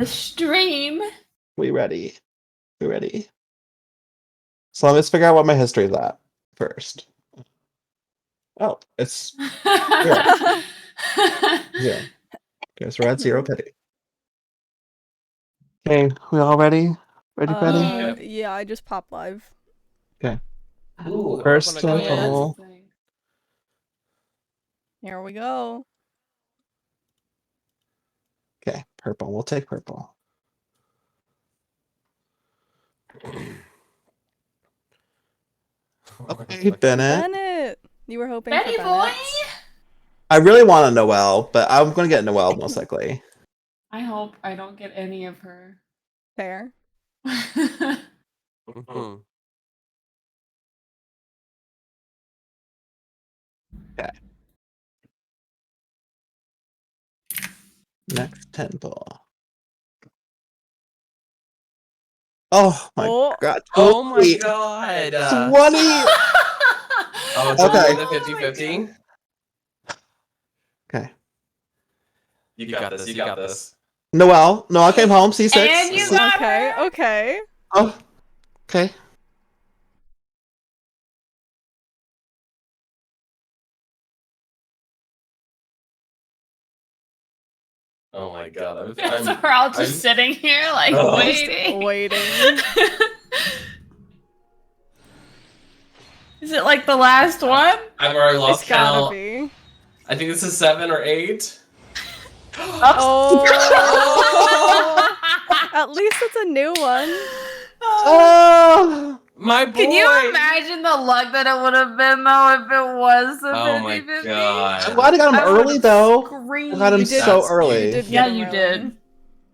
The stream. We ready. We ready. So let's figure out what my history is at first. Oh, it's Yeah. zero. Okay, so we're at 0 pity. Okay, we all ready? Ready? Yeah, I just popped live. Okay. Ooh, First I wanna go in. level. Here we go. Okay, purple. We'll take purple. Okay, Bennett. Bennett! You were hoping Betty for boy. Bennett. I really want a Noelle, but I'm gonna get Noelle most likely. I hope I don't get any of her. Fair. Okay. Next temple. Oh my god. Oh my god. 20! Oh, it's Okay. only the 50-50? Okay. You got this, you got this. Noelle. Noelle came home, C6. And you got Okay, her. okay. Oh, okay. Oh my god. So we're all just sitting here, like, waiting. Waiting. Is it like the last one? I've already lost It's gotta count. be. I think this is 7 or 8. Oh! At least it's a new one. Oh! My boy! Can you imagine the luck that it would have been, though, if it was the 50-50? Oh my god. I'm glad I got him early, though. I got him so early. did Yeah, get him you early. did.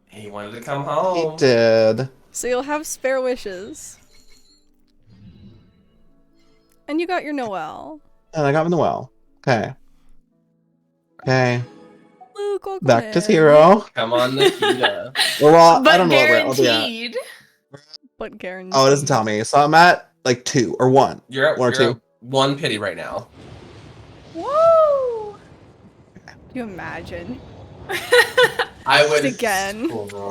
He wanted to come home. He did. So you'll have spare wishes. And you got your Noelle. And I got him Noelle. Okay. Okay. Luke, welcome Back to in. 0. Come on, Nikita. Well, But I don't know where I'll be at. guaranteed. But guaranteed. Oh, it doesn't tell me. So I'm at like 2 or 1. You're at 1 or 2. at 1 pity right now. Woo! Can you imagine? I would Again.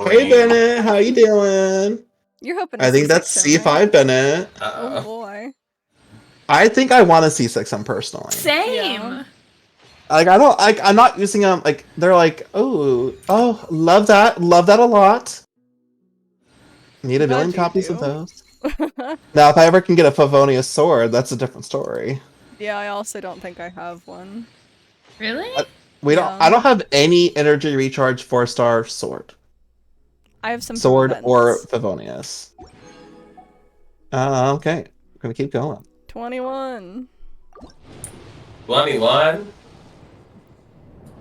Hey Bennett, how you doing? You're hoping I think that's C5 Bennett. Oh boy. I think I want to C6 them personally. Same. Yeah. Like I don't like I'm not using them like they're like, oh, love that a lot. Need a Glad million you copies do. of those. Now if I ever can get a Favonius sword, that's a different story. Yeah, I also don't think I have one. Really? I don't have any energy recharge 4-star sword. I have some Sword events. or Favonius. Okay. We're gonna keep going. 21. 21?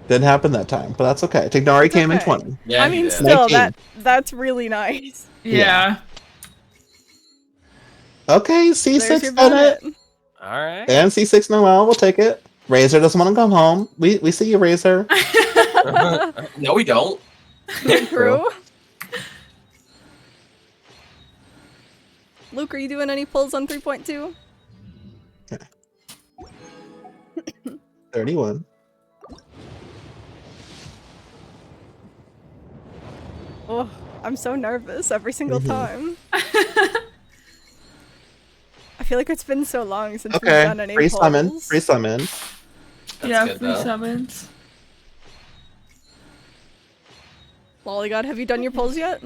Didn't happen that time, but that's okay. Tignari came in okay. 20. Yeah, I mean, he did. still, 19. that's really nice. Yeah. Okay, There's your C6 Bennett. Alright. And C6 Noelle, we'll take it. Razor doesn't want to come home. We see you, Razor. No, we don't. True. Luke, are you doing any pulls on 3.2? 31. Oh, I'm so nervous every single time. I feel like it's been so long since we've Okay, done any free pulls. summon. Free summon. That's Yeah, good, free though. summons. Lollygod, have you done your pulls yet?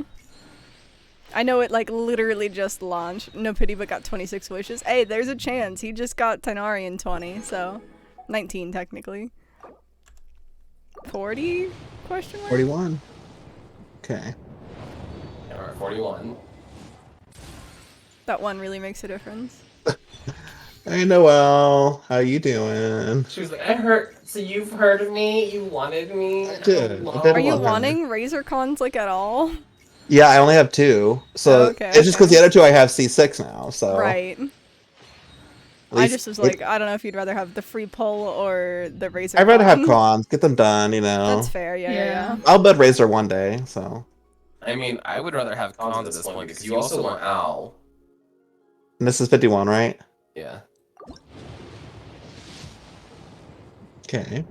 I know it like literally just launched. No pity but got 26 wishes. Hey, there's a chance. He just got Tainari in 20, so 19 technically. 40? Question mark? 41. Okay. Alright, 41. That one really makes a difference. Hey Noelle, how you doing? She was like, I heard, so you've heard of me? You wanted me? I did. Oh, I did Are you want her. wanting Razor Cons like at all? Yeah, I only have 2. So Okay, it's just because the other 2 I have C6 now, so. Right. At I least- just was like, I don't know if you'd rather have the free pull or the Razor I'd rather have Con. cons. Get them done, you know. That's fair, yeah. I'll bed Razor one day, so. I mean, I would rather have cons at this point because you also want Owl. And this is 51, right? Yeah. Okay.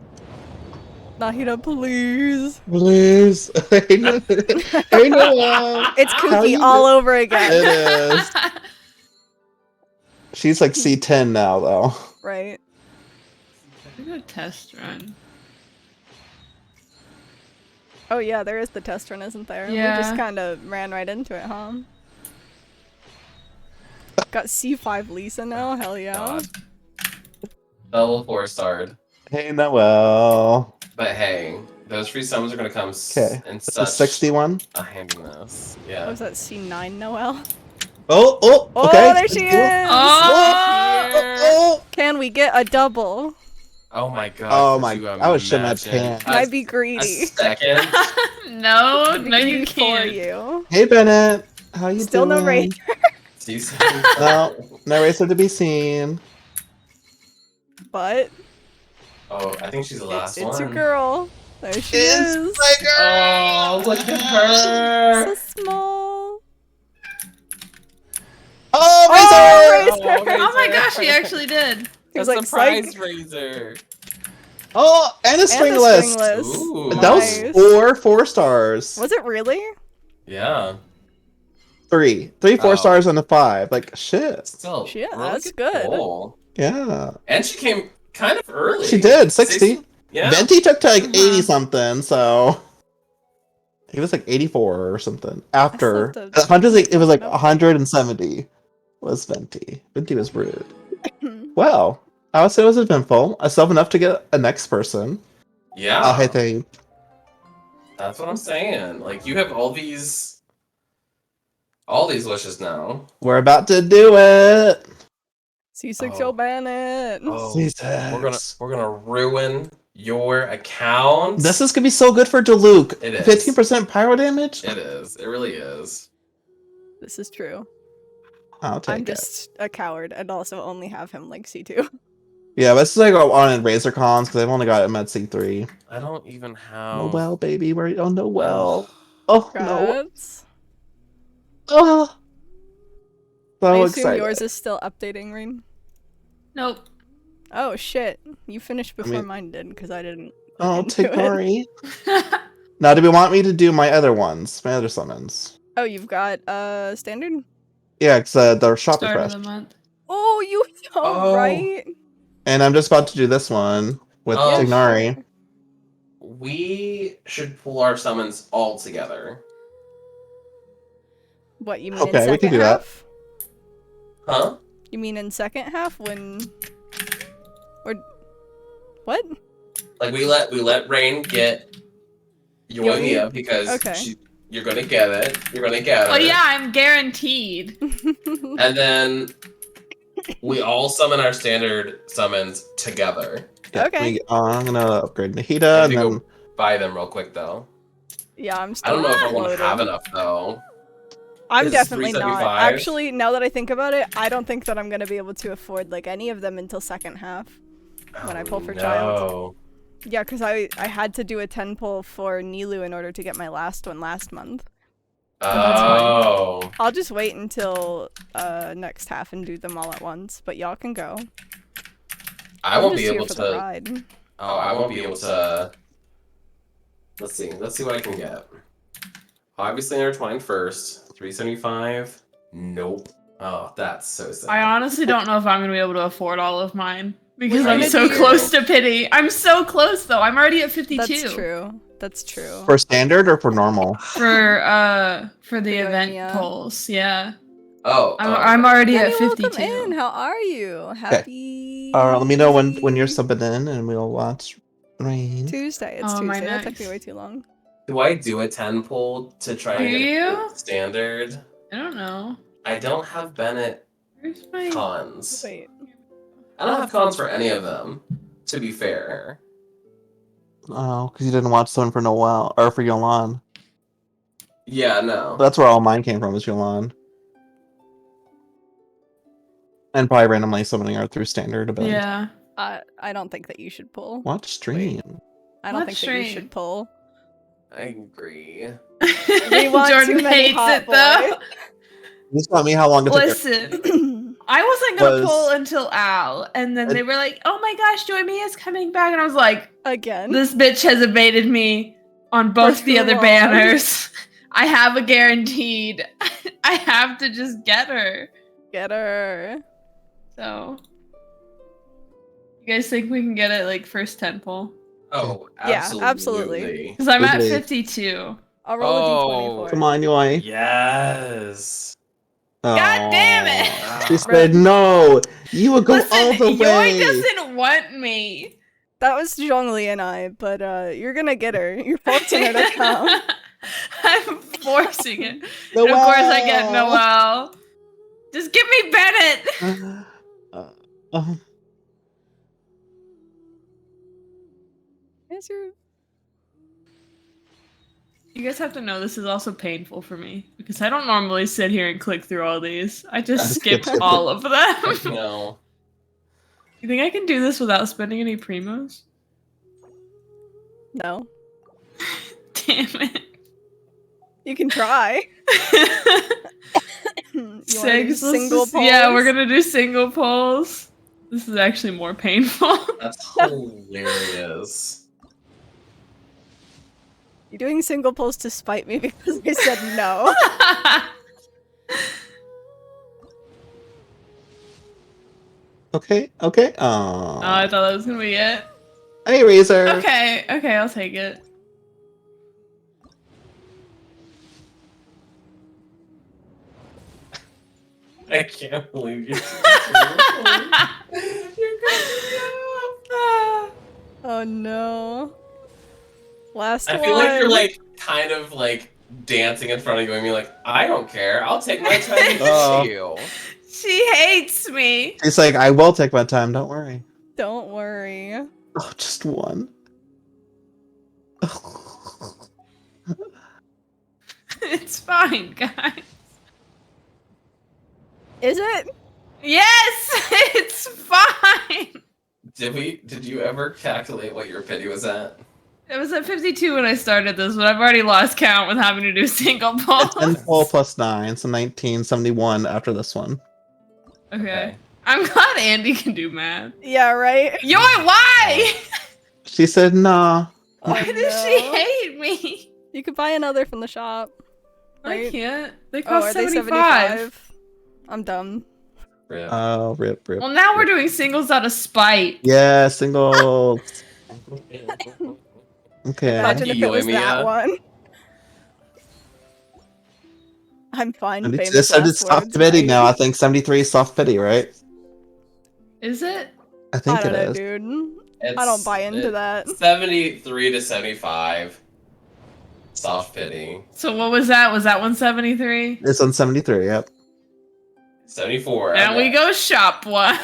Nahida, please. Please. Hey, Noelle. It's How Kooky you all do- over again. It is. She's like C10 now, though. Right. Look at a test run. Oh yeah, there is the test run, isn't there? Yeah. We just kind of ran right into it, huh? Got C5 Lisa now, hell yeah. God. Double 4-starred. Hey, Noelle. But hey, those free summons are gonna come Okay. in This is such 61. a handiness. What Yeah. was that, C9 Noelle? Oh, Oh, okay. there she is! Oh. Can we get a double? Oh my god. Oh could my- you I was shitting my imagine pants. Can I a- be A greedy? second. No, Can I be no, you greedy for can't. you. Hey, Bennett. How you Still doing? no raid. No, no racer to be seen. But Oh, I think she's the last it's one. your girl. There she It's is. my girl. Oh, look at her. So small. Oh, Oh, Razor! Razor! Oh my gosh, he actually did. He A was like, surprise psych. razor. Oh, and a And string a list. stringless. Ooh. That was Nice. 4 4-stars. Was it really? Yeah. 3 Oh. 4-stars and a 5. Like shit. Still. Yeah, really that's good. pull. Yeah. And she came kind of early. She did 60. Yeah. Venti took to like Uh-huh. 80 something, so it was like 84 or something. After still have to- 100, it was like No. 170 was Venti. Venti was rude. Well, I would say it was eventful. I still have enough to get a next person. Yeah. I think. That's what I'm saying. Like you have all these wishes now. We're about to do it. C6 Oh. Yo Bennett. Oh, Jesus. we're gonna ruin your account. This is gonna be so good for Diluc. It is. 15% pyro damage. It is. It really is. This is true. I'll take I'm it. just a coward and also only have him like C2. Yeah, this is like on Razor cons because I've only got him at C3. I don't even have. Noelle, baby, where? Oh, Noelle. Oh no. Congrats. Oh. So I assume excited. yours is still updating, Reem. Nope. Oh shit. You finished before mean- mine did because I didn't. Oh, look into it. Tigori. Now, do we want me to do my other ones? My other summons? Oh, you've got standard? Yeah, because the shop Start of refreshed. the month. Oh, you Oh. right. And I'm just about to do this one with Oh. Tignari. We should pull our summons all together. What you mean Okay, in we second can do that. half? Huh? You mean in second half when or what? Like we let Rain get Yoimiya because Okay. you're gonna get it. You're gonna get it. Oh yeah, I'm guaranteed. And then we all summon our standard summons together. Yeah, Okay. I'm gonna upgrade I Nahida need and to then go buy them real quick though. Yeah, I'm I still don't know if I want loading. to have enough though. I'm Is definitely not. 375? Actually, now that I think about it, I don't think that I'm gonna be able to afford like any of them until second half. When I pull for child. Yeah, because I had to do a 10 pull for Nilu in order to get my last one last month. Oh. I'll just wait until next half and do them all at once, but y'all can go. I I'm won't just be here able for the to. ride. Oh, I won't be able to. Let's see. Let's see what I can get. Obviously, intertwined first. 375. Nope. Oh, that's so sad. I honestly don't know if I'm gonna be able to afford all of mine because We're I'm gonna so do- close to pity. I'm so close though. I'm already at 52. That's true. That's true. for standard or for normal. For the For event Yoimiya. polls. Yeah, Oh, I'm already Danny, at welcome 52. in. How are you? Happy. Let me know when you're subbing in and we'll watch Rain. Tuesday. It's Oh, my Tuesday. That took next. me way too long. Do I do a 10 pull to try Do and get you? a good standard? I don't know. I don't have Bennett Where's my? cons. Wait. I don't have cons for any of them, to be fair. Oh, because you didn't watch the one for Noelle or for Yolan. Yeah, no. That's where all mine came from, was Yolan. And probably randomly summoning her through standard a bit. Yeah. I don't think that you should pull. Watch stream. I don't What think that you stream? should pull. I agree. We want Jordan too many hates hot it though. boys. You just taught me how long to take. Listen, I wasn't gonna was- pull until Al, and then they were like, "Oh my gosh, Joy Mia's coming back," and I was like, Again. "This bitch has evaded me on both For the too other long. banners. I have a guaranteed. I have to just get her." Get her. So, you guys think we can get it like first 10 pull? Oh, Yeah, absolutely. absolutely. Because I'm at Wiggly. 52. I'll roll a d20 Oh. for it. Come on, Yoi. Yes. God damn it! She Ah. said no. You would go all Listen, the way. Yoi doesn't want me. That was Zhongli and I, but you're gonna get her. You're forcing her to come. I'm forcing it. Noel. And of course I get Noelle. Just give me Bennett! Yes, you're... You guys have to know this is also painful for me because I don't normally sit here and click through all these. I just skipped all of them. No. You think I can do this without spending any primos? No. Damn it. You can try. You wanna do Six. single polls? Yeah, we're gonna do single polls. This is actually more painful. That's hilarious. You're doing single polls to spite me because I said no. Okay. Okay. Oh, I thought that was gonna be it. Hey, Razor. Okay, I'll take it. I can't believe you. Oh no. Last I one. feel like you're like kind of like dancing in front of you and being like, I don't care. I'll take my time Oh. with you. She hates me. She's like, I will take my time. Don't worry. Don't worry. Oh, just one. It's fine, guys. Is it? Yes, it's fine. Did you ever calculate what your pity was at? It was at 52 when I started this, but I've already lost count with having to do single polls. 10 full plus 9, so 1971 after this one. Okay. I'm glad Andy can do math. Yeah, right? Yo, why? She said, nah. Why Oh, does she no. hate me? You could buy another from the shop. I Right? can't. They Oh, cost are they 75. 75? I'm dumb. Yeah. Oh, rip. Well, now we're doing singles out of spite. Yeah, single. Okay. Imagine if it was Yoimiya. that one. I'm fine. And Famous it's last soft words, pity right? now. I think 73 is soft pity, right? Is it? I think I don't it know, is. dude. I don't buy into that. 73 to 75. Soft pity. So what was that? Was that 173? It's on 73, yep. 74. Now we go shop one.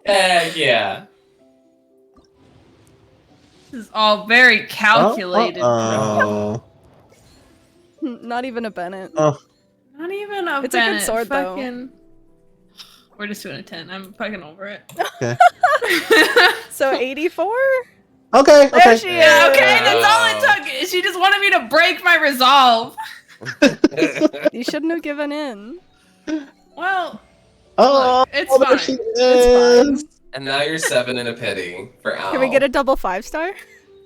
Heck yeah. This is all very calculated. Oh. Not even a Bennett. Oh. Not even a It's a good Bennett. sword, though. Fucking... We're just doing a 10. I'm fucking over it. Okay. So 84? Okay. There Okay. she is. Yeah, okay, that's all it took. She just wanted me to break my resolve. You shouldn't have given in. Well, Oh, look, it's there fine. she It's is. And now you're 7 in a pity for Al. Can we get a double 5-star?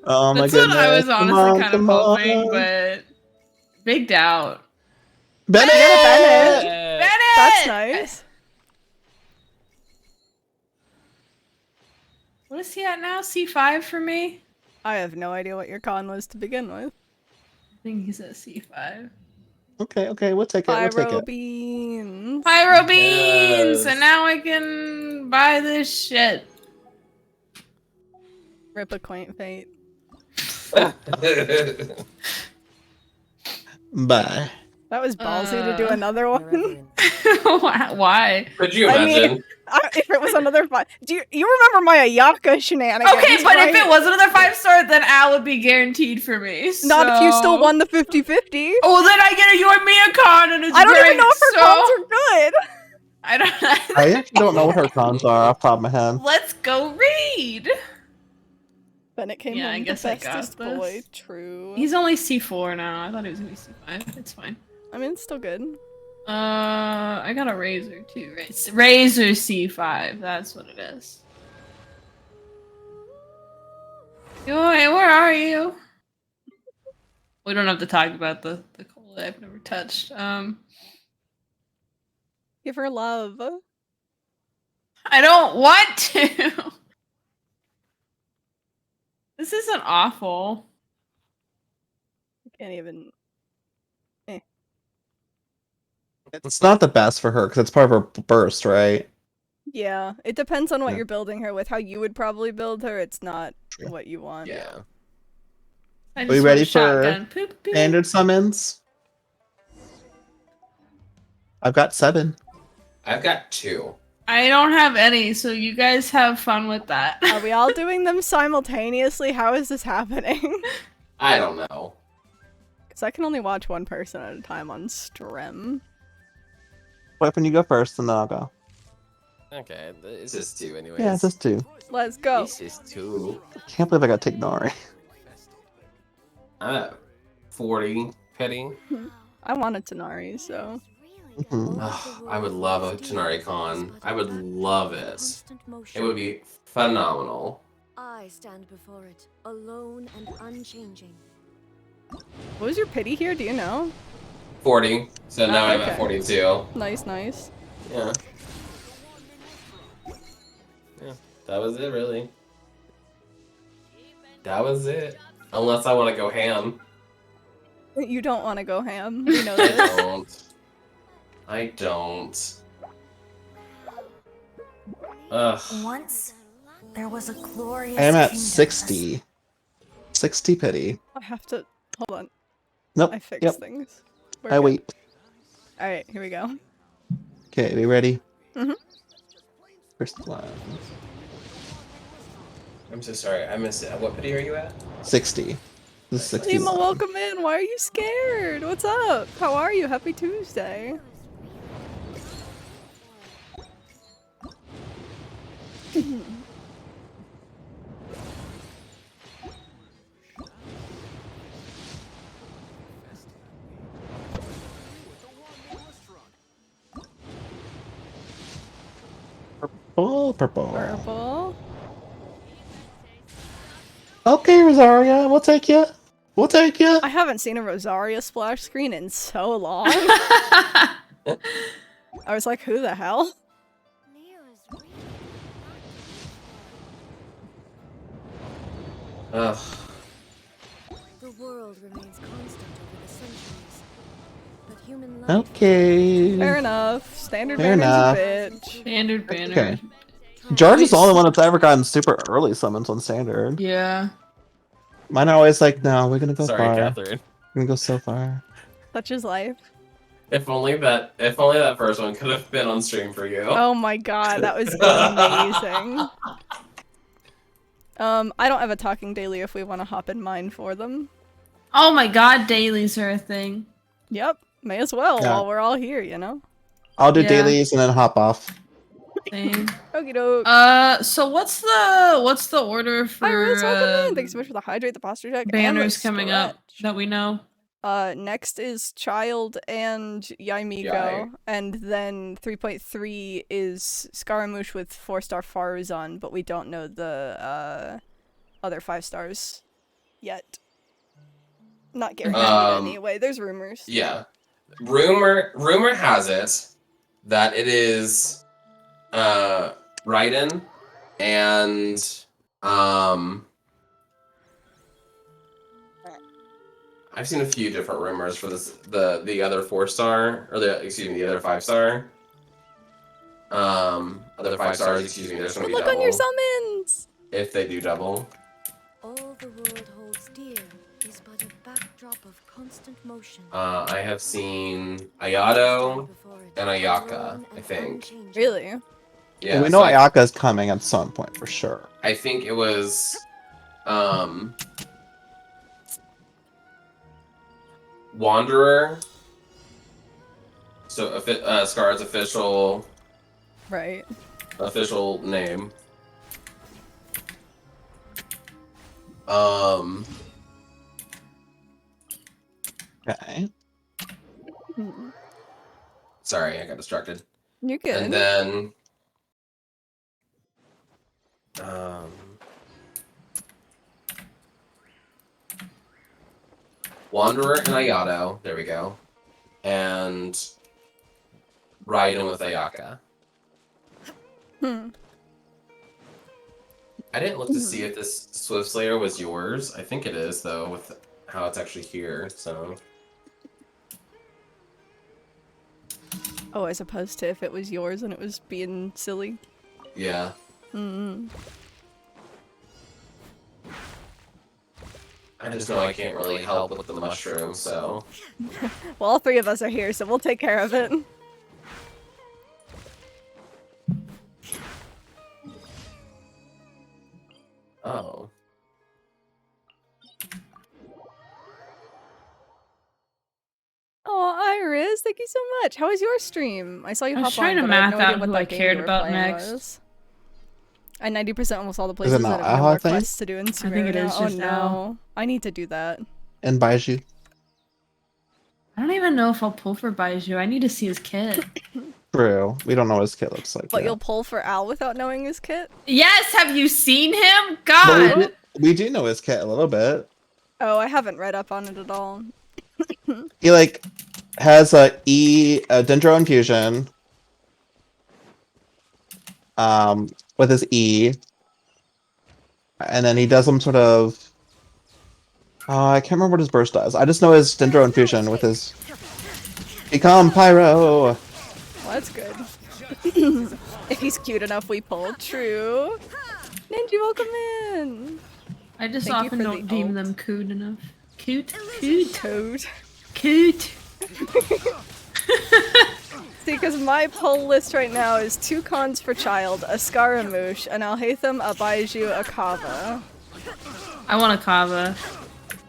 Oh my That's goodness. what I was Come honestly on, kind of come hoping, on. but big doubt. Bennett! Bennett! Bennett! That's nice. What is he at now? C5 for me? I have no idea what your con was to begin with. I think he's at C5. Okay, we'll take it. We'll take Pyro it. beans. Pyro beans! Yes. And now I can buy this shit. Rip a quaint fate. Bye. That was ballsy to do another one. Why? Could you I imagine? mean, if it was another 5, do you remember my Ayaka shenanigans? Okay, but right? if it was another 5-star, then Al would be guaranteed for me. Not if you still so- won the 50-50. Oh, then I get a Your Mia con and it's I don't great, even know if her so... cons are good. I don't I actually don't know what her cons are off the top of my head. Let's go read! Then it came Yeah, I home guess the I got bestest this. boy. True. He's only C4 now. I thought he was gonna be C5. It's fine. I mean, it's still good. I got a razor too. Razor C5. That's what it is. Yo, where are you? We don't have to talk about the coal that I've never touched. Give her love. I don't want to. This isn't awful. I can't even. It's not the best for her because it's part of her burst, right? Yeah, it depends on what Yeah. you're building her with. How you would probably build her, it's not True. what you want. Yeah. I Are just we want ready a for shotgun. Poop, poop. standard summons? I've got 7. I've got 2. I don't have any, so you guys have fun with that. Are we all doing them simultaneously? How is this happening? I don't know. Because I can only watch one person at a time on stream. Weapon, you go first, and then I'll go. Okay, it's just 2 anyways. Yeah, it's just 2. Let's go. It's just 2. Can't believe I got to take Nori. I'm at 40 pity. I wanted Tanari, so. Mhm. Ugh, I would love a Tanari Con. I would love it. It would be phenomenal. I stand before it, alone and unchanging. What was your pity here? Do you know? 40. So now I'm okay. at 42. Nice, nice. Yeah. Yeah. That was it, really. That was it. Unless I want to go ham. You don't want to go ham. We know I this. don't. I don't. Ugh. Once, there was a glorious I am at kingdom 60. 60 pity. I have to. Hold on. Nope. I fixed Yep. things. I wait. Alright, here we go. Okay, we ready? Mhm. First one. I'm so sorry. I missed it. What pity are you at? 60. This is 60. Nima, welcome in. Why are you scared? What's up? How are you? Happy Tuesday. Purple, purple. Purple. Okay, Rosaria, we'll take you. We'll take you. I haven't seen a Rosaria splash screen in so long. I I was like, who the hell? Ugh. The world remains constant over the centuries, but human life. Okay. Fair enough. Standard Fair banner's enough. a bitch. Standard banner. Okay. George is the only one that's ever gotten super early summons on standard. Yeah. Mine are always like, no, we're gonna go Sorry, far. Catherine. We're gonna go so far. Such is life. If only that first one could have been on stream for you. Oh my god, that was amazing. I don't have a talking daily if we want to hop in mine for them. Oh my god, dailies are a thing. Yep, may as well Yeah. while we're all here, you know? I'll do Yeah. dailies and then hop off. Same. Okie doke. So what's the order for Hi, Riz, welcome in. Thanks so much for the hydrate, the posture check, and the banners coming up stretch. that we know? Next is Child and Yaimiko, Yai. and then 3.3 is Scaramouche with 4-star Faruzan, but we don't know the other 5 stars yet. Not guaranteed anyway. There's rumors. Yeah. Rumor has it that it is Raiden and I've seen a few different rumors for this the other 4-star or the other 5-star. Other 5 stars, excuse me, there's gonna be Look double. on your summons! If they do double. All the world holds dear is but a backdrop of constant motion. I have seen Ayato and Ayaka, I think. Really? Yeah, we know so Ayaka's coming at some point for sure. I think it was Wanderer. So Scar's official Right. name. Okay. Sorry, I got distracted. You're good. And then Wanderer and Ayato, there we go. And Raiden with Ayaka. I didn't look to see if this Swift Slayer was yours. I think it is, though, with how it's actually here, so... Oh, as opposed to if it was yours and it was being silly. Yeah. I just know I can't really help with the mushroom, so... Well, all three of us are here, so we'll take care of it. Oh. Oh, Iris, thank you so much. How was your stream? I saw you I was hop trying on, to but I had math no idea out what who that I game cared you were about playing next. was. I 90% almost all the places not that have no a more thing? quests to do in Sumeru think it is now. Oh just no. Al. I need to do that. And Baiju. I don't even know if I'll pull for Baiju. I need to see his kit. True. We don't know what his kit looks like But yet. you'll pull for Al without knowing his kit? Yes, have you seen him? But God! we do know his kit a little bit. Oh, I haven't read up on it at all. He like has a Dendro infusion. With his E. And then he does some sort of I can't remember what his burst does. I just know his Dendro infusion with his Become Pyro! Well, that's good. If he's cute enough, we pull. True. Ninja, welcome in! I just Thank you often for don't the deem ult. them coot enough. Coot? Coot? Toad. Coot? See, because my pull list right now is 2 cons for Child, a Scaramouche, an Alhaitham, a Baiju, a Kava. I want a Kava.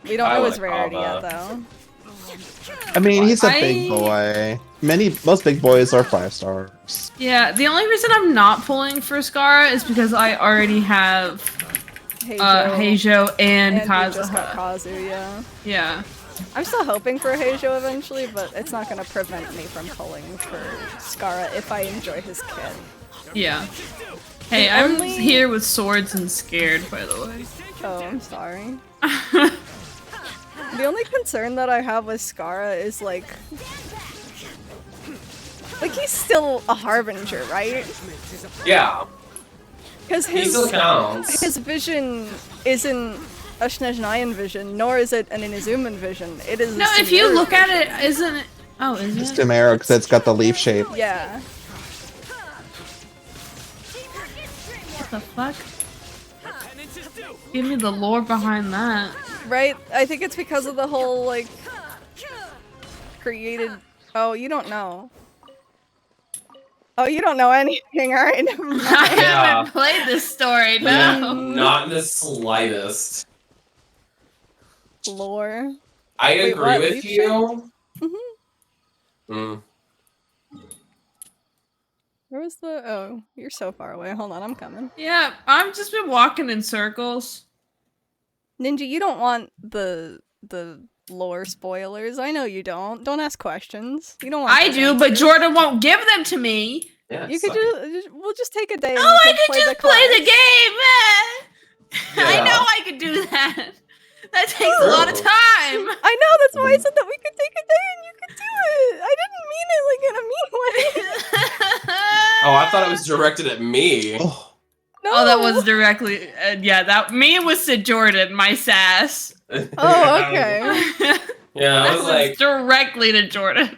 We don't I know want his rarity Kava. yet, though. I mean, he's a big boy. Most big boys are 5 stars. Yeah, the only reason I'm not pulling for Scara is because I already have Heijo and you just got Kazuha. Kazu, yeah. Yeah. I'm still hoping for a Heijo eventually, but it's not gonna prevent me from pulling for Scara if I enjoy his kit. Yeah. Hey, The I'm only- here with swords and scared, by the way. Oh, I'm sorry. The only concern that I have with Scara is like he's still a harbinger, right? Yeah. Because He still counts. his vision isn't a Snezhnayan vision, nor is it an Inuzuman vision. It is. No, a if you Sumeru look at vision. it, isn't it? Oh, is It's it? Demero because it's got the leaf shape. Yeah. What the fuck? Give me the lore behind that. Right? I think it's because of the whole, like, created... Oh, you don't know. Oh, you don't know anything, alright, never mind. I haven't played this story, Yeah, no. not in the slightest. Lore. I Wait, agree what, with leaf you. Mm-hmm. Where was the... Oh, you're so far away. Hold on, I'm coming. Yeah, I've just been walking in circles. Ninja, you don't want the lore spoilers. I know you don't. Don't ask questions. You don't want I those do, but answers. Jordan won't give them to me. Yeah, You could suck it. just... We'll just take a day and Oh, you I can could play just the play the class. game, man. I Yeah. know I could do that. That takes a lot of True. time. I know, that's why I said that we could take a day and you could do it. I didn't mean it like in a mean way. Oh, I thought it was directed at me. Oh, No. Oh, that was directly. Yeah, that me was to Jordan, my sass. Oh, okay. Yeah, I That was like, directly to Jordan.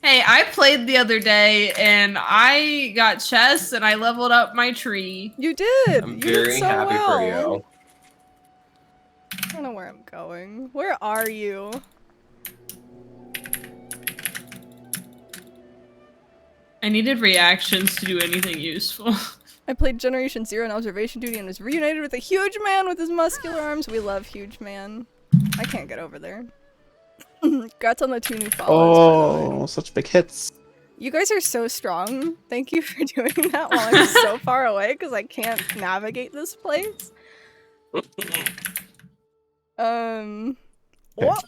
Hey, I played the other day and I got chests and I leveled up my tree. You did. I'm You very did so happy well. for you. I don't know where I'm going. Where are you? I needed reactions to do anything useful. I played Generation Zero in observation duty and was reunited with a huge man with his muscular arms. We love huge man. I can't get over there. Congrats on the 2 new followers, by the way. oh, such big hits. You guys are so strong. Thank you for doing that while I'm so far away because I can't navigate this place. What?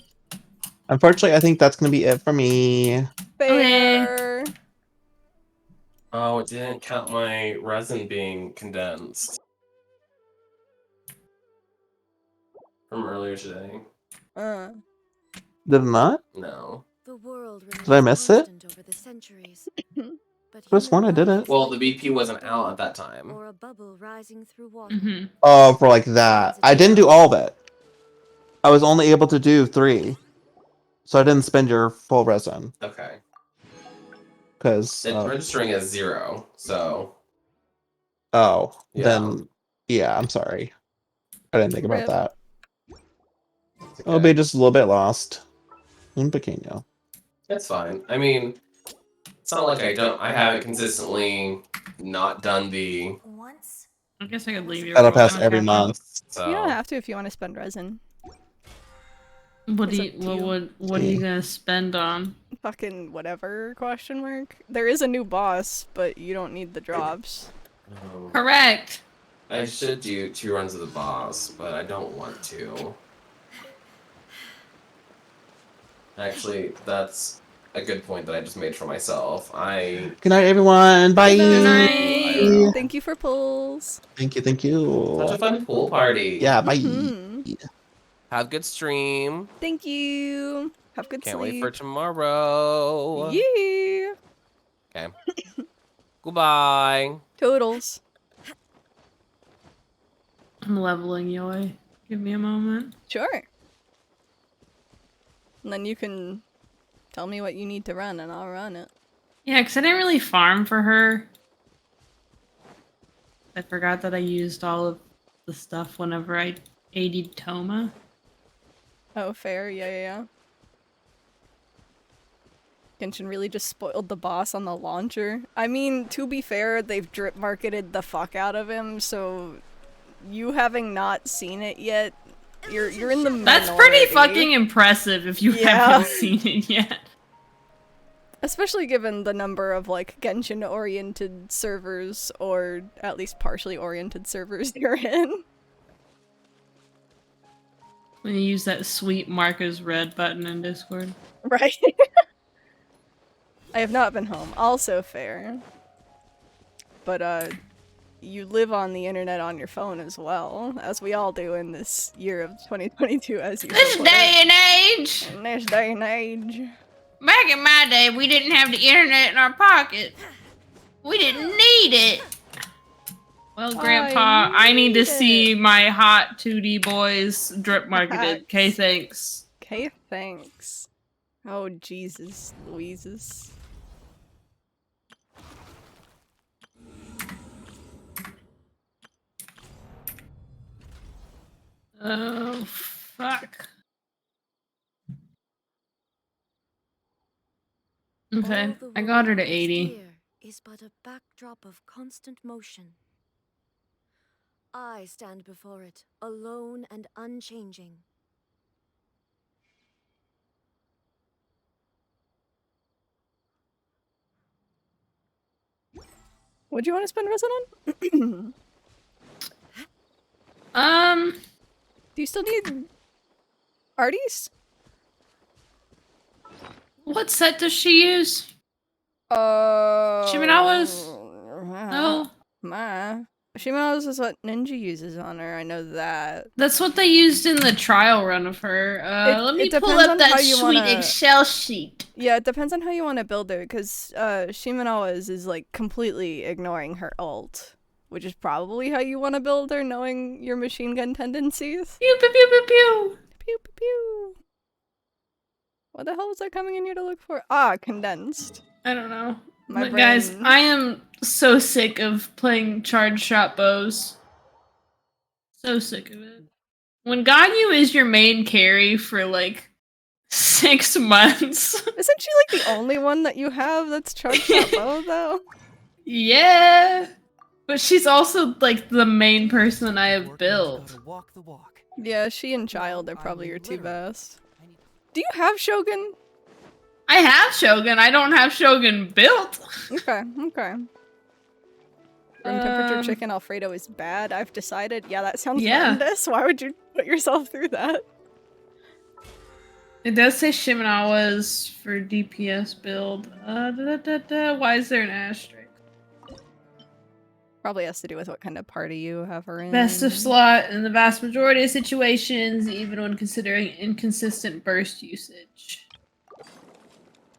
Unfortunately, I think that's gonna be it for me. Fair. Oh, it didn't count my resin being condensed from earlier today. Did it not? No. The world Did I miss it? constant over the centuries. But Could've sworn I human did life it. is Well, like the a BP wasn't drop out of at that water time. Or a bubble rising through water. Mm-hmm. Oh, for like that. I didn't do all of it. I was only able to do 3. So I didn't spend your full resin. Okay. Because, It's registering as 0, so oh, yeah. then, yeah, I'm sorry. I didn't think about Rip. that. It's I'll be okay. just a little bit lost. Un pequeño. It's fine. I mean, it's not like I haven't consistently not done the Once. I guess I could leave you. That'll for a pass while, every Captain. month. so You don't have to if you want to spend resin. What It's do you? up to you. What are you gonna spend on? Fucking whatever, question mark. There is a new boss, but you don't need the drops. Correct. I should do 2 runs of the boss, but I don't want to. Actually, that's a good point that I just made for myself. Good night, everyone. Bye. Good night. Thank you for pulls. Thank you. Thank Such a you. fun pool party. Yeah, bye. Mhm. Have a good stream. Thank you. Have good Can't sleep. wait for tomorrow. Yeah. Okay. Goodbye. Totals. I'm leveling Yoi. Give me a moment. Sure. And then you can tell me what you need to run and I'll run it. Yeah, because I didn't really farm for her. I forgot that I used all of the stuff whenever I AD'd Toma. Oh, fair. Yeah. Genshin really just spoiled the boss on the launcher. I mean, to be fair, they've drip marketed the fuck out of him, so you having not seen it yet, you're in the minority. That's pretty fucking impressive if you Yeah. haven't seen it yet. Especially given the number of, like, Genshin-oriented servers, or at least partially oriented servers you're in. When you use that sweet Marco's red button in Discord. Right. I have not been home. Also fair. But, you live on the internet on your phone as well, as we all do in this year of 2022, as you This put day it. and age! In this day and age. Back in my day, we didn't have the internet in our pocket. We didn't need it. Well, Grandpa, I need to need see my hot 2D boys drip marketed. Okay, thanks. Okay, thanks. Oh, Jesus, Louises. Oh, fuck. Okay, All the I got her to world is 80. here is but a backdrop of constant motion. I stand before it, alone and unchanging. What do you want to spend resin on? Do you still need arties? What set does she use? Shiminawa's? No. Shiminawa's is what Ninja uses on her, I know that. That's what they used in the trial run of her. Let me it pull depends up on that how you sweet wanna- Excel sheet. Yeah, it depends on how you want to build her, because Shiminawa's is like completely ignoring her ult, which is probably how you want to build her, knowing your machine gun tendencies. Pew pew pew pew pew. Pew pew pew. What the hell was I coming in here to look for? Ah, condensed. I don't know. My But guys, brain- I am so sick of playing charge shot bows. So sick of it. When Ganyu is your main carry for like 6 months. Isn't she like the only one that you have that's charged shot bow though? Yeah. But she's also like the main person I have built. Yeah, she and Child are probably your two best. Do you have Shogun? I have Shogun. I don't have Shogun built. Okay. Room temperature chicken Alfredo is bad, I've decided. Yeah, that sounds Yeah. horrendous. Why would you put yourself through that? It does say Shimenawa's for DPS build. Why is there an asterisk? Probably has to do with what kind of party you have her in. Best of slot in the vast majority of situations, even when considering inconsistent burst usage.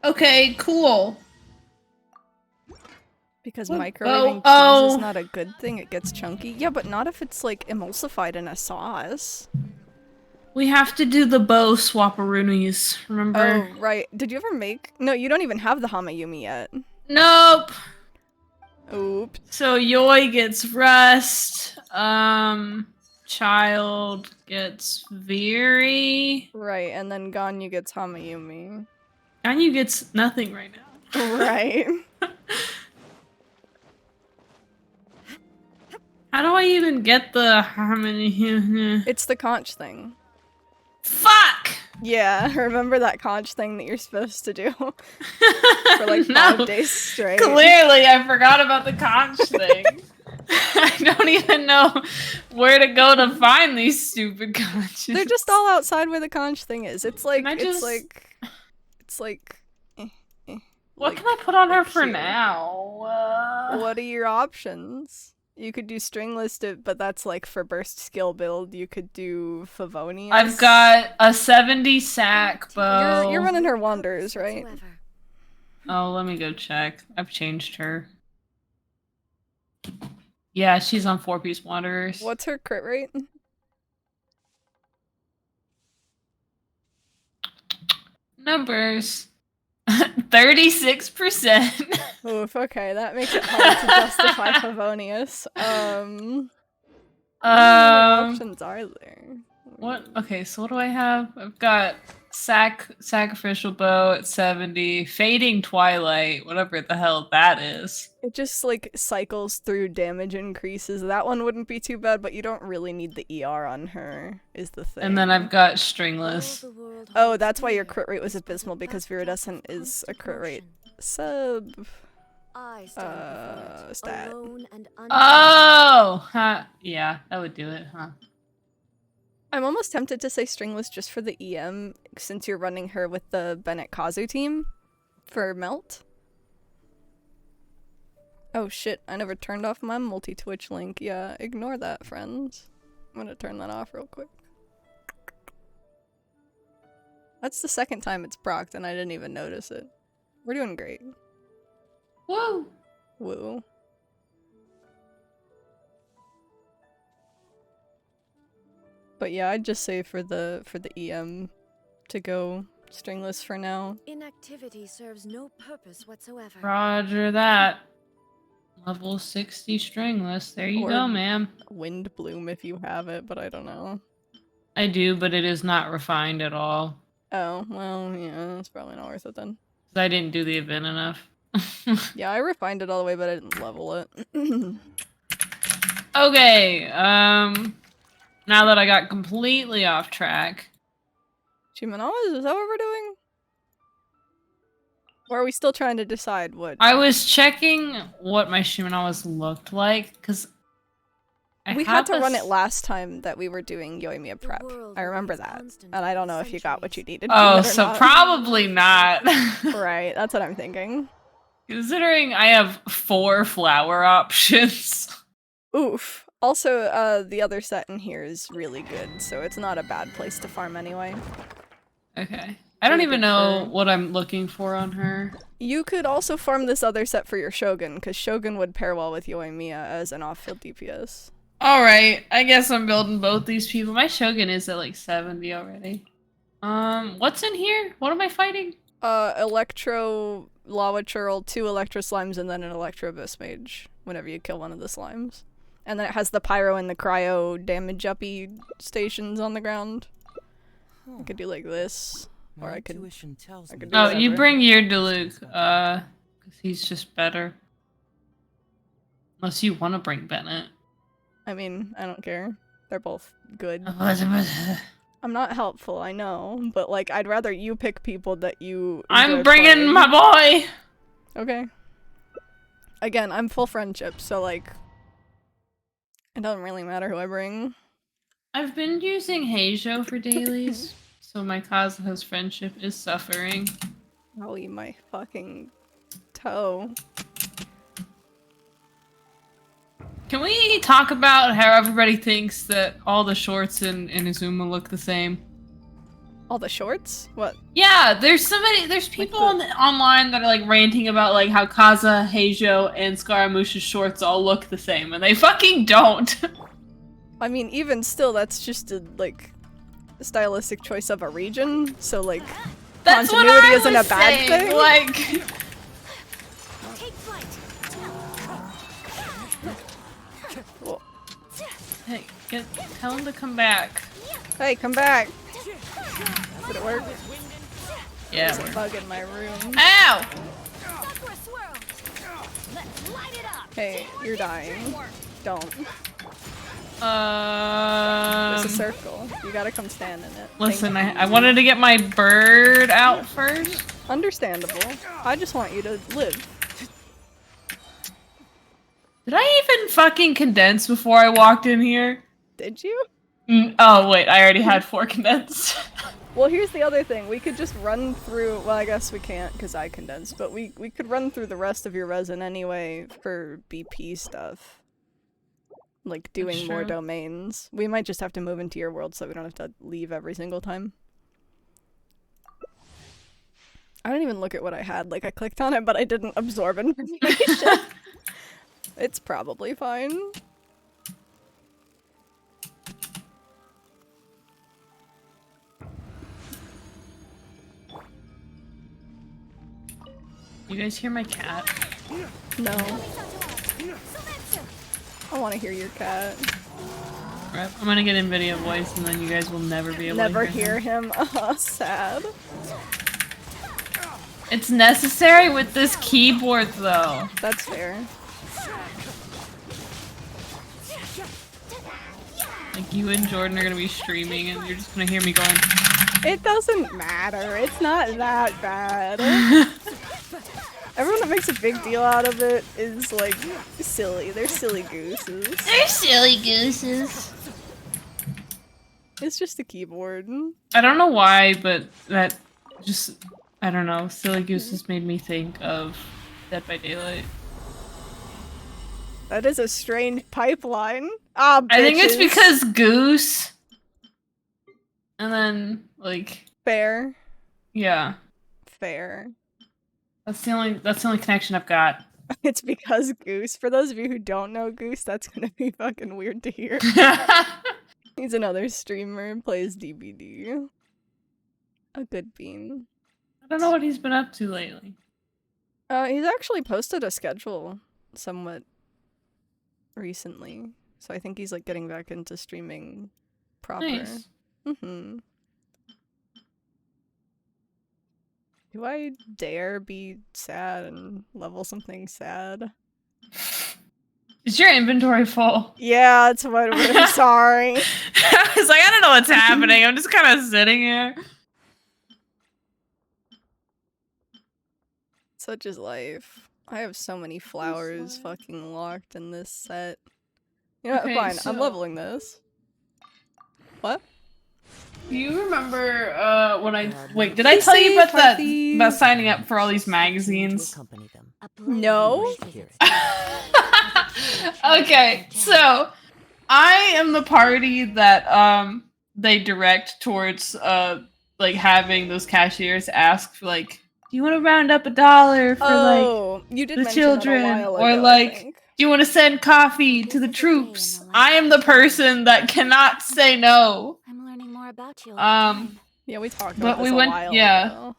Okay, cool. Because What microwaving bow? cheese Oh. is not a good thing, it gets chunky. Yeah, but not if it's like emulsified in a sauce. We have to do the bow swapperoonies, remember? Oh, right. Did you ever make? No, you don't even have the Hamayumi yet. Nope. Oops. So Yoi gets rust. Child gets Veery. Right, and then Ganyu gets Hamayumi. Ganyu gets nothing right now. Right. How do I even get the how many? It's the conch thing. Fuck! Yeah, remember that conch thing that you're supposed to do for like 5 days straight? Clearly, I forgot about the conch thing. I don't even know where to go to find these stupid conches. They're just all outside where the conch thing is. It's like, Can I just- it's like. What like- can I put on her like for here. now? What are your options? You could do stringless, but that's like for burst skill build. You could do Favonius. I've got a 70 sack bow. You're running her wanders, right? Whatsoever. Oh, let me go check. I've changed her. Yeah, she's on 4-piece wanderers. What's her crit rate? Numbers? 36%. Oof, okay, that makes it hard to justify Favonius. What options are there? What? Okay, so what do I have? I've got sacrificial bow at 70, fading twilight, whatever the hell that is. It just like cycles through damage increases. That one wouldn't be too bad, but you don't really need the ER on her, is the thing. And then I've got stringless. All the world Oh, holds that's why your dear, crit rate was is abysmal, but because that Viridescent comes is a constant crit rate motion. sub. I stand before it, Stat. alone and Oh! Huh. Yeah, that would do it, huh? I'm almost tempted to say stringless just for the EM, since you're running her with the Bennett Kazu team for Melt. Oh shit, I never turned off my multi-twitch link. Yeah, ignore that, friends. I'm gonna turn that off real quick. That's the second time it's procced and I didn't even notice it. We're doing great. Woo! Woo. But yeah, I'd just say for the EM to go stringless for now. inactivity serves no purpose whatsoever. Roger that. Level 60 stringless. There you Or- go, ma'am. Wind bloom if you have it, but I don't know. I do, but it is not refined at all. Oh, well, yeah, it's probably not worth it then. 'Cause I didn't do the event enough. Yeah, I refined it all the way, but I didn't level it. Okay, now that I got completely off track. Shimanawas, is that what we're doing? Or are we still trying to decide what? I was checking what my Shimenawas looked like, because We had to run it last time that we were doing Yoimiya prep. world I remember remains that. constant And I don't over know if you got what you centuries. needed. Oh, from it or so not. probably not. Right, that's what I'm thinking. Considering I have 4 flower options. Oof. Also, the other set in here is really good, so it's not a bad place to farm anyway. Okay. I don't Pretty even good know for- what I'm looking for on her. You could also farm this other set for your Shogun, because Shogun would pair well with Yoimiya as an off-field DPS. Alright, I guess I'm building both these people. My Shogun is at like 70 already. What's in here? What am I fighting? Electro Lava Churl, 2 Electro Slimes, and then an Electro Abyss Mage whenever you kill one of the slimes. And then it has the Pyro and the Cryo damage uppy stations on the ground. I could do like this, or I could... tells I me could do Oh, you whatever. bring your Duluth, because he's just better. Unless you want to bring Bennett. I mean, I don't care. They're both good. I'm I'm not helpful, I know, but like, I'd rather you pick people that you enjoy bringing playing. my boy! Okay. Again, I'm full friendship, so like, it doesn't really matter who I bring. I've been using Heijo for dailies, So my Kazuha's friendship is suffering. I'll eat my fucking toe. Can we talk about how everybody thinks that all the shorts in Inazuma look the same? All the shorts? What? Yeah, there's people online that are like ranting about like how Kaza, Heijo, and Scaramuche's shorts all look the same, and they fucking don't. I mean, even still, that's just a, like, stylistic choice of a region, so, like, That's what continuity I isn't was a bad saying. thing. Like, Take flight. Well, hey, tell him to come back. hey, come back! Did it work? Yeah. There's a bug in my room. Ow! Sakura swirl. Let's light it up. Hey, you're dying. Don't. There's a Um. circle. You gotta come stand in it. Listen, I wanted to get my bird out first. Understandable. I just want you to live. Did I even fucking condense before I walked in here? Did you? Oh wait, I already had 4 condensed. Well, here's the other thing. We could just run through. Well, I guess we can't because I condensed, but we could run through the rest of your resin anyway for BP stuff. Like doing more true. domains. We might just have to move into your world so we don't have to leave every single time. I didn't even look at what I had. Like, I clicked on it, but I didn't absorb information. It's probably fine. You guys hear my cat? No. I want to hear your cat. Right, I'm gonna get in video voice and then you guys will never be able Never to hear hear him. Sad. It's necessary with this keyboard though. That's fair. Like you and Jordan are gonna be streaming and you're just gonna hear me going. It doesn't matter. It's not that bad. Everyone that makes a big deal out of it is like silly. They're silly gooses. They're silly gooses. It's just a keyboard. I don't know why, but that just I don't know. Silly gooses made me think of Dead by Daylight. That is a strange pipeline. Ah, bitches. I think it's because Goose. And then like Fair. yeah. Fair. That's the only connection I've got. It's because Goose. For those of you who don't know Goose, that's gonna be fucking weird to hear. He's another streamer, plays DBD. A good bean. I don't know what he's been up to lately. He's actually posted a schedule somewhat recently. So I think he's like getting back into streaming proper. Nice. Mm-hmm. Do I dare be sad and level something sad? Is your inventory full? Yeah, that's what I'm sorry. I was like, I don't know what's happening. I'm just kind of sitting here. Such is life. I have so many flowers fucking locked in this set. You know what? Okay, Fine, so- I'm leveling this. What? Do you remember when I wait? Did I tell you about that? About signing up for all these magazines? No. Okay, so I am the party that they direct towards like having those cashiers ask for like, do you want to round up $1 for like You did the mention that a children, while or ago, I like, think. do you want to send coffee to the troops? I am the person that cannot say no. I'm learning more about you. Yeah, we talked But about this we a went- while yeah. ago.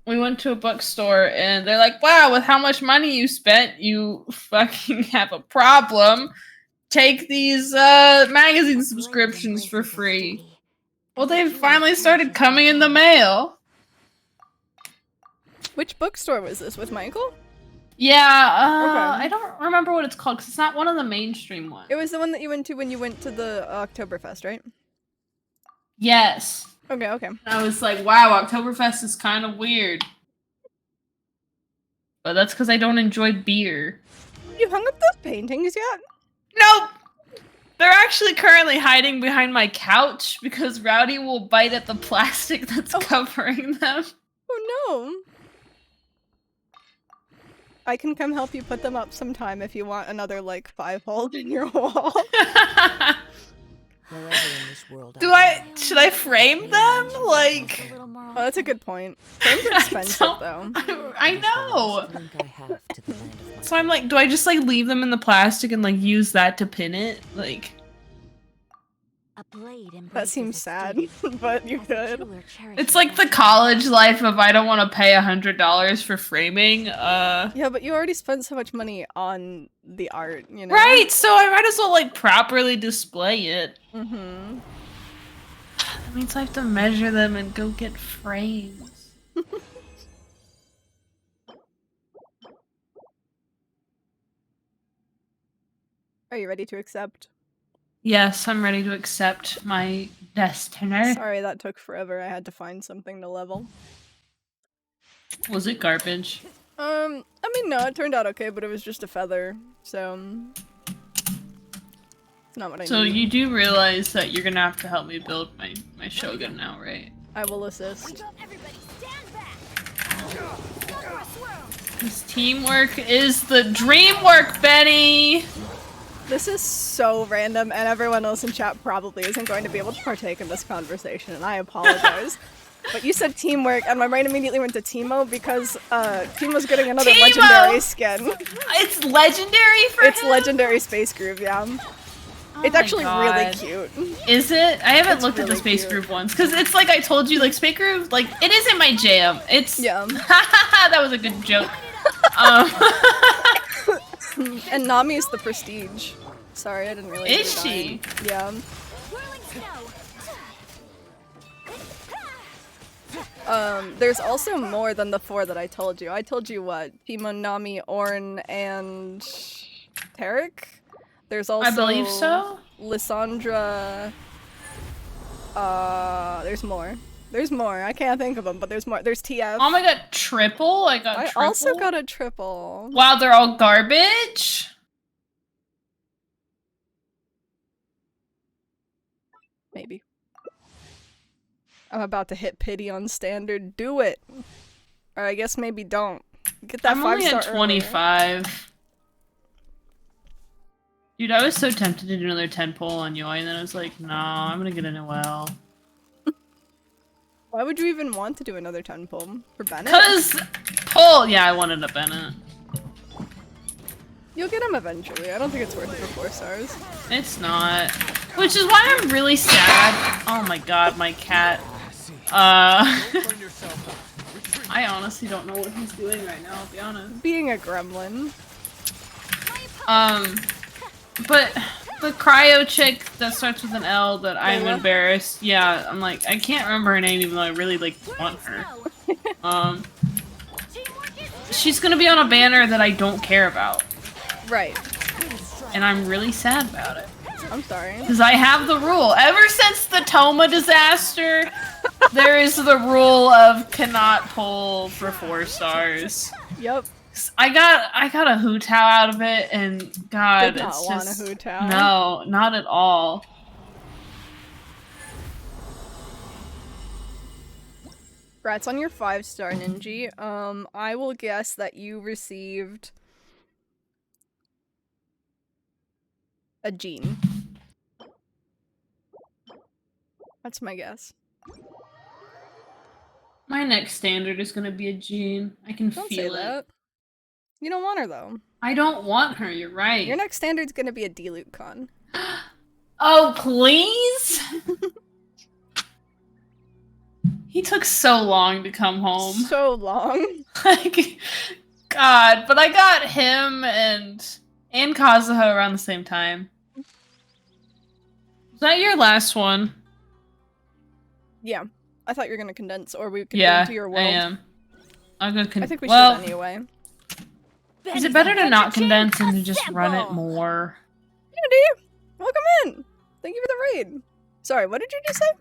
We went to a bookstore and they're like, wow, with how much money you spent, you fucking have a problem. Take these magazine subscriptions for free. Well, they've finally started coming in the mail. Which bookstore was this with Michael? Yeah, Okay. I don't remember what it's called because it's not one of the mainstream ones. It was the one that you went to when you went to the Oktoberfest, right? Yes. Okay, okay. I was like, wow, Oktoberfest is kind of weird. But that's because I don't enjoy beer. You hung up those paintings yet? Nope! They're actually currently hiding behind my couch because Rowdy will bite at the plastic that's covering them. Oh no. I can come help you put them up sometime if you want another, like, 5 holes in your wall. Wherever in this world Should I frame them? Like, a little more Oh, that's a good point. Frames are expensive, though. I know. link I have to the land of my So I'm like, do I just like leave them in the plastic and like use that to pin it? Like, A blade That embraces seems a sad, student, but you as a could. jeweler cherishes it's like the that college life of I don't want to pay $100 for framing. Yeah, but you already spent so much money on the art, you know? Right. So I might as well like properly display it. Mm-hmm. That means I have to measure them and go get frames. Are you ready to accept? Yes, I'm ready to accept my destiny. Sorry that took forever. I had to find something to level. Was it garbage? I mean, no, it turned out okay, but it was just a feather, so... It's not what I So need. you do realize that you're gonna have to help me build my Shogun now, right? I will assist. everybody stand back. This teamwork is the dream work, Benny! This is so random, and everyone else in chat probably isn't going to be able to partake in this conversation, and I apologize. But you said teamwork, and my brain immediately went to Teemo because Teemo's getting another Teemo! legendary skin. It's legendary for It's him? legendary Space Groove, yeah. Oh It's my actually really God. cute. Is it? I haven't It's looked at the really Space cute. Groove ones because it's like I told you, like Space Groove, like it isn't my jam. It's Yeah. that was a good joke. And Nami is the prestige. Sorry, I didn't realize. Is you were she? dying. Yeah. There's also more than the 4 that I told you. I told you what? Teemo, Nami, Ornn, and Tarek? There's also I believe so. Lissandra. There's more. There's more. I can't think of them, but there's more. There's TF. Oh my god, triple! I got I triple. also got a triple. Wow, they're all garbage. Maybe. I'm about to hit pity on standard. Do it. Or I guess maybe don't. Get that I'm only 5-star at earlier. 25. Dude, I was so tempted to do another 10 pull on Yoi, and then I was like, no, I'm gonna get a Noelle. Why would you even want to do another 10 pull? For Bennett? Cause pull, yeah, I wanted a Bennett. You'll get him eventually. I don't think it's worth it for 4 stars. It's not. Which is why I'm really sad. Oh my god, my cat. I honestly don't know what he's doing right now, I'll be honest. Being a gremlin. But the cryo chick that starts with an L that I'm Layla? embarrassed. Yeah, I'm like, I can't remember her name even though I really like want her. She's gonna be on a banner that I don't care about. Right. And I'm really sad about it. I'm sorry. Because I have the rule. Ever since the Toma disaster, there is the rule of cannot pull for 4 stars. Yep. I got a Hu Tao out of it, and God, Did not it's want just a Hu Tao. no, not at all. Congrats on your 5-star Ninja. I will guess that you received a gene. That's my guess. My next standard is gonna be a Jean. I can Don't say feel it. that. You don't want her though. I don't want her. You're right. Your next standard's gonna be a D-Loot con. Oh please! He took so long to come home. So long. Like, God, but I got him and Kazuha around the same time. Was that your last one? Yeah. I thought you were gonna condense, or we could go Yeah, into your world. I am. I'm gonna I think we well, should anyway. is it better to not condense and to just run it more? Andy, welcome in. Thank you for the raid. Sorry, what did you just say?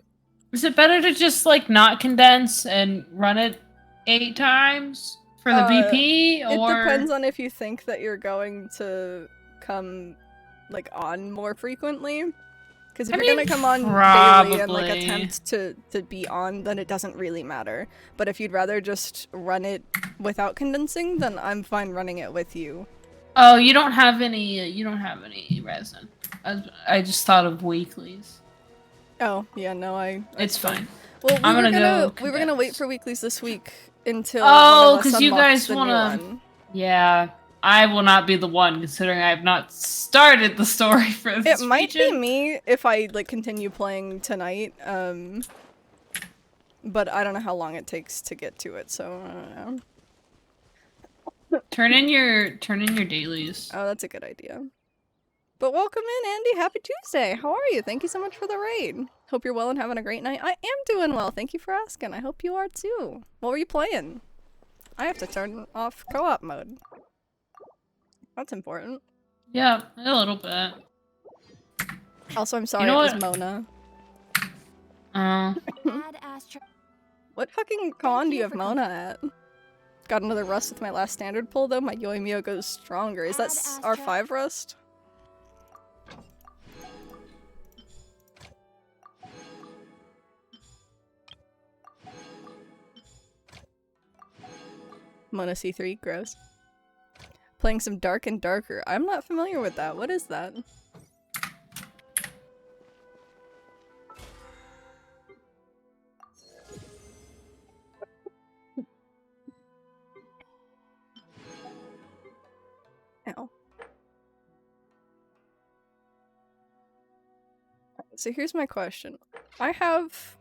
Is it better to just like not condense and run it 8 times for the BP, or It depends on if you think that you're going to come like on more frequently. Because if I you're mean, gonna come on daily and like probably. attempt to be on, then it doesn't really matter. But if you'd rather just run it without condensing, then I'm fine running it with you. Oh, you don't have any. You don't have any resin. I just thought of weeklies. Oh yeah, no, It's fine. Well, I'm gonna go we were gonna wait condense. for weeklies this week until Oh, one of us 'cause you unlocks guys the new wanna- one. Yeah, I will not be the one, considering I have not started the story for It this might be region. me if I like continue playing tonight. But I don't know how long it takes to get to it, so I don't know. Turn in your dailies. Oh, that's a good idea. But welcome in, Andy. Happy Tuesday. How are you? Thank you so much for the raid. Hope you're well and having a great night. I am doing well. Thank you for asking. I hope you are too. What were you playing? I have to turn off co-op mode. That's important. Yeah, a little bit. Also, I'm sorry know it was what? Mona. Uh, Add Astra. What fucking con do you have Mona at? Got another rust with my last standard pull though. My Yoimiya goes stronger. Is that Add Astra. R5 rust? Mona C3, gross. Playing some Dark and Darker. I'm not familiar with that. What is that? Ow. So here's my question. I have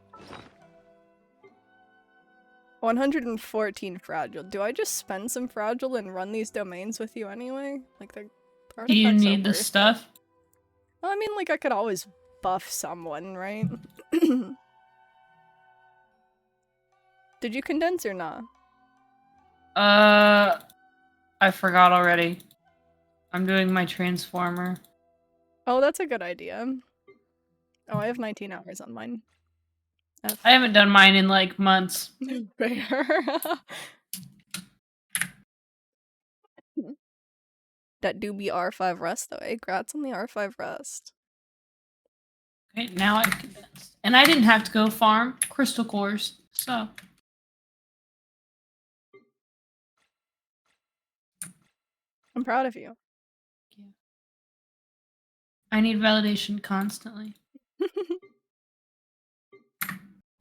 114 fragile. Do I just spend some fragile and run these domains with you anyway? Like the do you artifacts are need the worth it. stuff? Well, I mean, like I could always buff someone, right? Did you condense or not? I forgot already. I'm doing my transformer. Oh, that's a good idea. Oh, I have 19 hours on mine. F. I haven't done mine in like months. Fair. That do be R5 rust though, eh? Grats on the R5 rust. Okay, now I condensed. And I didn't have to go farm crystal cores, so. I'm proud of you. I need validation constantly.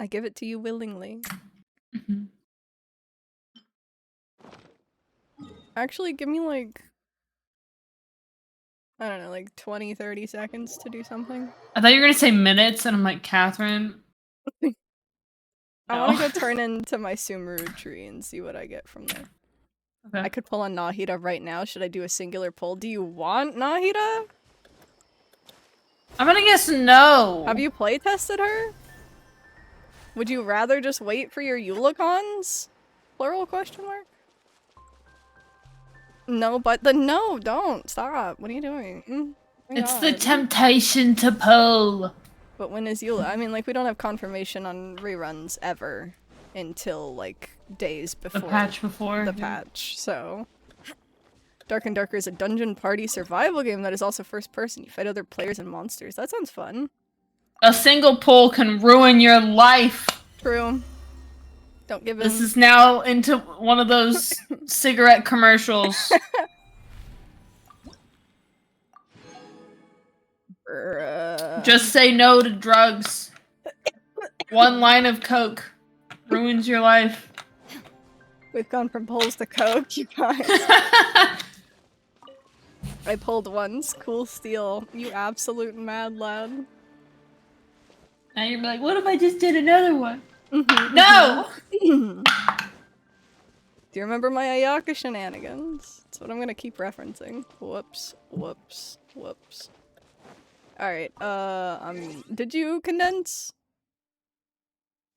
I give it to you willingly. Mhm. Actually, give me like, I don't know, like 20, 30 seconds to do something. I thought you were gonna say minutes, and I'm like, Catherine. I want No. to go turn into my Sumeru tree and see what I get from there. Okay. I could pull on Nahida right now. Should I do a singular pull? Do you want Nahida? I'm gonna guess no. Have you play tested her? Would you rather just wait for your Eulicons? Plural question mark? No, but the no, don't stop. What are you doing? Oh my It's the God. temptation to pull. But when is Eula? I mean, like we don't have confirmation on reruns ever until like days The before patch before. the yeah. patch. So, Dark and Darker is a dungeon party survival game that is also first person. You fight other players and monsters. That sounds fun. A single pull can ruin your life. True. Don't give in. This is now into one of those cigarette commercials. Just say no to drugs. One line of coke ruins your life. We've gone from polls to coke, you guys. I pulled once. Cool steal. You absolute mad lad. Now you're like, what if I just did another one? Mhm. No! Do you remember my Ayaka shenanigans? That's what I'm gonna keep referencing. Whoops, whoops, whoops. Alright, did you condense?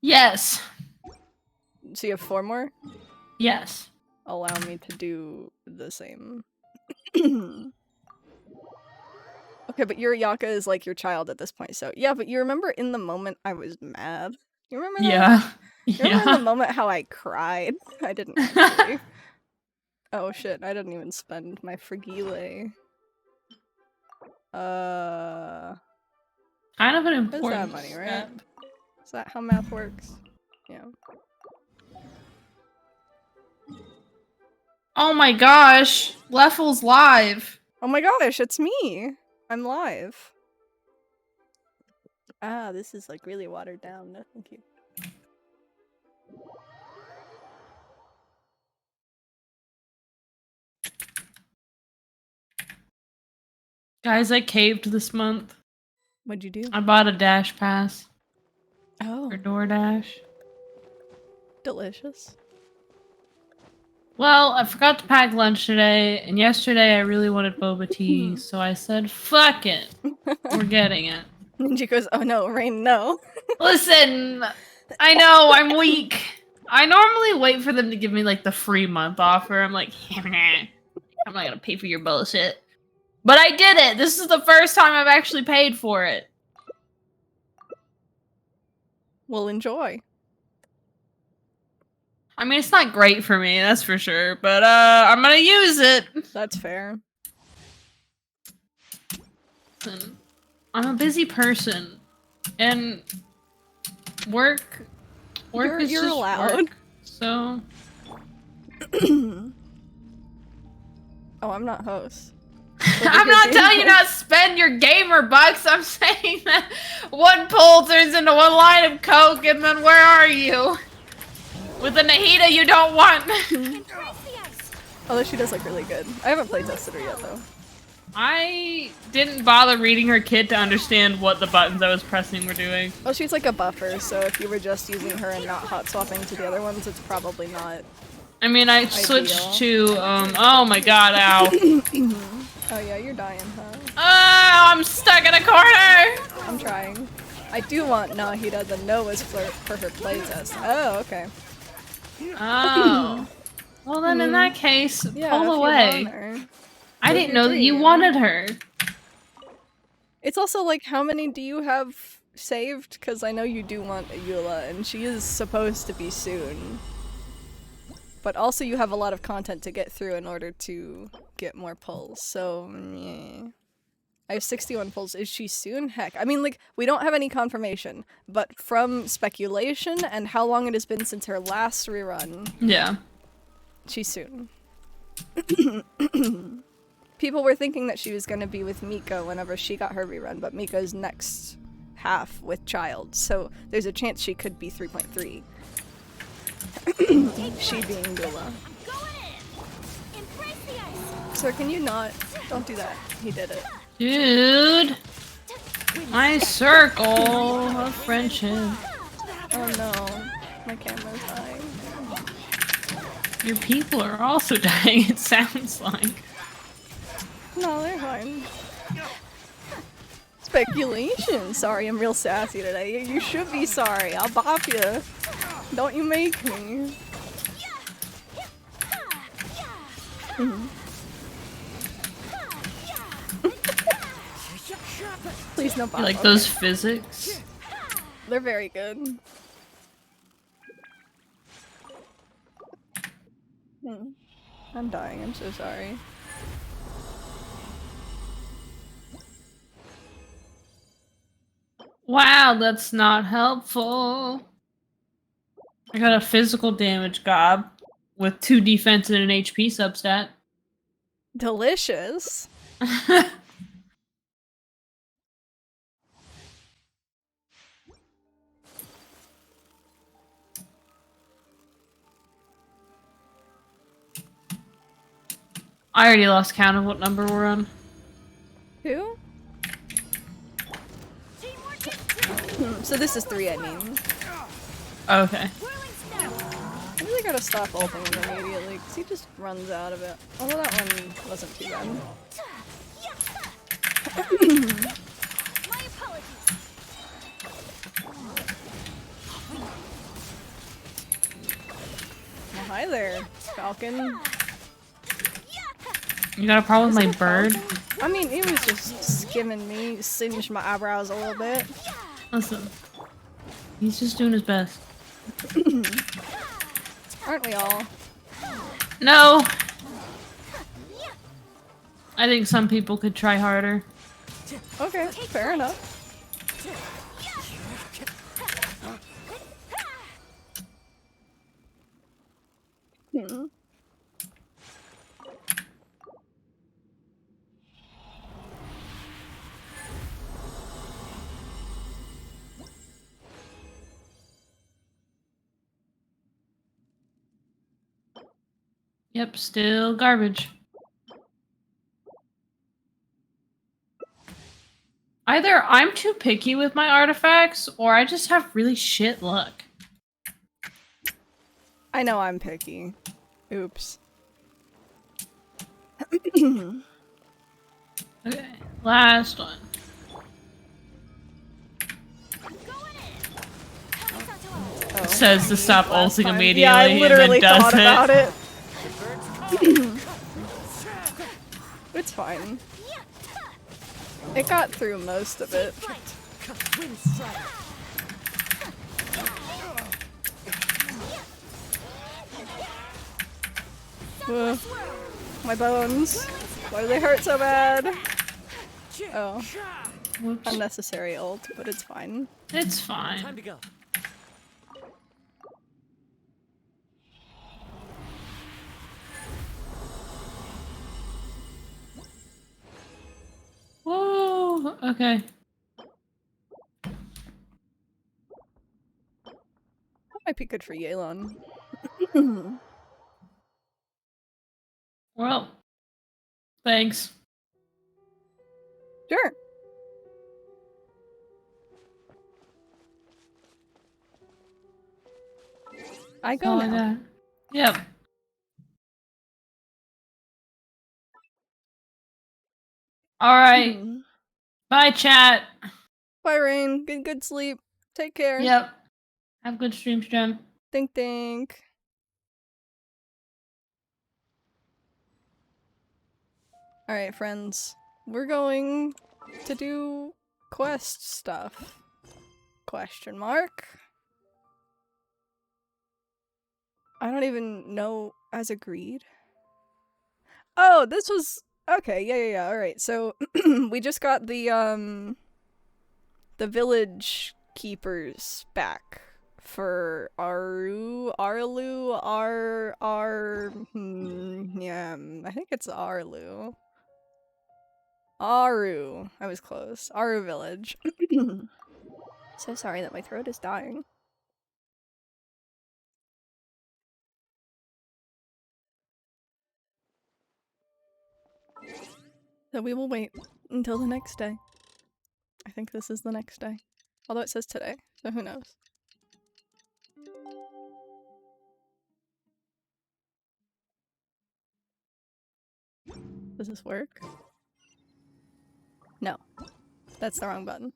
Yes. So you have 4 more? Yes. Allow me to do the same. Okay, but your Ayaka is like your child at this point, so yeah, but you remember in the moment I was mad? You remember that? Yeah. You remember in the Yeah. moment how I cried? I didn't actually. Oh shit, I didn't even spend my fragile. Kind of an Is important that money, right? step. Is that how math works? Yeah. Oh my gosh, Leffel's live. Oh my gosh, it's me! I'm live. Ah, this is like really watered down. No, thank you. Guys, I caved this month. What'd you do? I bought a Dash Pass Oh, for DoorDash. delicious. Well, I forgot to pack lunch today, and yesterday I really wanted boba tea, so I said, fuck it. We're getting it. Ninja goes, oh no, Rain, no. Listen, I know, I'm weak. I normally wait for them to give me, like, the free month offer. I'm like, I'm not gonna pay for your bullshit. But I did it! This is the first time I've actually paid for it. We'll enjoy. I mean, it's not great for me, that's for sure, but, I'm gonna use it! That's fair. Listen, I'm a busy person, and work is You're just allowed. work, so... Oh, I'm not host. I'm not telling you not to spend your gamer bucks, I'm saying that one pull turns into one line of coke, and then where are you? With a Nahida you don't want! Although she does look really good. I haven't played tested her yet, though. I didn't bother reading her kit to understand what the buttons I was pressing were doing. Well, she's like a buffer, so if you were just using her and not hot swapping to the other ones, it's probably not. I mean, I switched to, oh my god, ow. Oh yeah, you're dying, huh? Oh, I'm stuck in a corner! I'm trying. I do want Nahida the Noah's flirt for her playtest. Oh, okay. Oh. Well then, in that case, Yeah, if pull you away. want her. I Live didn't your know that you dream. wanted her. It's also like, how many do you have saved? Because I know you do want Eula, and she is supposed to be soon. But also you have a lot of content to get through in order to get more pulls, so yeah. I have 61 pulls. Is she soon? Heck. I mean, like, we don't have any confirmation, but from speculation and how long it has been since her last rerun, Yeah. she's soon. People were thinking that she was going to be with Mika whenever she got her rerun, but Mika's next half with child, so there's a chance she could be 3.3. She being Dula. Sir, can you not? Don't do that. He did it. Dude. My circle of friendship. Oh no. My camera's dying. Your people are also dying, it sounds like. No, they're fine. Speculation. Sorry, I'm real sassy today. You should be sorry. I'll bop you. Don't you make me. Please no bop. You like okay. those physics? They're very good. I'm dying. I'm so sorry. Wow, that's not helpful. I got a physical damage gob with 2 defense and an HP substat. Delicious. I already lost count of what number we're on. Who? So this is 3, I mean. Okay. I really gotta stop ulting him immediately, because he just runs out of it. Although that one wasn't too bad. My apologies. Well, hi there, Falcon. You got a problem with my bird? I mean, he was just skimming me, singed my eyebrows a little bit. Listen. He's just doing his best. Aren't we all? No! I think some people could try harder. Okay, fair enough. Hmm. Yep, still garbage. Either I'm too picky with my artifacts, or I just have really shit luck. I know I'm picky. Oops. Okay, last one. Oh. Says to stop Last ulting time. immediately, Yeah, I and literally then does thought about it. it. It's fine. It got through most of it. Ugh. My bones. Why do they hurt so bad? Oh. Whoops. Unnecessary ult, but it's fine. It's fine. Time to go. Whoa. Okay. That might be good for Yelan. Well, thanks. Sure. I go All I now. got. Yep. All right. Hmm. Bye, chat. Bye, Rain. Get good sleep. Take care. Yep. Have a good stream, Jem. Think, think. Alright, friends. We're going to do quest stuff. Question mark? I don't even know as agreed. Oh, this was okay, yeah. Alright, so we just got the village keepers back for yeah, I think it's Arlu. Aru. I was close. Aru village. So sorry that my throat is dying. So we will wait until the next day. I think this is the next day. Although it says today, so who knows. Does this work? No. That's the wrong button.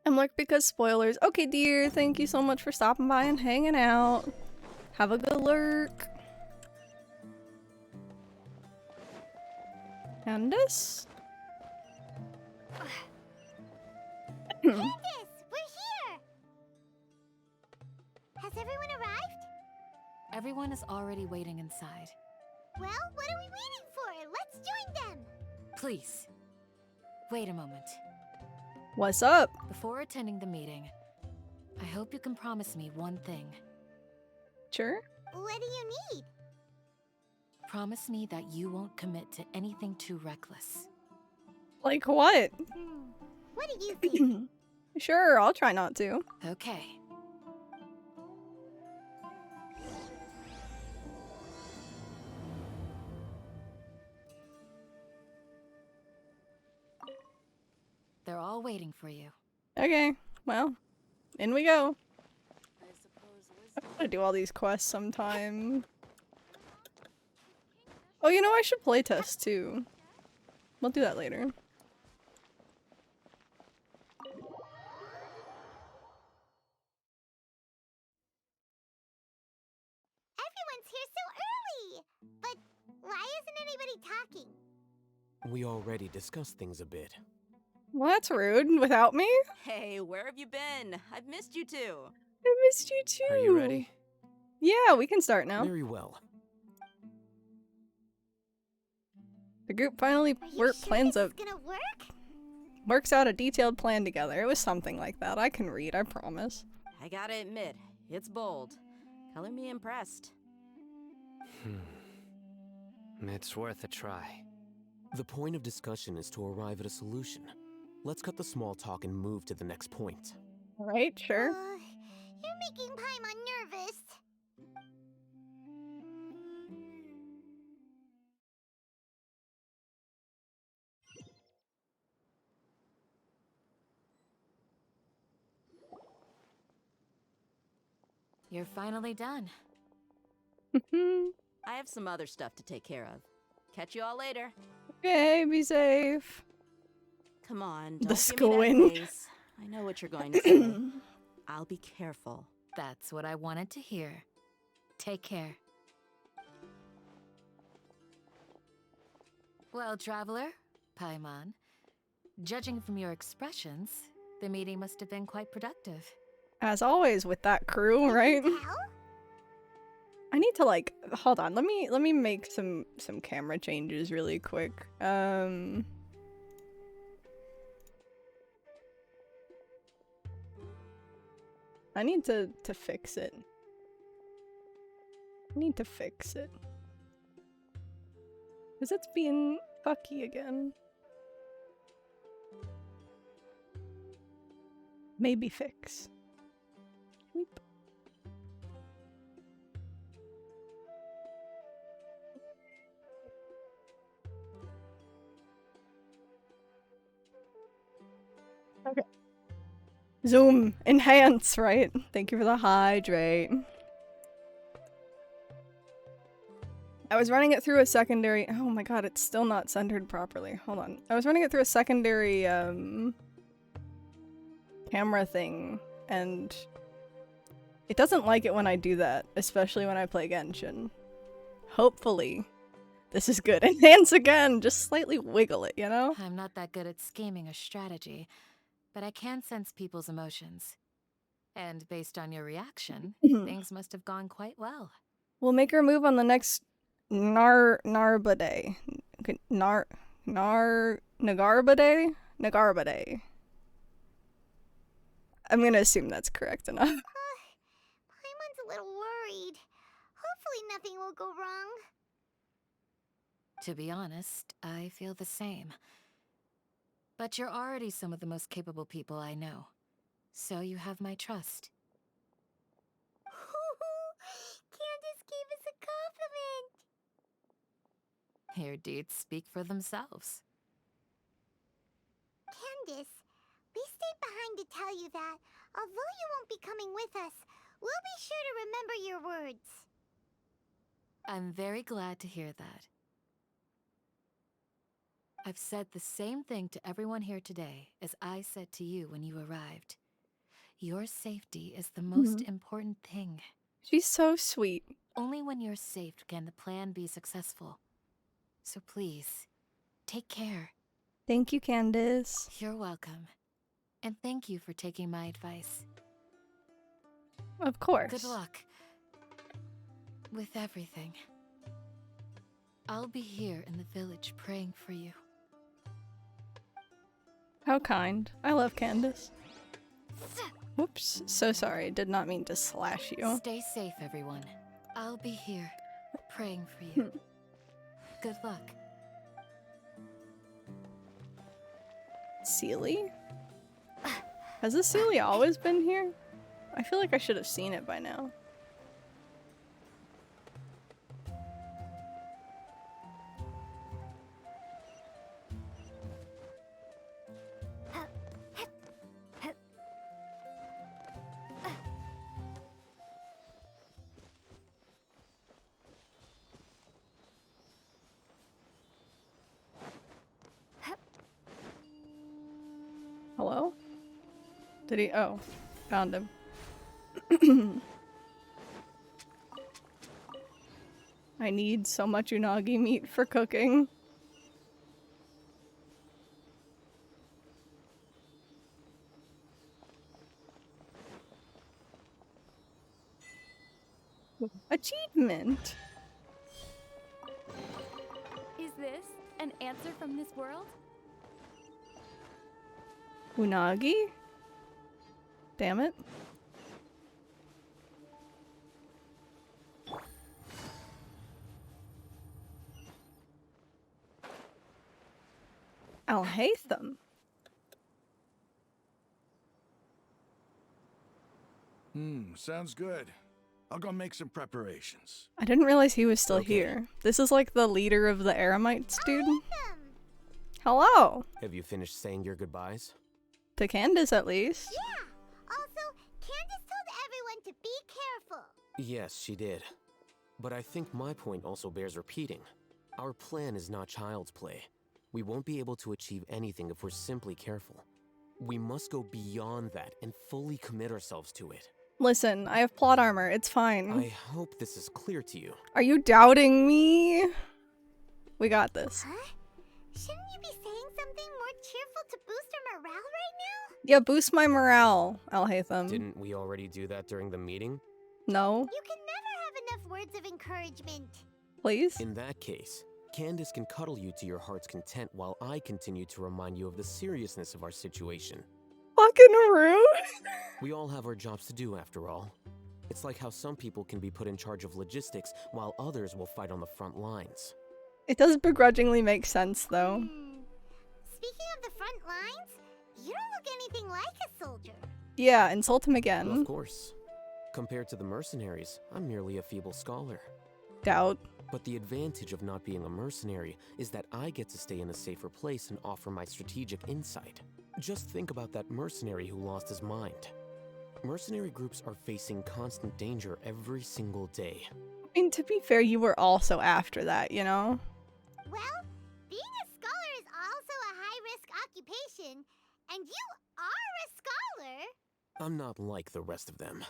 I'm like, because spoilers. Okay, dear, thank you so much for stopping by and hanging out. Have a good lurk. Candace? Candace, we're here! Has everyone arrived? Everyone is already waiting inside. Well, what are we waiting for? Let's join them! Please, wait a moment. What's up? Before attending the meeting, I hope you can promise me one thing. Sure. What do you need? Promise me that you won't commit to anything too reckless. Like what? What do you think? Sure, I'll try not to. Okay. They're all waiting for you. Okay, well, in we go. I want to do all these quests sometime. Oh, you know, I should playtest too. We'll do that later. Everyone's here so early! But why isn't anybody talking? We already discussed things a bit. Well, that's rude. Without me? Hey, where have you been? I've missed you too. I missed you too. Are you ready? Yeah, we can start now. Very well. The group finally Are you sure this is gonna work? works out a detailed plan together. It was something like that. I can read, I promise. I gotta admit, it's bold. Color me impressed. It's worth a try. The point of discussion is to arrive at a solution. Let's cut the small talk and move to the next point. Alright, sure. You're making Paimon nervous. You're finally done. I have some other stuff to take care of. Catch you all later. Okay, be safe. Come on, The don't give me squint. that face. I know what you're going to say. I'll be careful. That's what I wanted to hear. Take care. Well, traveler, Paimon, judging from your expressions, the meeting must have been quite productive. As always with that crew, right? Tell? I need to like hold on. Let me make some camera changes really quick. I need to fix it. I need to fix it. Cause it's being fucky again. Maybe fix. Weep. Okay. Zoom, enhance, right? Thank you for the hydrate. I was running it through a secondary. Oh my god, it's still not centered properly. Hold on. I was running it through a secondary camera thing, and it doesn't like it when I do that, especially when I play Genshin. Hopefully, this is good. Enhance again! Just slightly wiggle it, you know? I'm not that good at scheming or strategy, but I can sense people's emotions. And based on your reaction, things must have gone quite well. We'll make her move on the next Narba day. Nagarba day? Nagarba day. I'm gonna assume that's correct enough. Paimon's a little worried. Hopefully nothing will go wrong. To be honest, I feel the same. But you're already some of the most capable people I know. So you have my trust. Candace gave us a compliment. Your deeds speak for themselves. Candace, we stayed behind to tell you that, although you won't be coming with us, we'll be sure to remember your words. I'm very glad to hear that. I've said the same thing to everyone here today as I said to you when you arrived. Your safety is the most important thing. She's so sweet. Only when you're safe can the plan be successful. So please, take care. Thank you, Candace. You're welcome. And thank you for taking my advice. Of course. Good luck. With everything. I'll be here in the village praying for you. How kind. I love Candace. Whoops. So sorry. Did not mean to slash you. Stay safe, everyone. I'll be here praying for you. Good luck. Sealy? Has this Sealy always been here? I feel like I should have seen it by now. Hello? Did he? Oh, found him. I need so much unagi meat for cooking. Achievement. Is this an answer from this world? Unagi? Damn it. Al-Haytham. Sounds good. I'll go make some preparations. I didn't realize he was still Okay. here. This is like the leader of the Eremites, dude. Hello. Have you finished saying your goodbyes? To Candace, at least. Yeah. Also, Candace told everyone to be careful. Yes, she did. But I think my point also bears repeating. Our plan is not child's play. We won't be able to achieve anything if we're simply careful. We must go beyond that and fully commit ourselves to it. Listen, I have plot armor. It's fine. I hope this is clear to you. Are you doubting me? We got this. Huh? Shouldn't you be saying something more cheerful to boost our morale right now? Yeah, boost my morale, Al-Haytham. Didn't we already do that during the meeting? No, You can never have enough words of encouragement. please. In that case, Candace can cuddle you to your heart's content while I continue to remind you of the seriousness of our situation. Fucking rude. We all have our jobs to do after all. It's like how some people can be put in charge of logistics while others will fight on the front lines. It does begrudgingly make sense, though. Speaking of the front lines, you don't look anything like a soldier. Yeah, insult him Of again. course. Compared to the mercenaries, I'm merely a feeble scholar. Doubt. But the advantage of not being a mercenary is that I get to stay in a safer place and offer my strategic insight. Just think about that mercenary who lost his mind. Mercenary groups are facing constant danger every single day. I mean, to be fair, you were also after that, you know? Well, being a scholar is also a high-risk occupation, and you are a scholar. I'm not like the rest of them.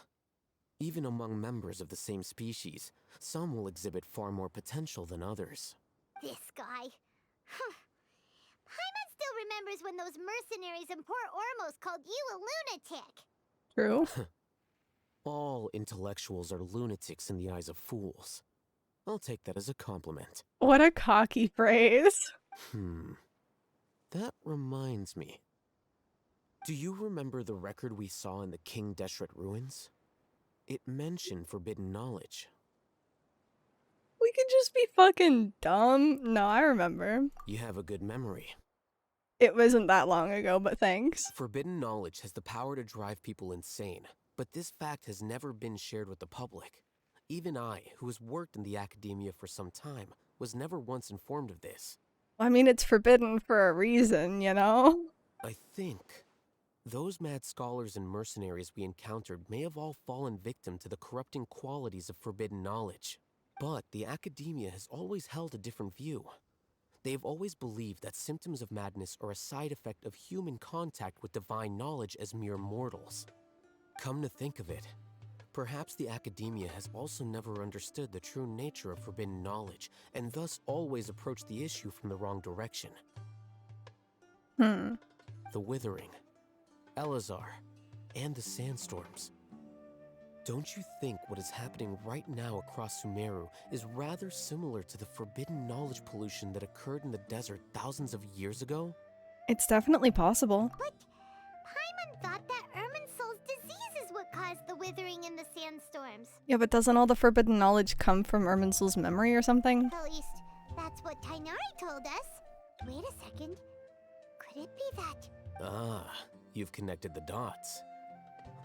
Even among members of the same species, some will exhibit far more potential than others. This guy. Paimon still remembers when those mercenaries in Port Ormos called you a lunatic. True. All intellectuals are lunatics in the eyes of fools. I'll take that as a compliment. What a cocky phrase. That reminds me. Do you remember the record we saw in the King Deshret ruins? It mentioned forbidden knowledge. We could just be fucking dumb. No, I remember. You have a good memory. It wasn't that long ago, but thanks. Forbidden knowledge has the power to drive people insane, but this fact has never been shared with the public. Even I, who has worked in the academia for some time, was never once informed of this. I mean, it's forbidden for a reason, you know? I think those mad scholars and mercenaries we encountered may have all fallen victim to the corrupting qualities of forbidden knowledge. But the academia has always held a different view. They have always believed that symptoms of madness are a side effect of human contact with divine knowledge as mere mortals. Come to think of it, perhaps the academia has also never understood the true nature of forbidden knowledge, and thus always approached the issue from the wrong direction. The Withering, Elazar, and the Sandstorms. Don't you think what is happening right now across Sumeru is rather similar to the forbidden knowledge pollution that occurred in the desert thousands of years ago? It's definitely possible. But Paimon thought that Irminsul's disease is what caused the withering in the sandstorms. Yeah, but doesn't all the forbidden knowledge come from Irminsul's memory or something? At least, that's what Tainari told us. Wait a second. Could it be that? Ah, you've connected the dots.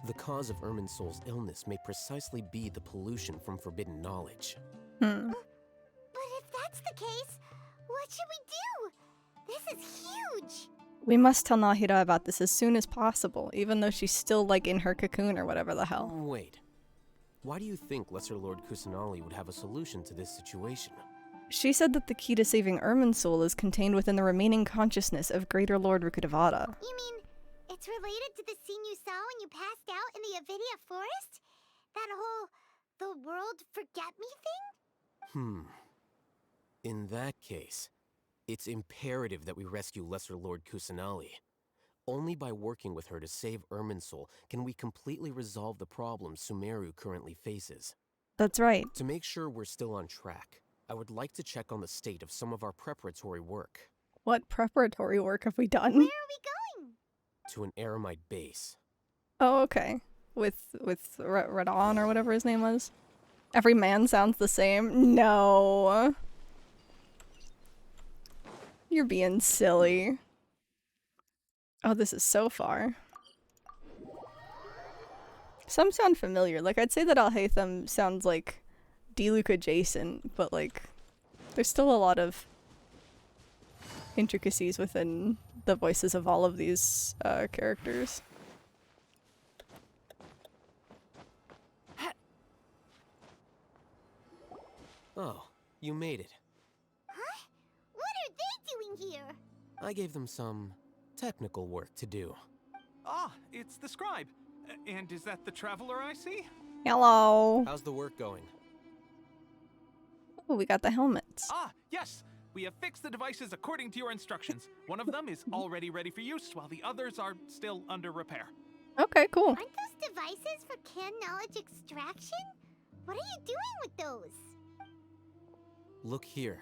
The cause of Irminsul's illness may precisely be the pollution from forbidden knowledge. But if that's the case, what should we do? This is huge! We must tell Nahida about this as soon as possible, even though she's still, like, in her cocoon or whatever the hell. Wait. Why do you think Lesser Lord Kusanali would have a solution to this situation? She said that the key to saving Irminsul is contained within the remaining consciousness of Greater Lord Rukkhadevata. You mean it's related to the scene you saw when you passed out in the Avidia forest? That whole the world forget me thing? In that case, it's imperative that we rescue Lesser Lord Kusanali. Only by working with her to save Irminsul can we completely resolve the problems Sumeru currently faces. That's right. To make sure we're still on track, I would like to check on the state of some of our preparatory work. What preparatory work have we done? Where are we going? To an Aramite base. Oh, okay. With Radon or whatever his name was. Every man sounds the same. No. You're being silly. Oh, this is so far. Some sound familiar. Like, I'd say that Al-Haytham sounds like Diluc adjacent, but like, there's still a lot of intricacies within the voices of all of these characters. Oh, you made it. Huh? What are they doing here? I gave them some technical work to do. Ah, it's the scribe. And is that the traveler I see? Hello. How's the work going? Oh, we got the helmets. Ah, yes. We have fixed the devices according to your instructions. One of them is already ready for use, while the others are still under repair. Okay, cool. Aren't those devices for can knowledge extraction? What are you doing with those? Look here.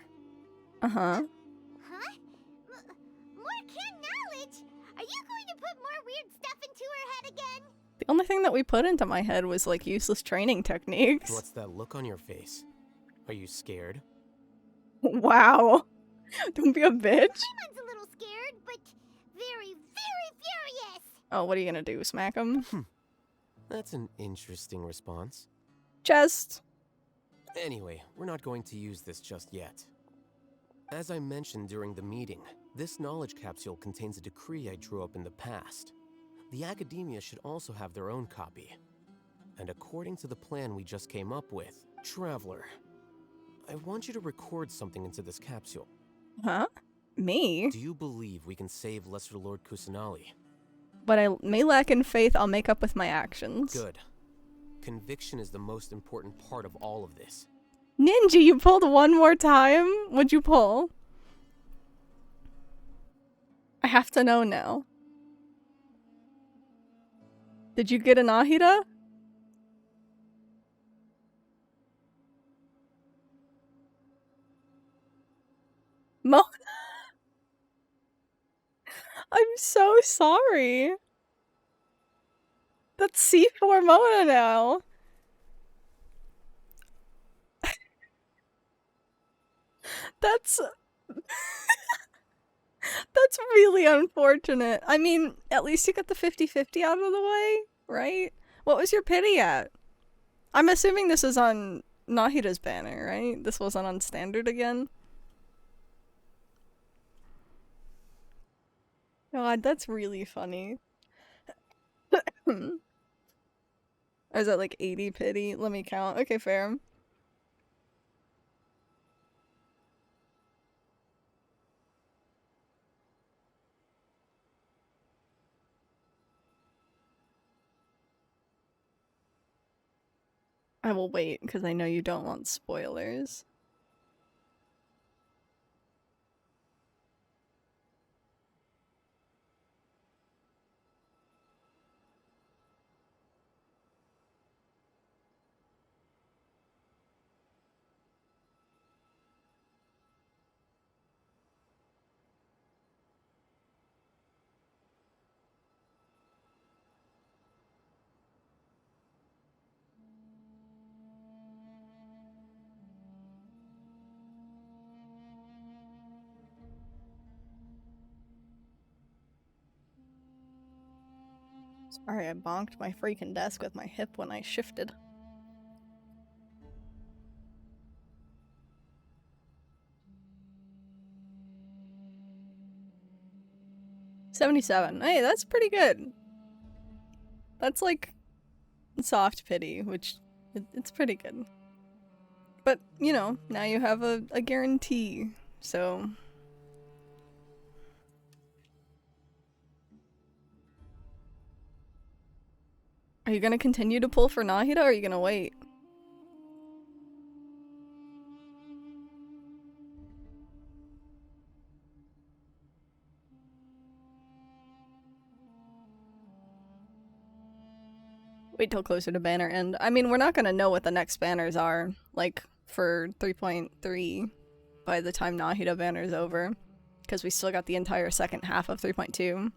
Uh-huh. Huh? More can knowledge? Are you going to put more weird stuff into her head again? The only thing that we put into my head was like useless training techniques. What's that look on your face? Are you scared? Wow. Don't be a bitch. Paimon's a little scared, but very, very furious. Oh, what are you gonna do? Smack him? That's an interesting response. Chest. Anyway, we're not going to use this just yet. As I mentioned during the meeting, this knowledge capsule contains a decree I drew up in the past. The academia should also have their own copy. And according to the plan we just came up with, Traveler, I want you to record something into this capsule. Huh? Me? Do you believe we can save Lesser Lord Kusanali? But I may lack in faith, I'll make up with my actions. Good. Conviction is the most important part of all of this. Ninja, you pulled one more time? What'd you pull? I have to know now. Did you get an Ahira? Mo- I'm so sorry. That's C4 Mona now. That's... That's really unfortunate. I mean, at least you got the 50-50 out of the way, right? What was your pity at? I'm assuming this is on Nahira's banner, right? This wasn't on standard again? God, that's really funny. Or is that like 80 pity? Let me count. Okay, fair. I will wait, because I know you don't want spoilers. Sorry, I bonked my freaking desk with my hip when I shifted. $77. Hey, that's pretty good. That's like soft pity, which it's pretty good. But, you know, now you have a guarantee, so... Are you gonna continue to pull for Nahida, or are you gonna wait? Wait till closer to banner end. I mean, we're not gonna know what the next banners are, like, for 3.3 by the time Nahida banner's over. Because we still got the entire second half of 3.2.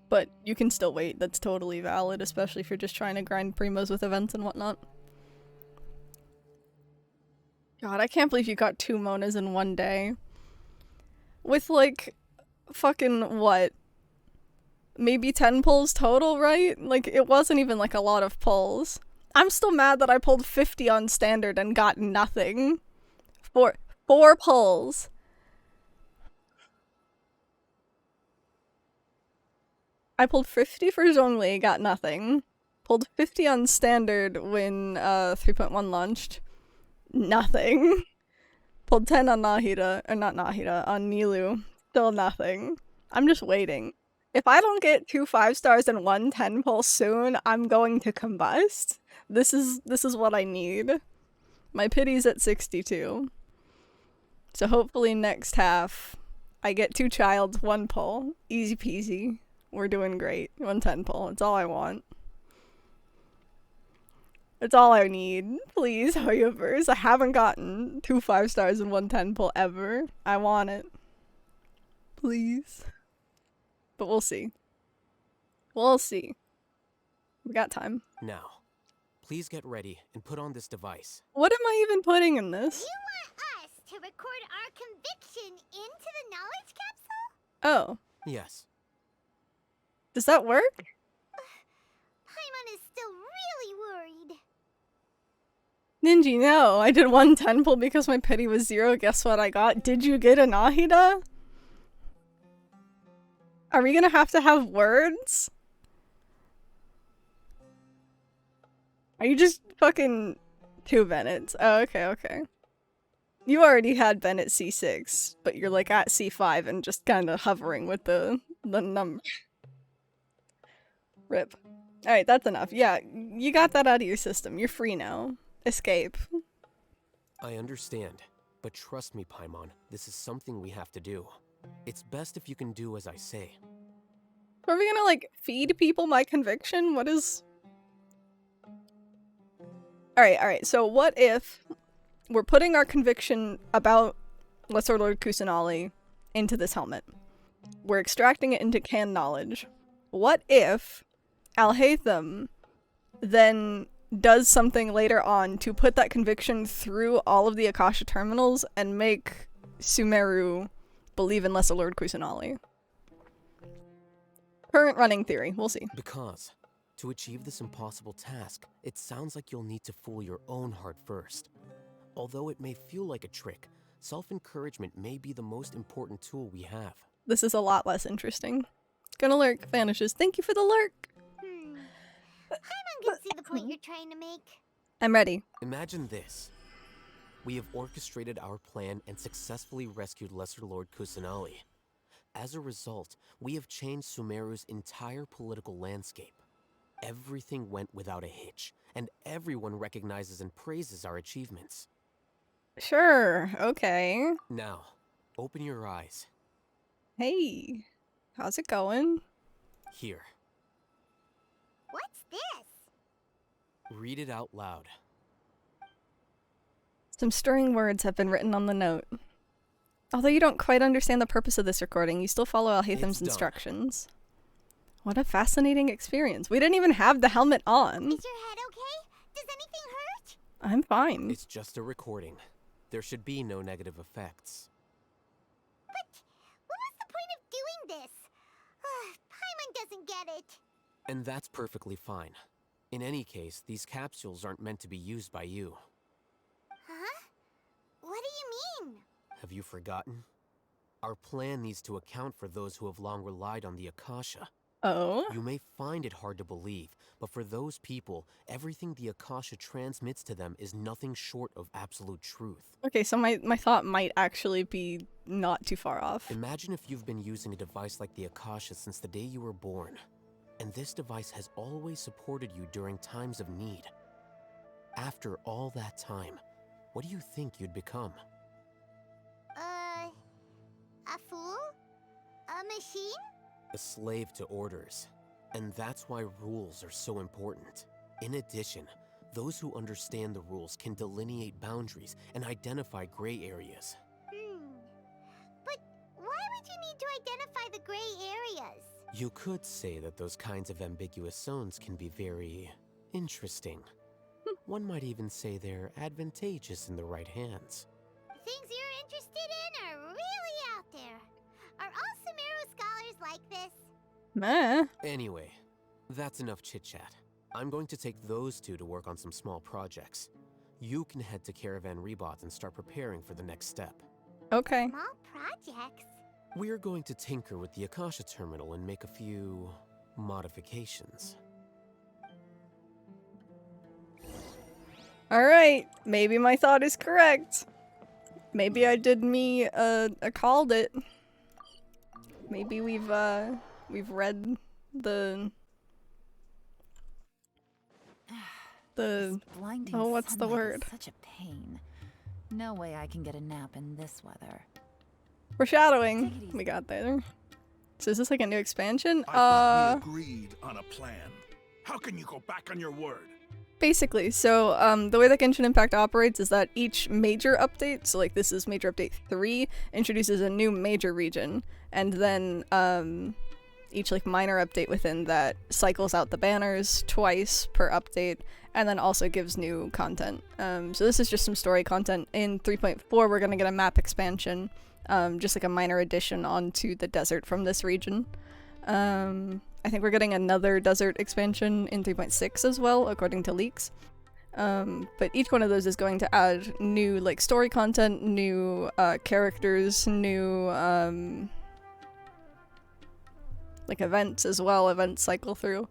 But you can still wait, that's totally valid, especially if you're just trying to grind primos with events and whatnot. God, I can't believe you got 2 Monas in one day. With, like, fucking, what? Maybe 10 pulls total, right? Like, it wasn't even, like, a lot of pulls. I'm still mad that I pulled 50 on standard and got nothing. 4 pulls. I pulled 50 for Zhongli, got nothing. Pulled 50 on standard when 3.1 launched. Nothing. Pulled 10 on Nahida, or not Nahida, on Nilu. Still nothing. I'm just waiting. If I don't get 2 5-stars and 1 10 pull soon, I'm going to combust. This is what I need. My pity's at 62. So hopefully next half, I get 2 childs, 1 pull. Easy peasy. We're doing great. 1 10 pull. It's all I want. It's all I need. Please, Hoyoverse. I haven't gotten 2 5-stars and 1 10 pull ever. I want it. Please. But we'll see. We'll see. We got time. Now, please get ready and put on this device. What am I even putting in this? You want us to record our conviction into the knowledge capsule? Oh. Yes. Does that work? Paimon is still really worried. Ninji, no. I did 1 10 pull because my pity was 0. Guess what I got? Did you get a Nahida? Are we gonna have to have words? Are you just fucking 2 Bennett's? Oh, okay, okay. You already had Bennett C6, but you're like at C5 and just kind of hovering with the number. Rip. Alright, that's enough. Yeah, you got that out of your system. You're free now. Escape. I understand, but trust me, Paimon, this is something we have to do. It's best if you can do as I say. Are we gonna, like, feed people my conviction? What is... Alright, so what if we're putting our conviction about Lesser Lord Kusanali into this helmet? We're extracting it into canned knowledge. What if Alhaitham then does something later on to put that conviction through all of the Akasha terminals and make Sumeru believe in Lesser Lord Kusanali? Current running theory. We'll see. Because, to achieve this impossible task, it sounds like you'll need to fool your own heart first. Although it may feel like a trick, self-encouragement may be the most important tool we have. This is a lot less interesting. Gonna lurk vanishes. Thank you for the lurk! Paimon can see the point you're trying to make. I'm ready. Imagine this. We have orchestrated our plan and successfully rescued Lesser Lord Kusanali. As a result, we have changed Sumeru's entire political landscape. Everything went without a hitch, and everyone recognizes and praises our achievements. Sure, okay. Now, open your eyes. Hey, how's it going? Here. What's this? Read it out loud. Some stirring words have been written on the note. Although you don't quite understand the purpose of this recording, you still follow Alhaitham's instructions. What a fascinating experience. We didn't even have the helmet on. Is your head okay? Does anything hurt? I'm fine. It's just a recording. There should be no negative effects. But what was the point of doing this? Paimon doesn't get it. And that's perfectly fine. In any case, these capsules aren't meant to be used by you. Huh? What do you mean? Have you forgotten? Our plan needs to account for those who have long relied on the Akasha. Oh? You may find it hard to believe, but for those people, everything the Akasha transmits to them is nothing short of absolute truth. Okay, so my thought might actually be not too far off. Imagine if you've been using a device like the Akasha since the day you were born, and this device has always supported you during times of need. After all that time, what do you think you'd become? A fool? A machine? a slave to orders. And that's why rules are so important. In addition, those who understand the rules can delineate boundaries and identify gray areas. But why would you need to identify the gray areas? You could say that those kinds of ambiguous zones can be very interesting. One might even say they're advantageous in the right hands. Things you're interested in are really out there. Are all Sumeru scholars like this? Meh. Anyway, that's enough chit-chat. I'm going to take those two to work on some small projects. You can head to Caravan Rebot and start preparing for the next step. Okay. Small projects? We're going to tinker with the Akasha terminal and make a few modifications. Alright, maybe my thought is correct. Maybe I did I called it. Maybe we've read the Blinding oh, what's the sunlight word? is such a pain. No way I can get a nap in this weather. Foreshadowing. We got there. So is this like a new expansion? I thought we agreed on a plan. How can you go back on your word? Basically, so the way that Genshin Impact operates is that each major update, so like this is major update 3, introduces a new major region, and then each like minor update within that cycles out the banners twice per update, and then also gives new content. So this is just some story content. In 3.4, we're gonna get a map expansion, just like a minor addition onto the desert from this region. I think we're getting another desert expansion in 3.6 as well, according to leaks. But each one of those is going to add new like story content, new characters, new like events as well, events cycle through.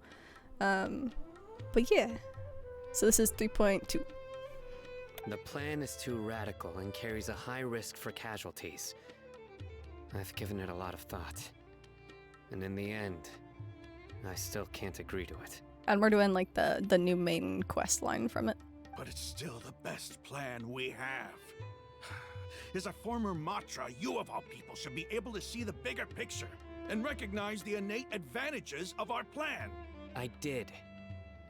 But yeah, so this is 3.2. The plan is too radical and carries a high risk for casualties. I've given it a lot of thought. And in the end, I still can't agree to it. And we're doing like the new main quest line from it. But it's still the best plan we have. As a former Matra, you of all people should be able to see the bigger picture and recognize the innate advantages of our plan. I did.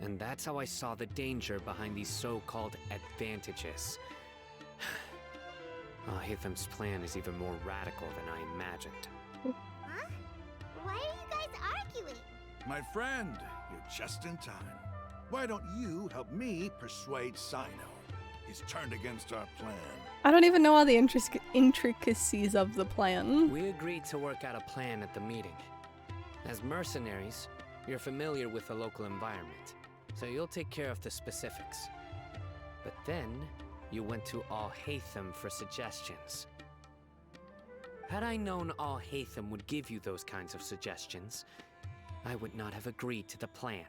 And that's how I saw the danger behind these so-called advantages. Hitham's plan is even more radical than I imagined. Huh? Why are you guys arguing? My friend, you're just in time. Why don't you help me persuade Sino? He's turned against our plan. I don't even know all the intricacies of the plan. We agreed to work out a plan at the meeting. As mercenaries, you're familiar with the local environment, so you'll take care of the specifics. But then, you went to Al-Haytham for suggestions. Had I known Al-Haytham would give you those kinds of suggestions, I would not have agreed to the plan.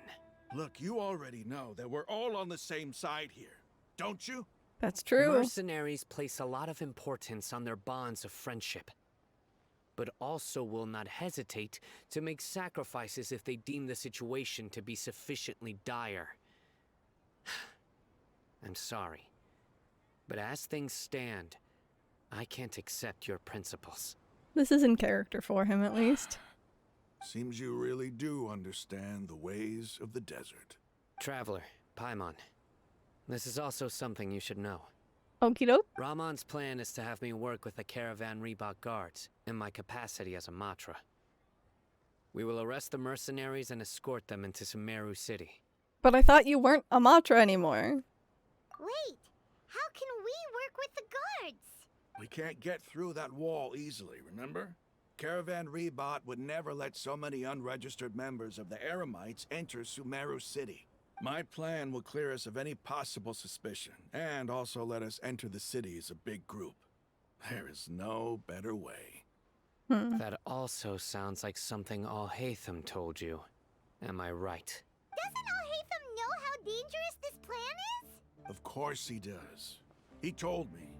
Look, you already know that we're all on the same side here, don't you? That's true. Mercenaries place a lot of importance on their bonds of friendship, but also will not hesitate to make sacrifices if they deem the situation to be sufficiently dire. I'm sorry, but as things stand, I can't accept your principles. This is in character for him, at least. Seems you really do understand the ways of the desert. Traveler, Paimon, this is also something you should know. Okie doke. Ramon's plan is to have me work with the Caravan Rebot guards in my capacity as a Matra. We will arrest the mercenaries and escort them into Sumeru City. But I thought you weren't a Matra anymore. Wait, how can we work with the guards? We can't get through that wall easily, remember? Caravan Rebot would never let so many unregistered members of the Eremites enter Sumeru City. My plan will clear us of any possible suspicion, and also let us enter the city as a big group. There is no better way. That also sounds like something Al-Haytham told you. Am I right? Doesn't Al-Haytham know how dangerous this plan is? Of course he does. He told me,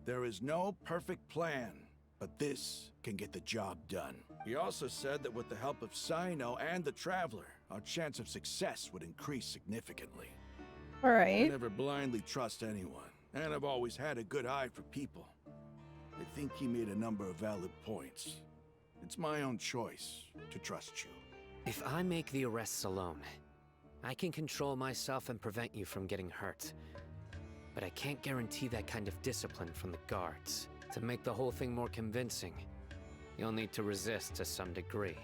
there is no perfect plan, but this can get the job done. He also said that with the help of Sino and the Traveler, our chance of success would increase significantly. I Alright. never blindly trust anyone, and I've always had a good eye for people. I think he made a number of valid points. It's my own choice to trust you. If I make the arrests alone, I can control myself and prevent you from getting hurt. But I can't guarantee that kind of discipline from the guards. To make the whole thing more convincing, you'll need to resist to some degree.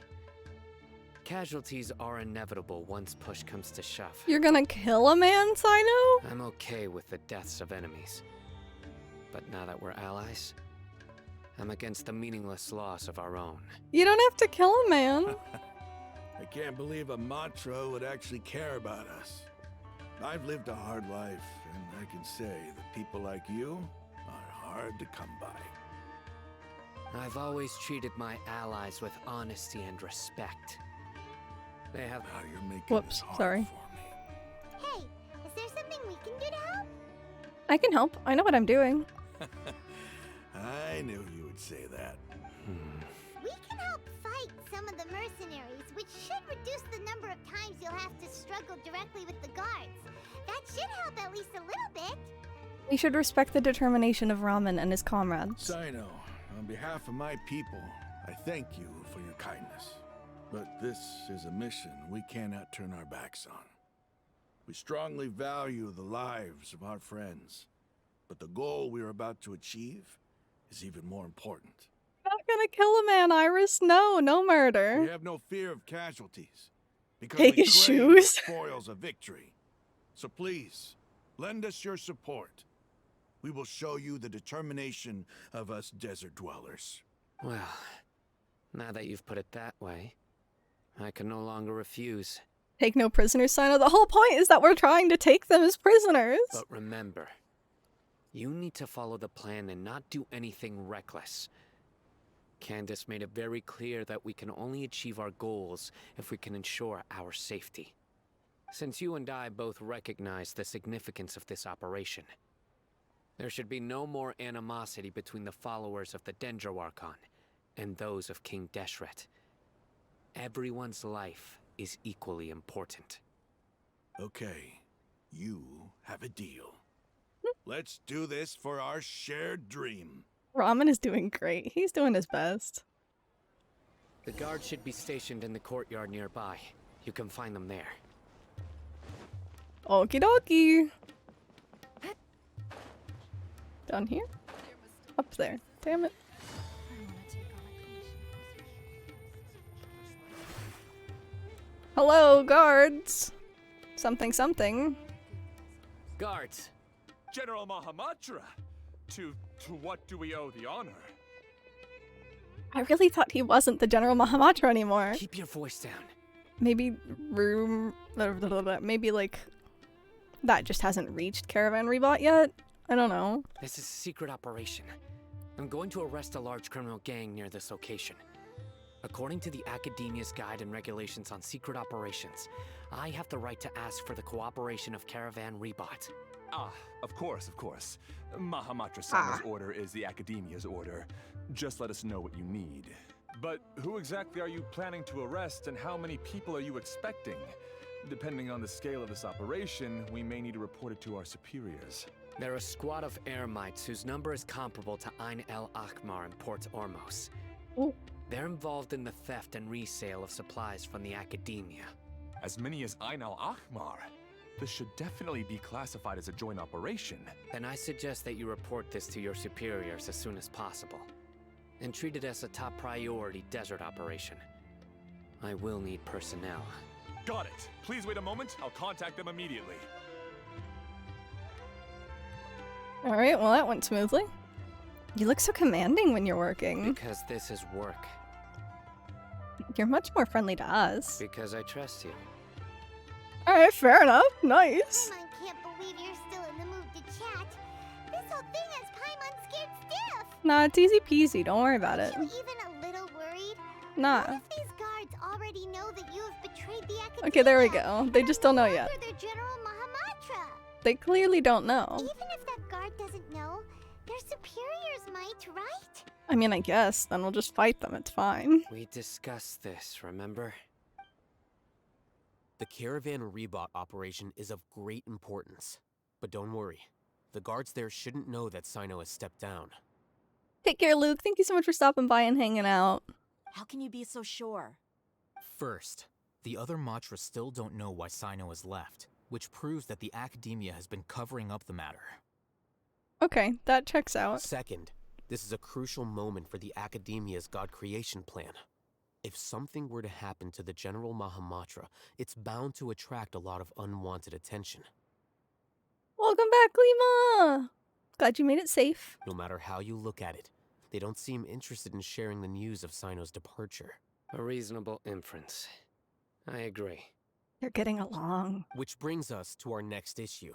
Casualties are inevitable once push comes to shove. You're gonna kill a man, Sino? I'm okay with the deaths of enemies. But now that we're allies, I'm against the meaningless loss of our own. You don't have to kill a man. I can't believe a Matra would actually care about us. I've lived a hard life, and I can say that people like you are hard to come by. I've always treated my allies with honesty and respect. They have... Now you're making Whoops, this hard sorry. for me. Hey, is there something we can do to help? I can help. I know what I'm doing. I knew you would say that. We can help fight some of the mercenaries, which should reduce the number of times you'll have to struggle directly with the guards. That should help at least a little bit. We should respect the determination of Ramen and his comrades. Sino, on behalf of my people, I thank you for your kindness. But this is a mission we cannot turn our backs on. We strongly value the lives of our friends, but the goal we are about to achieve is even more important. Not gonna kill a man, Iris. No, no murder. We have no fear of casualties, because Take we his crave shoes. the spoils of victory. So please, lend us your support. We will show you the determination of us desert dwellers. Well, now that you've put it that way, I can no longer refuse. Take no prisoners, Sino. The whole point is that we're trying to take them as prisoners. But remember, you need to follow the plan and not do anything reckless. Candace made it very clear that we can only achieve our goals if we can ensure our safety. Since you and I both recognize the significance of this operation, there should be no more animosity between the followers of the Dendro Archon and those of King Deshret. Everyone's life is equally important. Okay, you have a deal. Let's do this for our shared dream. Ramen is doing great. He's doing his best. The guards should be stationed in the courtyard nearby. You can find them there. Okie dokie. Down here? Up there. Damn it. Hello, guards. Something, something. Guards! General Mahamatra! To what do we owe the honor? I really thought he wasn't the General Mahamatra anymore. Keep your voice down. Maybe maybe like that just hasn't reached Caravan Rebot yet? I don't know. This is a secret operation. I'm going to arrest a large criminal gang near this location. According to the Academia's Guide and Regulations on Secret Operations, I have the right to ask for the cooperation of Caravan Rebot. Ah, of course, of course. Mahamatra-sama's order is the Academia's order. Just let us know what you need. But who exactly are you planning to arrest, and how many people are you expecting? Depending on the scale of this operation, we may need to report it to our superiors. They're a squad of Eremites whose number is comparable to Ain el Akhmar in Port Ormos. Ooh. They're involved in the theft and resale of supplies from the Academia. As many as Ain el Akhmar? This should definitely be classified as a joint operation. Then I suggest that you report this to your superiors as soon as possible, and treat it as a top priority desert operation. I will need personnel. Got it. Please wait a moment. I'll contact them immediately. Alright, well that went smoothly. You look so commanding when you're working. Because this is work. You're much more friendly to us. Because I trust you. Alright, fair enough. Nice. Paimon can't believe you're still in the mood to chat. This whole thing has Paimon scared stiff. Nah, it's easy peasy. Don't worry about it. Are you even a little worried? Nah. What if these guards already know that you have betrayed the Academia? Okay, there we go. They just don't know yet. They're General Mahamatra. They clearly don't know. Even if that guard doesn't know, their superiors might, right? I mean, I guess. Then we'll just fight them. It's fine. We discussed this, remember? The Caravan Rebot operation is of great importance. But don't worry. The guards there shouldn't know that Sino has stepped down. Take care, Luke. Thank you so much for stopping by and hanging out. How can you be so sure? First, the other Matra still don't know why Sino has left, which proves that the Academia has been covering up the matter. Okay, that checks out. Second, this is a crucial moment for the Academia's God creation plan. If something were to happen to the General Mahamatra, it's bound to attract a lot of unwanted attention. Welcome back, Lima! Glad you made it safe. No matter how you look at it, they don't seem interested in sharing the news of Sino's departure. A reasonable inference. I agree. They're getting along. Which brings us to our next issue.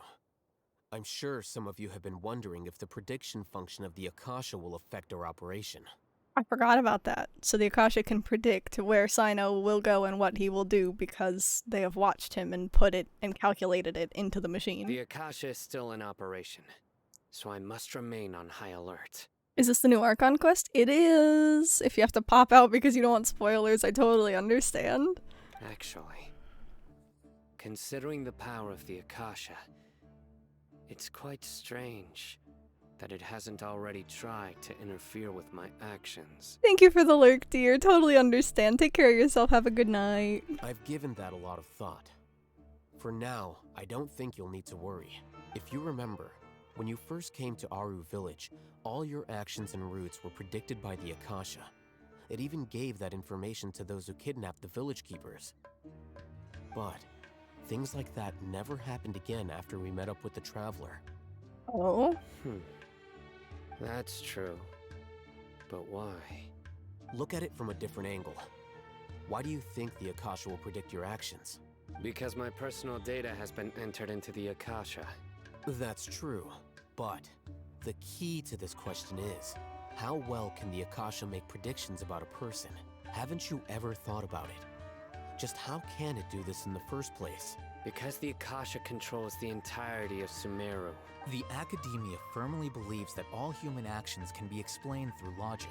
I'm sure some of you have been wondering if the prediction function of the Akasha will affect our operation. I forgot about that. So the Akasha can predict where Sino will go and what he will do because they have watched him and put it and calculated it into the machine. The Akasha is still in operation, so I must remain on high alert. Is this the new Archon quest? It is! If you have to pop out because you don't want spoilers, I totally understand. Actually, considering the power of the Akasha, it's quite strange that it hasn't already tried to interfere with my actions. Thank you for the lurk, dear. Totally understand. Take care of yourself. Have a good night. I've given that a lot of thought. For now, I don't think you'll need to worry. If you remember, when you first came to Aru Village, all your actions and routes were predicted by the Akasha. It even gave that information to those who kidnapped the village keepers. But things like that never happened again after we met up with the Traveler. Oh? That's true. But why? Look at it from a different angle. Why do you think the Akasha will predict your actions? Because my personal data has been entered into the Akasha. That's true, but the key to this question is, how well can the Akasha make predictions about a person? Haven't you ever thought about it? Just how can it do this in the first place? Because the Akasha controls the entirety of Sumeru. The Academia firmly believes that all human actions can be explained through logic.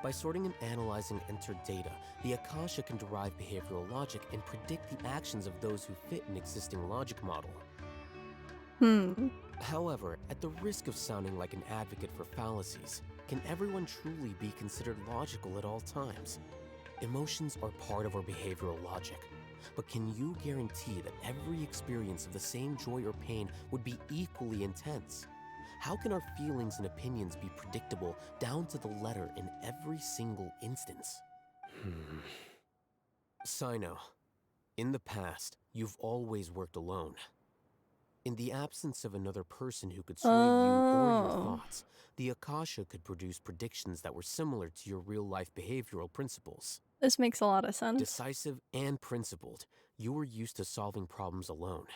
By sorting and analyzing entered data, the Akasha can derive behavioral logic and predict the actions of those who fit an existing logic model. However, at the risk of sounding like an advocate for fallacies, can everyone truly be considered logical at all times? Emotions are part of our behavioral logic, but can you guarantee that every experience of the same joy or pain would be equally intense? How can our feelings and opinions be predictable down to the letter in every single instance? Sino, in the past, you've always worked alone. In the absence of another person who could sway you or your thoughts, the Akasha could produce predictions that were similar to your real-life behavioral principles. This makes a lot of sense. Decisive and principled, you were used to solving problems alone.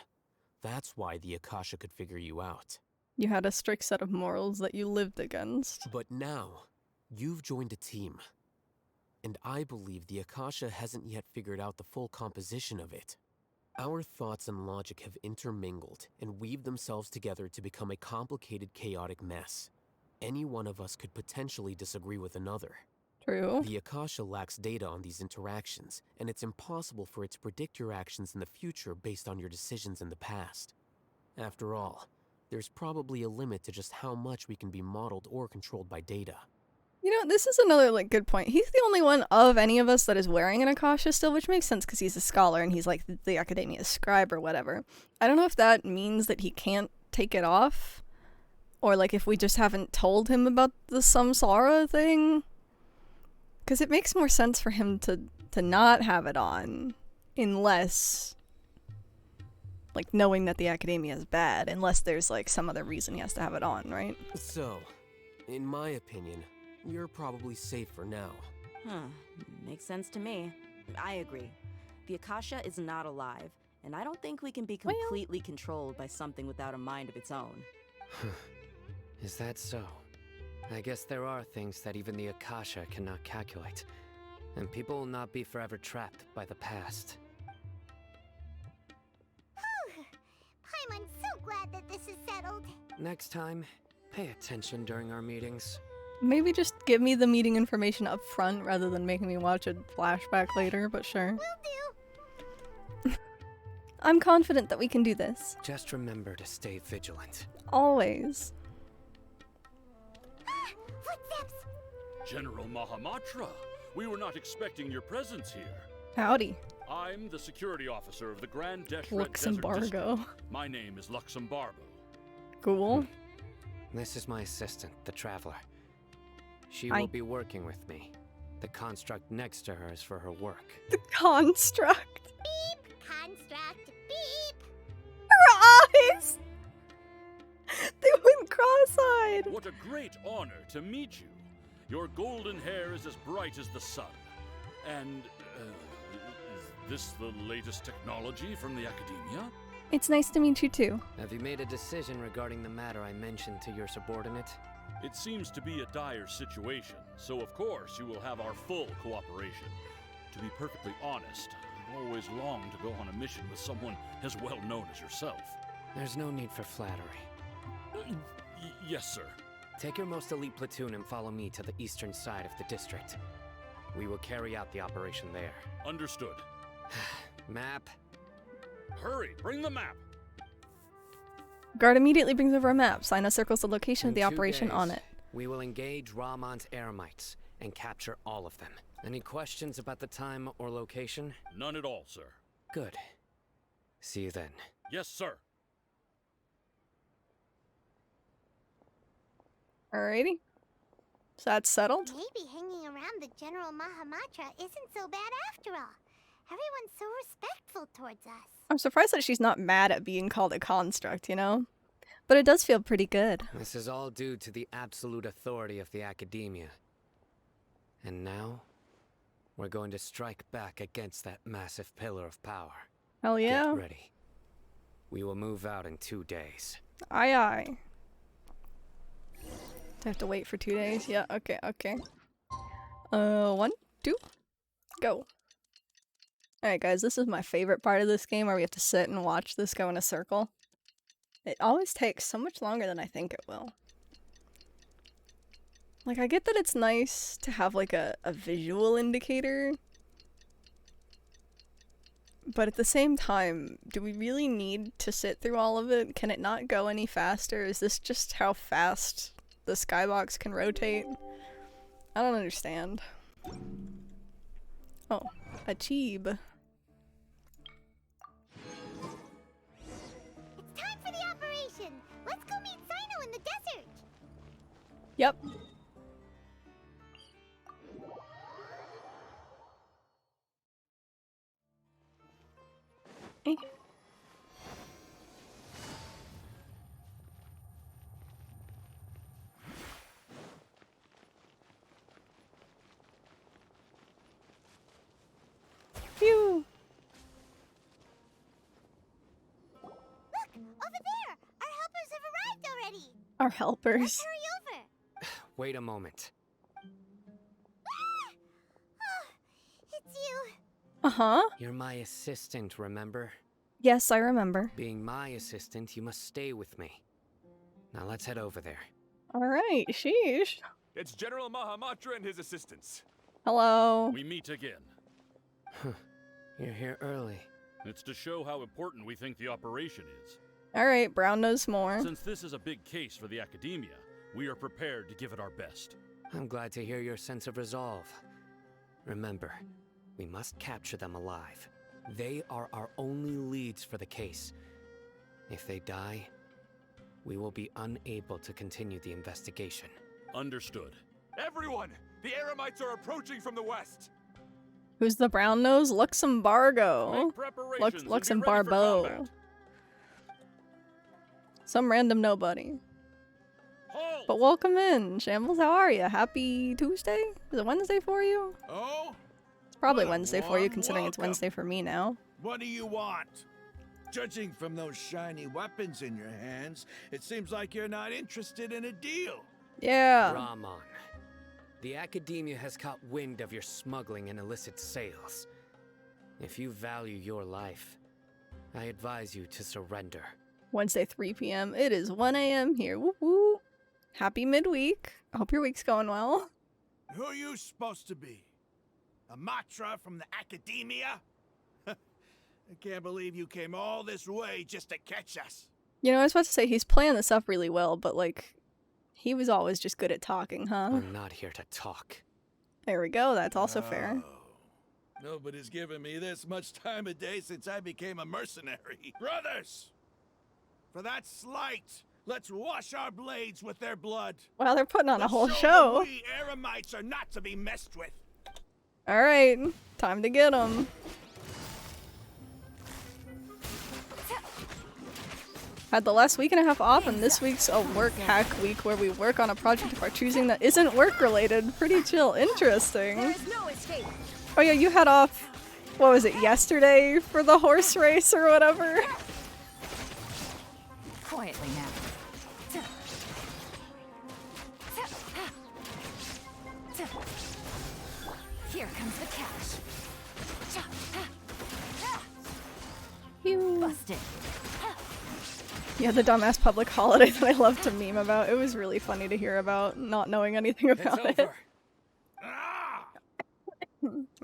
That's why the Akasha could figure you out. You had a strict set of morals that you lived against. But now, you've joined a team. And I believe the Akasha hasn't yet figured out the full composition of it. Our thoughts and logic have intermingled and weaved themselves together to become a complicated, chaotic mess. Any one of us could potentially disagree with another. True. The Akasha lacks data on these interactions, and it's impossible for it to predict your actions in the future based on your decisions in the past. After all, there's probably a limit to just how much we can be modeled or controlled by data. You know, this is another, good point. He's the only one of any of us that is wearing an Akasha still, which makes sense because he's a scholar and he's like the Academia's scribe or whatever. I don't know if that means that he can't take it off, or if we just haven't told him about the samsara thing. Because it makes more sense for him to not have it on, unless, knowing that the Academia is bad, unless there's, some other reason he has to have it on, right? So, in my opinion, you're probably safe for now. Makes sense to me. I agree. The Akasha is not alive, and I don't think we can be completely controlled by something without a mind of its own. Is that so? I guess there are things that even the Akasha cannot calculate, and people will not be forever trapped by the past. I'm so glad that this is settled. Next time, pay attention during our meetings. Maybe just give me the meeting information up front rather than making me watch a flashback later, but sure. Will do. I'm confident that we can do this. Just remember to stay vigilant. Always. Footsteps! General Mahamatra, We were not expecting your presence here. Howdy. I'm the security officer of the Grand Deshret Luxembourgo. Desert District. My name is Luxembourgo. Cool. This is my assistant, the Traveler. She Hi. will be working with me. The construct next to her is for her work. The construct. Beep! Construct! Beep! Her eyes! They went cross-eyed. What a great honor to meet you. Your golden hair is as bright as the sun. And, is this the latest technology from the Academia? It's nice to meet you too. Have you made a decision regarding the matter I mentioned to your subordinate? It seems to be a dire situation, so of course you will have our full cooperation. To be perfectly honest, I've always longed to go on a mission with someone as well known as yourself. There's no need for flattery. Yes, sir. Take your most elite platoon and follow me to the eastern side of the district. We will carry out the operation there. Understood. Map. Hurry, bring the map. Guard immediately brings over a map. Sino circles the location of the In 2 operation on days, it. We will engage Rahman's Eremites and capture all of them. Any questions about the time or location? None at all, sir. Good. See you then. Yes, sir. Alrighty. So that's settled. Maybe hanging around the General Mahamatra isn't so bad after all. Everyone's so respectful towards us. I'm surprised that she's not mad at being called a construct, you know? But it does feel pretty good. This is all due to the absolute authority of the Academia. And now, we're going to strike back against that massive pillar of power. Hell yeah. Get ready. We will move out in 2 days. Aye aye. Do I have to wait for 2 days? Yeah, okay, okay. 1, 2, go. Alright guys, this is my favorite part of this game where we have to sit and watch this go in a circle. It always takes so much longer than I think it will. Like, I get that it's nice to have like a visual indicator. But at the same time, do we really need to sit through all of it? Can it not go any faster? Is this just how fast the skybox can rotate? I don't understand. Oh, a cheeb. It's time for the operation! Let's go meet Sino in the desert! Yep. Eh. Phew. Look! Over there! Our helpers have arrived already! Our helpers. Let's hurry over! Wait a moment. Ah! Oh, it's you! Uh-huh. You're my assistant, remember? Yes, I remember. Being my assistant, you must stay with me. Now let's head over there. Alright, sheesh. It's General Mahamatra and his assistants. Hello. We meet again. You're here early. It's to show how important we think the operation is. Alright, Brown knows more. Since this is a big case for the Academia, we are prepared to give it our best. I'm glad to hear your sense of resolve. Remember, we must capture them alive. They are our only leads for the case. If they die, we will be unable to continue the investigation. Understood. Everyone! The Eremites are approaching from the west! Who's the brown nose? Luxembourgo. Make preparations and be ready for Luxembourgo. combat. Some random nobody. But welcome in, Shambles. How are you? Happy Tuesday? Is it Wednesday for you? Oh? It's probably What a Wednesday for you, warm considering it's welcome. Wednesday for me now. What do you want? Judging from those shiny weapons in your hands, it seems like you're not interested in a deal. Yeah. Rahman, the Academia has caught wind of your smuggling and illicit sales. If you value your life, I advise you to surrender. Wednesday, 3 p.m. It is 1 a.m. here. Woo woo. Happy midweek. I hope your week's going well. Who are you supposed to be? A Matra from the Academia? I can't believe you came all this way just to catch us. You know, I was about to say he's playing this up really well, but like, he was always just good at talking, huh? I'm not here to talk. There we go. That's also fair. Nobody's given me this much time of day since I became a mercenary. Brothers! For that slight, let's wash our blades with their blood. Wow, they're putting on a Let's whole show show. them we Eremites are not to be messed with. All right, time to get them. Had the last week and a half off, and this week's a work hack week where we work on a project of our choosing that isn't work related. Pretty chill, interesting. Oh yeah, you had off, what was it, yesterday for the horse race or whatever? Quietly now. Here comes the catch. Busted. Yeah, the dumbass public holiday that I love to meme about. It was really funny to hear about, not knowing anything about it.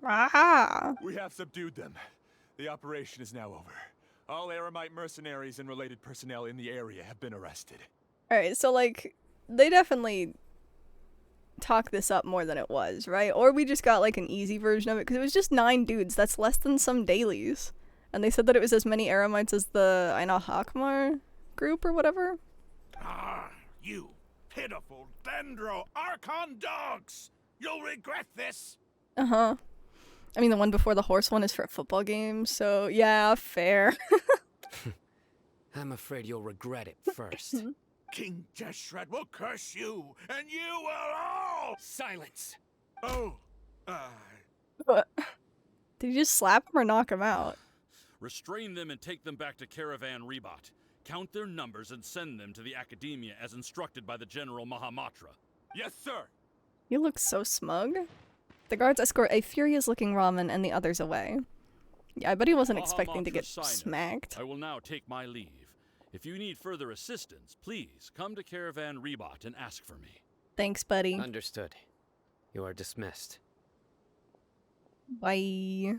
Ah! We have subdued them. The operation is now over. All Eremite mercenaries and related personnel in the area have been arrested. Alright, so like, they definitely talk this up more than it was, right? Or we just got like an easy version of it, because it was just 9 dudes. That's less than some dailies. And they said that it was as many Eremites as the Aina Hakmar group or whatever. Ah, you pitiful Dendro Archon dogs! You'll regret this! Uh-huh. I mean, the one before the horse one is for a football game, so yeah, fair. I'm afraid you'll regret it first. King Jeshred will curse you, and you will all— Silence! Oh, What? Did you just slap him or knock him out? Restrain them and take them back to Caravan Rebot. Count their numbers and send them to the Academia as instructed by the General Mahamatra. Yes, sir! You look so smug. The guards escort a furious-looking Ramen and the others away. Yeah, I bet he wasn't expecting to get smacked. I will now take my leave. If you need further assistance, please come to Caravan Rebot and ask for me. Thanks, buddy. Understood. You are dismissed. Bye.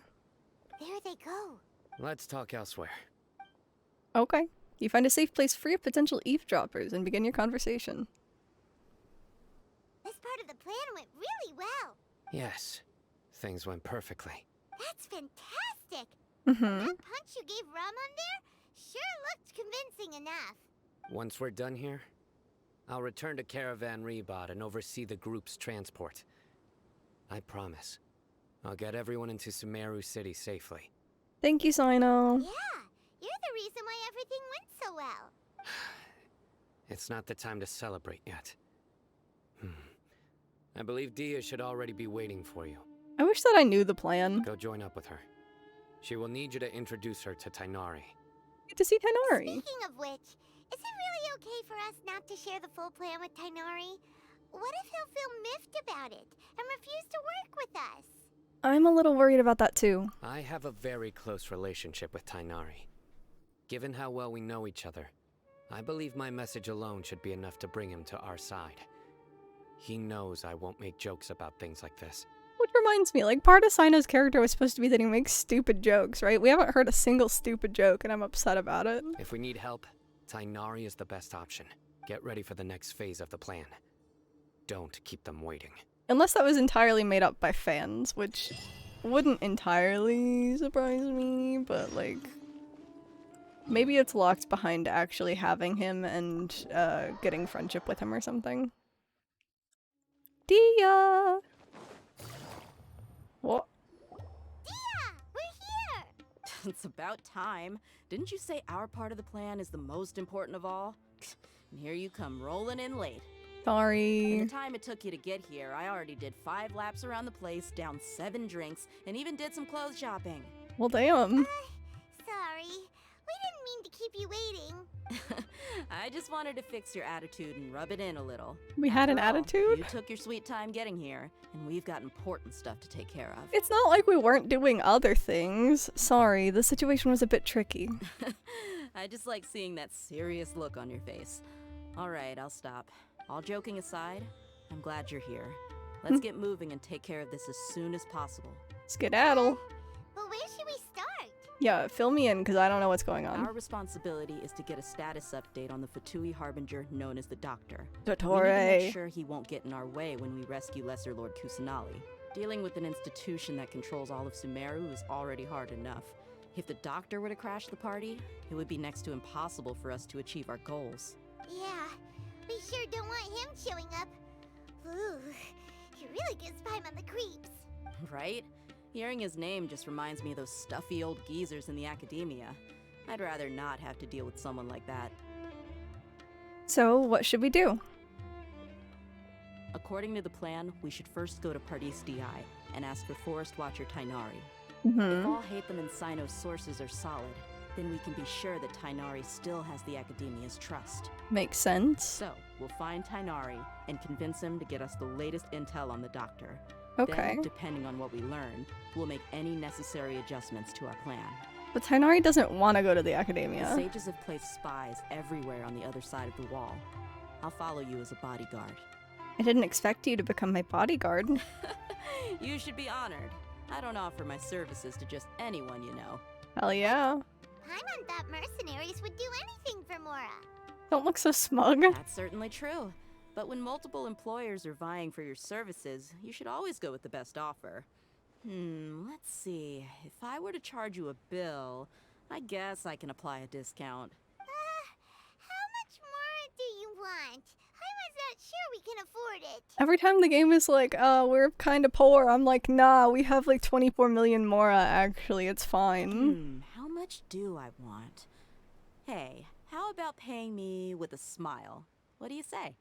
There they go. Let's talk elsewhere. Okay. You find a safe place free of potential eavesdroppers and begin your conversation. This part of the plan went really well. Yes. Things went perfectly. That's fantastic. Mm-hmm. That punch you gave Ramon there sure looked convincing enough. Once we're done here, I'll return to Caravan Rebot and oversee the group's transport. I promise. I'll get everyone into Sumeru City safely. Thank you, Sino. Yeah, you're the reason why everything went so well. It's not the time to celebrate yet. I believe Dia should already be waiting for you. I wish that I knew the plan. Go join up with her. She will need you to introduce her to Tainari. Get to see Tainari. Speaking of which, is it really okay for us not to share the full plan with Tainari? What if he'll feel miffed about it and refuse to work with us? I'm a little worried about that too. I have a very close relationship with Tainari. Given how well we know each other, I believe my message alone should be enough to bring him to our side. He knows I won't make jokes about things like this. Which reminds me, like, part of Sino's character was supposed to be that he makes stupid jokes, right? We haven't heard a single stupid joke, and I'm upset about it. If we need help, Tainari is the best option. Get ready for the next phase of the plan. Don't keep them waiting. Unless that was entirely made up by fans, which wouldn't entirely surprise me, but, like, maybe it's locked behind actually having him and getting friendship with him or something. Dia! What? Dia! We're here! It's about time. Didn't you say our part of the plan is the most important of all? And here you come rolling in late. Sorry. In the time it took you to get here, I already did 5 laps around the place, downed 7 drinks, and even did some clothes shopping. Well, damn. Sorry. We didn't mean to keep you waiting. I just wanted to fix your attitude and rub it in a little. We had an After all, attitude? You took your sweet time getting here, and we've got important stuff to take care of. It's not like we weren't doing other things. Sorry, the situation was a bit tricky. I just like seeing that serious look on your face. Alright, I'll stop. All joking aside, I'm glad you're here. Let's get moving and take care of this as soon as possible. Skedaddle. But where should we start? Yeah, fill me in, because I don't know what's going on. Our responsibility is to get a status update on the Fatui Harbinger known as the Doctor. Dottore. We need to make sure he won't get in our way when we rescue Lesser Lord Kusanali. Dealing with an institution that controls all of Sumeru is already hard enough. If the doctor were to crash the party, it would be next to impossible for us to achieve our goals. Yeah, we sure don't want him showing up. Ooh, he really gives Paimon the creeps. Right? Hearing his name just reminds me of those stuffy old geezers in the academia. I'd rather not have to deal with someone like that. So, what should we do? According to the plan, we should first go to Pardis DI and ask for Forest Watcher Tainari. Mhm. If all Hatham and Sino's sources are solid, then we can be sure that Tainari still has the Academia's trust. Makes sense. So, we'll find Tainari and convince him to get us the latest intel on the doctor. Okay. Then, depending on what we learn, we'll make any necessary adjustments to our plan. But Tainari doesn't want to go to the The Academia. sages have placed spies everywhere on the other side of the wall. I'll follow you as a bodyguard. I didn't expect you to become my bodyguard. You should be honored. I don't offer my services to just anyone you know. Hell yeah. Paimon thought mercenaries would do anything for Mora. Don't look so smug. That's certainly true. But when multiple employers are vying for your services, you should always go with the best offer. Let's see. If I were to charge you a bill, I guess I can apply a discount. How much more do you want? Paimon's not sure we can afford it. Every time the game is like, we're kind of poor, I'm like, nah, we have like 24 million Mora, actually, it's fine. How much do I want? Hey, how about paying me with a smile? What do you say?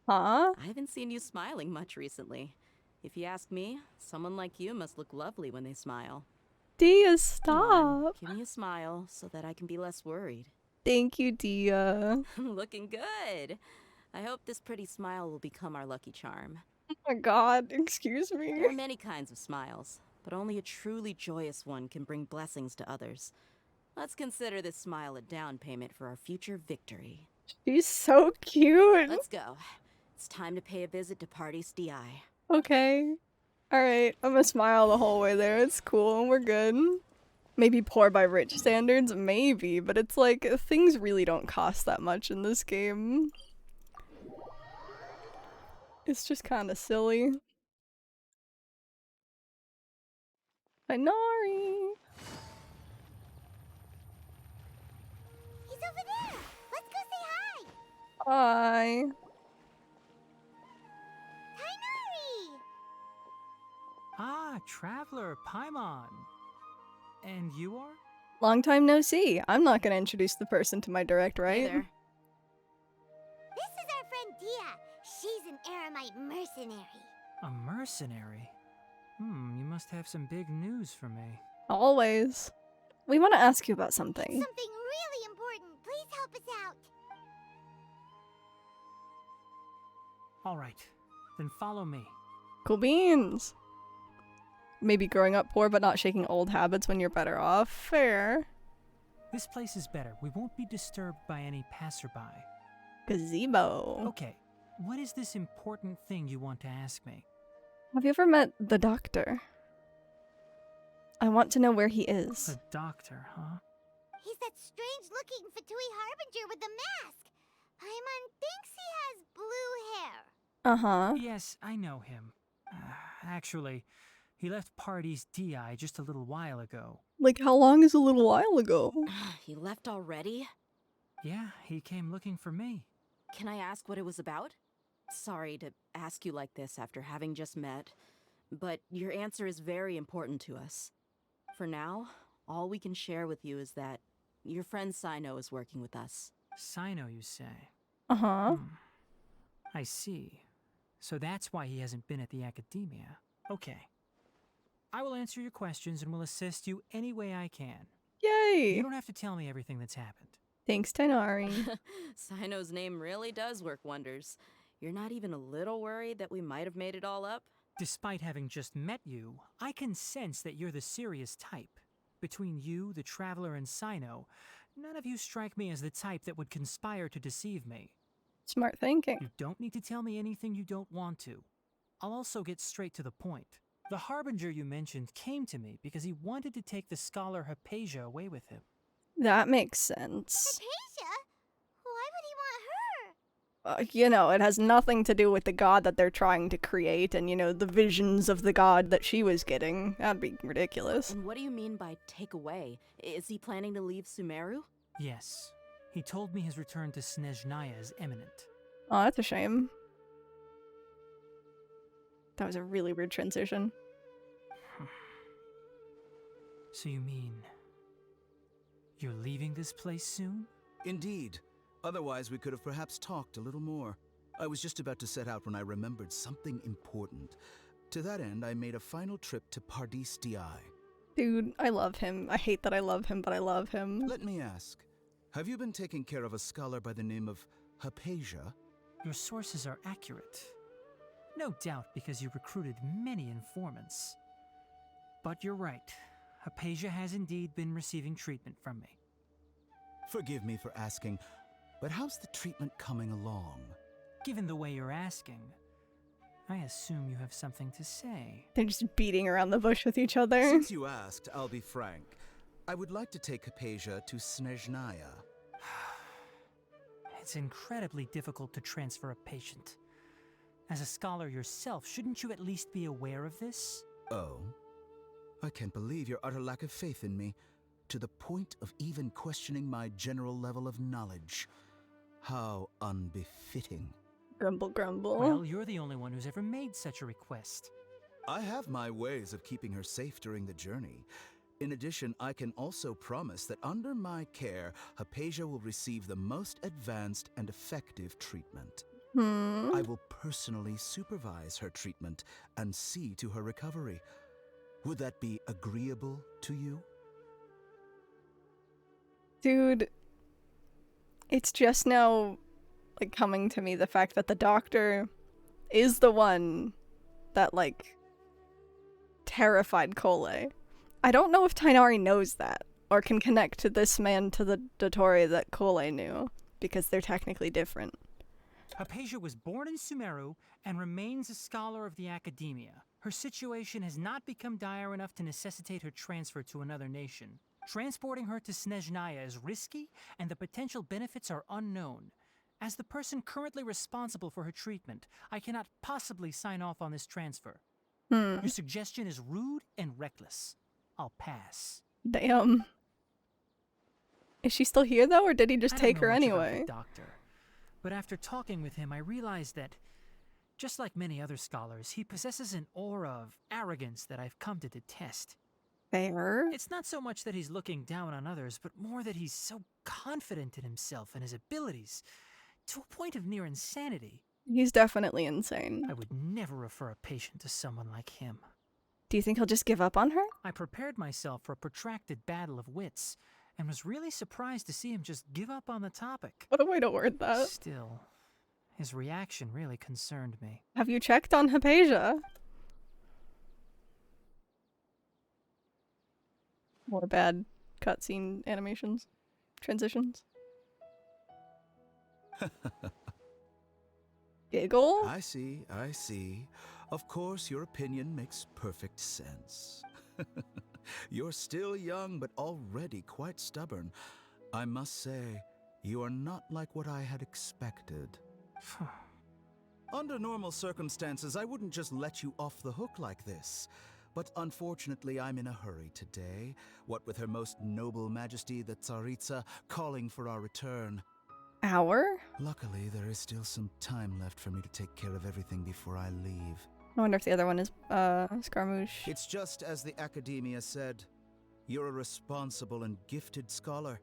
Huh? I haven't seen you smiling much recently. If you ask me, someone like you must look lovely when they smile. Dia, Come on, stop. give me a smile so that I can be less worried. Thank you, Dia. Looking good. I hope this pretty smile will become our lucky charm. Oh my god, excuse me. There are many kinds of smiles, but only a truly joyous one can bring blessings to others. Let's consider this smile a down payment for our future victory. She's so cute. Let's go. It's time to pay a visit to Pardis DI. Okay. Alright, I'm gonna smile the whole way there. It's cool. We're good. Maybe poor by rich standards? Maybe, but it's like, things really don't cost that much in this game. It's just kind of silly. Tainari! He's over there. Let's go say hi. Hi. Tainari! Ah, Traveler, Paimon. And you are? Long time no see. I'm not gonna introduce the person to my direct right. Hey there. This is our friend Dia. She's an Aramite mercenary. A mercenary? You must have some big news for me. Always. We want to ask you about something. Something really important. Please help us out. Alright, then follow me. Cool beans. Maybe growing up poor but not shaking old habits when you're better off. Fair. This place is better. We won't be disturbed by any passerby. Gazebo. Okay, what is this important thing you want to ask me? Have you ever met the doctor? I want to know where he is. The doctor, huh? He's that strange-looking Fatui Harbinger with the mask. Paimon thinks he has blue hair. Uh-huh. Yes, I know him. Actually, he left Pardis DI just a little while ago. Like, how long is a little while ago? He left already? Yeah, he came looking for me. Can I ask what it was about? Sorry to ask you like this after having just met, but your answer is very important to us. For now, all we can share with you is that your friend Sino is working with us. Sino, you say? Uh-huh. I see. So that's why he hasn't been at the Academia. Okay. I will answer your questions and will assist you any way I can. Yay! You don't have to tell me everything that's happened. Thanks, Tainari. Sino's name really does work wonders. You're not even a little worried that we might have made it all up? Despite having just met you, I can sense that you're the serious type. Between you, the Traveler, and Sino, none of you strike me as the type that would conspire to deceive me. Smart thinking. You don't need to tell me anything you don't want to. I'll also get straight to the point. The Harbinger you mentioned came to me because he wanted to take the scholar Hypatia away with him. That makes sense. Hypatia? Why would he want you know, it has nothing to do with the god that they're trying to create and, you know, the visions of the god that she was getting. That'd be ridiculous. And what do you mean by take away? Is he planning to leave Sumeru? Yes. He told me his return to Snezhnaya is imminent. Oh, that's a shame. That was a really weird transition. So you mean you're leaving this place soon? Indeed. Otherwise, we could have perhaps talked a little more. I was just about to set out when I remembered something important. To that end, I made a final trip to Pardis Di. Dude, I love him. I hate that I love him, but I love him. Let me ask, have you been taking care of a scholar by the name of Hypatia? Your sources are accurate. No doubt because you recruited many informants. But you're right. Hypatia has indeed been receiving treatment from me. Forgive me for asking, but how's the treatment coming along? Given the way you're asking, I assume you have something to say. They're just beating around the bush with each other. Since you asked, I'll be frank. I would like to take Hypatia to Snezhnaya. It's incredibly difficult to transfer a patient. As a scholar yourself, shouldn't you at least be aware of this? Oh? I can't believe your utter lack of faith in me, to the point of even questioning my general level of knowledge. How unbefitting. Grumble, grumble. Well, you're the only one who's ever made such a request. I have my ways of keeping her safe during the journey. In addition, I can also promise that under my care, Hypatia will receive the most advanced and effective treatment. I will personally supervise her treatment and see to her recovery. Would that be agreeable to you? Dude, it's just now, like, coming to me the fact that the doctor is the one that, like, terrified Cole. I don't know if Tighnari knows that, or can connect to this man to the Dottore that Cole knew, because they're technically different. Hypatia was born in Sumeru and remains a scholar of the academia. Her situation has not become dire enough to necessitate her transfer to another nation. Transporting her to Snezhnaya is risky, and the potential benefits are unknown. As the person currently responsible for her treatment, I cannot possibly sign off on this transfer. Your suggestion is rude and reckless. I'll pass. Damn. Is she still here, though, or did he just take her anyway? Doctor. But after talking with him, I realized that, just like many other scholars, he possesses an aura of arrogance that I've come to detest. Fair. It's not so much that he's looking down on others, but more that he's so confident in himself and his abilities, to a point of near insanity. He's definitely insane. I would never refer a patient to someone like him. Do you think he'll just give up on her? I prepared myself for a protracted battle of wits, and was really surprised to see him just give up on the topic. What a way to word that. Still, his reaction really concerned me. Have you checked on Hypatia? More bad cutscene animations. Transitions. Giggle? I see, I see. Of course, your opinion makes perfect sense. You're still young, but already quite stubborn. I must say, you are not like what I had expected. Under normal circumstances, I wouldn't just let you off the hook like this. But unfortunately, I'm in a hurry today, what with Her Most Noble Majesty the Tsaritsa calling for our return. Our? Luckily, there is still some time left for me to take care of everything before I leave. I wonder if the other one is, Scaramouche. It's just as the Academia said. You're a responsible and gifted scholar.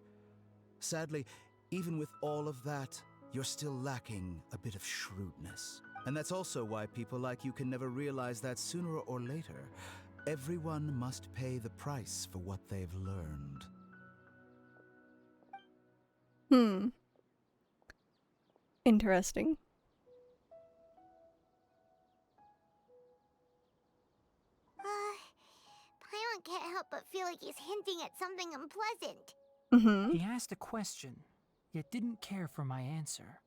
Sadly, even with all of that, you're still lacking a bit of shrewdness. And that's also why people like you can never realize that sooner or later, everyone must pay the price for what they've learned. Interesting. Paimon can't help but feel like he's hinting at something unpleasant. He asked a question, yet didn't care for my answer.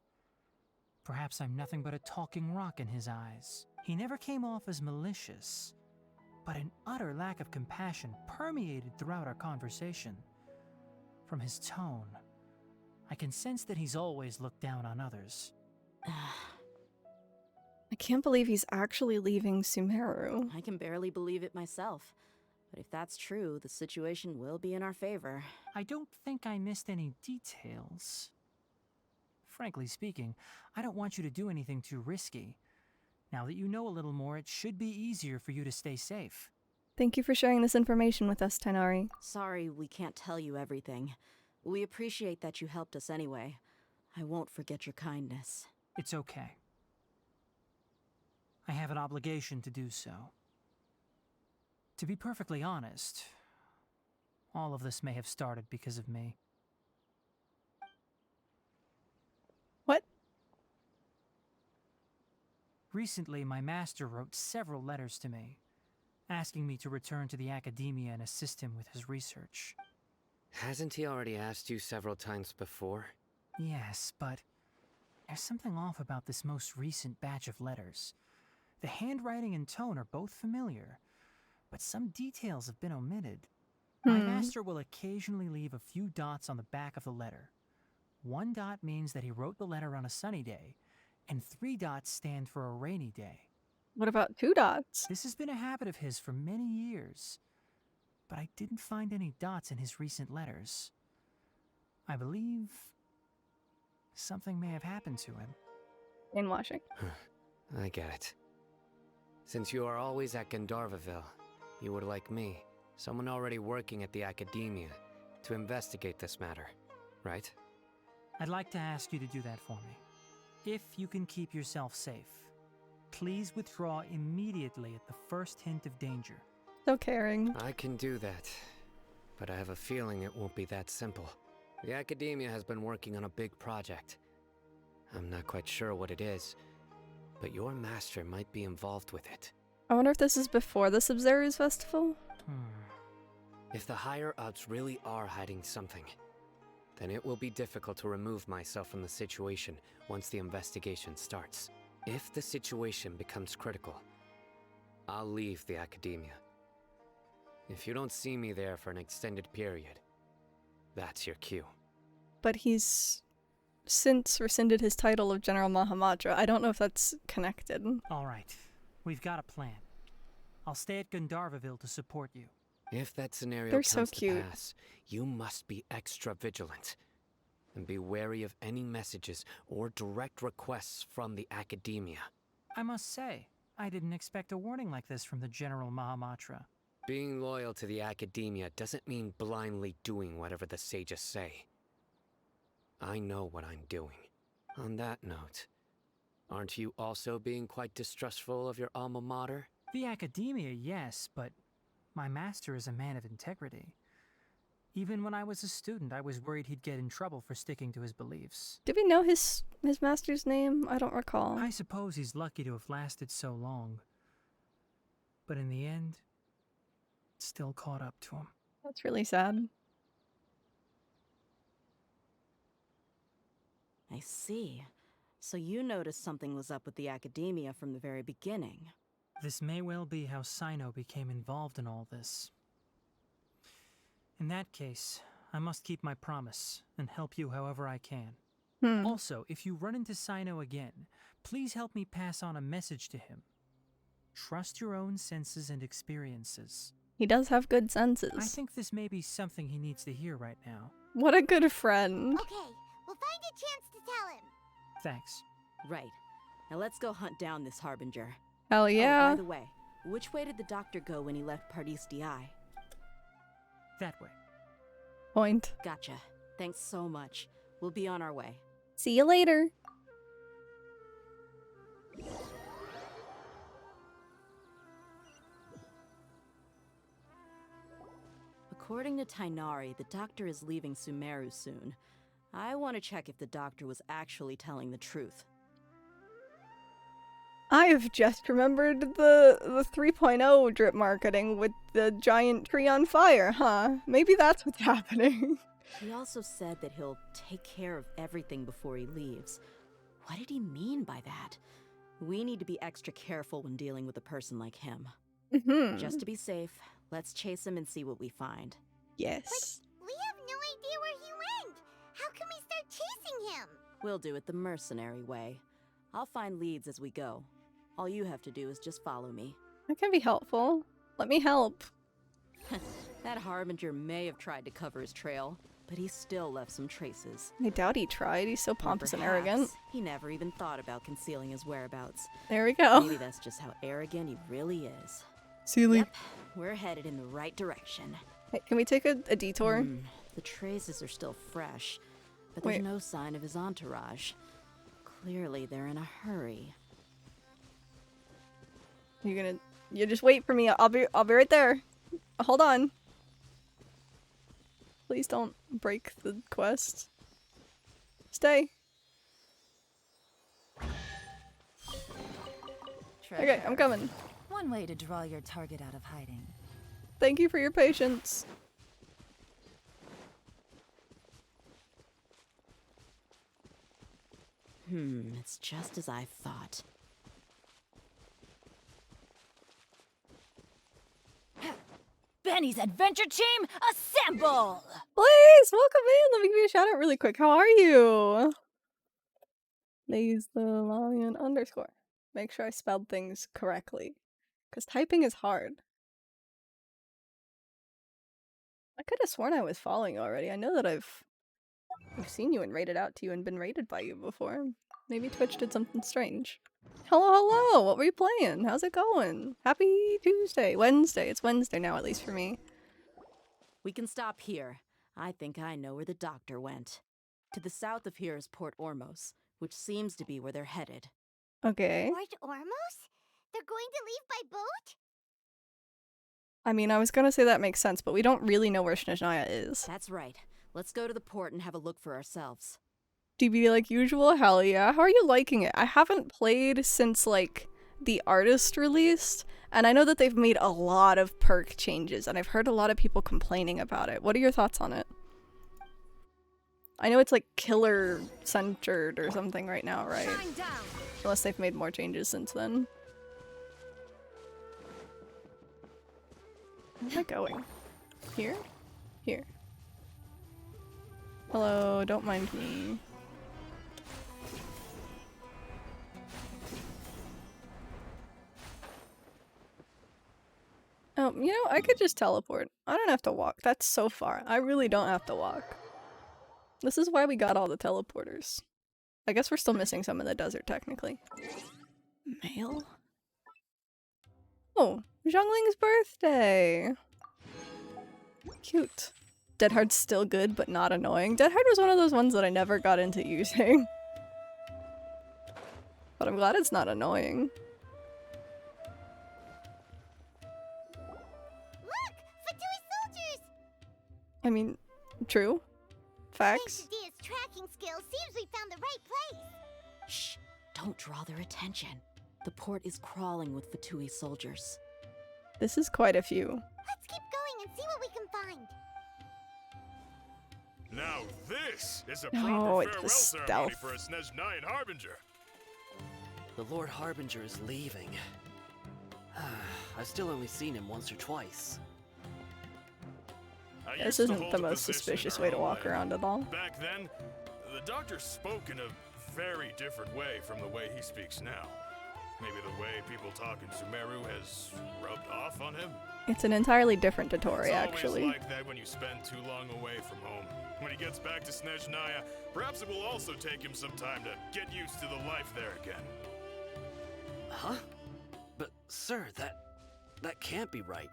Perhaps I'm nothing but a talking rock in his eyes. He never came off as malicious, but an utter lack of compassion permeated throughout our conversation. From his tone, I can sense that he's always looked down on others. I can't believe he's actually leaving Sumeru. I can barely believe it myself. But if that's true, the situation will be in our favor. I don't think I missed any details. Frankly speaking, I don't want you to do anything too risky. Now that you know a little more, it should be easier for you to stay safe. Thank you for sharing this information with us, Tighnari. Sorry we can't tell you everything. We appreciate that you helped us anyway. I won't forget your kindness. It's okay. I have an obligation to do so. To be perfectly honest, all of this may have started because of me. What? Recently, my master wrote several letters to me, asking me to return to the academia and assist him with his research. Hasn't he already asked you several times before? Yes, but there's something off about this most recent batch of letters. The handwriting and tone are both familiar, but some details have been omitted. My master will occasionally leave a few dots on the back of the letter. 1 dot means that he wrote the letter on a sunny day, and 3 dots stand for a rainy day. What about 2 dots? This has been a habit of his for many years, but I didn't find any dots in his recent letters. I believe something may have happened to him. Brainwashing. I get it. Since you are always at Gandharvaville, you would like me, someone already working at the academia, to investigate this matter, right? I'd like to ask you to do that for me. If you can keep yourself safe, please withdraw immediately at the first hint of danger. So caring. I can do that, but I have a feeling it won't be that simple. The academia has been working on a big project. I'm not quite sure what it is, but your master might be involved with it. I wonder if this is before the Sub-Zero's festival? If the higher-ups really are hiding something, then it will be difficult to remove myself from the situation once the investigation starts. If the situation becomes critical, I'll leave the academia. If you don't see me there for an extended period, that's your cue. But he's since rescinded his title of General Mahamatra. I don't know if that's connected. All right, we've got a plan. I'll stay at Gandharvaville to support you. If that scenario They're comes so to cute. pass, you must be extra vigilant. And be wary of any messages or direct requests from the academia. I must say, I didn't expect a warning like this from the General Mahamatra. Being loyal to the academia doesn't mean blindly doing whatever the sages say. I know what I'm doing. On that note, aren't you also being quite distrustful of your alma mater? The academia, yes, but my master is a man of integrity. Even when I was a student, I was worried he'd get in trouble for sticking to his beliefs. Did we know his master's name? I don't recall. I suppose he's lucky to have lasted so long. But in the end, it still caught up to him. That's really sad. I see. So you noticed something was up with the academia from the very beginning. This may well be how Sino became involved in all this. In that case, I must keep my promise and help you however I can. Also, if you run into Sino again, please help me pass on a message to him. Trust your own senses and experiences. He does have good senses. I think this may be something he needs to hear right now. What a good friend. Okay, we'll find a chance to tell him. Thanks. Right. Now let's go hunt down this Harbinger. Hell yeah. Oh, by the way, which way did the doctor go when he left Pardis DI? That way. Point. Gotcha. Thanks so much. We'll be on our way. See you later. According to Tighnari, the doctor is leaving Sumeru soon. I want to check if the doctor was actually telling the truth. I have just remembered the 3.0 drip marketing with the giant tree on fire, huh? Maybe that's what's happening. He also said that he'll take care of everything before he leaves. What did he mean by that? We need to be extra careful when dealing with a person like him. Just to be safe, let's chase him and see what we find. Yes. We have no idea where he went. How can we start chasing him? We'll do it the mercenary way. I'll find leads as we go. All you have to do is just follow me. I can be helpful. Let me help. That Harbinger may have tried to cover his trail, but he still left some traces. I doubt he tried. He's so pompous and Perhaps arrogant. He never even thought about concealing his whereabouts. There we go. Maybe that's just how arrogant he really is. Silly. Yep, we're headed in the right direction. Hey, can we take a detour? The traces are still fresh, but there's Wait. no sign of his entourage. Clearly, they're in a hurry. You just wait for me. I'll be right there. Hold on. Please don't break the quest. Stay. Okay, I'm coming. One way to draw your target out of hiding. Thank you for your patience. It's just as I thought. Benny's adventure team, assemble! Please, welcome in. Let me give you a shout out really quick. How are you? Lays the Lalian _ Make sure I spelled things correctly. Because typing is hard. I could have sworn I was following you already. I know that I've seen you and rated out to you and been rated by you before. Maybe Twitch did something strange. Hello, hello! What were you playing? How's it going? Happy Tuesday. Wednesday. It's Wednesday now, at least for me. We can stop here. I think I know where the doctor went. To the south of here is Port Ormos, which seems to be where they're headed. Okay. Port Ormos? They're going to leave by boat? I mean, I was gonna say that makes sense, but we don't really know where Snezhnaya is. That's right. Let's go to the port and have a look for ourselves. DB like usual? Hell yeah. How are you liking it? I haven't played since, like, the artist released, and I know that they've made a lot of perk changes, and I've heard a lot of people complaining about it. What are your thoughts on it? I know it's, like, killer-centered or something right now, right? Unless they've made more changes since then. Where am I going? Here? Here. Hello, don't mind me. You know, I could just teleport. I don't have to walk. That's so far. I really don't have to walk. This is why we got all the teleporters. I guess we're still missing some in the desert, technically. Mail? Oh, Jungling's birthday! Cute. Dead Hard's still good, but not annoying. Dead Hard was one of those ones that I never got into using. But I'm glad it's not annoying. Look! Fatui soldiers! I mean, true. Facts. Thanks to Dia's tracking skills, seems we found the right place. Shh! Don't draw their attention. The port is crawling with Fatui soldiers. This is quite a few. Let's keep going and see what we can find. Now this is a Oh, proper it's the farewell ceremony stealth. for a Snezhnayan Harbinger. The Lord Harbinger is leaving. I've still only seen him once or twice. I This used to isn't hold the a most position in suspicious our way to walk homeland. around at all. Back then, the doctor spoke in a very different way from the way he speaks now. Maybe the way people talk in Sumeru has rubbed off on him? It's an entirely different tutorial, It's actually. always like that when you spend too long away from home. When he gets back to Snezhnaya, perhaps it will also take him some time to get used to the life there again. Huh? But, sir, that can't be right.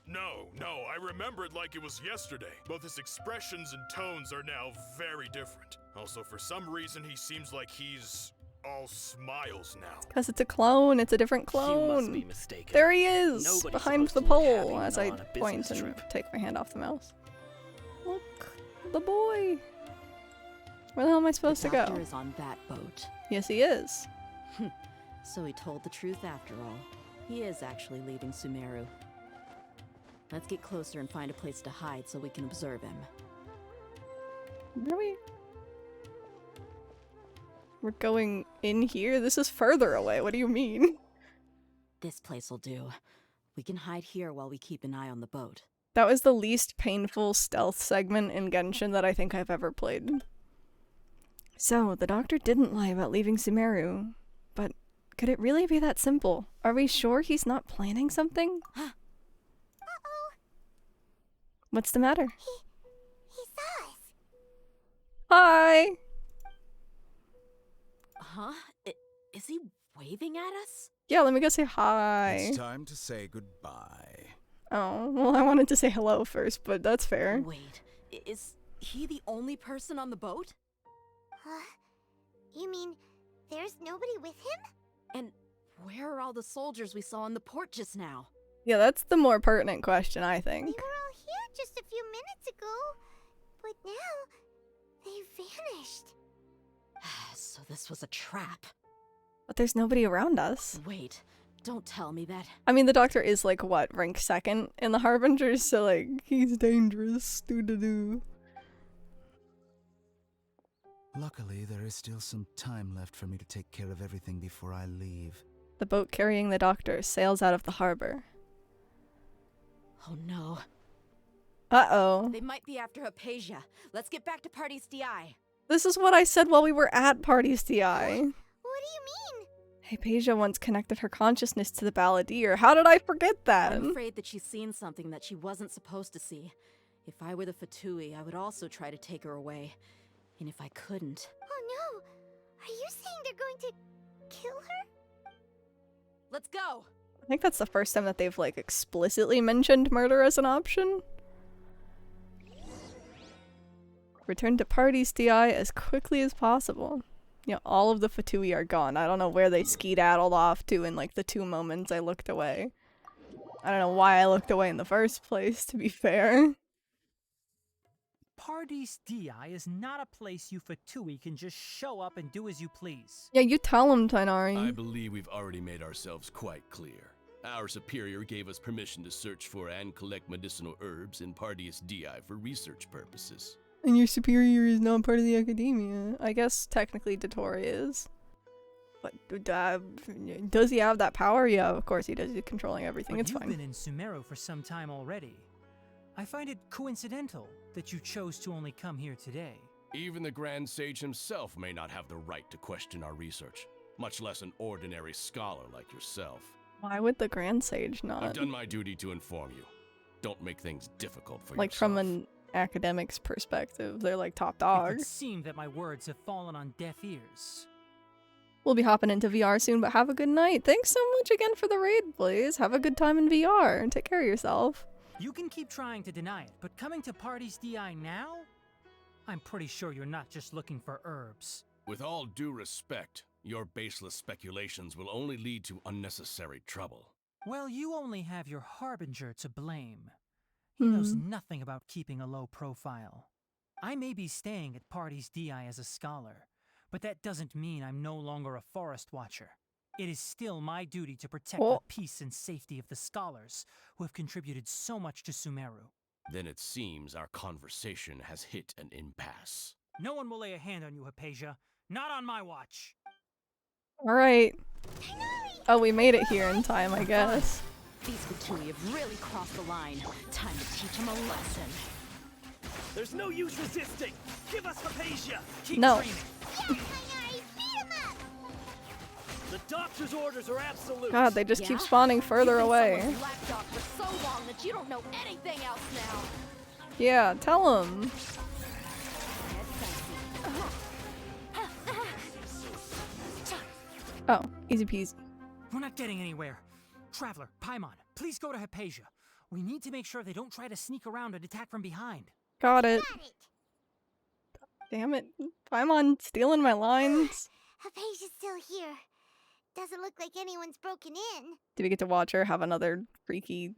No, I remember it like it was yesterday. Both his expressions and tones are now very different. Also, for some reason, he seems like he's all smiles now. Because it's a clone, it's a different clone. You must be mistaken. There he is! Nobody's behind the supposed to look happy pole when as they're I on a point business and trip. take my hand off the mouse. Look, the boy! Where the hell am I supposed The to go? doctor is on that boat. Yes, he is. So he told the truth after all. He is actually leaving Sumeru. Let's get closer and find a place to hide so we can observe him. Where are we? We're going in here? This is further away. What do you mean? This place will do. We can hide here while we keep an eye on the boat. That was the least painful stealth segment in Genshin that I think I've ever played. So, the doctor didn't lie about leaving Sumeru, but could it really be that simple? Are we sure he's not planning something? Uh-oh. What's the matter? He saw us. Hi! Huh? Is he waving at us? Yeah, let me go say hi. It's time to say goodbye. Oh, well, I wanted to say hello first, but that's fair. Wait, is he the only person on the boat? You mean there's nobody with him? And where are all the soldiers we saw in the port just now? Yeah, that's the more pertinent question, I think. We were all here just a few minutes ago, but now they vanished. So this was a trap. But there's nobody around us. Wait, don't tell me that. I mean, the doctor is like, what, rank 2nd in the Harbingers, so like, he's dangerous. Doo-doo-doo. Luckily, there is still some time left for me to take care of everything before I leave. The boat carrying the doctor sails out of the harbor. Oh no. Uh-oh. They might be after Hypatia. Let's get back to Party's DI. This is what I said while we were at Party's DI. What do you mean? Hypatia once connected her consciousness to the balladeer. How did I forget that? I'm afraid that she's seen something that she wasn't supposed to see. If I were the Fatui, I would also try to take her away. And if I couldn't... Oh no! Are you saying they're going to kill her? Let's go! I think that's the first time that they've like explicitly mentioned murder as an option. Return to Party's DI as quickly as possible. Yeah, all of the Fatui are gone. I don't know where they skedaddled off to in like the 2 moments I looked away. I don't know why I looked away in the first place, to be fair. Party's DI is not a place you Fatui can just show up and do as you please. Yeah, you tell him, Tainari. I believe we've already made ourselves quite clear. Our superior gave us permission to search for and collect medicinal herbs in Party's DI for research purposes. And your superior is not part of the academia. I guess technically Dottore is. But does he have that power? Yeah, of course he does. He's controlling everything. But It's fine. You've been in Sumeru for some time already. I find it coincidental that you chose to only come here today. Even the Grand Sage himself may not have the right to question our research, much less an ordinary scholar like yourself. Why would the Grand Sage not? I've done my duty to inform you. Don't make things difficult for Like yourself. from an academic's perspective, they're like top It dog. would seem that my words have fallen on deaf ears. We'll be hopping into VR soon, but have a good night. Thanks so much again for the raid, please. Have a good time in VR and take care of yourself. You can keep trying to deny it, but coming to Party's DI now? I'm pretty sure you're not just looking for herbs. With all due respect, your baseless speculations will only lead to unnecessary trouble. Well, you only have your Harbinger to blame. He knows nothing about keeping a low profile. I may be staying at Party's DI as a scholar, but that doesn't mean I'm no longer a forest watcher. It is still my duty to protect the peace and safety of the scholars who have contributed so much to Sumeru. Then it seems our conversation has hit an impasse. No one will lay a hand on you, Hypatia. Not on my watch. Alright. Oh, we made it here in time, I guess. These Fatui have really crossed the line. Time to teach them a lesson. There's no use resisting. Give us Hypatia. Keep No. dreaming. The doctor's orders are absolute. God, they just keep spawning further away. Lapdog for so long that you don't know anything else now. Yeah, tell him. Oh, easy peasy. We're not getting anywhere. Traveler, Paimon, please go to Hypatia. We need to make sure they don't try to sneak around and attack from behind. Got it. Damn it. Paimon stealing my lines. Hypatia's still here. Doesn't look like anyone's broken in. Do we get to watch her have another freaky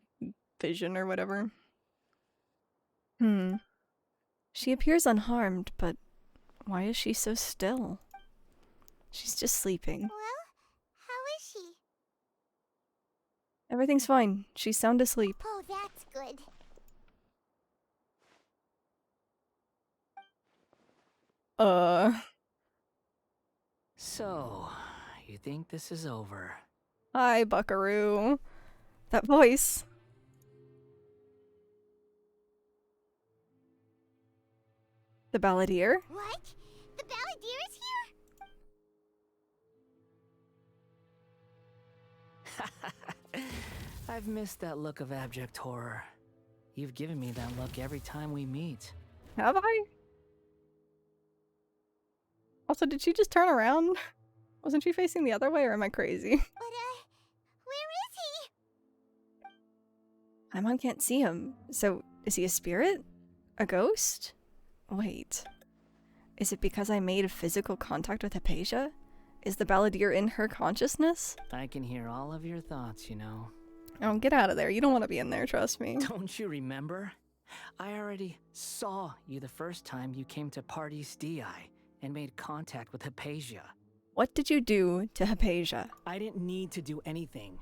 vision or whatever? She appears unharmed, but why is she so still? She's just sleeping. Well, how is she? Everything's fine. She's sound asleep. Oh, that's good. So, you think this is over? Hi, Buckaroo. That voice. The balladeer? What? The Balladeer is here? I've missed that look of abject horror. You've given me that look every time we meet. Have I? Also, did she just turn around? Wasn't she facing the other way, or am I crazy? But, where is he? Paimon can't see him. So, is he a spirit? A ghost? Wait. Is it because I made physical contact with Hypatia? Is the Balladeer in her consciousness? I can hear all of your thoughts, you know. Oh, get out of there. You don't want to be in there, trust me. Don't you remember? I already saw you the first time you came to Party's DI and made contact with Hypatia. What did you do to Hypatia? I didn't need to do anything.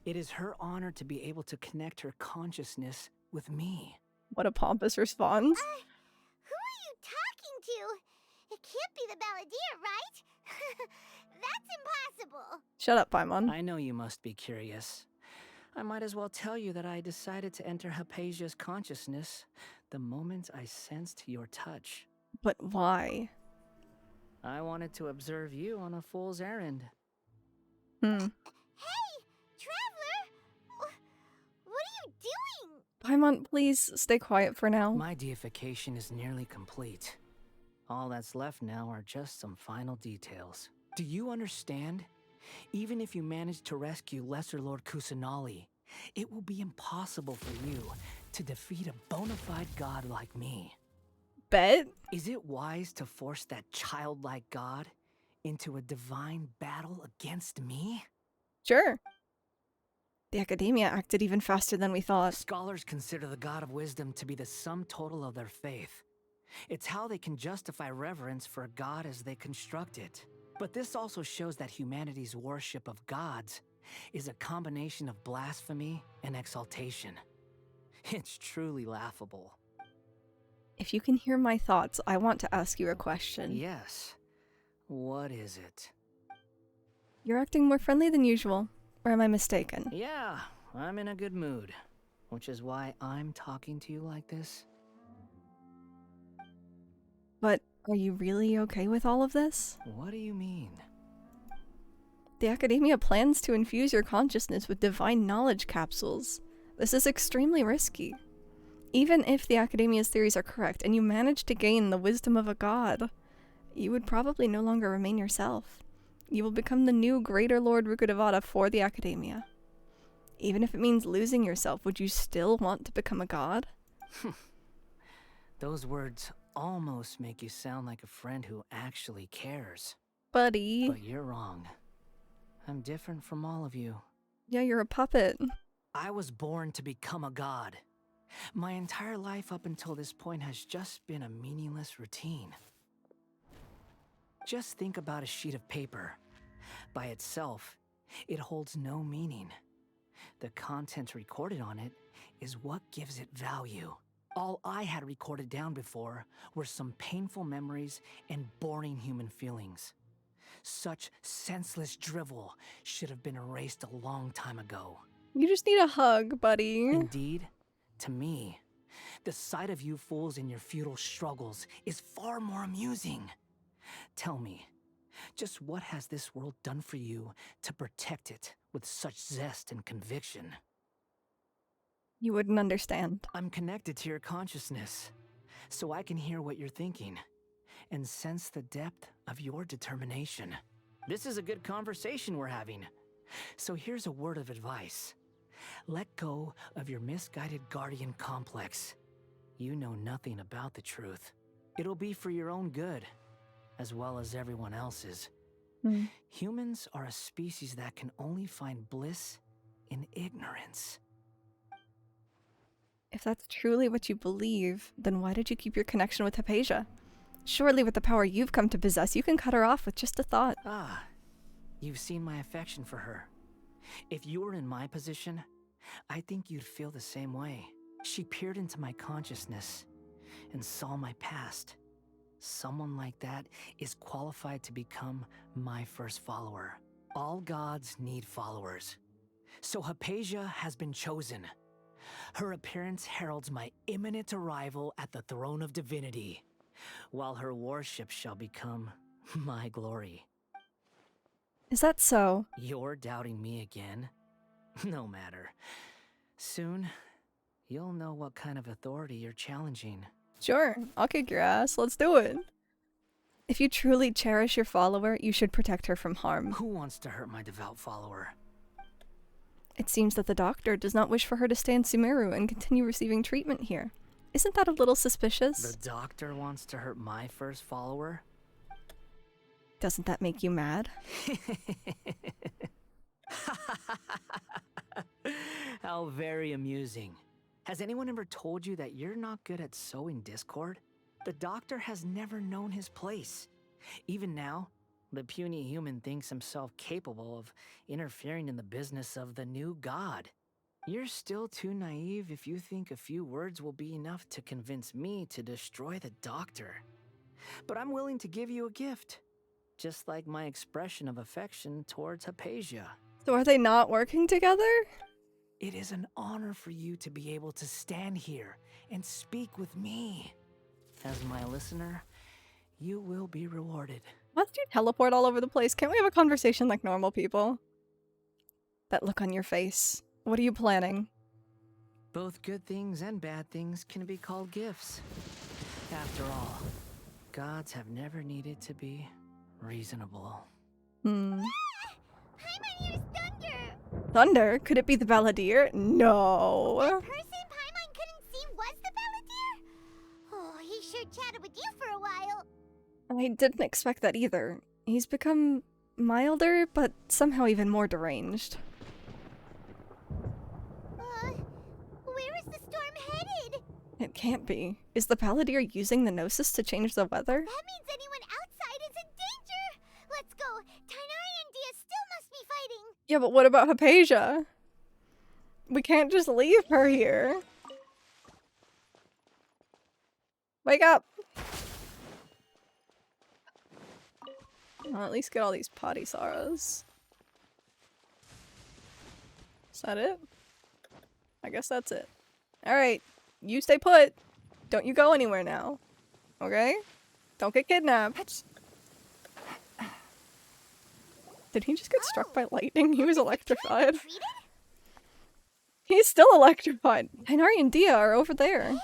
It is her honor to be able to connect her consciousness with me. What a pompous response. Who are you talking to? It can't be the Balladeer, right? That's impossible. Shut up, Paimon. I know you must be curious. I might as well tell you that I decided to enter Hypatia's consciousness the moment I sensed your touch. But why? I wanted to observe you on a fool's errand. Hmm. Hey, Traveler! What are you doing? Paimon, please stay quiet for now. My deification is nearly complete. All that's left now are just some final details. Do you understand? Even if you manage to rescue Lesser Lord Kusanali, it will be impossible for you to defeat a bona fide god like me. Bet? Is it wise to force that childlike god into a divine battle against me? Sure. The Academia acted even faster than we thought. Scholars consider the god of wisdom to be the sum total of their faith. It's how they can justify reverence for a god as they construct it. But this also shows that humanity's worship of gods is a combination of blasphemy and exaltation. It's truly laughable. If you can hear my thoughts, I want to ask you a question. Yes. What is it? You're acting more friendly than usual, or am I mistaken? Yeah, I'm in a good mood, which is why I'm talking to you like this. But are you really okay with all of this? What do you mean? The Academia plans to infuse your consciousness with divine knowledge capsules. This is extremely risky. Even if the Academia's theories are correct and you manage to gain the wisdom of a god, you would probably no longer remain yourself. You will become the new Greater Lord Rukkhadevata for the Academia. Even if it means losing yourself, would you still want to become a god? Those words almost make you sound like a friend who actually cares. Buddy. But you're wrong. I'm different from all of you. Yeah, you're a puppet. I was born to become a god. My entire life up until this point has just been a meaningless routine. Just think about a sheet of paper. By itself, it holds no meaning. The content recorded on it is what gives it value. All I had recorded down before were some painful memories and boring human feelings. Such senseless drivel should have been erased a long time ago. You just need a hug, buddy. Indeed, to me, the sight of you fools in your futile struggles is far more amusing. Tell me, just what has this world done for you to protect it with such zest and conviction? You wouldn't understand. I'm connected to your consciousness, so I can hear what you're thinking and sense the depth of your determination. This is a good conversation we're having. So here's a word of advice. Let go of your misguided guardian complex. You know nothing about the truth. It'll be for your own good, as well as everyone else's. Humans are a species that can only find bliss in ignorance. If that's truly what you believe, then why did you keep your connection with Hypatia? Surely with the power you've come to possess, you can cut her off with just a thought. Ah, you've seen my affection for her. If you were in my position, I think you'd feel the same way. She peered into my consciousness and saw my past. Someone like that is qualified to become my first follower. All gods need followers. So Hypatia has been chosen. Her appearance heralds my imminent arrival at the throne of divinity, while her worship shall become My glory. Is that so? You're doubting me again? No matter. Soon, you'll know what kind of authority you're challenging. Sure, I'll kick your ass. Let's do it. If you truly cherish your follower, you should protect her from harm. Who wants to hurt my devout follower? It seems that the doctor does not wish for her to stay in Sumeru and continue receiving treatment here. Isn't that a little suspicious? The doctor wants to hurt my first follower? Doesn't that make you mad? How very amusing. Has anyone ever told you that you're not good at sowing discord? The doctor has never known his place. Even now, the puny human thinks himself capable of interfering in the business of the new god. You're still too naive if you think a few words will be enough to convince me to destroy the doctor. But I'm willing to give you a gift, just like my expression of affection towards Hypatia. So are they not working together? It is an honor for you to be able to stand here and speak with me. As my listener, you will be rewarded. Why did you teleport all over the place? Can't we have a conversation like normal people? That look on your face. What are you planning? Both good things and bad things can be called gifts. After all, gods have never needed to be reasonable. Paimonier's thunder! Thunder? Could it be the Balladeer? No. The person Paimon couldn't see was the Balladeer? Oh, he sure chatted with you for a while. I didn't expect that either. He's become milder, but somehow even more deranged. Where is the storm headed? It can't be. Is the Balladeer using the Gnosis to change the weather? That means anyone outside is in danger! Let's go! Tainari and Dia still must be fighting! Yeah, but what about Hypatia? We can't just leave her here. Wake up! I'll at least get all these potty sorrows. Is that it? I guess that's it. Alright, you stay put. Don't you go anywhere now. Okay? Don't get kidnapped. Did he just get struck by lightning? He was electrified. He's still electrified. Tainari and Dia are over there. Hey,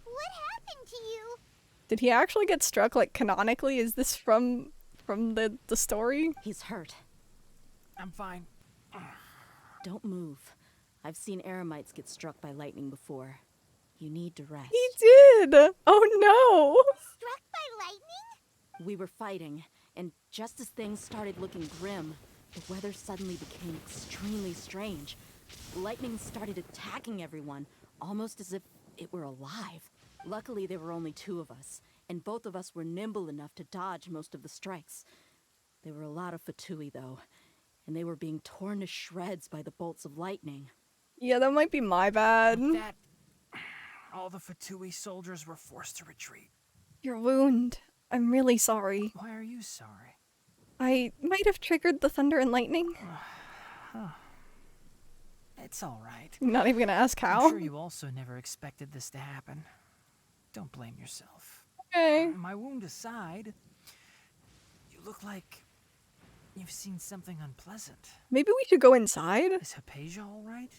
what happened to you? Did he actually get struck, like, canonically? Is this from the story? He's hurt. I'm fine. Don't move. I've seen eremites get struck by lightning before. You need to rest. He did! Oh no! Struck by lightning? We were fighting, and just as things started looking grim, the weather suddenly became extremely strange. Lightning started attacking everyone, almost as if it were alive. Luckily, there were only two of us, and both of us were nimble enough to dodge most of the strikes. There were a lot of Fatui, though, and they were being torn to shreds by the bolts of lightning. Yeah, that might be my bad. That all the Fatui soldiers were forced to retreat. Your wound. I'm really sorry. Why are you sorry? I might have triggered the thunder and lightning. It's all right. I'm not even gonna ask how. I'm sure you also never expected this to happen. Don't blame yourself. Okay. My wound aside, you look like you've seen something unpleasant. Maybe we should go inside? Is Hypatia all right?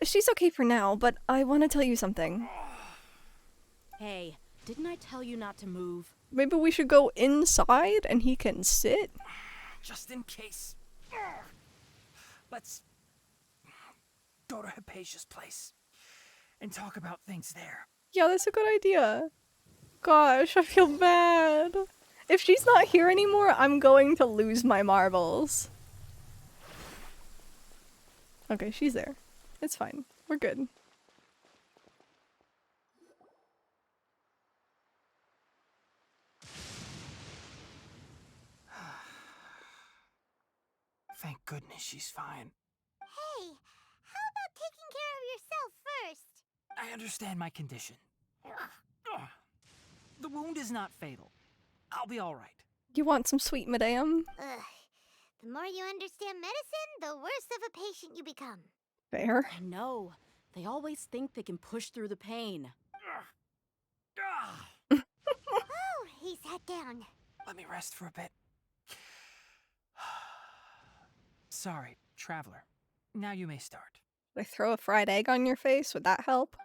She's okay for now, but I want to tell you something. Hey, didn't I tell you not to move? Maybe we should go inside and he can sit? Just in case. Let's go to Hypatia's place and talk about things there. Yeah, that's a good idea. Gosh, I feel bad. If she's not here anymore, I'm going to lose my marbles. Okay, she's there. It's fine. We're good. Thank goodness she's fine. Hey, how about taking care of yourself first? I understand my condition. The wound is not fatal. I'll be all right. You want some sweet madame? Ugh. The more you understand medicine, the worse of a patient you become. Fair. I know. They always think they can push through the pain. Oh, he sat down. Let me rest for a bit. Sorry, traveler. Now you may start. Would I throw a fried egg on your face? Would that help?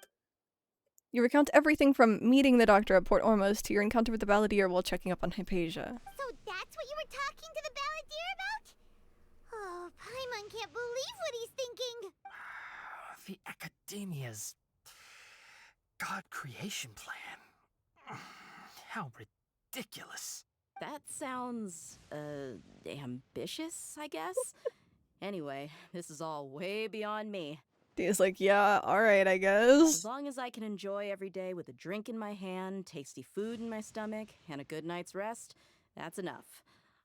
You recount everything from meeting the doctor at Port Ormos to your encounter with the Balladeer while checking up on Hypatia. So that's what you were talking to the Balladeer about? Oh, Paimon can't believe what he's thinking. The Academia's God creation plan. How ridiculous. That sounds, ambitious, I guess? Anyway, this is all way beyond me. Dia's like, yeah, alright, I guess. As long as I can enjoy every day with a drink in my hand, tasty food in my stomach, and a good night's rest, that's enough.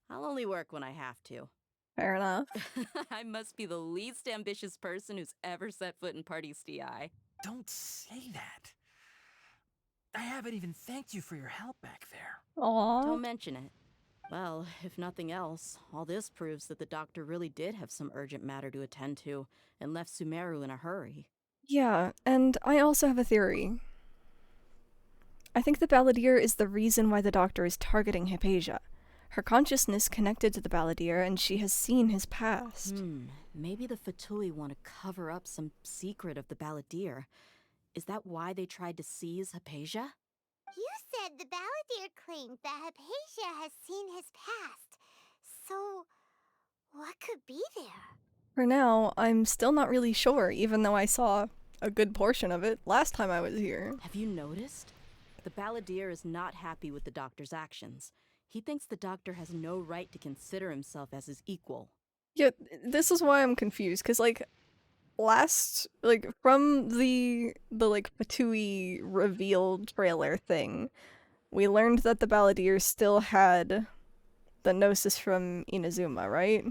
I'll only work when I have to. Fair enough. I must be the least ambitious person who's ever set foot in Party's DI. Don't say that. I haven't even thanked you for your help back there. Aww. Don't mention it. Well, if nothing else, all this proves that the doctor really did have some urgent matter to attend to and left Sumeru in a hurry. Yeah, and I also have a theory. I think the Balladeer is the reason why the doctor is targeting Hypatia. Her consciousness connected to the Balladeer, and she has seen his past. Maybe the Fatui want to cover up some secret of the Balladeer. Is that why they tried to seize Hypatia? You said the Balladeer claimed that Hypatia has seen his past. So, what could be there? For now, I'm still not really sure, even though I saw a good portion of it last time I was here. Have you noticed? The Balladeer is not happy with the doctor's actions. He thinks the doctor has no right to consider himself as his equal. Yeah, this is why I'm confused, because, like, from the Fatui reveal trailer thing, we learned that the Balladeer still had the Gnosis from Inazuma, right?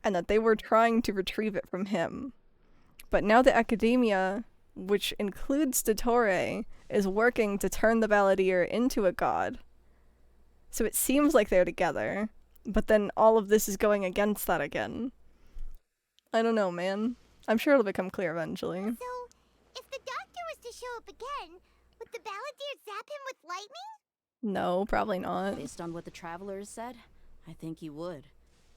And that they were trying to retrieve it from him. But now the Academia, which includes Dottore, is working to turn the Balladeer into a god. So it seems like they're together, but then all of this is going against that again. I don't know, man. I'm sure it'll become clear eventually. So, if the doctor was to show up again, would the Balladeer zap him with lightning? No, probably not. Based on what the Traveler said, I think he would.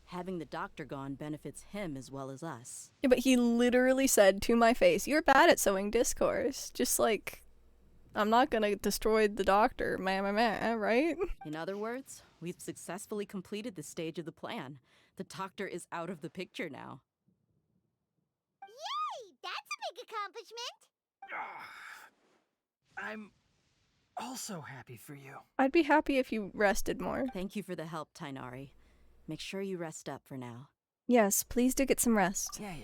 Having the doctor gone benefits him as well as us. Yeah, but he literally said to my face, "You're bad at sowing discourse." Just like, I'm not gonna destroy the doctor, right? In other words, we've successfully completed this stage of the plan. The doctor is out of the picture now. Yay! That's a big accomplishment! I'm also happy for you. I'd be happy if you rested more. Thank you for the help, Tainari. Make sure you rest up for now. Yes, please do get some rest. Yeah.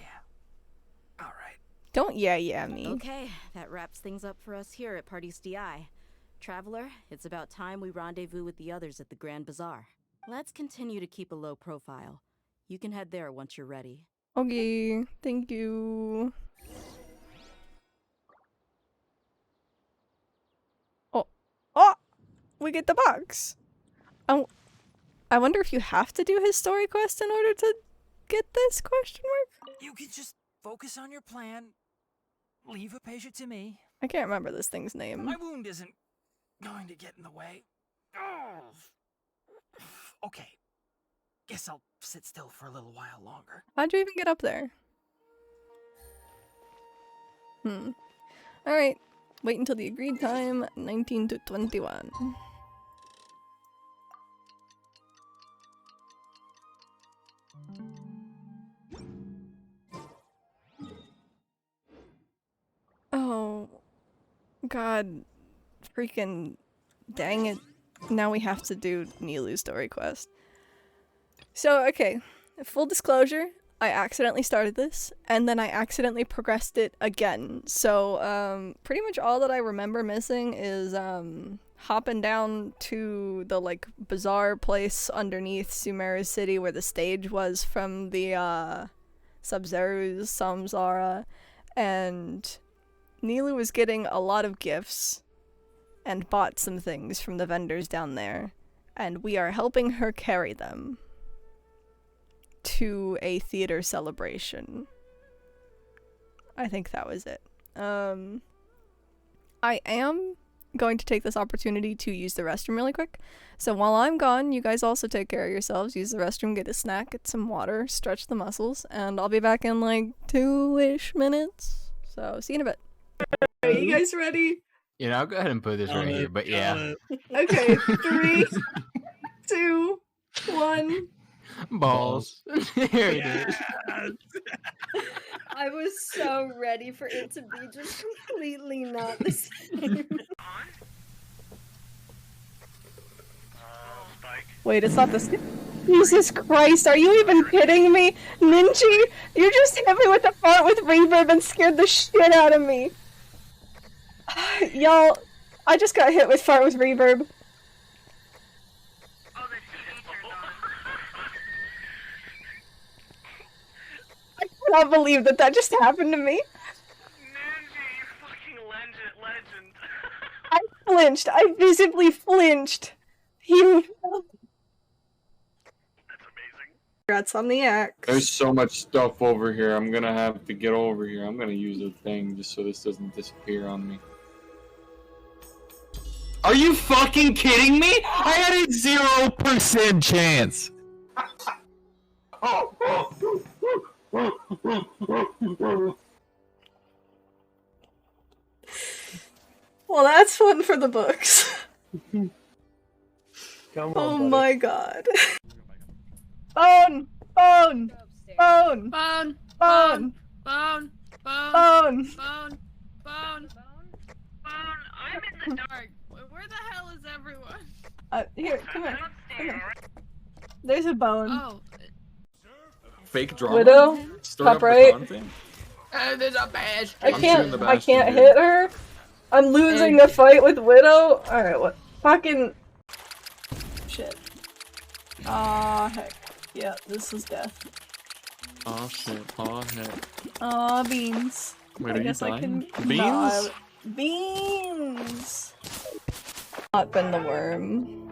All right. Don't yeah me. Okay, that wraps things up for us here at Party's DI. Traveler, it's about time we rendezvous with the others at the Grand Bazaar. Let's continue to keep a low profile. You can head there once you're ready. Okay, thank you. Oh! We get the box! I wonder if you have to do his story quest in order to get this, question mark? You can just focus on your plan. Leave Hypatia to me. I can't remember this thing's name. My wound isn't going to get in the way. Oh. Okay. Guess I'll sit still for a little while longer. How'd you even get up there? Alright. Wait until the agreed time, 19 to 21. Oh, God, freaking dang it. Now we have to do Nilu's story quest. So, okay, full disclosure, I accidentally started this, and then I accidentally progressed it again. So, pretty much all that I remember missing is, hopping down to the, like, bazaar place underneath Sumeru City where the stage was from the, Sub-Zeru's Samsara, and Nilu was getting a lot of gifts and bought some things from the vendors down there, and we are helping her carry them to a theater celebration. I think that was it. I am going to take this opportunity to use the restroom really quick. So while I'm gone, you guys also take care of yourselves. Use the restroom, get a snack, get some water, stretch the muscles, and I'll be back in like 2-ish minutes. So see you in a bit. Are you guys ready? You know, I'll go ahead and put this right here, but yeah. Okay, 3, 2, 1. Balls. There it is. I was so ready for it to be just completely not the same. Wait, it's not this. Jesus Christ, are you even kidding me? Ninji, you just hit me with a fart with reverb and scared the shit out of me. Y'all, I just got hit with fart with reverb. I cannot believe that that just happened to me. I flinched. I visibly flinched. You. Congrats on the axe. There's so much stuff over here. I'm gonna have to get over here. I'm gonna use a thing just so this doesn't disappear on me. Are you fucking kidding me? I had a 0% chance. Well, that's fun for the books. Come on, Oh buddy. my god. Phone! Phone! Phone! Phone! Phone! Phone! Phone! Phone! Phone! I'm in the dark. Where the hell is everyone? Here, come here. Come here. There's a bone. Oh. Fake drama. Widow, Stir top up the right. content? There's a badge. I I'm shooting the can't Bastion, hit her. I'm losing the fight with Widow. Alright, what? Fucking. Shit. Aw, heck. Yeah, this is death. Oh shit. Oh heck. Aw, beans. Wait, I are you guess I dying? can. Beans? Nah, beans! Not been the worm.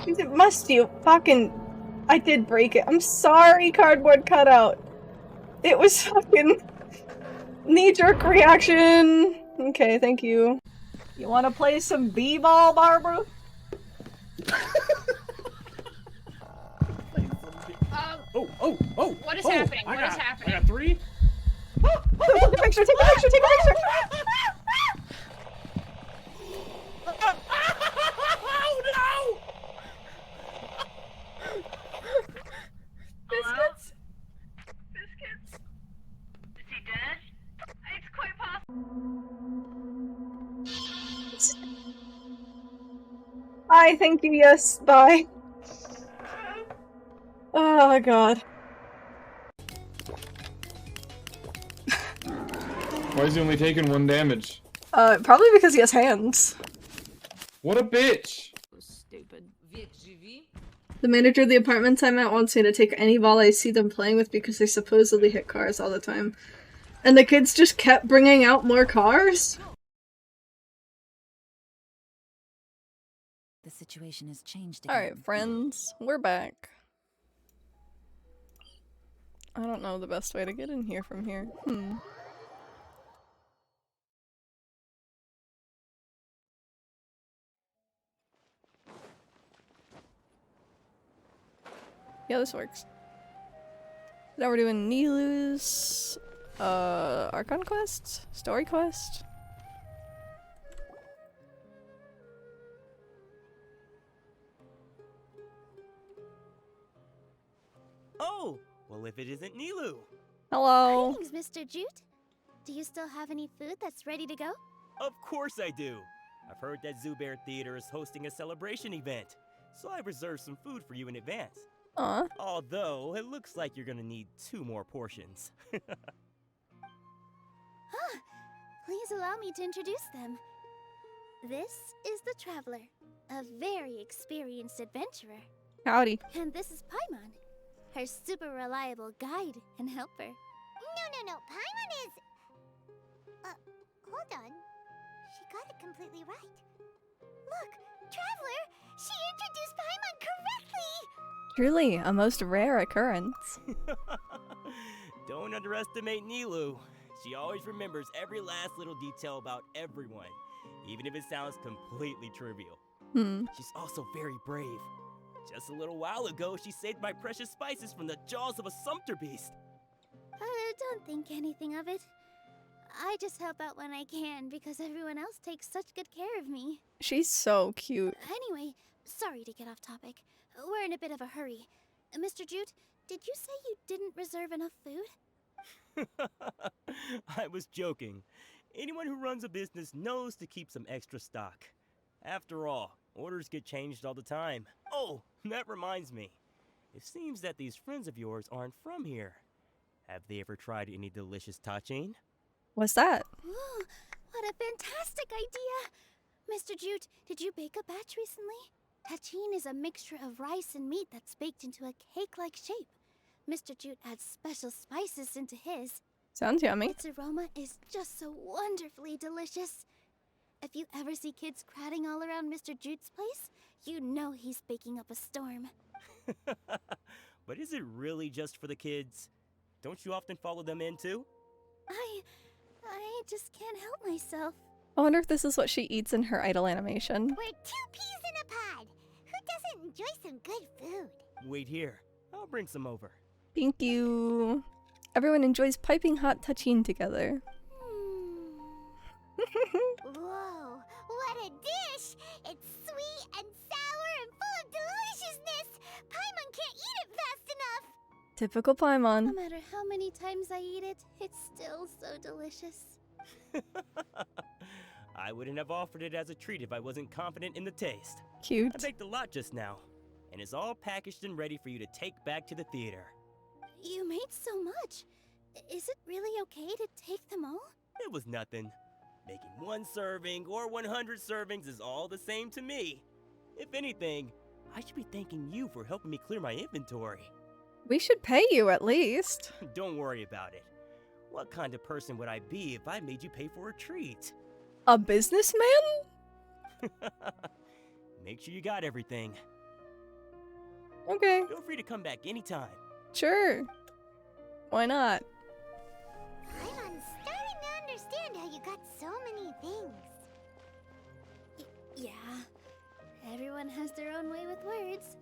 It must you fucking. I did break it. I'm sorry, cardboard cutout. It was fucking knee-jerk reaction. Okay, thank you. You wanna play some b-ball, Barbara? Oh! What is happening? What is happening? I got 3. Take a picture, take a picture, take a picture! Oh no! Biscuits? Biscuits? Is he dead? It's quite possible. I thank you, yes, bye. Oh god. Why is he only taking 1 damage? Probably because he has hands. What a bitch! Stupid. The manager of the apartments I'm at wants me to take any ball I see them playing with because they supposedly hit cars all the time. And the kids just kept bringing out more cars? The situation has changed again. Alright, friends, we're back. I don't know the best way to get in here from here. Yeah, this works. Now we're doing Nilu's Archon quest? Story quest? Oh! Well, if it isn't Nilu. Hello. Greetings, Mr. Jute. Do you still have any food that's ready to go? Of course I do. I've heard that Zubair Theater is hosting a celebration event, so I've reserved some food for you in advance. Aw. Although, it looks like you're gonna need 2 more portions. Please allow me to introduce them. This is the Traveler, a very experienced adventurer. Howdy. And this is Paimon, her super reliable guide and helper. No, Paimon is... hold on. She got it completely right. Look, Traveler, she introduced Paimon correctly! Truly, a most rare occurrence. Don't underestimate Nilu. She always remembers every last little detail about everyone, even if it sounds completely trivial. She's also very brave. Just a little while ago, she saved my precious spices from the jaws of a sumpter beast. Don't think anything of it. I just help out when I can because everyone else takes such good care of me. She's so cute. Anyway, sorry to get off topic. We're in a bit of a hurry. Mr. Jute, did you say you didn't reserve enough food? I was joking. Anyone who runs a business knows to keep some extra stock. After all, orders get changed all the time. Oh, that reminds me. It seems that these friends of yours aren't from here. Have they ever tried any delicious tachin? What's that? Ooh, what a fantastic idea! Mr. Jute, did you bake a batch recently? Tachin is a mixture of rice and meat that's baked into a cake-like shape. Mr. Jute adds special spices into his. Sounds yummy. Its aroma is just so wonderfully delicious. If you ever see kids crowding all around Mr. Jute's place, you know he's baking up a storm. But is it really just for the kids? Don't you often follow them in too? I just can't help myself. I wonder if this is what she eats in her idle animation. We're 2 peas in a pod. Who doesn't enjoy some good food? Wait here. I'll bring some over. Thank you. Everyone enjoys piping hot tachin together. Whoa, what a dish! It's sweet and sour and full of deliciousness! Paimon can't eat it fast enough! Typical Paimon. No matter how many times I eat it, it's still so delicious. I wouldn't have offered it as a treat if I wasn't confident in the taste. Cute. I baked a lot just now, and it's all packaged and ready for you to take back to the theater. You made so much. Is it really okay to take them all? It was nothing. Making 1 serving or 100 servings is all the same to me. If anything, I should be thanking you for helping me clear my inventory. We should pay you at least. Don't worry about it. What kind of person would I be if I made you pay for a treat? A businessman? Make sure you got everything. Okay. Feel free to come back anytime. Sure. Why not? I'm starting to understand how you got so many things. Yeah. Everyone has their own way with words.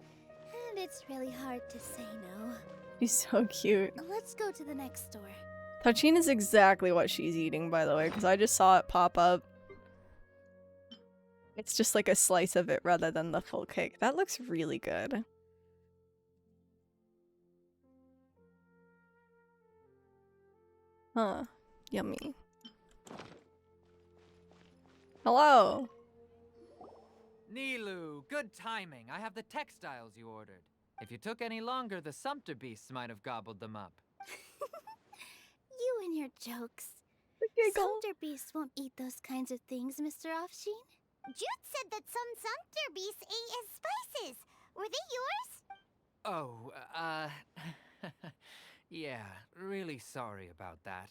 And it's really hard to say no. She's so cute. Let's go to the next store. Tachin is exactly what she's eating, by the way, because I just saw it pop up. It's just like a slice of it rather than the full cake. That looks really good. Huh. Yummy. Hello. Nilu, good timing. I have the textiles you ordered. If you took any longer, the sumpter beasts might have gobbled them up. You and your jokes. Sumpter beasts won't eat those kinds of things, Mr. Offsheen. Jude said that some sumpter beasts ate his spices. Were they yours? Oh, yeah, really sorry about that.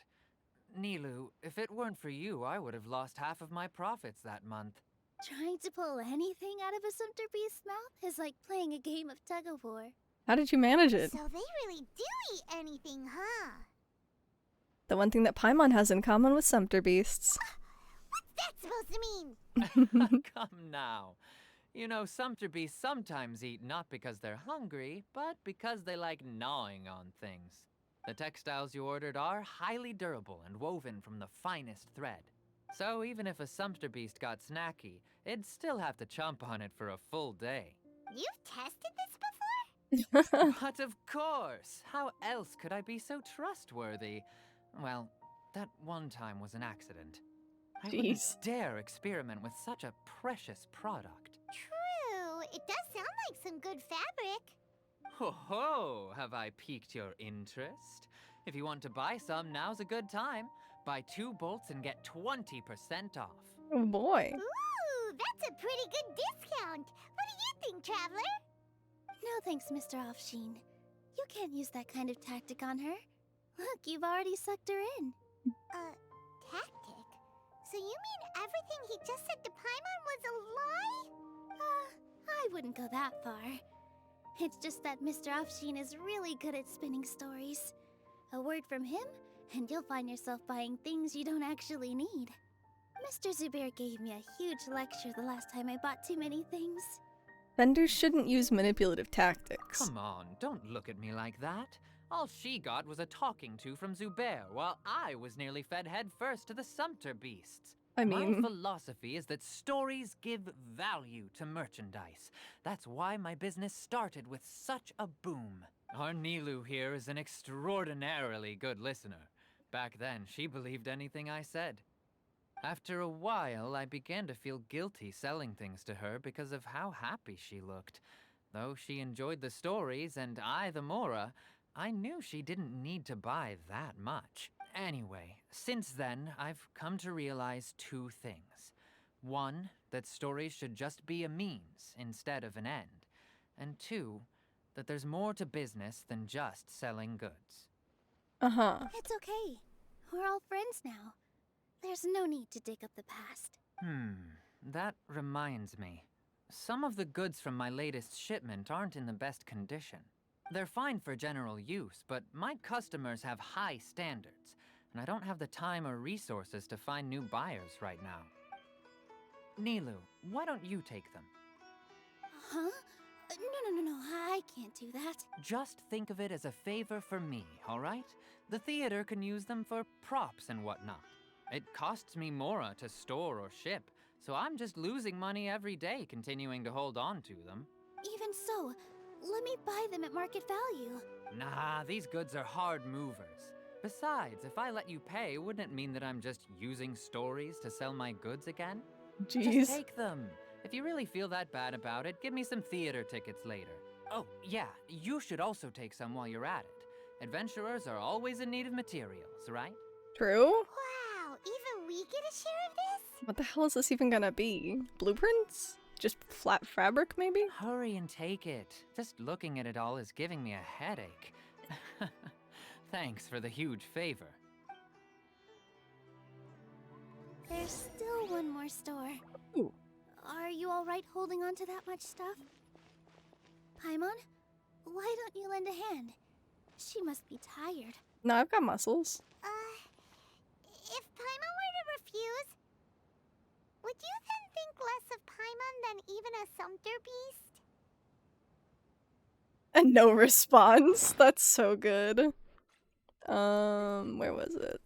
Nilu, if it weren't for you, I would have lost half of my profits that month. Trying to pull anything out of a sumpter beast's mouth is like playing a game of tug-of-war. How did you manage it? So they really do eat anything, huh? The one thing that Paimon has in common with sumpter beasts. What's that supposed to mean? Come now. You know, sumpter beasts sometimes eat not because they're hungry, but because they like gnawing on things. The textiles you ordered are highly durable and woven from the finest thread. So even if a sumpter beast got snacky, it'd still have to chomp on it for a full day. You've tested this before? But of course! How else could I be so trustworthy? Well, that one time was an accident. I wouldn't dare experiment with such a precious product. True. It does sound like some good fabric. Ho ho! Have I piqued your interest? If you want to buy some, now's a good time. Buy 2 bolts and get 20% off. Oh boy. Ooh, that's a pretty good discount. What do you think, Traveler? No thanks, Mr. Offsheen. You can't use that kind of tactic on her. Look, you've already sucked her in. Tactic? So you mean everything he just said to Paimon was a lie? I wouldn't go that far. It's just that Mr. Offsheen is really good at spinning stories. A word from him, and you'll find yourself buying things you don't actually need. Mr. Zubair gave me a huge lecture the last time I bought too many things. Vendors shouldn't use manipulative tactics. Come on, don't look at me like that. All she got was a talking to from Zubair, while I was nearly fed head first to the Sumpter beasts. I mean... My philosophy is that stories give value to merchandise. That's why my business started with such a boom. Our Nilu here is an extraordinarily good listener. Back then, she believed anything I said. After a while, I began to feel guilty selling things to her because of how happy she looked. Though she enjoyed the stories and I the Mora, I knew she didn't need to buy that much. Anyway, since then, I've come to realize two things. One, that stories should just be a means instead of an end. And two, that there's more to business than just selling goods. Uh-huh. It's okay. We're all friends now. There's no need to dig up the past. That reminds me. Some of the goods from my latest shipment aren't in the best condition. They're fine for general use, but my customers have high standards, and I don't have the time or resources to find new buyers right now. Nilu, why don't you take them? Huh? No, I can't do that. Just think of it as a favor for me, all right? The theater can use them for props and whatnot. It costs me Mora to store or ship, so I'm just losing money every day continuing to hold on to them. Even so, let me buy them at market value. Nah, these goods are hard movers. Besides, if I let you pay, wouldn't it mean that I'm just using stories to sell my goods again? Jeez. Just take them. If you really feel that bad about it, give me some theater tickets later. Oh, yeah, you should also take some while you're at it. Adventurers are always in need of materials, right? True? Wow, even we get a share of this? What the hell is this even gonna be? Blueprints? Just flat fabric, maybe? Hurry and take it. Just looking at it all is giving me a headache. Thanks for the huge favor. There's still one more store. Ooh. Are you alright holding on to that much stuff? Paimon, why don't you lend a hand? She must be tired. No, I've got muscles. If Paimon were to refuse, would you then think less of Paimon than even a Sumpter beast? And no response. That's so good. Where was it?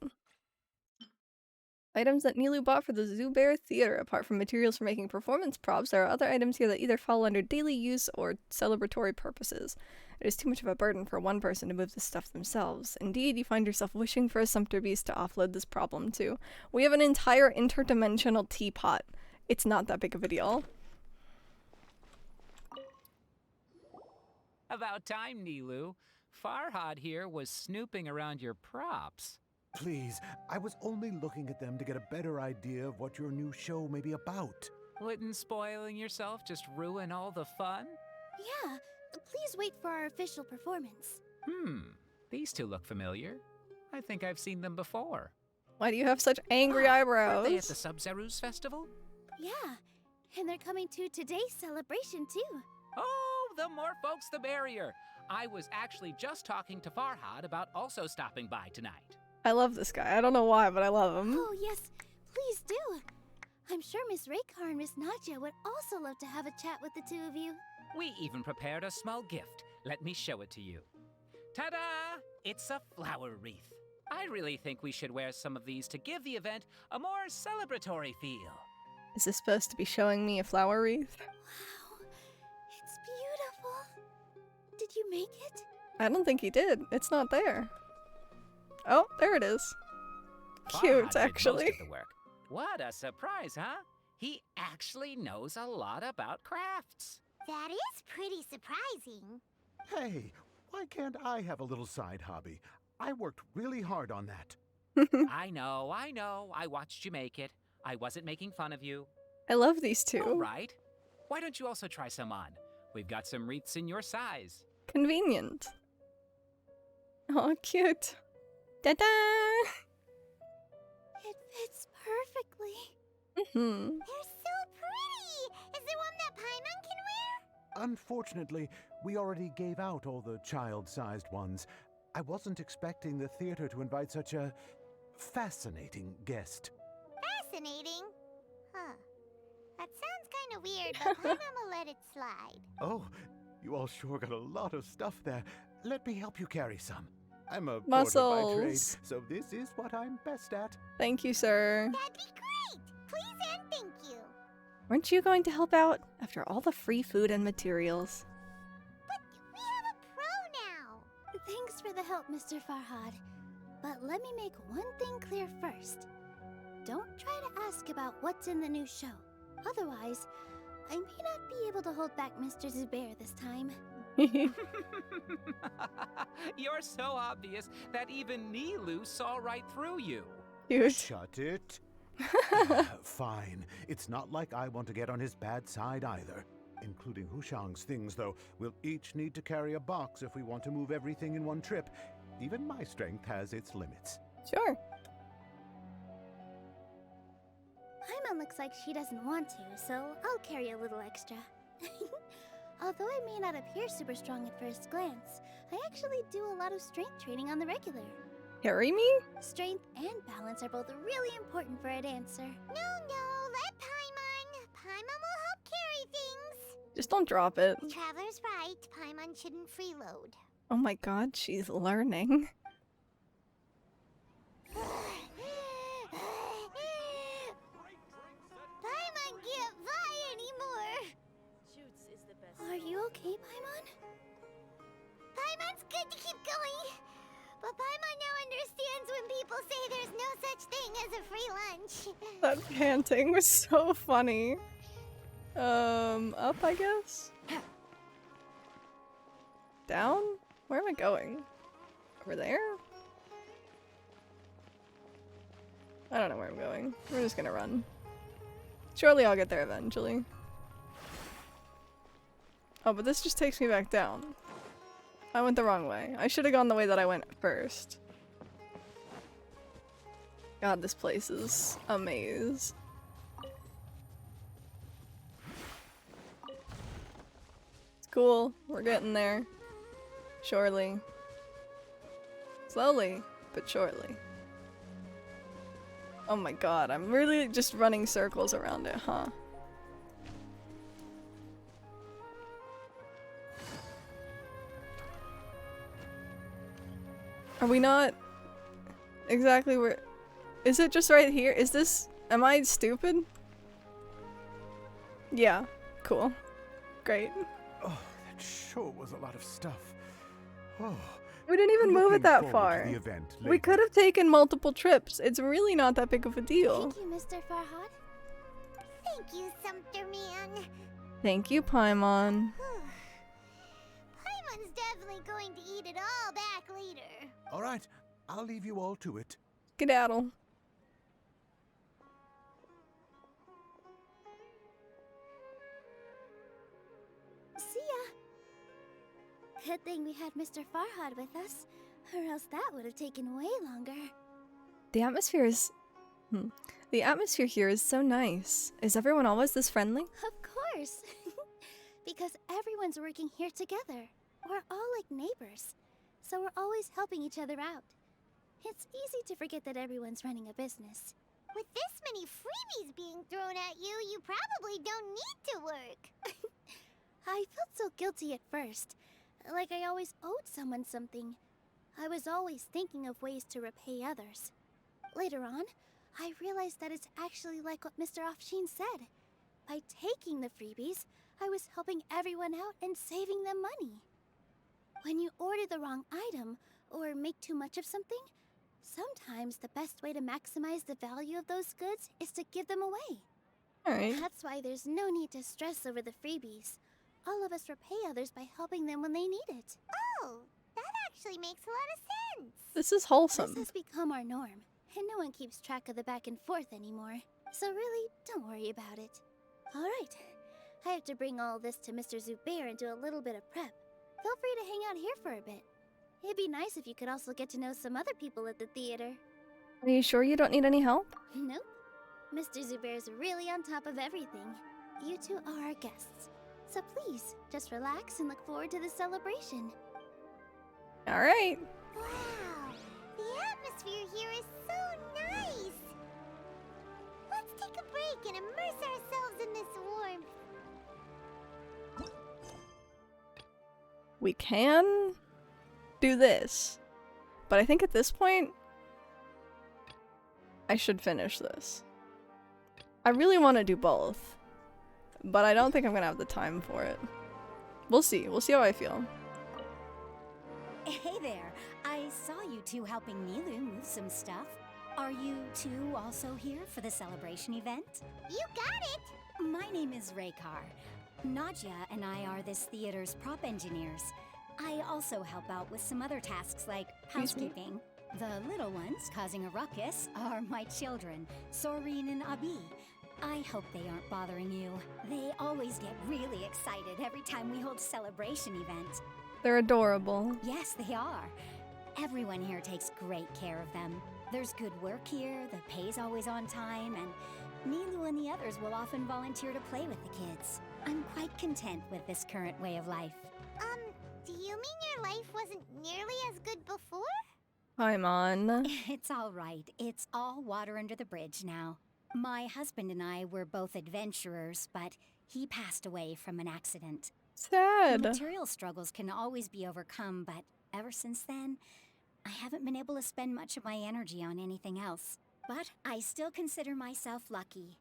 Items that Nilu bought for the Zubair Theater. Apart from materials for making performance props, there are other items here that either fall under daily use or celebratory purposes. It is too much of a burden for one person to move the stuff themselves. Indeed, you find yourself wishing for a Sumpter Beast to offload this problem to. We have an entire interdimensional teapot. It's not that big of a deal. About time, Nilu. Farhad here was snooping around your props. Please, I was only looking at them to get a better idea of what your new show may be about. Wouldn't spoiling yourself just ruin all the fun? Yeah, please wait for our official performance. These two look familiar. I think I've seen them before. Why do you have such angry eyebrows? Were they at the Sub-Zerus festival? Yeah, and they're coming to today's celebration too. Oh, the more folks the merrier. I was actually just talking to Farhad about also stopping by tonight. I love this guy. I don't know why, but I love him. Oh, yes, please do. I'm sure Miss Raykar and Miss Nadja would also love to have a chat with the two of you. We even prepared a small gift. Let me show it to you. Ta-da! It's a flower wreath. I really think we should wear some of these to give the event a more celebratory feel. Is this supposed to be showing me a flower wreath? Wow, it's beautiful. Did you make it? I don't think he did. It's not there. Oh, there it is. Cute, Farhad did actually. most of the work. What a surprise, huh? He actually knows a lot about crafts. That is pretty surprising. Hey, why can't I have a little side hobby? I worked really hard on that. I know. I watched you make it. I wasn't making fun of you. I love these two. All right. Why don't you also try some on? We've got some wreaths in your size. Convenient. Oh, cute. Ta-da! It fits perfectly. They're so pretty! Is there one that Paimon can wear? Unfortunately, we already gave out all the child-sized ones. I wasn't expecting the theater to invite such a fascinating guest. Fascinating? Huh. That sounds kind of weird, but Paimon will let it slide. Oh, you all sure got a lot of stuff there. Let me help you carry some. I'm a porter by trade, Muscles. so this is what I'm best at. Thank you, sir. That'd be great! Please and thank you. Weren't you going to help out after all the free food and materials? But we have a pro now! Thanks for the help, Mr. Farhad. But let me make one thing clear first. Don't try to ask about what's in the new show. Otherwise, I may not be able to hold back Mr. Zubair this time. You're so obvious that even Nilu saw right through you. Cute. Shut it. Fine. It's not like I want to get on his bad side either. Including Hushang's things, though. We'll each need to carry a box if we want to move everything in one trip. Even my strength has its limits. Sure. Paimon looks like she doesn't want to, so I'll carry a little extra. Although I may not appear super strong at first glance, I actually do a lot of strength training on the regular. Carry me? Strength and balance are both really important for a dancer. No, let Paimon. Paimon will help carry things. Just don't drop it. Traveler's right. Paimon shouldn't freeload. Oh my god, she's learning. Paimon can't fly anymore. Are you okay, Paimon? Paimon's good to keep going. But Paimon now understands when people say there's no such thing as a free lunch. That panting was so funny. Up, I guess? Down? Where am I going? Over there? I don't know where I'm going. We're just gonna run. Surely I'll get there eventually. Oh, but this just takes me back down. I went the wrong way. I should have gone the way that I went first. God, this place is a maze. It's cool. We're getting there. Surely. Slowly, but surely. Oh my god, I'm really just running circles around it, huh? Are we not exactly where— is it just right here? Is this— am I stupid? Yeah, cool. Great. Oh, that sure was a lot of stuff. Oh. We didn't even move it that Looking far. forward to the event We later. could have taken multiple trips. It's really not that big of a deal. Thank you, Mr. Farhad. Thank you, Sumpter Man. Thank you, Paimon. Paimon's definitely going to eat it all back later. All right, I'll leave you all to it. Skedaddle. See ya. Good thing we had Mr. Farhad with us, or else that would have taken way longer. The atmosphere is— the atmosphere here is so nice. Is everyone always this friendly? Of course. Because everyone's working here together. We're all like neighbors, so we're always helping each other out. It's easy to forget that everyone's running a business. With this many freebies being thrown at you, you probably don't need to work. I felt so guilty at first, like I always owed someone something. I was always thinking of ways to repay others. Later on, I realized that it's actually like what Mr. Afshin said. By taking the freebies, I was helping everyone out and saving them money. When you order the wrong item, or make too much of something, sometimes the best way to maximize the value of those goods is to give them away. Alright. That's why there's no need to stress over the freebies. All of us repay others by helping them when they need it. Oh, that actually makes a lot of sense. This is wholesome. This has become our norm, and no one keeps track of the back and forth anymore. So really, don't worry about it. Alright, I have to bring all this to Mr. Zubair and do a little bit of prep. Feel free to hang out here for a bit. It'd be nice if you could also get to know some other people at the theater. Are you sure you don't need any help? Nope. Mr. Zubair's really on top of everything. You two are our guests. So please, just relax and look forward to the celebration. Alright. Wow, the atmosphere here is so nice. Let's take a break and immerse ourselves in this warmth. We can do this, but I think at this point, I should finish this. I really want to do both, but I don't think I'm gonna have the time for it. We'll see. We'll see how I feel. Hey there. I saw you two helping Nilu move some stuff. Are you two also here for the celebration event? You got it! My name is Raykar. Nadja and I are this theater's prop engineers. I also help out with some other tasks like housekeeping. The little ones causing a ruckus are my children, Soreen and Abi. I hope they aren't bothering you. They always get really excited every time we hold a celebration event. They're adorable. Yes, they are. Everyone here takes great care of them. There's good work here, the pay's always on time, and Nilu and the others will often volunteer to play with the kids. I'm quite content with this current way of life. Do you mean your life wasn't nearly as good before? I'm on. It's all right. It's all water under the bridge now. My husband and I were both adventurers, but he passed away from an accident. Sad. Material struggles can always be overcome, but ever since then, I haven't been able to spend much of my energy on anything else. But I still consider myself lucky.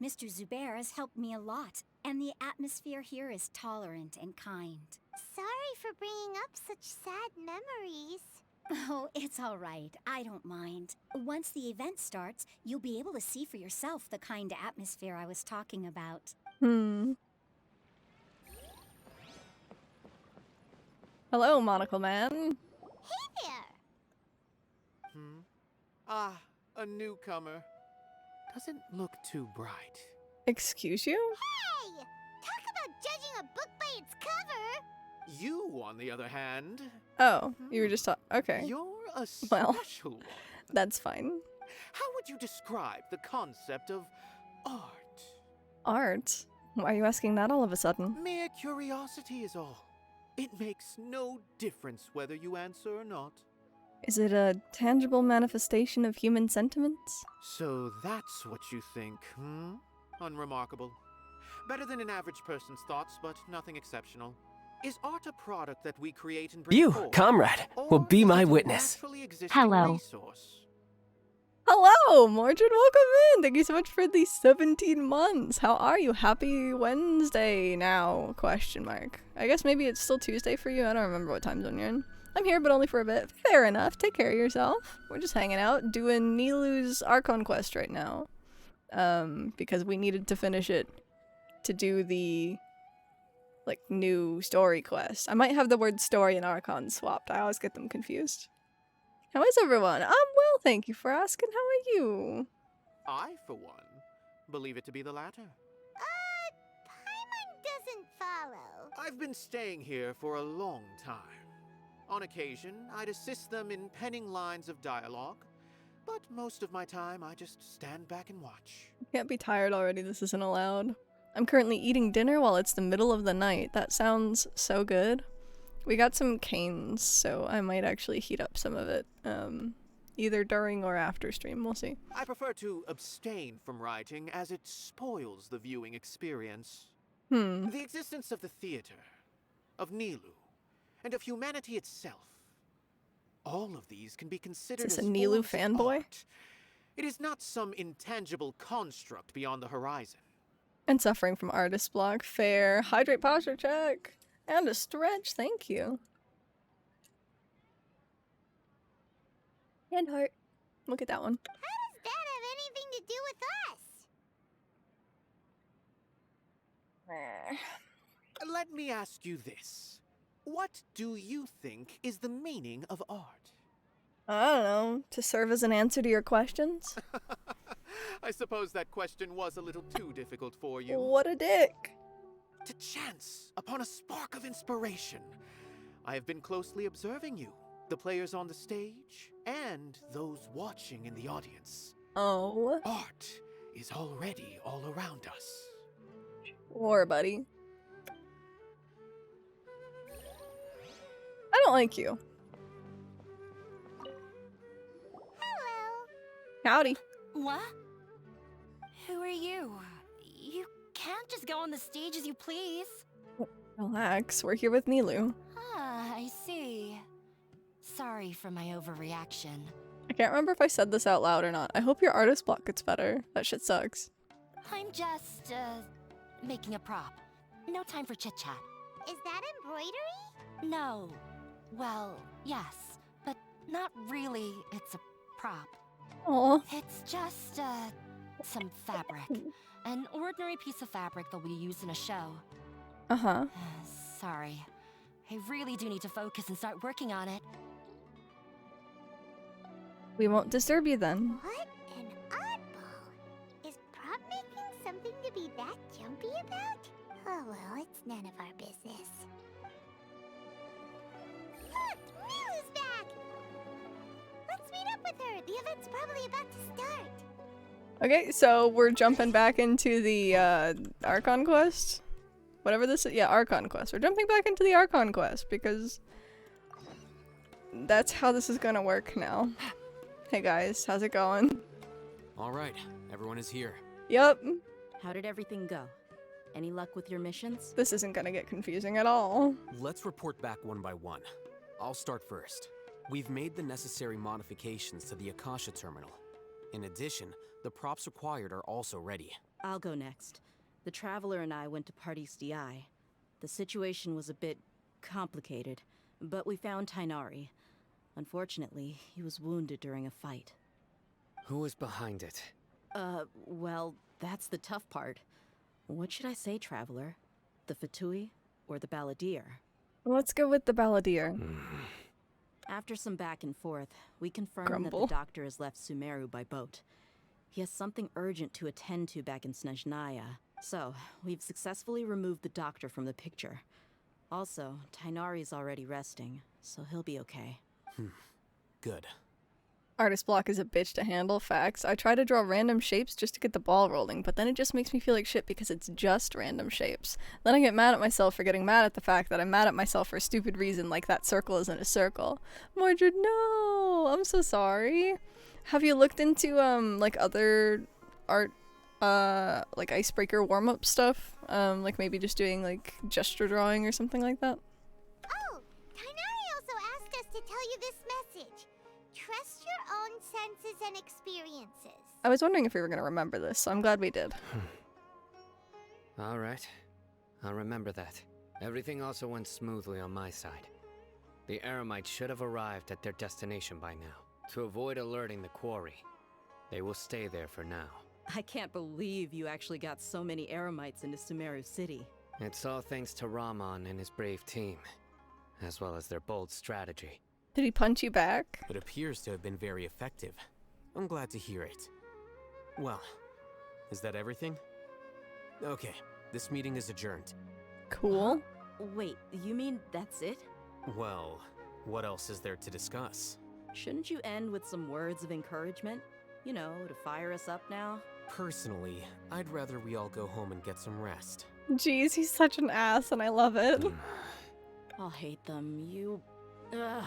Mr. Zubair has helped me a lot, and the atmosphere here is tolerant and kind. Sorry for bringing up such sad memories. Oh, it's all right. I don't mind. Once the event starts, you'll be able to see for yourself the kind of atmosphere I was talking about. Hello, Monocle Man. Hey there! Ah, a newcomer. Doesn't look too bright. Excuse you? Hey! Talk about judging a book by its cover! You, on the other hand... Oh, you were just okay. You're a Well, special one. that's fine. How would you describe the concept of art? Art? Why are you asking that all of a sudden? Mere curiosity is all. It makes no difference whether you answer or not. Is it a tangible manifestation of human sentiments? So that's what you think, Unremarkable. Better than an average person's thoughts, but nothing exceptional. Is art a product that we create and bring You, forth, comrade, will be my witness. naturally existing Hello. resource? Hello, Mordred, welcome in! Thank you so much for the 17 months! How are you? Happy Wednesday now? Question mark. I guess maybe it's still Tuesday for you? I don't remember what time zone you're in. I'm here, but only for a bit. Fair enough. Take care of yourself. We're just hanging out, doing Nilu's Archon quest right now. Because we needed to finish it to do the, like, new story quest. I might have the word story and Archon swapped. I always get them confused. How is everyone? I'm well, thank you for asking. How are you? I, for one, believe it to be the latter. Paimon doesn't follow. I've been staying here for a long time. On occasion, I'd assist them in penning lines of dialogue, but most of my time I just stand back and watch. Can't be tired already, this isn't allowed. I'm currently eating dinner while it's the middle of the night. That sounds so good. We got some canes, so I might actually heat up some of it, either during or after stream, we'll see. I prefer to abstain from writing as it spoils the viewing experience. The existence of the theater, of Nilu, and of humanity itself. All of these can be considered Is as this a Nilu forms of fanboy? art. It is not some intangible construct beyond the horizon. And suffering from artist block. Fair. Hydrate posture check. And a stretch, thank you. And heart. Look at that one. How does that have anything to do with us? Let me ask you this. What do you think is the meaning of art? I don't know. To serve as an answer to your questions? I suppose that question was a little too difficult for you. What a dick. To chance upon a spark of inspiration. I have been closely observing you, the players on the stage, and those watching in the audience. Oh. Art is already all around us. War, buddy. I don't like you. Howdy. What? Who are you? You can't just go on the stage as you please. Relax, we're here with Nilu. Ah, I see. Sorry for my overreaction. I can't remember if I said this out loud or not. I hope your artist block gets better. That shit sucks. I'm just, making a prop. No time for chit-chat. Is that embroidery? No. Well, yes, but not really. It's a prop. Aw. It's just, some fabric. An ordinary piece of fabric that will be used in a show. Uh-huh. Sorry. I really do need to focus and start working on it. We won't disturb you then. What an oddball. Is prop making something to be that jumpy about? Oh well, it's none of our business. Look, Milu's back! Let's meet up with her. The event's probably about to start. Okay, so we're jumping back into the Archon quest. Whatever this is. Yeah, Archon quest. We're jumping back into the Archon quest because that's how this is gonna work now. Hey guys, how's it going? All right, everyone is here. Yep. How did everything go? Any luck with your missions? This isn't gonna get confusing at all. Let's report back one by one. I'll start first. We've made the necessary modifications to the Akasha terminal. In addition, the props required are also ready. I'll go next. The Traveler and I went to Party's DI. The situation was a bit complicated, but we found Tainari. Unfortunately, he was wounded during a fight. Who was behind it? Well, that's the tough part. What should I say, Traveler? The Fatui or the Balladeer? Let's go with the Balladeer. After some back and forth, we confirmed Grumble. that the doctor has left Sumeru by boat. He has something urgent to attend to back in Snezhnaya. So, we've successfully removed the doctor from the picture. Also, Tainari's already resting, so he'll be okay. Good. Artist block is a bitch to handle, facts. I try to draw random shapes just to get the ball rolling, but then it just makes me feel like shit because it's just random shapes. Then I get mad at myself for getting mad at the fact that I'm mad at myself for a stupid reason like that circle isn't a circle. Mordred, no! I'm so sorry. Have you looked into, like other art, like icebreaker warm-up stuff? Like maybe just doing like gesture drawing or something like that? Oh, Tainari also asked us to tell you this message. Trust your own senses and experiences. I was wondering if we were going to remember this, so I'm glad we did. All right. I'll remember that. Everything also went smoothly on my side. The Eremites should have arrived at their destination by now. To avoid alerting the quarry, they will stay there for now. I can't believe you actually got so many Eremites into Sumeru City. It's all thanks to Rahman and his brave team, as well as their bold strategy. Did he punch you back? It appears to have been very effective. I'm glad to hear it. Well, is that everything? Okay, this meeting is adjourned. Cool. Wait, you mean that's it? Well, what else is there to discuss? Shouldn't you end with some words of encouragement? You know, to fire us up now? Personally, I'd rather we all go home and get some rest. Jeez, he's such an ass and I love it. I'll hate them. You... Ugh.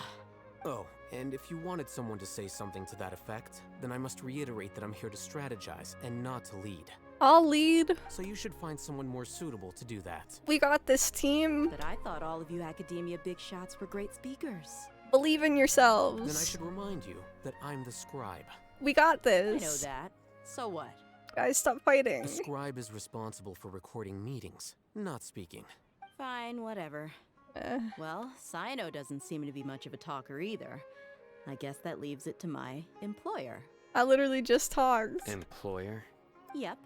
Oh, and if you wanted someone to say something to that effect, then I must reiterate that I'm here to strategize and not to lead. I'll lead. So you should find someone more suitable to do that. We got this, team. But I thought all of you academia big shots were great speakers. Believe in yourselves. Then I should remind you that I'm the scribe. We got this. I know that. So what? Guys, stop fighting. The scribe is responsible for recording meetings, not speaking. Fine, whatever. Well, Cyno doesn't seem to be much of a talker either. I guess that leaves it to my employer. I literally just talked. Employer? Yep.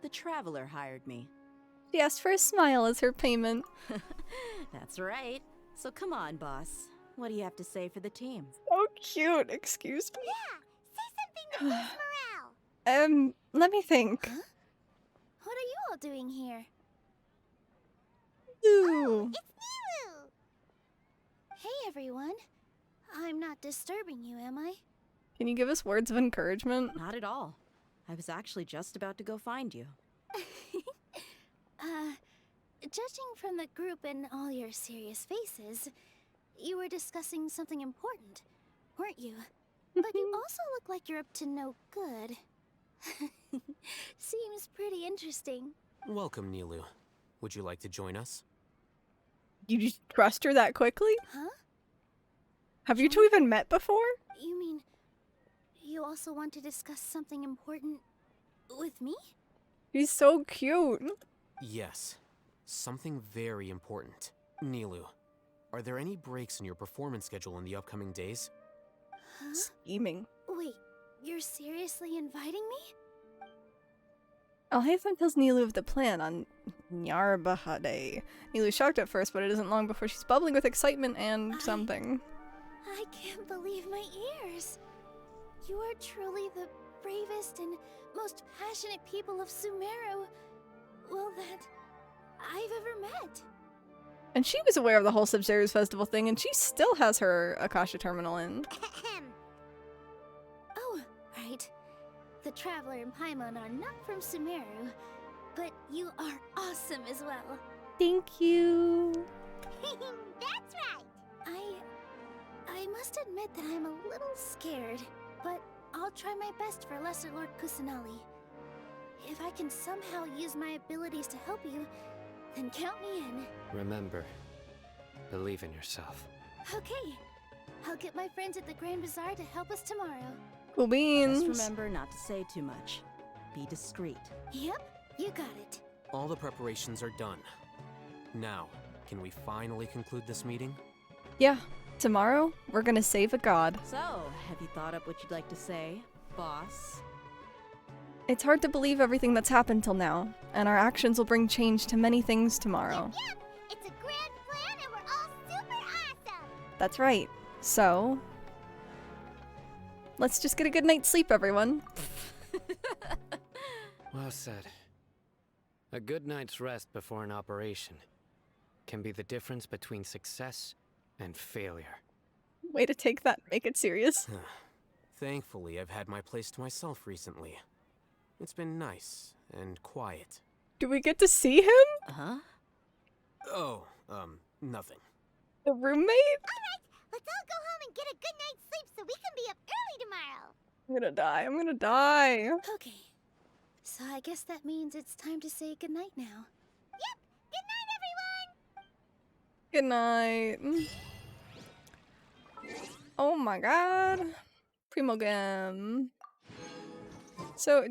The Traveler hired me. She asked for a smile as her payment. That's right. So come on, boss. What do you have to say for the team? Oh, cute. Excuse me. Yeah, say something to boost morale. Let me think. Huh? What are you all doing here? Ooh. Oh, it's Nilu! Hey, everyone. I'm not disturbing you, am I? Can you give us words of encouragement? Not at all. I was actually just about to go find you. Judging from the group and all your serious faces, you were discussing something important, weren't you? But you also look like you're up to no good. Seems pretty interesting. Welcome, Nilu. Would you like to join us? You just trust her that quickly? Huh? Have you two even met before? You mean you also want to discuss something important with me? He's so cute. Yes. Something very important. Nilu, are there any breaks in your performance schedule in the upcoming days? Huh? Scheming. Wait, you're seriously inviting me? Alhaitham tells Nilu of the plan on Nyarbaha Day. Nilu's shocked at first, but it isn't long before she's bubbling with excitement and something. I can't believe my ears. You are truly the bravest and most passionate people of Sumeru, well, that I've ever met. And she was aware of the whole Sabzeruz festival thing, and she still has her Akasha terminal in. Oh, right. The Traveler and Paimon are not from Sumeru, but you are awesome as well. Thank you. That's right. I must admit that I'm a little scared, but I'll try my best for Lesser Lord Kusanali. If I can somehow use my abilities to help you, then count me in. Remember, believe in yourself. Okay. I'll get my friends at the Grand Bazaar to help us tomorrow. Cool beans. Just remember not to say too much. Be discreet. Yep, you got it. All the preparations are done. Now, can we finally conclude this meeting? Yeah. Tomorrow, we're gonna save a god. So, have you thought up what you'd like to say, boss? It's hard to believe everything that's happened till now, and our actions will bring change to many things tomorrow. Yep, it's a grand plan and we're all super awesome. That's right. So, let's just get a good night's sleep, everyone. Well said. A good night's rest before an operation can be the difference between success and failure. Way to take that and make it serious. Thankfully, I've had my place to myself recently. It's been nice and quiet. Do we get to see him? Huh? Oh, nothing. The roommate? Alright, let's all go home and get a good night's sleep so we can be up early tomorrow. I'm gonna die. I'm gonna die. Okay. So I guess that means it's time to say goodnight now. Yep! Good night, everyone! Good night. Oh my god. Primogam. So,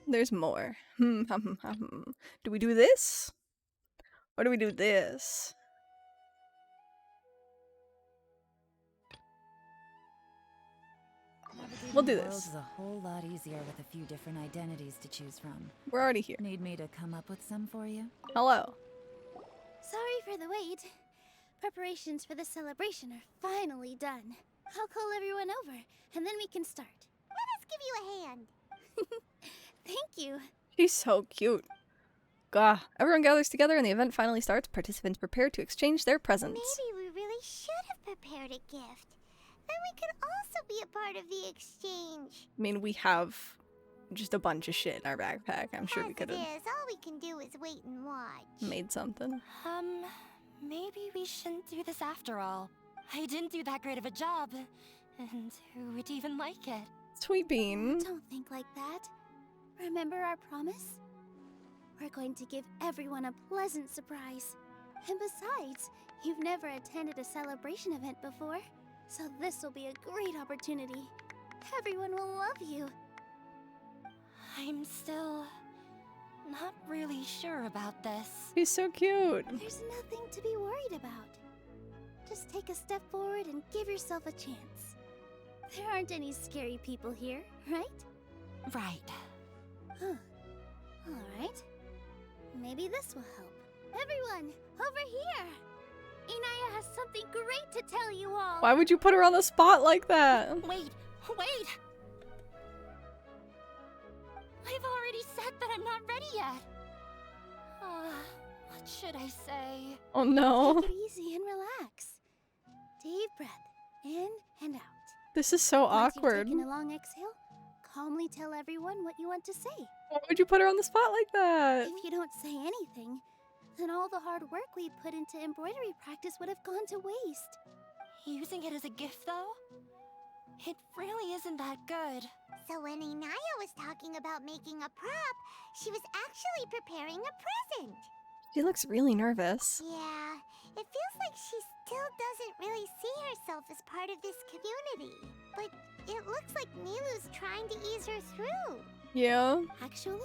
there's more. Do we do this? Or do we do this? We'll do The world this. is a whole lot easier with a few different identities to choose from. We're already here. Need me to come up with some for you? Hello. Sorry for the wait. Preparations for the celebration are finally done. I'll call everyone over, and then we can start. Let us give you a hand. Thank you. She's so cute. Gah. Everyone gathers together and the event finally starts. Participants prepare to exchange their presents. Maybe we really should have prepared a gift. Then we could also be a part of the exchange. I mean, we have just a bunch of shit in our backpack. I'm sure we could have All we can do is wait and watch. made something. Maybe we shouldn't do this after all. I didn't do that great of a job. And who would even like it? Sweet bean. Don't think like that. Remember our promise? We're going to give everyone a pleasant surprise. And besides, you've never attended a celebration event before, so this will be a great opportunity. Everyone will love you. I'm still not really sure about this. He's so cute. There's nothing to be worried about. Just take a step forward and give yourself a chance. There aren't any scary people here, right? Right. Huh. Alright. Maybe this will help. Everyone, over here! Inaya has something great to tell you all! Why would you put her on the spot like that? Wait! I've already said that I'm not ready yet. What should I say? Oh no. Take it easy and relax. Deep breath, in and out. This is so Once awkward. You've taken a long exhale, calmly tell everyone what you want to say. Why would you put her on the spot like that? If you don't say anything, then all the hard work we put into embroidery practice would have gone to waste. Using it as a gift, though? It really isn't that good. So when Inaya was talking about making a prop, she was actually preparing a present. She looks really nervous. Yeah, it feels like she still doesn't really see herself as part of this community. But it looks like Nilu's trying to ease her through. Yeah. Actually,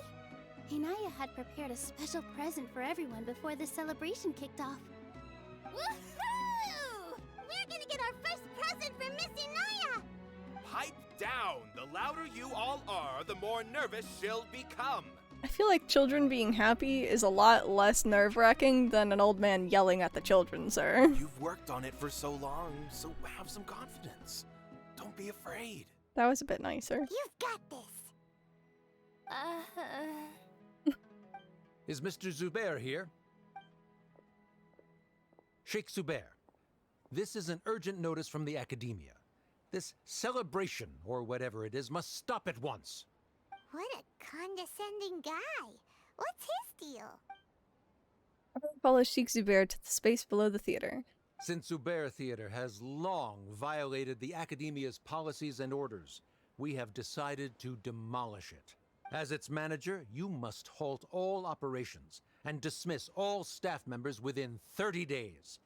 Inaya had prepared a special present for everyone before the celebration kicked off. Woohoo! We're gonna get our first present from Miss Inaya! Pipe down! The louder you all are, the more nervous she'll become. I feel like children being happy is a lot less nerve-wracking than an old man yelling at the children, sir. You've worked on it for so long, so have some confidence. Don't be afraid. That was a bit nicer. You've got this. Is Mr. Zubair here? Sheikh Zubair, this is an urgent notice from the Academia. This celebration, or whatever it is, must stop at once. What a condescending guy. What's his deal? Everyone follows Sheikh Zubair to the space below the theater. Since Zubair Theater has long violated the Academia's policies and orders, we have decided to demolish it. As its manager, you must halt all operations and dismiss all staff members within 30 days,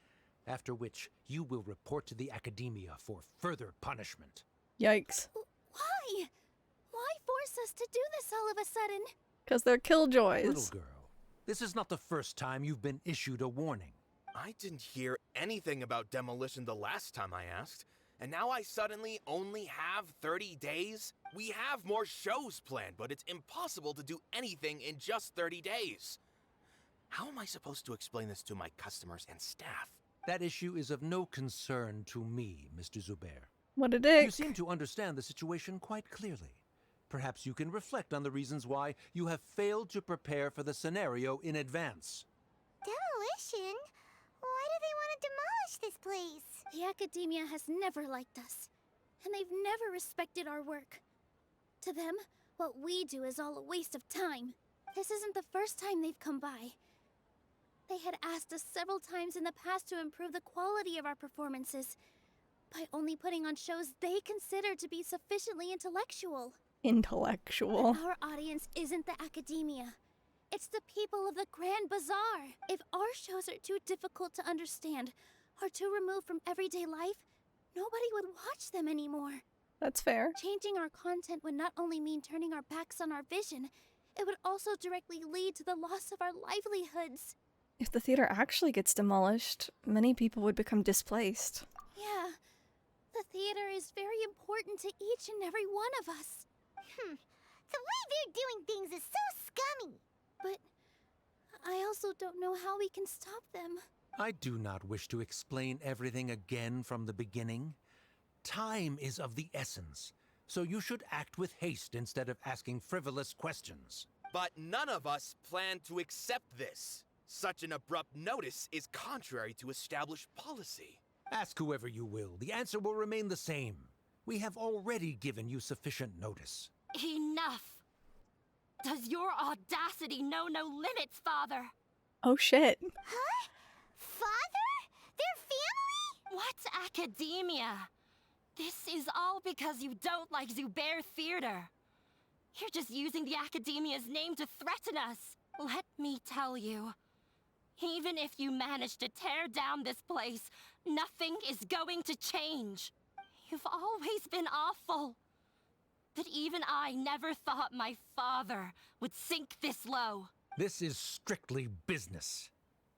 after which you will report to the Academia for further punishment. Yikes. Why? Why force us to do this all of a sudden? Because they're killjoys. Little girl, this is not the first time you've been issued a warning. I didn't hear anything about demolition the last time I asked, and now I suddenly only have 30 days? We have more shows planned, but it's impossible to do anything in just 30 days. How am I supposed to explain this to my customers and staff? That issue is of no concern to me, Mr. Zubair. What a dick. You seem to understand the situation quite clearly. Perhaps you can reflect on the reasons why you have failed to prepare for the scenario in advance. Demolition? Why do they want to demolish this place? The Academia has never liked us, and they've never respected our work. To them, what we do is all a waste of time. This isn't the first time they've come by. They had asked us several times in the past to improve the quality of our performances by only putting on shows they consider to be sufficiently intellectual. Intellectual. But our audience isn't the Academia. It's the people of the Grand Bazaar. If our shows are too difficult to understand or too removed from everyday life, nobody would watch them anymore. That's fair. Changing our content would not only mean turning our backs on our vision, it would also directly lead to the loss of our livelihoods. If the theater actually gets demolished, many people would become displaced. Yeah, the theater is very important to each and every one of us. The way they're doing things is so scummy. But I also don't know how we can stop them. I do not wish to explain everything again from the beginning. Time is of the essence, so you should act with haste instead of asking frivolous questions. But none of us plan to accept this. Such an abrupt notice is contrary to established policy. Ask whoever you will, the answer will remain the same. We have already given you sufficient notice. Enough! Does your audacity know no limits, Father? Oh shit. Huh? Father? Their family? What's academia? This is all because you don't like Zubair Theater. You're just using the Academia's name to threaten us. Let me tell you, even if you manage to tear down this place, nothing is going to change. You've always been awful. But even I never thought my father would sink this low. This is strictly business.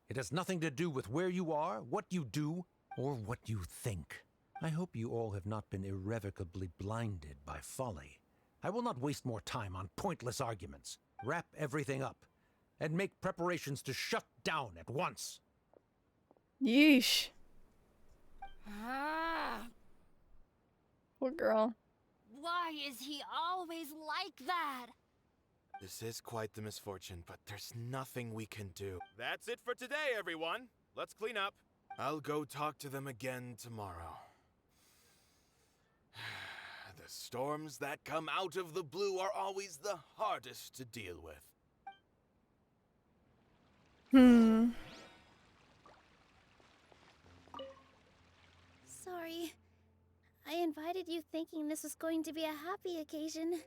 It has nothing to do with where you are, what you do, or what you think. I hope you all have not been irrevocably blinded by folly. I will not waste more time on pointless arguments. Wrap everything up, and make preparations to shut down at once. Yeesh. Ah, Poor girl. why is he always like that? This is quite the misfortune, but there's nothing we can do. That's it for today, everyone. Let's clean up. I'll go talk to them again tomorrow. The storms that come out of the blue are always the hardest to deal with. Sorry. I invited started you thinking this was going to be a happy occasion.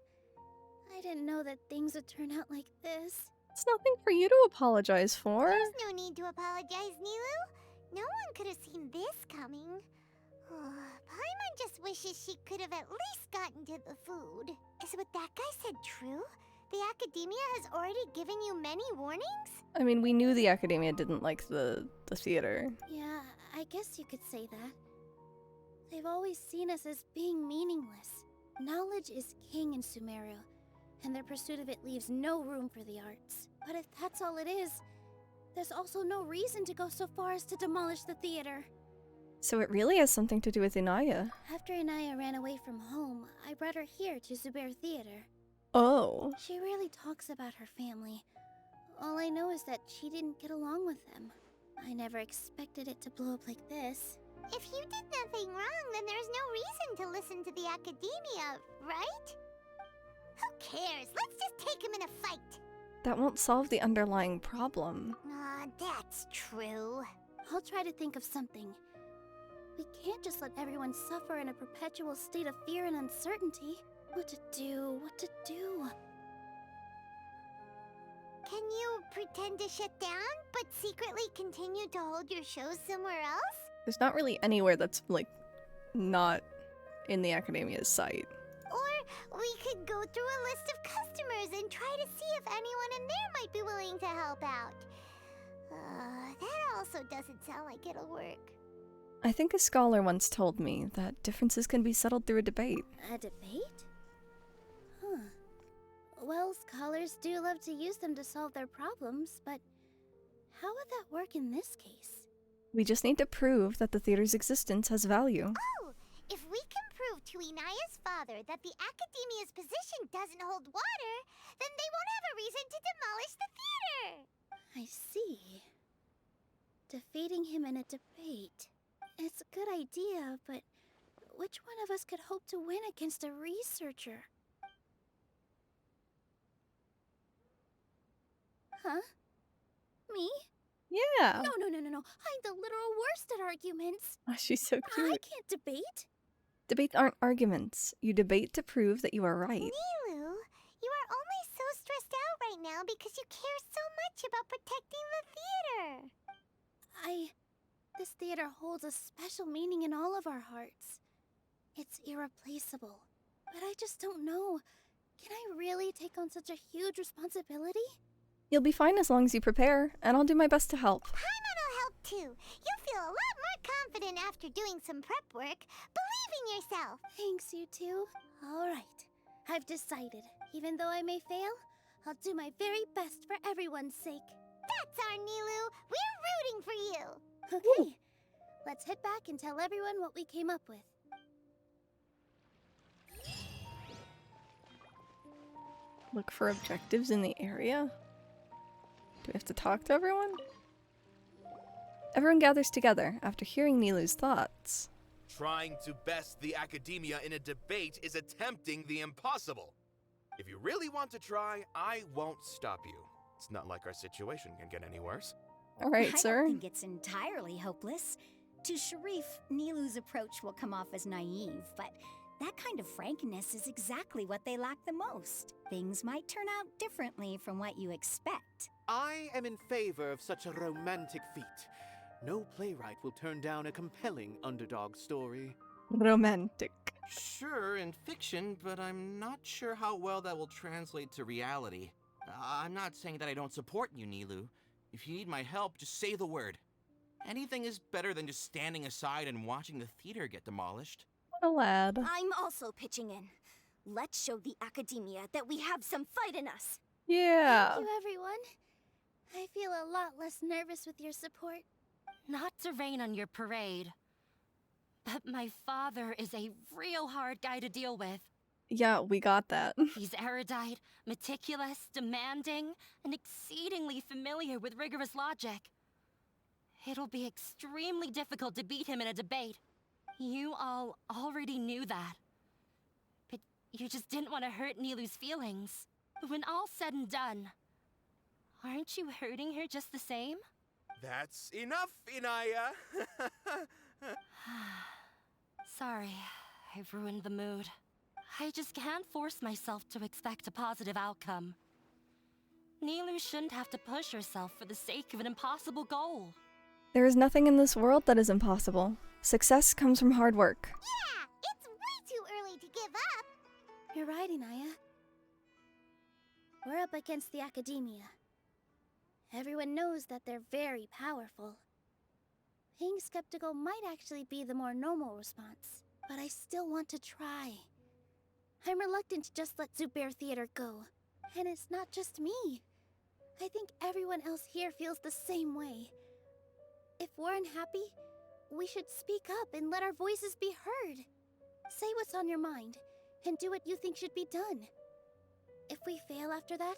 I didn't know that things would turn out like this. It's nothing for you to apologize for. There's no need to apologize, Nilu. No one could have seen this coming. Paimon just wishes she could have at least gotten to the food. Is what that guy said true? The Academia has already given you many warnings? I mean, we knew the Academia didn't like the theater. Yeah, I guess you could say that. They've always seen us as being meaningless. Knowledge is king in Sumeru, and their pursuit of it leaves no room for the arts. But if that's all it is, there's also no reason to go so far as to demolish the theater. So it really has something to do with Inaya. After Inaya ran away from home, I brought her here to Zubair Theater. Oh. She rarely talks about her family. All I know is that she didn't get along with them. I never expected it to blow up like this. If you did nothing wrong, then there's no reason to listen to the Academia, right? Who cares? Let's just take him in a fight. That won't solve the underlying problem. That's true. I'll try to think of something. We can't just let everyone suffer in a perpetual state of fear and uncertainty. What to do? Can you pretend to shut down, but secretly continue to hold your shows somewhere else? There's not really anywhere that's, like, not in the Academia's sight. Or we could go through a list of customers and try to see if anyone in there might be willing to help out. That also doesn't sound like it'll work. I think a scholar once told me that differences can be settled through a debate. A debate? Huh. Well, scholars do love to use them to solve their problems, but how would that work in this case? We just need to prove that the theater's existence has value. Oh! If we can prove to Inaya's father that the Academia's position doesn't hold water, then they won't have a reason to demolish the theater! I see. Defeating him in a debate. It's a good idea, but which one of us could hope to win against a researcher? Huh? Me? Yeah. No. I'm the literal worst at arguments. Oh, she's so cute. I can't debate. Debates aren't arguments. You debate to prove that you are right. Nilu, you are only so stressed out right now because you care so much about protecting the theater. This theater holds a special meaning in all of our hearts. It's irreplaceable. But I just don't know. Can I really take on such a huge responsibility? You'll be fine as long as you prepare, and I'll do my best to help. Paimon will help too. You'll feel a lot more confident after doing some prep work. Believe in yourself. Thanks, you two. All right. I've decided. Even though I may fail, I'll do my very best for everyone's sake. That's our Nilu. We're rooting for you. Okay. Let's head back and tell everyone what we came up with. Look for objectives in the area? Do we have to talk to everyone? Everyone gathers together after hearing Nilu's thoughts. Trying to best the Academia in a debate is attempting the impossible. If you really want to try, I won't stop you. It's not like our situation can get any worse. All right, sir. I don't think it's entirely hopeless. To Sharif, Nilu's approach will come off as naive, but that kind of frankness is exactly what they lack the most. Things might turn out differently from what you expect. I am in favor of such a romantic feat. No playwright will turn down a compelling underdog story. Romantic. Sure, in fiction, but I'm not sure how well that will translate to reality. I'm not saying that I don't support you, Nilu. If you need my help, just say the word. Anything is better than just standing aside and watching the theater get demolished. What a lad. I'm also pitching in. Let's show the Academia that we have some fight in us. Yeah. Thank you, everyone. I feel a lot less nervous with your support. Not to rain on your parade, but my father is a real hard guy to deal with. Yeah, we got that. He's erudite, meticulous, demanding, and exceedingly familiar with rigorous logic. It'll be extremely difficult to beat him in a debate. You all already knew that. But you just didn't want to hurt Nilu's feelings. When all's said and done, aren't you hurting her just the same? That's enough, Inaya! Sorry, I've ruined the mood. I just can't force myself to expect a positive outcome. Nilu shouldn't have to push herself for the sake of an impossible goal. There is nothing in this world that is impossible. Success comes from hard work. Yeah, it's way too early to give up. You're right, Inaya. We're up against the Academia. Everyone knows that they're very powerful. Being skeptical might actually be the more normal response, but I still want to try. I'm reluctant to just let Zubair Theater go. And it's not just me. I think everyone else here feels the same way. If we're unhappy, we should speak up and let our voices be heard. Say what's on your mind, and do what you think should be done. If we fail after that,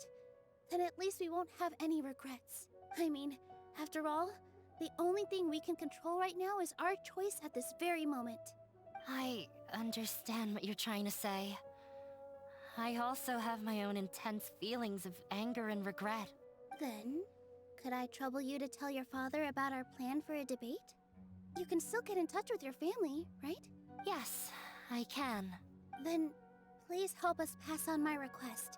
then at least we won't have any regrets. I mean, after all, the only thing we can control right now is our choice at this very moment. I understand what you're trying to say. I also have my own intense feelings of anger and regret. Then, could I trouble you to tell your father about our plan for a debate? You can still get in touch with your family, right? Yes, I can. Then, please help us pass on my request.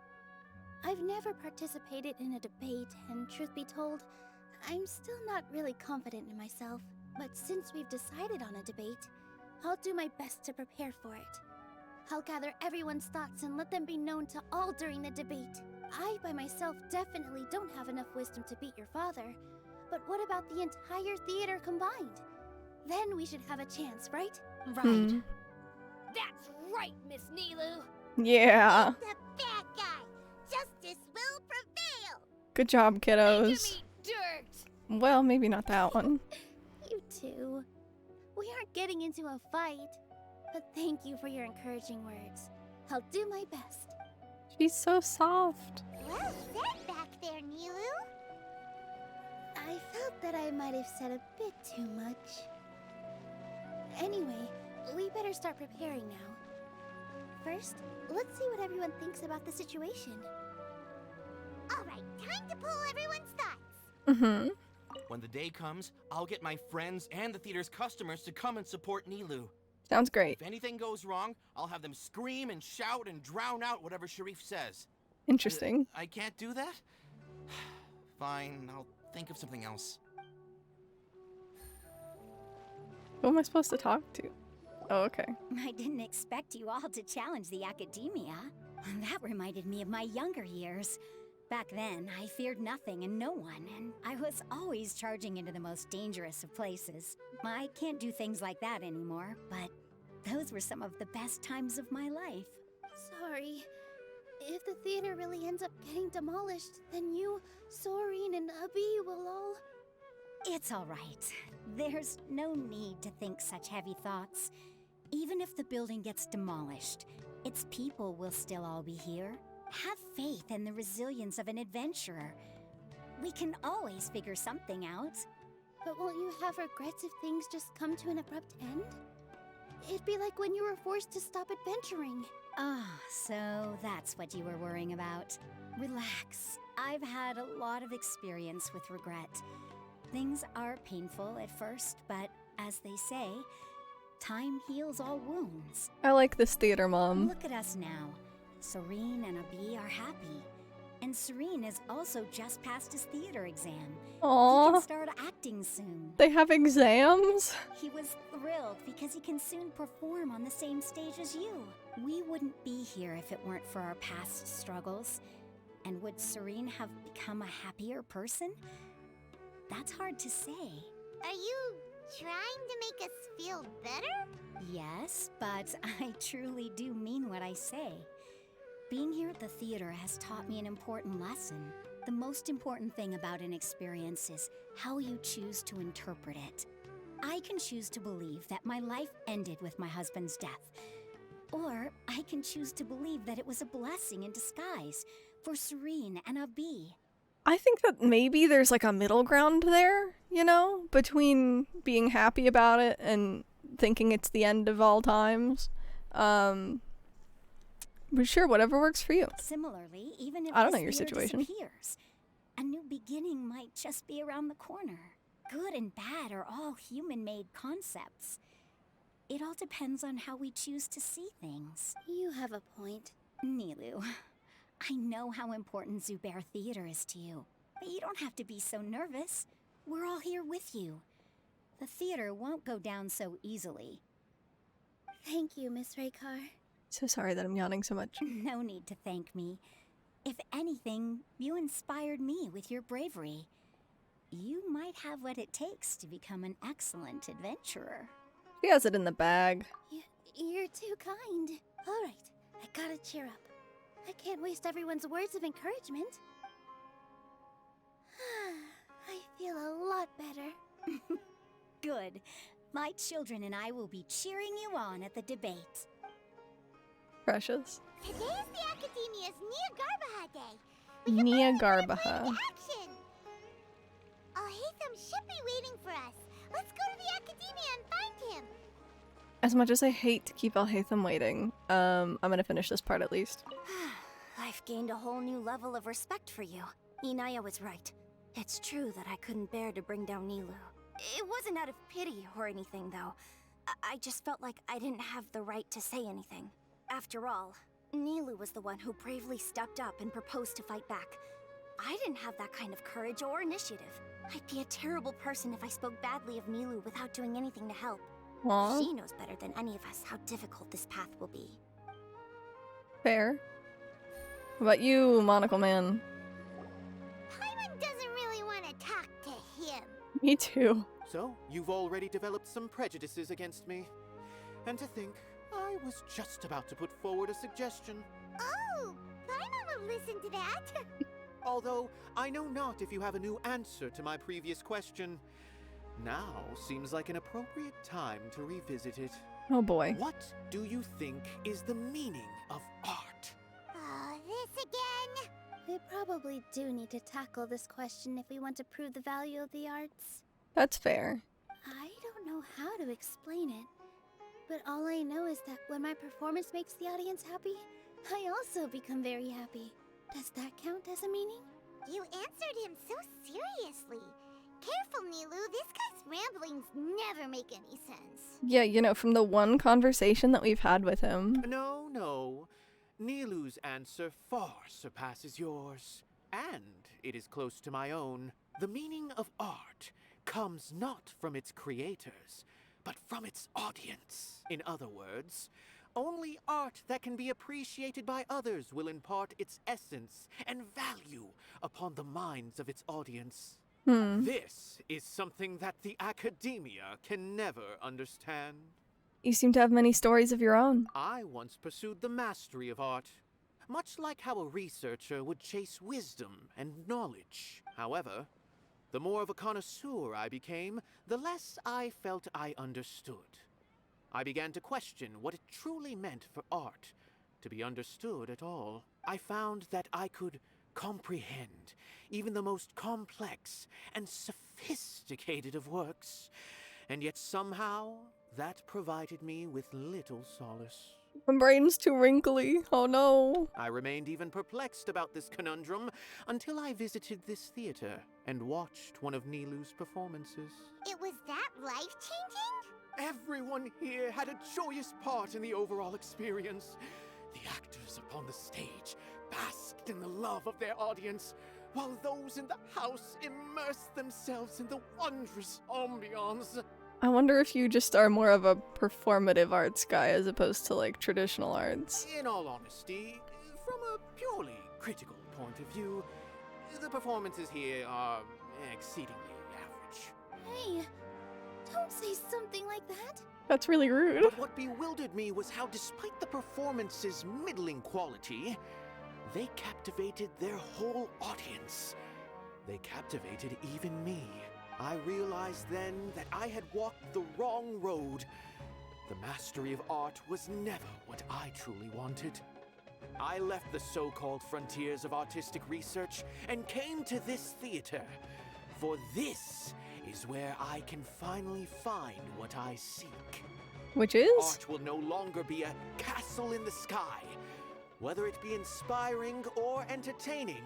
I've never participated in a debate, and truth be told, I'm still not really confident in myself. But since we've decided on a debate, I'll do my best to prepare for it. I'll gather everyone's thoughts and let them be known to all during the debate. I, by myself, definitely don't have enough wisdom to beat your father. But what about the entire theater combined? Then we should have a chance, right? Right. That's right, Miss Nilu. Yeah. The bad guy. Justice will prevail. Good job, kiddos. Dirt. Well, maybe not that one. You too. We aren't getting into a fight. But thank you for your encouraging words. I'll do my best. She's so soft. Well said back there, Nilu. I felt that I might have said a bit too much. Anyway, we better start preparing now. First, let's see what everyone thinks about the situation. All right, time to pull everyone's thoughts. Mm-hmm. When the day comes, I'll get my friends and the theater's customers to come and support Nilu. Sounds great. If anything goes wrong, I'll have them scream and shout and drown out whatever Sharif says. Interesting. I can't do that? Fine, I'll think of something else. Who am I supposed to talk to? Oh, okay. I didn't expect you all to challenge the Academia. That reminded me of my younger years. Back then, I feared nothing and no one, and I was always charging into the most dangerous of places. I can't do things like that anymore, but those were some of the best times of my life. Sorry. If the theater really ends up getting demolished, then you, Soreen, and Abi will all... It's all right. There's no need to think such heavy thoughts. Even if the building gets demolished, its people will still all be here. Have faith in the resilience of an adventurer. We can always figure something out. But won't you have regrets if things just come to an abrupt end? It'd be like when you were forced to stop adventuring. Ah, so that's what you were worrying about. Relax. I've had a lot of experience with regret. Things are painful at first, but as they say, time heals all wounds. I like this theater mom. Look at us now. Serene and Abi are happy. And Serene has also just passed his theater exam. Aww. He can start acting soon. They have exams? He was thrilled because he can soon perform on the same stage as you. We wouldn't be here if it weren't for our past struggles. And would Serene have become a happier person? That's hard to say. Are you trying to make us feel better? Yes, but I truly do mean what I say. Being here at the theater has taught me an important lesson. The most important thing about an experience is how you choose to interpret it. I can choose to believe that my life ended with my husband's death. Or I can choose to believe that it was a blessing in disguise for Serene and Abi. I think that maybe there's like a middle ground there, you know, between being happy about it and thinking it's the end of all times. But sure, whatever works for you. Similarly, even if I don't this know your fear situation. disappears, a new beginning might just be around the corner. Good and bad are all human-made concepts. It all depends on how we choose to see things. You have a point. Nilu, I know how important Zubair Theater is to you, but you don't have to be so nervous. We're all here with you. The theater won't go down so easily. Thank you, Miss Raykar. So sorry that I'm yawning so much. No need to thank me. If anything, you inspired me with your bravery. You might have what it takes to become an excellent adventurer. She has it in the bag. You're too kind. All right, I gotta cheer up. I can't waste everyone's words of encouragement. I feel a lot better. Good. My children and I will be cheering you on at the debate. Precious. Today's the Academia's Nia Garbaha Day. Nia Garbaha. Action! Alhaitham should be waiting for us. Let's go to the Academia and find him. As much as I hate to keep Alhaitham waiting, I'm gonna finish this part at least. I've gained a whole new level of respect for you. Inaya was right. It's true that I couldn't bear to bring down Nilu. It wasn't out of pity or anything, though. I just felt like I didn't have the right to say anything. After all, Nilu was the one who bravely stepped up and proposed to fight back. I didn't have that kind of courage or initiative. I'd be a terrible person if I spoke badly of Nilu without doing anything to help. Aww. She knows better than any of us how difficult this path will be. Fair. What about you, Monocle Man? Paimon doesn't really want to talk to him. Me too. So, you've already developed some prejudices against me. And to think, I was just about to put forward a suggestion. Oh, Paimon will listen to that. Although, I know not if you have a new answer to my previous question. Now seems like an appropriate time to revisit it. Oh boy. What do you think is the meaning of art? Oh, this again? We probably do need to tackle this question if we want to prove the value of the arts. That's fair. I don't know how to explain it, but all I know is that when my performance makes the audience happy, I also become very happy. Does that count as a meaning? You answered him so seriously. Careful, Nilu. This guy's ramblings never make any sense. Yeah, you know, from the one conversation that we've had with him. No. Nilu's answer far surpasses yours, and it is close to my own. The meaning of art comes not from its creators, but from its audience. In other words, only art that can be appreciated by others will impart its essence and value upon the minds of its audience. This is something that the Academia can never understand. You seem to have many stories of your own. I once pursued the mastery of art, much like how a researcher would chase wisdom and knowledge. However, the more of a connoisseur I became, the less I felt I understood. I began to question what it truly meant for art to be understood at all. I found that I could comprehend even the most complex and sophisticated of works, and yet somehow that provided me with little solace. My brain's too wrinkly. Oh no. I remained even perplexed about this conundrum until I visited this theater and watched one of Nilu's performances. It was that life-changing? Everyone here had a joyous part in the overall experience. The actors upon the stage basked in the love of their audience, while those in the house immersed themselves in the wondrous ambiance. I wonder if you just are more of a performative arts guy as opposed to like traditional arts. In all honesty, from a purely critical point of view, the performances here are exceedingly average. Hey, don't say something like that. That's really rude. But what bewildered me was how, despite the performance's middling quality, they captivated their whole audience. They captivated even me. I realized then that I had walked the wrong road. The mastery of art was never what I truly wanted. I left the so-called frontiers of artistic research and came to this theater. For this is where I can finally find what I seek. Which is? Art will no longer be a castle in the sky. Whether it be inspiring or entertaining,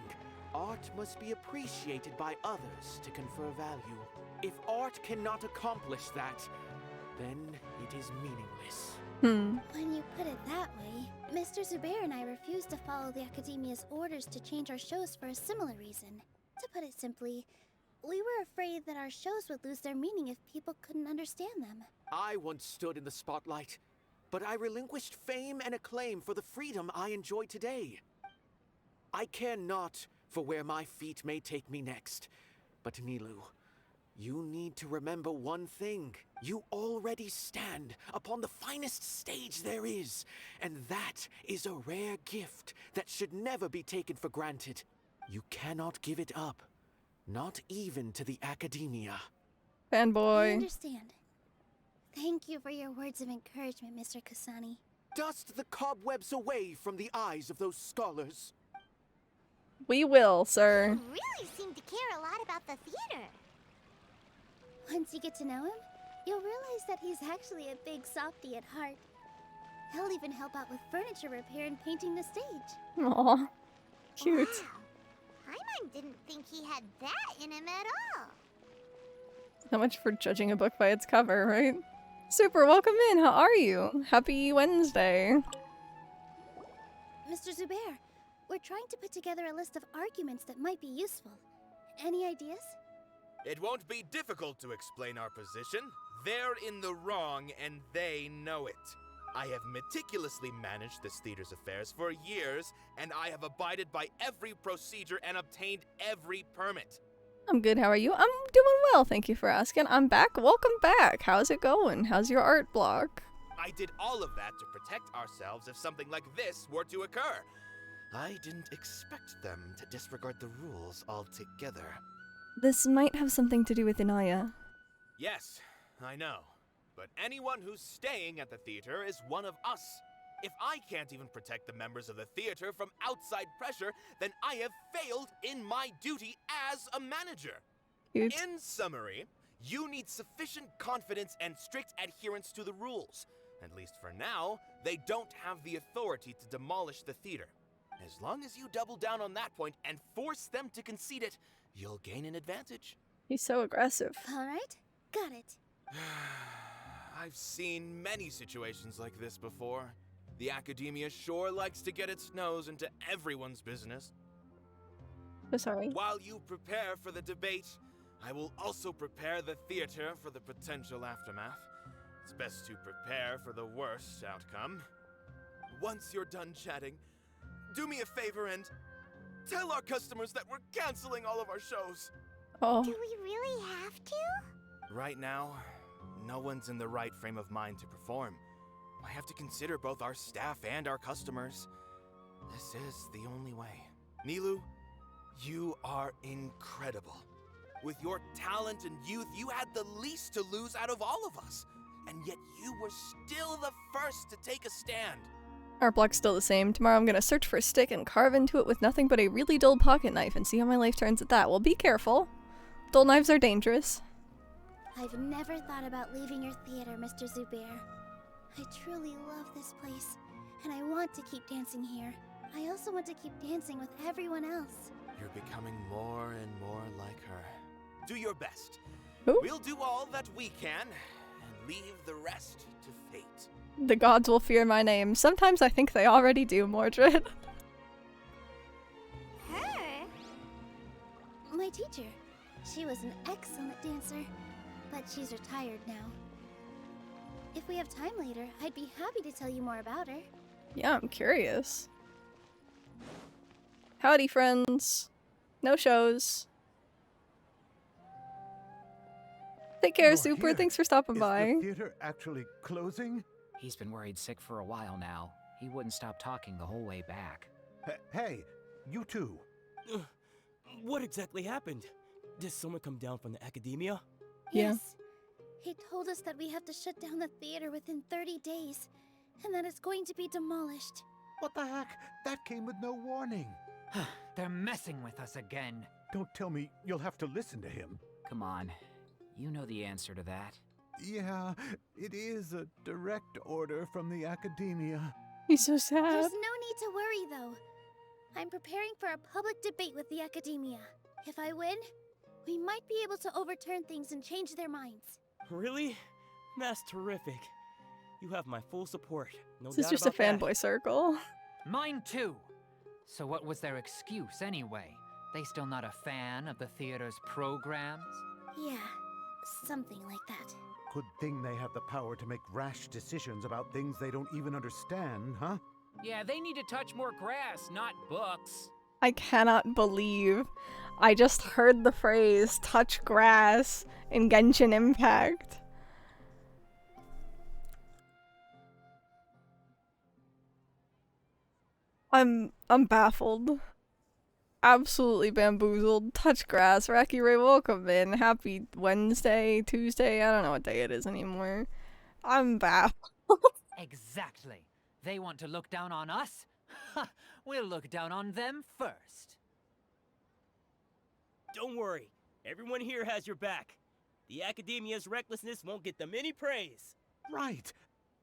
Art must be appreciated by others to confer value. If art cannot accomplish that, then it is meaningless. When you put it that way, Mr. Zubair and I refused to follow the Academia's orders to change our shows for a similar reason. To put it simply, we were afraid that our shows would lose their meaning if people couldn't understand them. I once stood in the spotlight, but I relinquished fame and acclaim for the freedom I enjoy today. I care not for where my feet may take me next, but Nilou, you need to remember one thing. You already stand upon the finest stage there is, and that is a rare gift that should never be taken for granted. You cannot give it up, not even to the Academia. I Fanboy. understand. Thank you for your words of encouragement, Mr. Kasani. Dust the cobwebs away from the eyes of those scholars. We will, sir. You really seem to care a lot about the theater. Once you get to know him, you'll realize that he's actually a big softie at heart. He'll even help out with furniture repair and painting the stage. Aw. Cute. Paimon didn't think he had that in him at all. How much for judging a book by its cover, right? Super, welcome in. How are you? Happy Wednesday. Mr. Zubair, we're trying to put together a list of arguments that might be useful. Any ideas? It won't be difficult to explain our position. They're in the wrong, and they know it. I have meticulously managed this theater's affairs for years, and I have abided by every procedure and obtained every permit. I'm good, how are you? I'm doing well, thank you for asking. I'm back. Welcome back. How's it going? How's your art block? I did all of that to protect ourselves if something like this were to occur. I didn't expect them to disregard the rules altogether. This might have something to do with Inaya. Yes, I know. But anyone who's staying at the theater is one of us. If I can't even protect the members of the theater from outside pressure, then I have failed in my duty as a manager. Cute. In summary, you need sufficient confidence and strict adherence to the rules. At least for now, they don't have the authority to demolish the theater. As long as you double down on that point and force them to concede it, you'll gain an advantage. He's so aggressive. All right, got it. I've seen many situations like this before. The Academia sure likes to get its nose into everyone's business. So sorry. While you prepare for the debate, I will also prepare the theater for the potential aftermath. It's best to prepare for the worst outcome. Once you're done chatting, do me a favor and tell our customers that we're canceling all of our shows. Oh. Do we really have to? Right now, no one's in the right frame of mind to perform. I have to consider both our staff and our customers. This is the only way. Nilou, you are incredible. With your talent and youth, you had the least to lose out of all of us. And yet you were still the first to take a stand. Art block's still the same. Tomorrow I'm gonna search for a stick and carve into it with nothing but a really dull pocket knife and see how my life turns at that. Well, be careful. Dull knives are dangerous. I've never thought about leaving your theater, Mr. Zubair. I truly love this place, and I want to keep dancing here. I also want to keep dancing with everyone else. You're becoming more and more like her. Do your best. Who? We'll do all that we can, and leave the rest to fate. The gods will fear my name. Sometimes I think they already do, Mordred. Her? My teacher. She was an excellent dancer, but she's retired now. If we have time later, I'd be happy to tell you more about her. Yeah, I'm curious. Howdy, friends. No shows. Take care, You're Super. here. Thanks for stopping Is by. the theater actually closing? He's been worried sick for a while now. He wouldn't stop talking the whole way back. Hey, you two. What exactly happened? Did someone come down from the Academia? Yes. He told us that we have to shut down the theater within 30 days, and that it's going to be demolished. What the heck? That came with no warning. They're messing with us again. Don't tell me you'll have to listen to him. Come on. You know the answer to that. Yeah, it is a direct order from the Academia. He's so sad. There's no need to worry, though. I'm preparing for a public debate with the academia. If I win, we might be able to overturn things and change their minds. Really? That's terrific. You have my full support. No This is doubt just a about that. fanboy circle. Mine too. So what was their excuse anyway? They still not a fan of the theater's programs? Yeah, something like that. Good thing they have the power to make rash decisions about things they don't even understand, huh? Yeah, they need to touch more grass, not books. I cannot believe I just heard the phrase touch grass in Genshin Impact. I'm baffled. Absolutely bamboozled. Touch grass. Raki Ray, welcome in. Happy Wednesday, Tuesday. I don't know what day it is anymore. I'm baffled. Exactly. They want to look down on us? Ha! We'll look down on them first. Don't worry. Everyone here has your back. The Academia's recklessness won't get them any praise. Right.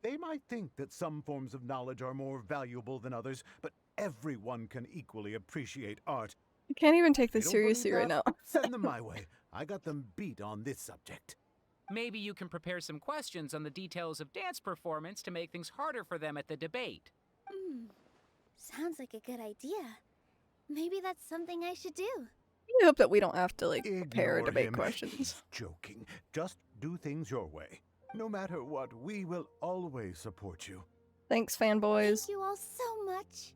They might think that some forms of knowledge are more valuable than others, but everyone can equally appreciate art. I can't even take this They don't believe seriously right now. that? Send them my way. I got them beat on this subject. Maybe you can prepare some questions on the details of dance performance to make things harder for them at the debate. Sounds like a good idea. Maybe that's something I should do. I hope that we don't have to, like, prepare Ignore debate him. questions. He's joking. Just do things your way. No matter what, we will always support you. Thanks, fanboys. Thank you all so much.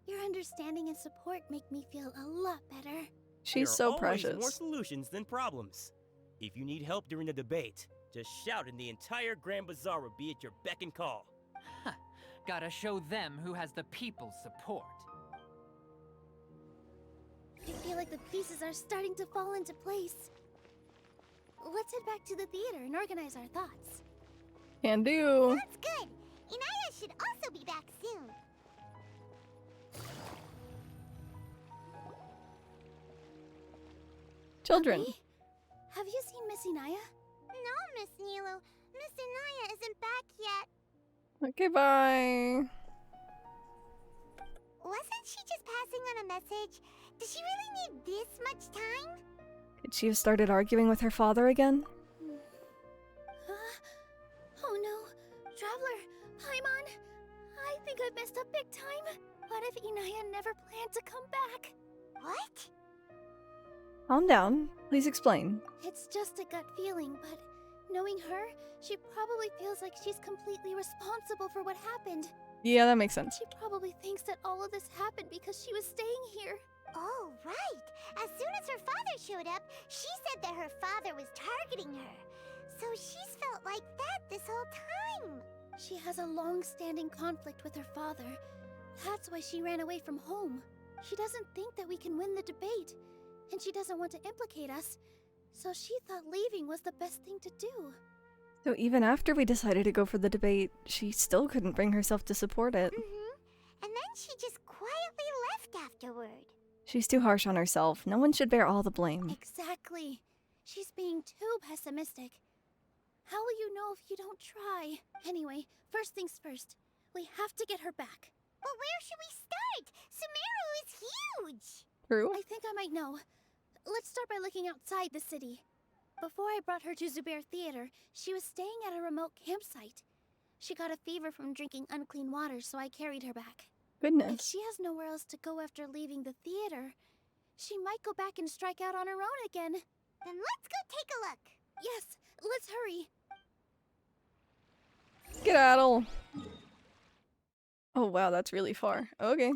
Your understanding and support make me feel a lot better. She's There so are always precious. more solutions than problems. If you need help during the debate, just shout and the entire Grand Bazaar will be at your beck and call. Gotta show them who has the people's support. I feel like the pieces are starting to fall into place. Let's head back to the theater and organize our thoughts. Can do. That's good. Inaya should also be back soon. Children. Puppy, have you seen Miss Inaya? No, Miss Nilo. Miss Inaya isn't back yet. Okay, bye. Wasn't she just passing on a message? Does she really need this much time? Could she have started arguing with her father again? Oh no. Traveler, Paimon, I think I've messed up big time. What if Inaya never planned to come back? What? Calm down. Please explain. It's just a gut feeling, but knowing her, she probably feels like she's completely responsible for what happened. Yeah, that makes sense. She probably thinks that all of this happened because she was staying here. Oh, right. As soon as her father showed up, she said that her father was targeting her. So she's felt like that this whole time. She has a long-standing conflict with her father. That's why she ran away from home. She doesn't think that we can win the debate, and she doesn't want to implicate us. So she thought leaving was the best thing to do. So even after we decided to go for the debate, she still couldn't bring herself to support it. And then she just quietly left afterward. She's too harsh on herself. No one should bear all the blame. Exactly. She's being too pessimistic. How will you know if you don't try? Anyway, first things first. We have to get her back. But where should we start? Sumeru is huge! True. I think I might know. Let's start by looking outside the city. Before I brought her to Zubair Theater, she was staying at a remote campsite. She got a fever from drinking unclean water, so I carried her back. If Goodness. she has nowhere else to go after leaving the theater, she might go back and strike out on her own again. Then let's go take a look. Yes, let's hurry. Skedaddle. Oh wow, that's really far. Okay.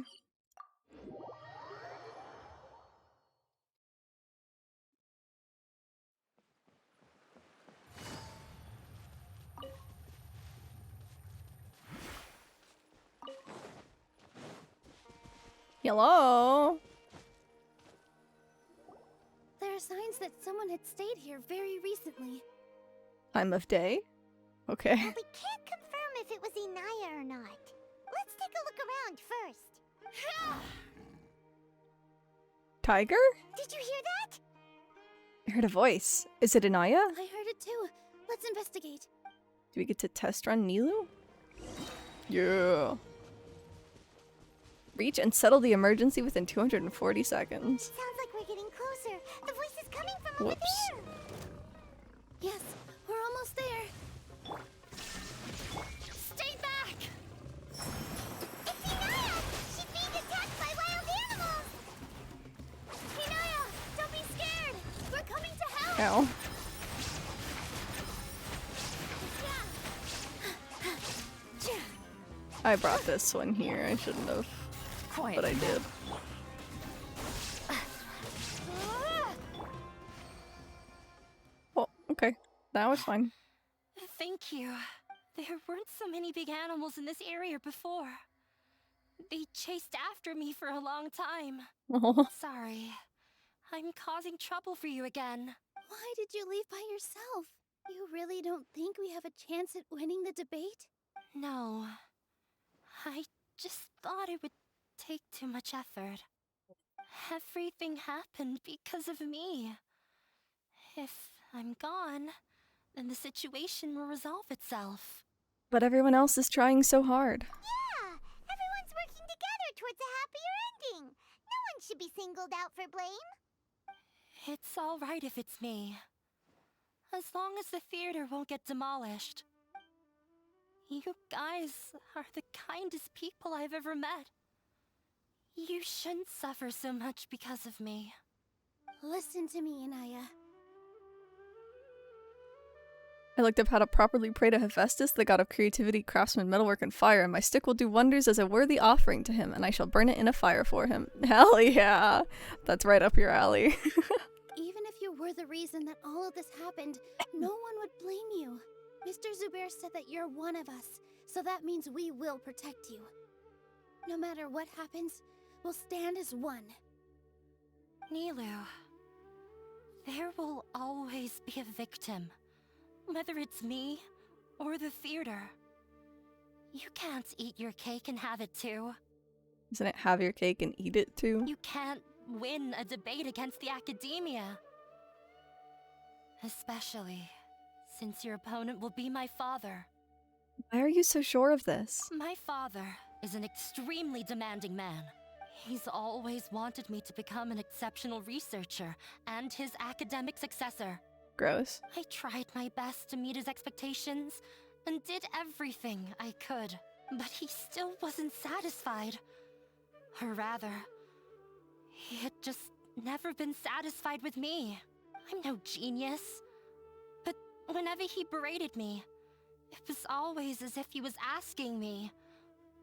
Hello? There are signs that someone had stayed here very recently. Time of day? Okay. But we can't confirm if it was Inaya or not. Let's take a look around first. Tiger? Did you hear that? I heard a voice. Is it Anaya? I heard it too. Let's investigate. Do we get to test run Nilu? Yeah. Reach and settle the emergency within 240 seconds. Sounds like we're getting closer. The voice is coming from over Whoops. there. Yes, we're almost there. Stay back! It's Inaya! She's being attacked by wild animals! Inaya, don't be scared! We're coming to help! Ow. I brought this one here. I shouldn't have. But I did. Well, okay. Now it's fine. Thank you. There weren't so many big animals in this area before. They chased after me for a long time. Oh. Sorry. I'm causing trouble for you again. Why did you leave by yourself? You really don't think we have a chance at winning the debate? No. I just thought it would take too much effort. Everything happened because of me. If I'm gone, then the situation will resolve itself. But everyone else is trying so hard. Yeah! Everyone's working together towards a happier ending. No one should be singled out for blame. It's all right if it's me. As long as the theater won't get demolished. You guys are the kindest people I've ever met. You shouldn't suffer so much because of me. Listen to me, Inaya. I looked up how to properly pray to Hephaestus, the god of creativity, craftsman, metalwork, and fire, and my stick will do wonders as a worthy offering to him, and I shall burn it in a fire for him. Hell yeah! That's right up your alley. Even if you were the reason that all of this happened, no one would blame you. Mr. Zubair said that you're one of us, so that means we will protect you. No matter what happens, we'll stand as one. Nilu, there will always be a victim. Whether it's me or the theater. You can't eat your cake and have it too. Isn't it have your cake and eat it too? You can't win a debate against the academia. Especially since your opponent will be my father. Why are you so sure of this? My father is an extremely demanding man. He's always wanted me to become an exceptional researcher and his academic successor. Gross. I tried my best to meet his expectations and did everything I could, but he still wasn't satisfied. Or rather, he had just never been satisfied with me. I'm no genius. But whenever he berated me, it was always as if he was asking me,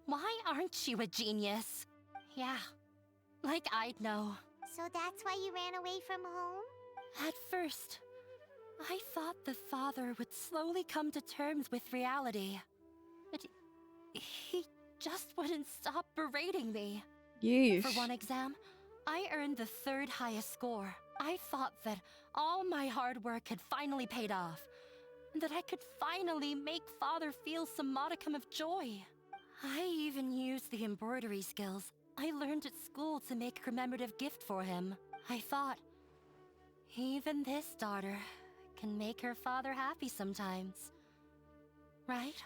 "Why aren't you a genius?" Yeah, like I'd know. So that's why you ran away from home? At first, I thought the father would slowly come to terms with reality. But he just wouldn't stop berating me. Yeesh. For one exam, I earned the 3rd highest score. I thought that all my hard work had finally paid off, and that I could finally make father feel some modicum of joy. I even used the embroidery skills I learned at school to make a commemorative gift for him. I thought, even this daughter can make her father happy sometimes. Right?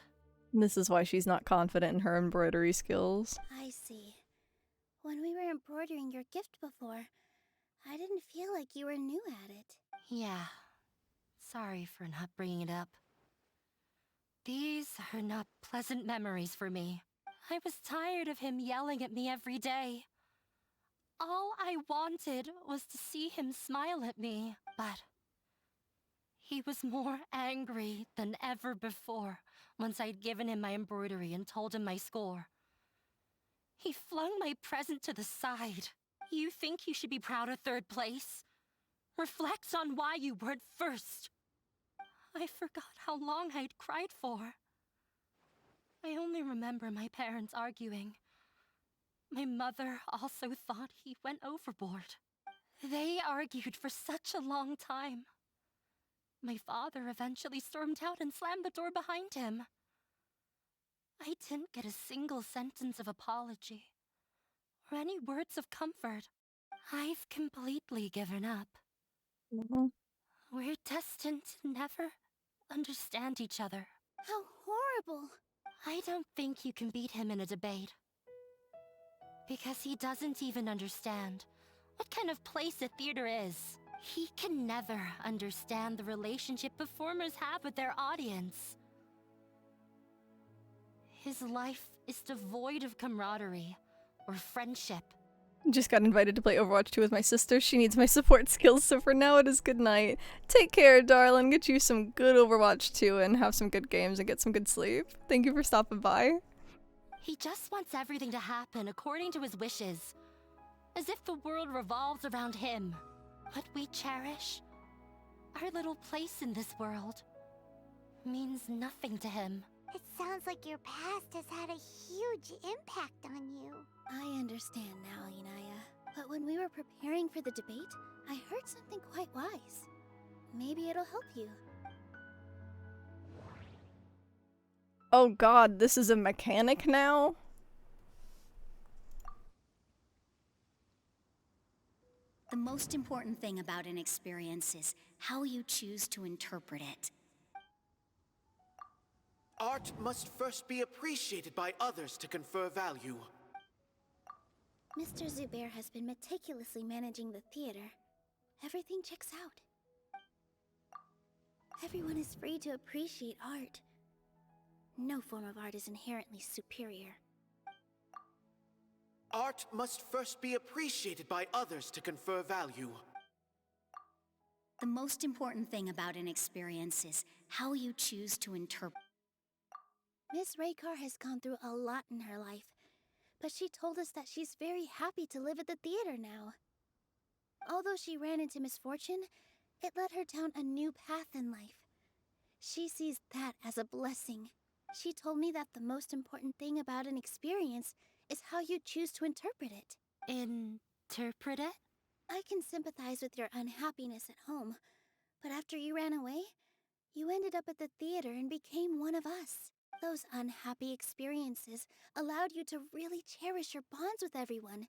This is why she's not confident in her embroidery skills. I see. When we were embroidering your gift before, I didn't feel like you were new at it. Yeah. Sorry for not bringing it up. These are not pleasant memories for me. I was tired of him yelling at me every day. All I wanted was to see him smile at me, but he was more angry than ever before once I'd given him my embroidery and told him my score. He flung my present to the side. You think you should be proud of 3rd place? Reflect on why you weren't first. I forgot how long I'd cried for. I only remember my parents arguing. My mother also thought he went overboard. They argued for such a long time. My father eventually stormed out and slammed the door behind him. I didn't get a single sentence of apology or any words of comfort. I've completely given up. We're destined to never understand each other. How horrible! I don't think you can beat him in a debate. Because he doesn't even understand what kind of place a theater is. He can never understand the relationship performers have with their audience. His life is devoid of camaraderie or friendship. Just got invited to play Overwatch 2 with my sister. She needs my support skills, so for now it is good night. Take care, darling. Get you some good Overwatch 2 and have some good games and get some good sleep. Thank you for stopping by. He just wants everything to happen according to his wishes. As if the world revolves around him. What we cherish, our little place in this world, means nothing to him. It sounds like your past has had a huge impact on you. I understand now, Inaya. But when we were preparing for the debate, I heard something quite wise. Maybe it'll help you. Oh god, this is a mechanic now? The most important thing about an experience is how you choose to interpret it. Art must first be appreciated by others to confer value. Mr. Zubair has been meticulously managing the theater. Everything checks out. Everyone is free to appreciate art. No form of art is inherently superior. Art must first be appreciated by others to confer value. The most important thing about an experience is how you choose to interpret. Miss Raykar has gone through a lot in her life, but she told us that she's very happy to live at the theater now. Although she ran into misfortune, it led her down a new path in life. She sees that as a blessing. She told me that the most important thing about an experience is how you choose to interpret it. Interpret it? I can sympathize with your unhappiness at home, but after you ran away, you ended up at the theater and became one of us. Those unhappy experiences allowed you to really cherish your bonds with everyone,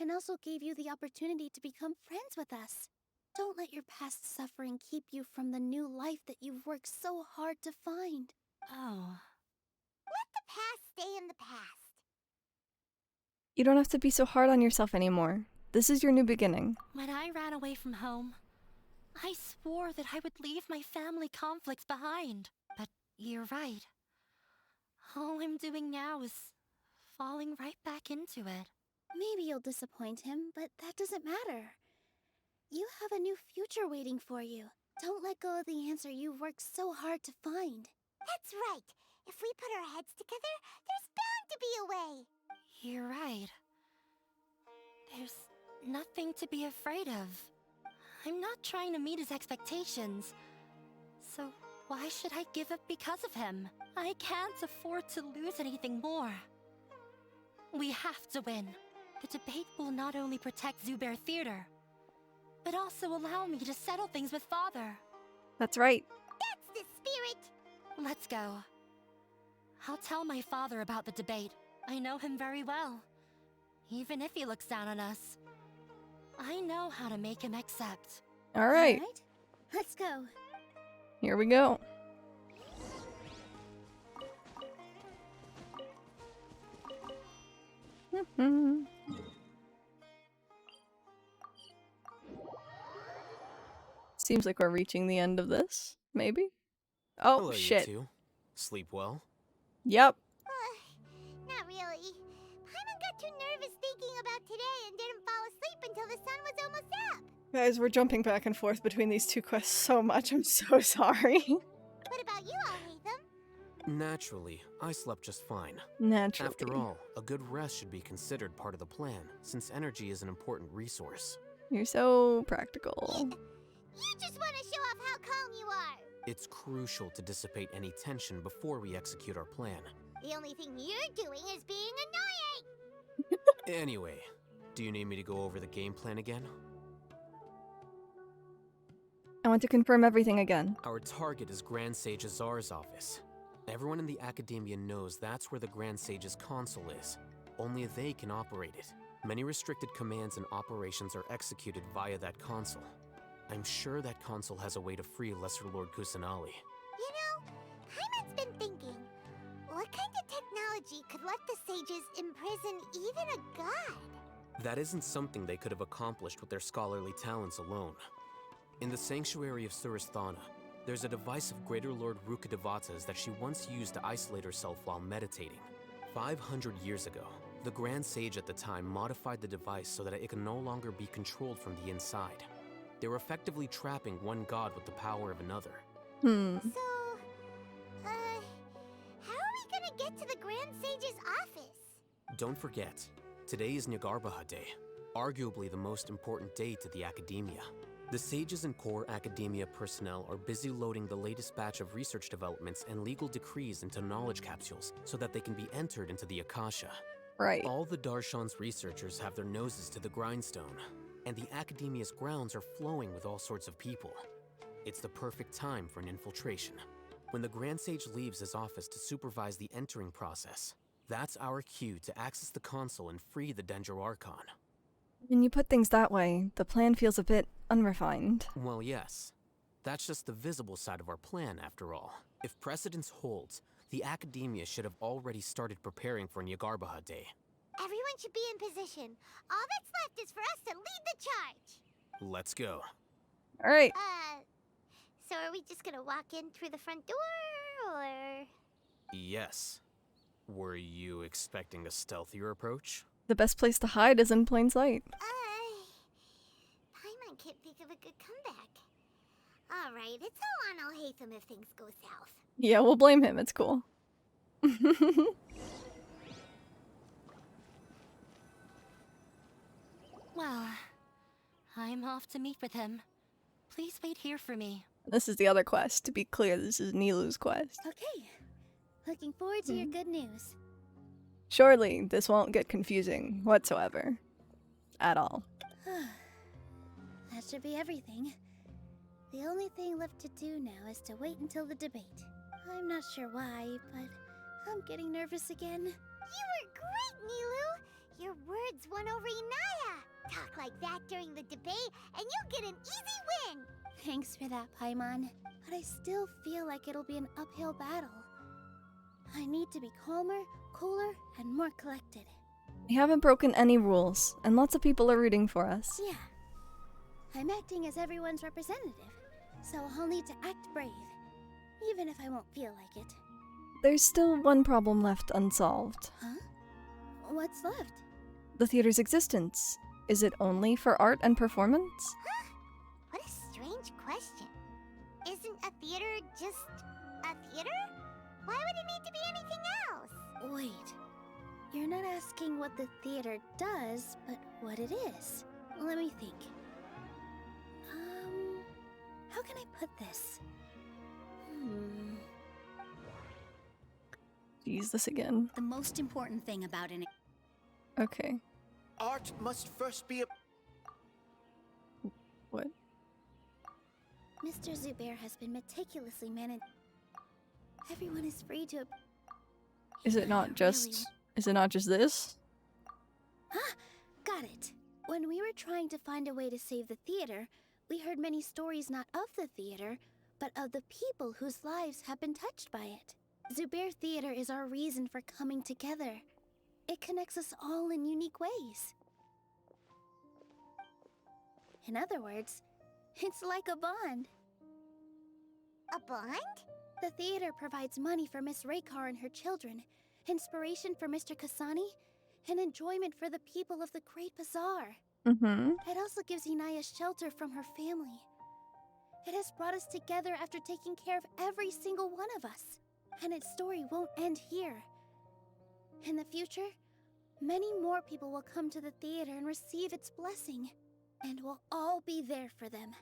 and also gave you the opportunity to become friends with us. Don't let your past suffering keep you from the new life that you've worked so hard to find. Oh. Let the past stay in the past. You don't have to be so hard on yourself anymore. This is your new beginning. When I ran away from home, I swore that I would leave my family conflicts behind. But you're right. All I'm doing now is falling right back into it. Maybe you'll disappoint him, but that doesn't matter. You have a new future waiting for you. Don't let go of the answer you've worked so hard to find. That's right. If we put our heads together, there's bound to be a way. You're right. There's nothing to be afraid of. I'm not trying to meet his expectations. So why should I give up because of him? I can't afford to lose anything more. We have to win. The debate will not only protect Zubair Theater, but also allow me to settle things with Father. That's right. That's the spirit! Let's go. I'll tell my father about the debate. I know him very well. Even if he looks down on us, I know how to make him accept. All right. Let's go. Here we go. Seems like we're reaching the end of this. Maybe? Oh, Hello, shit. You two. Sleep well? Yep. Not really. Paimon got too nervous thinking about today and didn't fall asleep until the sun was almost up. Guys, we're jumping back and forth between these two quests so much. I'm so sorry. What about you, Alhaitham? Naturally, I slept just fine. Naturally. After all, a good rest should be considered part of the plan, since energy is an important resource. You're so practical. You just want to show off how calm you are. It's crucial to dissipate any tension before we execute our plan. The only thing you're doing is being annoying. Anyway, do you need me to go over the game plan again? I want to confirm everything again. Our target is Grand Sage Azar's office. Everyone in the Academia knows that's where the Grand Sage's console is. Only they can operate it. Many restricted commands and operations are executed via that console. I'm sure that console has a way to free Lesser Lord Kusanali. You know, Paimon's been thinking, What kind of technology could let the sages imprison even a god? That isn't something they could have accomplished with their scholarly talents alone. In the sanctuary of Suristhana, there's a device of Greater Lord Rukkhadevata's that she once used to isolate herself while meditating. 500 years ago, the Grand Sage at the time modified the device so that it could no longer be controlled from the inside. They were effectively trapping one god with the power of another. So, how are we gonna get to the Grand Sage's office? Don't forget, today is Nyargarbaha Day, arguably the most important day to the Academia. The sages and core Academia personnel are busy loading the latest batch of research developments and legal decrees into knowledge capsules so that they can be entered into the Akasha. Right. All the Darshan's researchers have their noses to the grindstone, and the Academia's grounds are flowing with all sorts of people. It's the perfect time for an infiltration. When the Grand Sage leaves his office to supervise the entering process, that's our cue to access the console and free the Dendro Archon. When you put things that way, the plan feels a bit unrefined. Well, yes. That's just the visible side of our plan, after all. If precedence holds, the Academia should have already started preparing for Nyargarbaha Day. Everyone should be in position. All that's left is for us to lead the charge. Let's go. Alright. So are we just gonna walk in through the front door, or...? Yes. Were you expecting a stealthier approach? The best place to hide is in plain sight. Paimon can't think of a good comeback. Alright, it's all on Alhaitham if things go south. Yeah, we'll blame him. It's cool. Well, I'm off to meet with him. Please wait here for me. This is the other quest. To be clear, this is Nilu's quest. Okay. Looking forward to your good news. Surely, this won't get confusing whatsoever. At all. That should be everything. The only thing left to do now is to wait until the debate. I'm not sure why, but I'm getting nervous again. You were great, Nilu! Your words won over Inaya! Talk like that during the debate, and you'll get an easy win! Thanks for that, Paimon. But I still feel like it'll be an uphill battle. I need to be calmer, cooler, and more collected. We haven't broken any rules, and lots of people are rooting for us. Yeah. I'm acting as everyone's representative, so I'll need to act brave, even if I won't feel like it. There's still one problem left unsolved. Huh? What's left? The theater's existence. Is it only for art and performance? Huh? What a strange question. Isn't a theater just a theater? Why would it need to be anything else? Wait. You're not asking what the theater does, but what it is. Let me think. How can I put this? Use this again. The most important thing about an... Okay. Art must first be a... What? Mr. Zubair has been meticulously managed. Everyone is free to... Is it not just this? Ah, got it. When we were trying to find a way to save the theater, we heard many stories not of the theater, but of the people whose lives have been touched by it. Zubair Theater is our reason for coming together. It connects us all in unique ways. In other words, it's like a bond. A bond? The theater provides money for Miss Raykar and her children, inspiration for Mr. Kasani, and enjoyment for the people of the Great Bazaar. It also gives Inaya shelter from her family. It has brought us together after taking care of every single one of us. And its story won't end here. In the future, many more people will come to the theater and receive its blessing. And we'll all be there for them.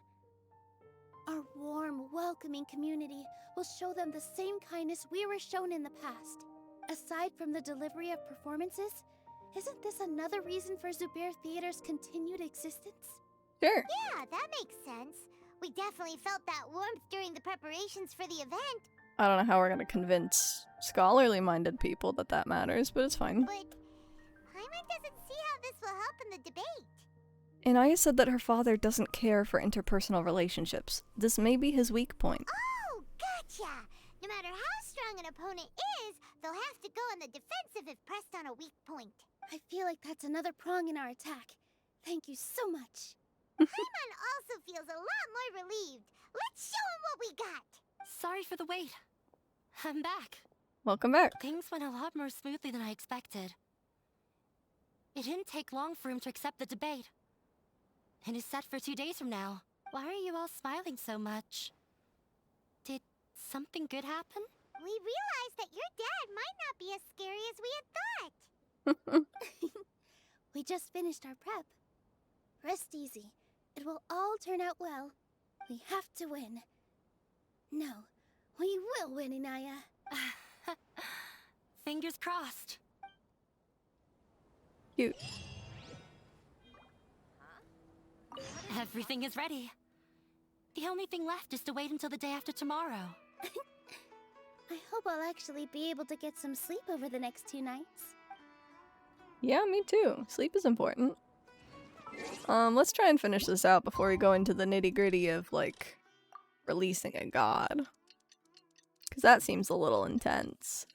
Our warm, welcoming community will show them the same kindness we were shown in the past. Aside from the delivery of performances, isn't this another reason for Zubair Theater's continued existence? Sure. Yeah, that makes sense. We definitely felt that warmth during the preparations for the event. I don't know how we're gonna convince scholarly-minded people that matters, but it's fine. But Paimon doesn't see how this will help in the debate. Inaya said that her father doesn't care for interpersonal relationships. This may be his weak point. Oh, gotcha! No matter how strong an opponent is, they'll have to go on the defensive if pressed on a weak point. I feel like that's another prong in our attack. Thank you so much. Paimon also feels a lot more relieved. Let's show him what we got. Sorry for the wait. I'm back. Welcome back. Things went a lot more smoothly than I expected. It didn't take long for him to accept the debate. It is set for 2 days from now. Why are you all smiling so much? Did something good happen? We realized that your dad might not be as scary as we had thought. We just finished our prep. Rest easy. It will all turn out well. We have to win. No, we will win, Inaya. Fingers crossed. Cute. Everything is ready. The only thing left is to wait until the day after tomorrow. I hope I'll actually be able to get some sleep over the next 2 nights. Yeah, me too. Sleep is important. Let's try and finish this out before we go into the nitty-gritty of, like, releasing a god. Because that seems a little intense.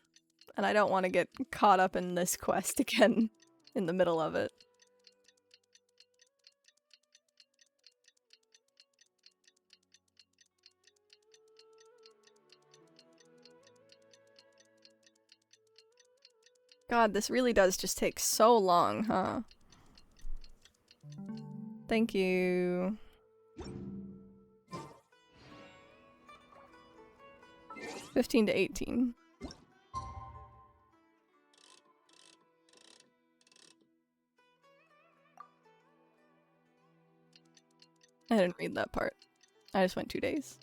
And I don't want to get caught up in this quest again in the middle of it. God, this really does just take so long, huh? Thank you. $15 to $18. I didn't read that part. I just went 2 days.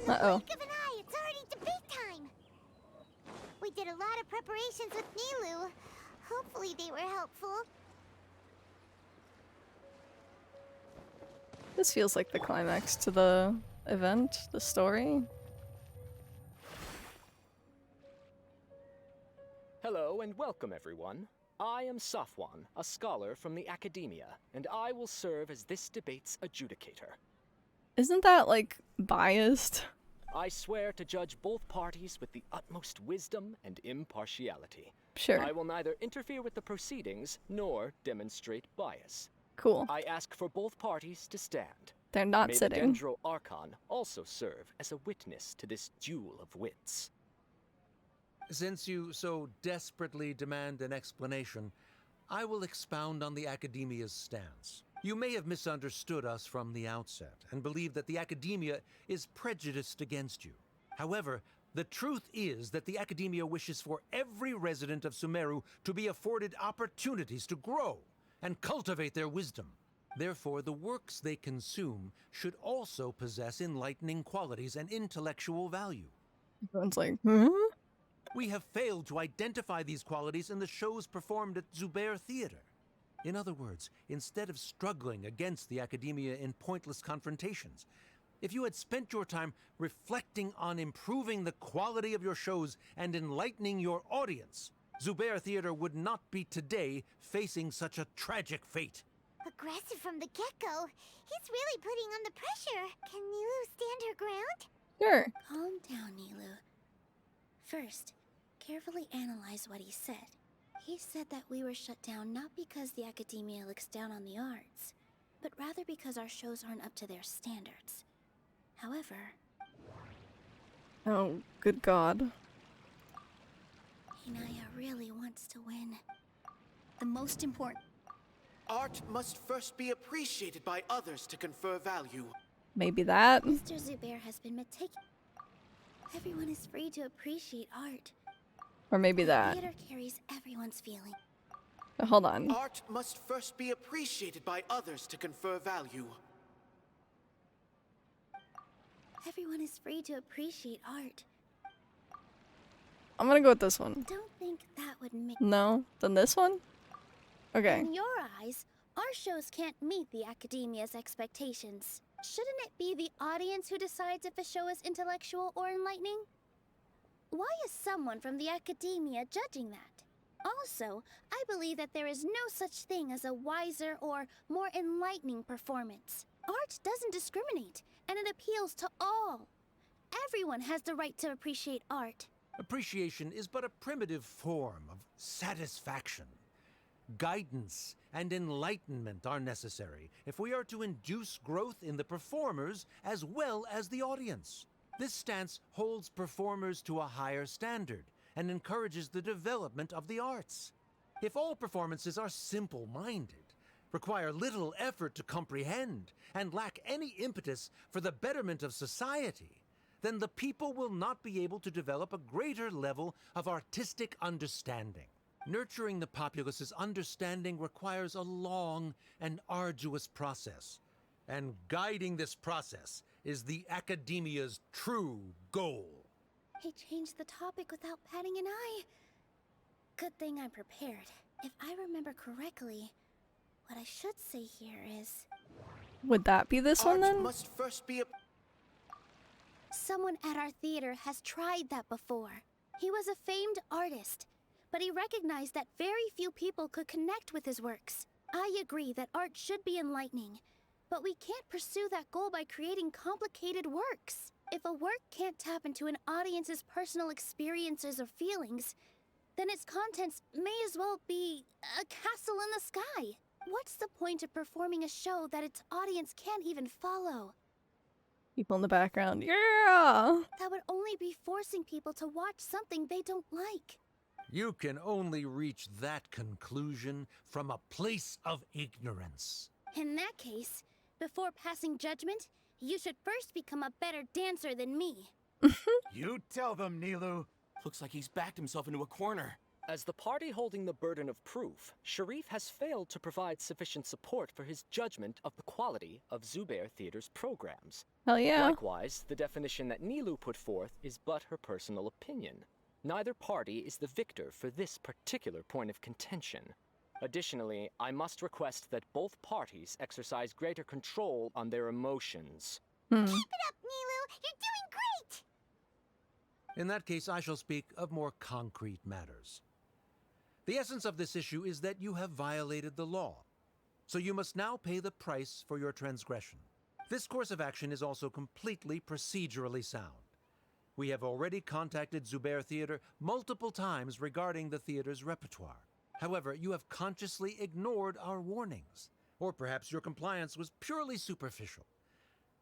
Uh-oh. Blink of an eye, it's already debate time. We did a lot of preparations with Nilou. Hopefully they were helpful. This feels like the climax to the event, the story. Hello and welcome everyone. I am Safwan, a scholar from the Academia, and I will serve as this debate's adjudicator. Isn't that, like, biased? I swear to judge both parties with the utmost wisdom and impartiality. Sure. I will neither interfere with the proceedings nor demonstrate bias. Cool. I ask for both parties to stand. They're not May sitting. the Dendro Archon also serve as a witness to this duel of wits. Since you so desperately demand an explanation, I will expound on the Academia's stance. You may have misunderstood us from the outset and believe that the Academia is prejudiced against you. However, the truth is that the Academia wishes for every resident of Sumeru to be afforded opportunities to grow and cultivate their wisdom. Therefore, the works they consume should also possess enlightening qualities and intellectual value. Everyone's like, hmm? We have failed to identify these qualities in the shows performed at Zubair Theater. In other words, instead of struggling against the Academia in pointless confrontations, if you had spent your time reflecting on improving the quality of your shows and enlightening your audience, Zubair Theater would not be today facing such a tragic fate. Aggressive from the get-go. He's really putting on the pressure. Can Nilou stand her ground? Sure. Calm down, Nilou. First, carefully analyze what he said. He said that we were shut down not because the Academia looks down on the arts, but rather because our shows aren't up to their standards. However... Oh, good God. Inaya really wants to win. The most important... Art must first be appreciated by others to confer value. Maybe that? Mr. Zubair has been meticulous. Everyone is free to appreciate art. Or maybe that. Theater carries everyone's feeling. Hold on. Art must first be appreciated by others to confer value. Everyone is free to appreciate art. I'm gonna go with this one. Don't think that would make... No? Then this one? Okay. In your eyes, our shows can't meet the Academia's expectations. Shouldn't it be the audience who decides if a show is intellectual or enlightening? Why is someone from the Academia judging that? Also, I believe that there is no such thing as a wiser or more enlightening performance. Art doesn't discriminate, and it appeals to all. Everyone has the right to appreciate art. Appreciation is but a primitive form of satisfaction. Guidance and enlightenment are necessary if we are to induce growth in the performers as well as the audience. This stance holds performers to a higher standard and encourages the development of the arts. If all performances are simple-minded, require little effort to comprehend, and lack any impetus for the betterment of society, then the people will not be able to develop a greater level of artistic understanding. Nurturing the populace's understanding requires a long and arduous process, and guiding this process is the Academia's true goal. He changed the topic without batting an eye. Good thing I'm prepared. If I remember correctly, what I should say here is... Would that be this one then? Must first be a... Someone at our theater has tried that before. He was a famed artist, but he recognized that very few people could connect with his works. I agree that art should be enlightening, but we can't pursue that goal by creating complicated works. If a work can't tap into an audience's personal experiences or feelings, then its contents may as well be a castle in the sky. What's the point of performing a show that its audience can't even follow? People in the background. Yeah! That would only be forcing people to watch something they don't like. You can only reach that conclusion from a place of ignorance. In that case, before passing judgment, you should first become a better dancer than me. You tell them, Nilu. Looks like he's backed himself into a corner. As the party holding the burden of proof, Sharif has failed to provide sufficient support for his judgment of the quality of Zubair Theater's programs. Hell yeah. Likewise, the definition that Nilu put forth is but her personal opinion. Neither party is the victor for this particular point of contention. Additionally, I must request that both parties exercise greater control on their emotions. Keep it up, Nilu! You're doing great! In that case, I shall speak of more concrete matters. The essence of this issue is that you have violated the law, so you must now pay the price for your transgression. This course of action is also completely procedurally sound. We have already contacted Zubair Theater multiple times regarding the theater's repertoire. However, you have consciously ignored our warnings, or perhaps your compliance was purely superficial.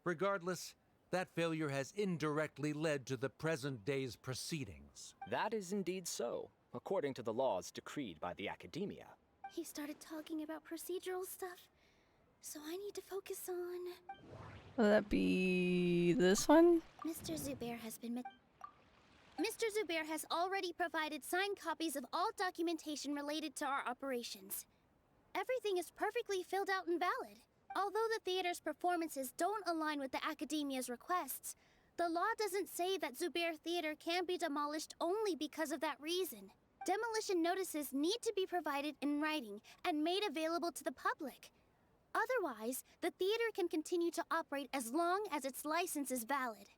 Regardless, that failure has indirectly led to the present day's proceedings. That is indeed so, according to the laws decreed by the Academia. He started talking about procedural stuff, so I need to focus on... Would that be this one? Mr. Zubair has already provided signed copies of all documentation related to our operations. Everything is perfectly filled out and valid. Although the theater's performances don't align with the Academia's requests, the law doesn't say that Zubair Theater can be demolished only because of that reason. Demolition notices need to be provided in writing and made available to the public. Otherwise, the theater can continue to operate as long as its license is valid.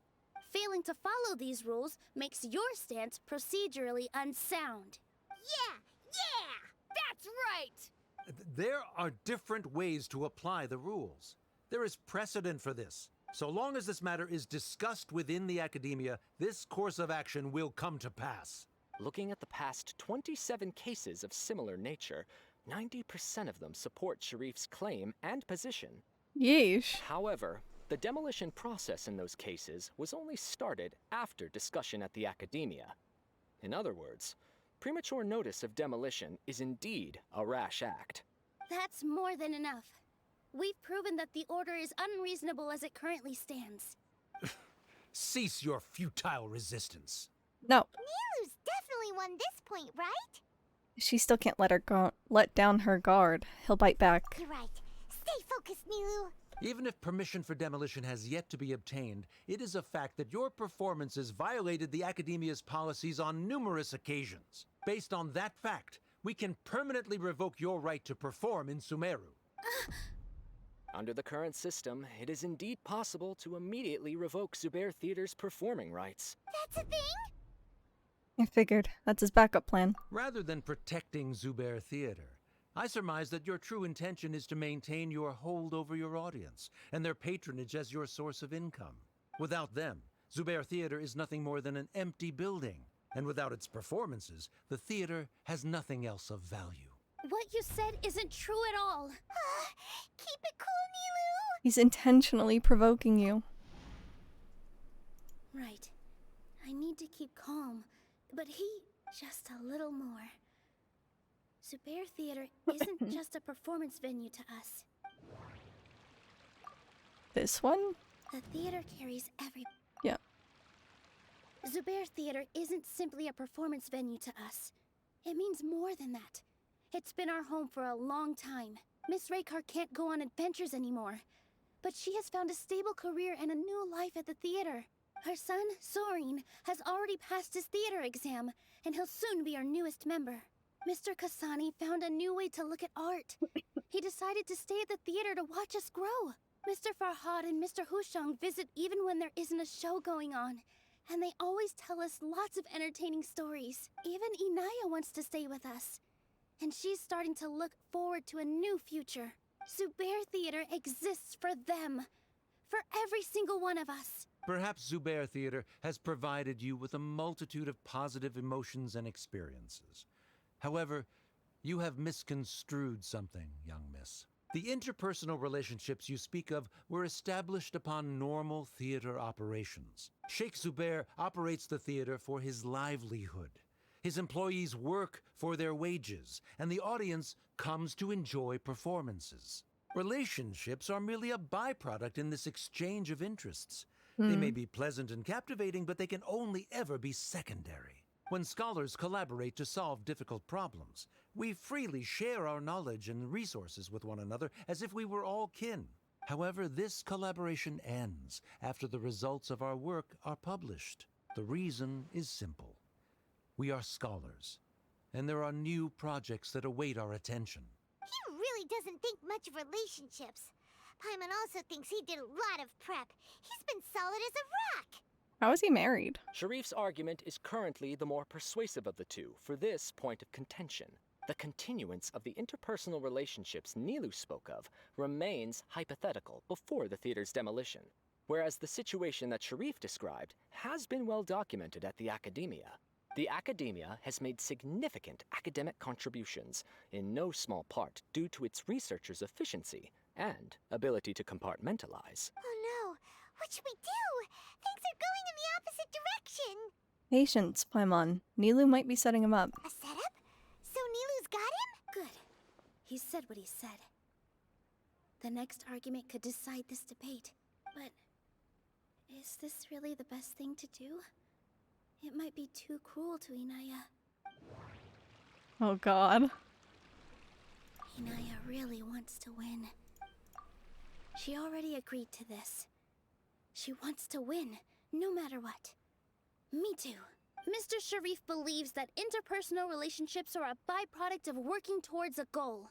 Failing to follow these rules makes your stance procedurally unsound. Yeah! That's right! There are different ways to apply the rules. There is precedent for this. So long as this matter is discussed within the Academia, this course of action will come to pass. Looking at the past 27 cases of similar nature, 90% of them support Sharif's claim and position. Yeesh. However, the demolition process in those cases was only started after discussion at the Academia. In other words, premature notice of demolition is indeed a rash act. That's more than enough. We've proven that the order is unreasonable as it currently stands. Cease your futile resistance. No. Nilu's definitely won this point, right? She still can't let down her guard. He'll bite back. You're right. Stay focused, Nilu. Even if permission for demolition has yet to be obtained, it is a fact that your performances violated the Academia's policies on numerous occasions. Based on that fact, we can permanently revoke your right to perform in Sumeru. Under the current system, it is indeed possible to immediately revoke Zubair Theater's performing rights. That's a thing? I figured. That's his backup plan. Rather than protecting Zubair Theater, I surmise that your true intention is to maintain your hold over your audience and their patronage as your source of income. Without them, Zubair Theater is nothing more than an empty building. And without its performances, the theater has nothing else of value. What you said isn't true at all. Keep it cool, Nilu! He's intentionally provoking you. Right. I need to keep calm, but he just a little more. Zubair Theater isn't just a performance venue to us. This one? The theater carries every... Yeah. Zubair Theater isn't simply a performance venue to us. It means more than that. It's been our home for a long time. Miss Raykar can't go on adventures anymore, but she has found a stable career and a new life at the theater. Her son, Sorin, has already passed his theater exam, and he'll soon be our newest member. Mr. Kasani found a new way to look at art. He decided to stay at the theater to watch us grow. Mr. Farhad and Mr. Hushang visit even when there isn't a show going on, and they always tell us lots of entertaining stories. Even Inaya wants to stay with us, and she's starting to look forward to a new future. Zubair Theater exists for them, for every single one of us. Perhaps Zubair Theater has provided you with a multitude of positive emotions and experiences. However, you have misconstrued something, young miss. The interpersonal relationships you speak of were established upon normal theater operations. Sheikh Zubair operates the theater for his livelihood. His employees work for their wages, and the audience comes to enjoy performances. Relationships are merely a byproduct in this exchange of interests. They may be pleasant and captivating, but they can only ever be secondary. When scholars collaborate to solve difficult problems, we freely share our knowledge and resources with one another as if we were all kin. However, this collaboration ends after the results of our work are published. The reason is simple. We are scholars, and there are new projects that await our attention. He really doesn't think much of relationships. Paimon also thinks he did a lot of prep. He's been solid as a rock. How is he married? Sharif's argument is currently the more persuasive of the two for this point of contention. The continuance of the interpersonal relationships Nilu spoke of remains hypothetical before the theater's demolition, whereas the situation that Sharif described has been well documented at the Academia. The Academia has made significant academic contributions, in no small part due to its researchers' efficiency and ability to compartmentalize. Oh no, what should we do? Things are going in the opposite direction. Patience, Paimon. Nilu might be setting him up. A setup? So Nilu's got him? Good. He said what he said. The next argument could decide this debate. But is this really the best thing to do? It might be too cruel to Inaya. Oh god. Inaya really wants to win. She already agreed to this. She wants to win, no matter what. Me too. Mr. Sharif believes that interpersonal relationships are a byproduct of working towards a goal.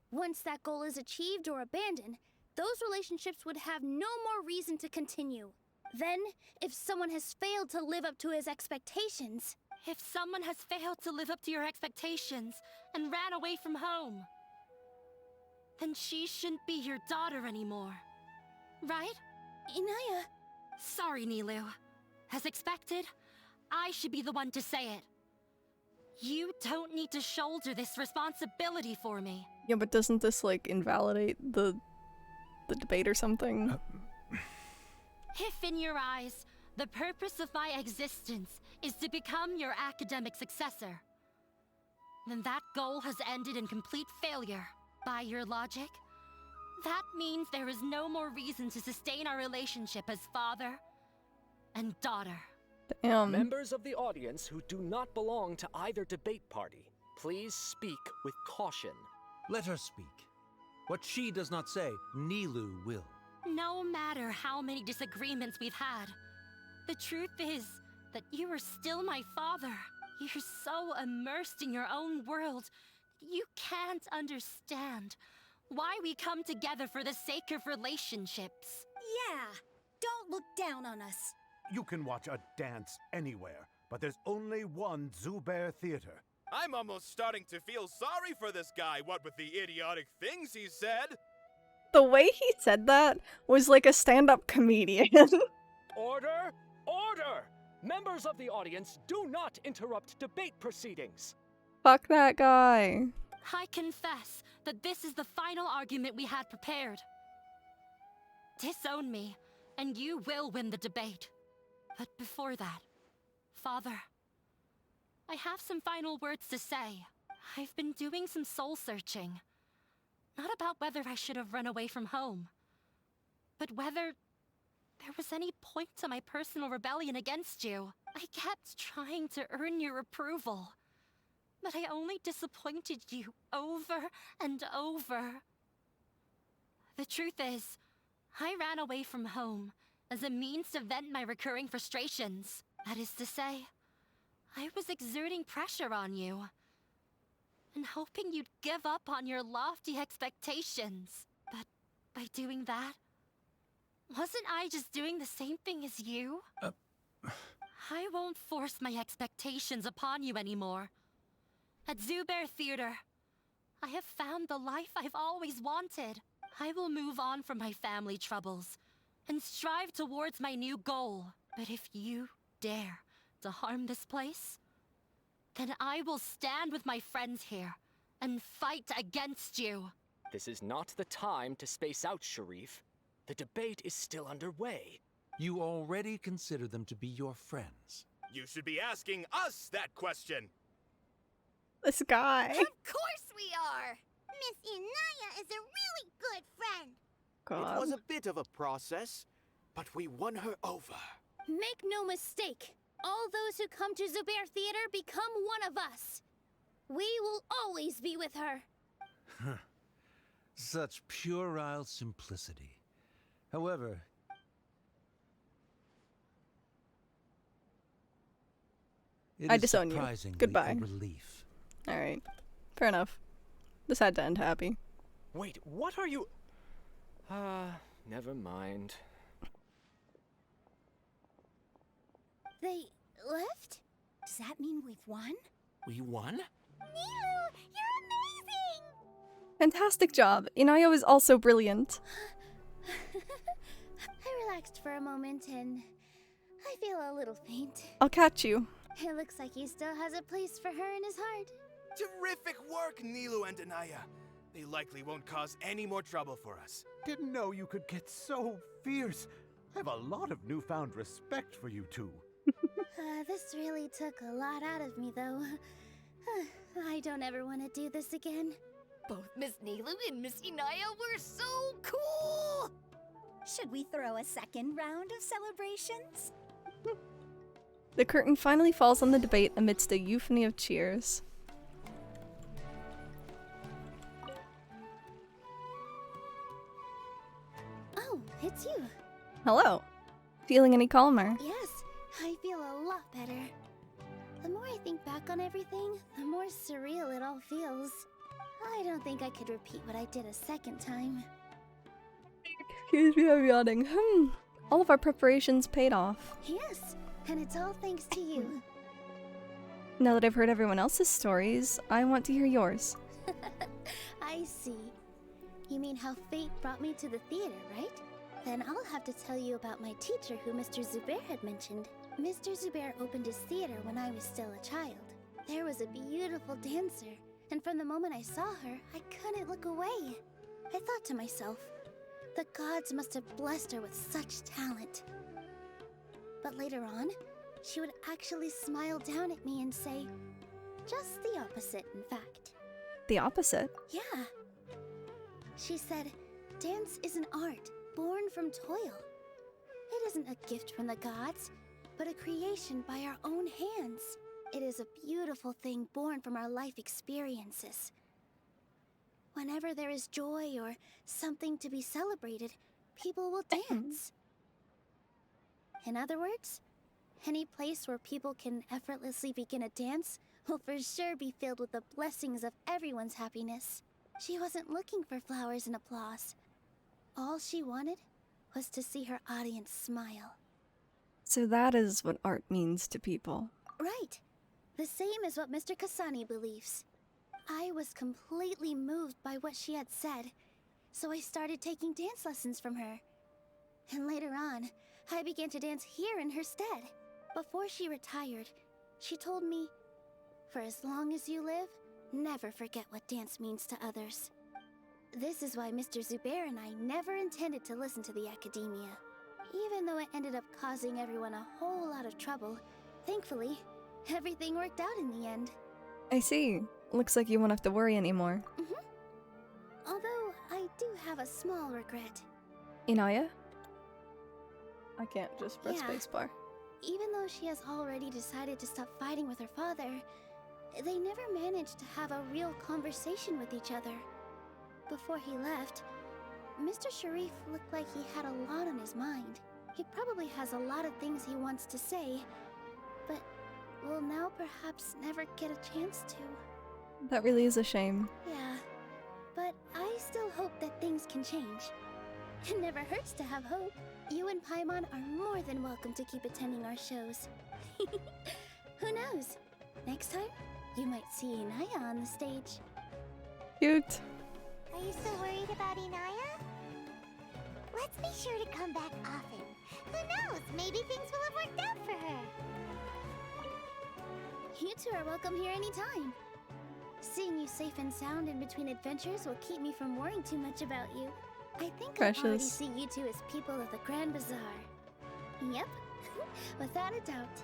Once that goal is achieved or abandoned, those relationships would have no more reason to continue. Then, if someone has failed to live up to his expectations... If someone has failed to live up to your expectations and ran away from home, then she shouldn't be your daughter anymore. Right? Inaya... Sorry, Nilu. As expected, I should be the one to say it. You don't need to shoulder this responsibility for me. Yeah, but doesn't this, like, invalidate the debate or something? If in your eyes, the purpose of my existence is to become your academic successor, then that goal has ended in complete failure. By your logic, that means there is no more reason to sustain our relationship as father and daughter. Damn. Members of the audience who do not belong to either debate party, please speak with caution. Let her speak. What she does not say, Nilu will. No matter how many disagreements we've had, the truth is that you are still my father. You're so immersed in your own world, you can't understand why we come together for the sake of relationships. Yeah, don't look down on us. You can watch a dance anywhere. but there's only one Zubair Theater. I'm almost starting to feel sorry for this guy, what with the idiotic things he said. The way he said that was like a stand-up comedian. Order! Order! Members of the audience, do not interrupt debate proceedings. Fuck that guy. I confess that this is the final argument we had prepared. Disown me, and you will win the debate. But before that, Father, I have some final words to say. I've been doing some soul-searching. Not about whether I should have run away from home, but whether there was any point to my personal rebellion against you. I kept trying to earn your approval, but I only disappointed you over and over. The truth is, I ran away from home as a means to vent my recurring frustrations. That is to say, I was exerting pressure on you and hoping you'd give up on your lofty expectations. But by doing that, wasn't I just doing the same thing as you? I won't force my expectations upon you anymore. At Zubair Theater, I have found the life I've always wanted. I will move on from my family troubles and strive towards my new goal. But if you dare to harm this place, then I will stand with my friends here and fight against you. This is not the time to space out, Sharif. The debate is still underway. You already consider them to be your friends. You should be asking us that question. This guy. Of course we are! Miss Inaya is a really good friend. It was a bit of a process, but we won her over. Make no mistake, all those who come to Zubair Theater become one of us. We will always be with her. Such puerile simplicity. However, I disown you. surprisingly Goodbye. a relief. Alright. Fair enough. This had to end happy. Wait, what are you... never mind. They left? Does that mean we've won? We won? Nilu, you're amazing! Fantastic job. Inaya was also brilliant. I relaxed for a moment and I feel a little faint. I'll catch you. It looks like he still has a place for her in his heart. Terrific work, Nilu and Anaya. They likely won't cause any more trouble for us. Didn't know you could get so fierce. I have a lot of newfound respect for you two. This really took a lot out of me, though. I don't ever want to do this again. Both Miss Nilu and Miss Inaya were so cool! Should we throw a second round of celebrations? The curtain finally falls on the debate amidst a euphony of cheers. Oh, it's you. Hello. Feeling any calmer? Yes, I feel a lot better. The more I think back on everything, the more surreal it all feels. I don't think I could repeat what I did a second time. Excuse me, I'm yawning. All of our preparations paid off. Yes, and it's all thanks to you. Now that I've heard everyone else's stories, I want to hear yours. I see. You mean how fate brought me to the theater, right? Then I'll have to tell you about my teacher who Mr. Zubair had mentioned. Mr. Zubair opened his theater when I was still a child. There was a beautiful dancer, and from the moment I saw her, I couldn't look away. I thought to myself, the gods must have blessed her with such talent. But later on, she would actually smile down at me and say, just the opposite, in fact. The opposite? Yeah. She said, dance is an art born from toil. It isn't a gift from the gods, but a creation by our own hands. It is a beautiful thing born from our life experiences. Whenever there is joy or something to be celebrated, people will dance. In other words, any place where people can effortlessly begin a dance will for sure be filled with the blessings of everyone's happiness. She wasn't looking for flowers and applause. All she wanted was to see her audience smile. So that is what art means to people. Right. The same as what Mr. Kasani believes. I was completely moved by what she had said, so I started taking dance lessons from her. And later on, I began to dance here in her stead. Before she retired, she told me, "For as long as you live, never forget what dance means to others." This is why Mr. Zubair and I never intended to listen to the academia. Even though it ended up causing everyone a whole lot of trouble, thankfully, everything worked out in the end. I see. Looks like you won't have to worry anymore. Although, I do have a small regret. Inaya? I can't just press Yeah. spacebar. Even though she has already decided to stop fighting with her father, they never managed to have a real conversation with each other. Before he left, Mr. Sharif looked like he had a lot on his mind. He probably has a lot of things he wants to say, but will now perhaps never get a chance to. That really is a shame. Yeah, but I still hope that things can change. It never hurts to have hope. You and Paimon are more than welcome to keep attending our shows. Who knows? Next time, you might see Inaya on the stage. Cute. Are you still worried about Inaya? Let's be sure to come back often. Who knows? Maybe things will have worked out for her. You two are welcome here anytime. Seeing you safe and sound in between adventures will keep me from worrying too much about you. I think I already Precious. see you two as people of the Grand Bazaar. Yep, without a doubt.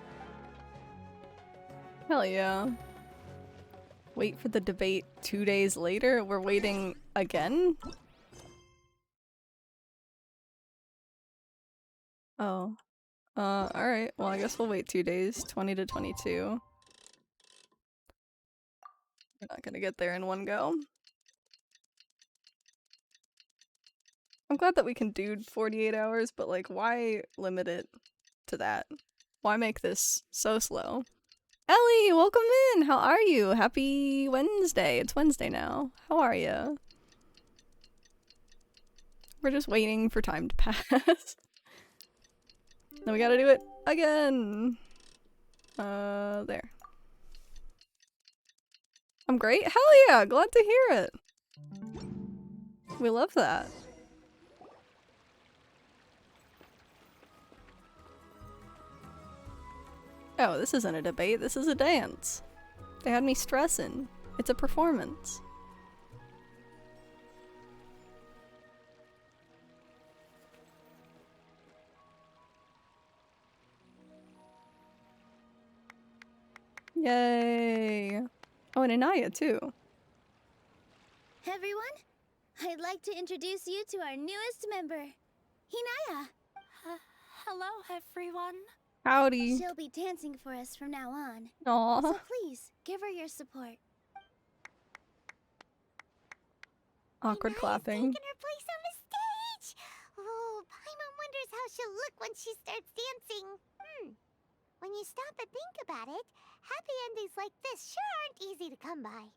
Hell yeah. Wait for the debate 2 days later? We're waiting again? Oh. Alright. Well, I guess we'll wait 2 days. 20 to 22. We're not gonna get there in one go. I'm glad that we can do 48 hours, but like, why limit it to that? Why make this so slow? Ellie, welcome in! How are you? Happy Wednesday. It's Wednesday now. How are you? We're just waiting for time to pass. Then we gotta do it again. There. I'm great? Hell yeah! Glad to hear it! We love that. Oh, this isn't a debate, this is a dance. They had me stressing. It's a performance. Yay! Oh, and Inaya too. Everyone, I'd like to introduce you to our newest member, Inaya. Hello, everyone. Howdy. She'll be dancing for us from now on. Aw. So please, give her your support. Awkward clapping. Taking her place on the stage. Oh, Paimon wonders how she'll look when she starts dancing. When you stop and think about it, happy endings like this sure aren't easy to come by.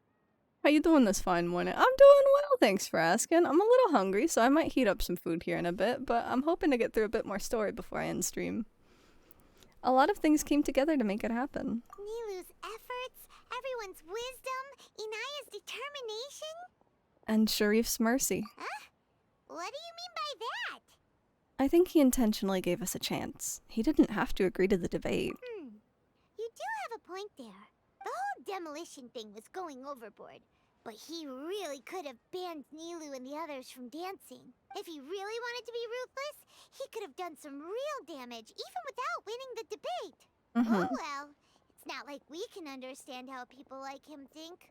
How you doing this fine morning? I'm doing well, thanks for asking. I'm a little hungry, so I might heat up some food here in a bit, but I'm hoping to get through a bit more story before I end stream. A lot of things came together to make it happen. Nilu's efforts, everyone's wisdom, Inaya's determination. And Sharif's mercy. Huh? What do you mean by that? I think he intentionally gave us a chance. He didn't have to agree to the debate. You do have a point there. The whole demolition thing was going overboard. But he really could have banned Nilu and the others from dancing. If he really wanted to be ruthless, he could have done some real damage, even without winning the debate. Oh well, it's not like we can understand how people like him think.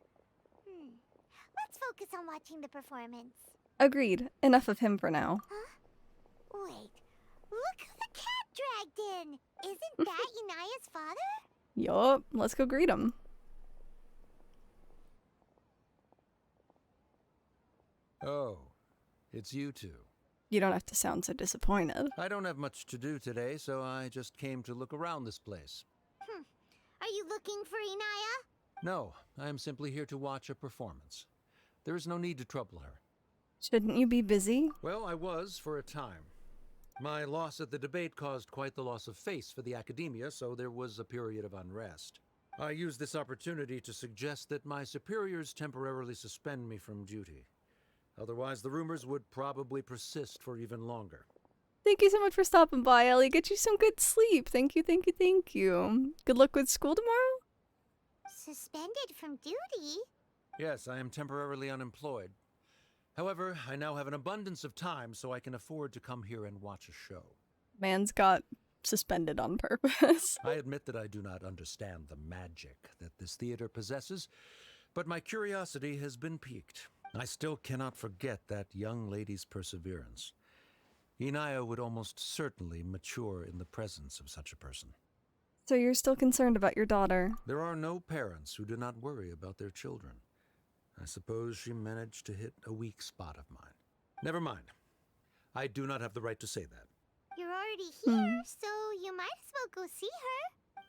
Let's focus on watching the performance. Agreed. Enough of him for now. Wait, look who the cat dragged in! Isn't that Inaya's father? Yup, let's go greet him. Oh, it's you two. You don't have to sound so disappointed. I don't have much to do today, so I just came to look around this place. Are you looking for Inaya? No, I am simply here to watch a performance. There is no need to trouble her. Shouldn't you be busy? Well, I was for a time. My loss at the debate caused quite the loss of face for the academia, so there was a period of unrest. I used this opportunity to suggest that my superiors temporarily suspend me from duty. Otherwise, the rumors would probably persist for even longer. Thank you so much for stopping by, Ellie. Get you some good sleep. Thank you, thank you, thank you. Good luck with school tomorrow? Suspended from duty? Yes, I am temporarily unemployed. However, I now have an abundance of time, so I can afford to come here and watch a show. Man's got suspended on purpose. I admit that I do not understand the magic that this theater possesses, but my curiosity has been piqued. I still cannot forget that young lady's perseverance. Inaya would almost certainly mature in the presence of such a person. So you're still concerned about your daughter? There are no parents who do not worry about their children. I suppose she managed to hit a weak spot of mine. Never mind. I do not have the right to say that. You're already here, so you might as well go see her.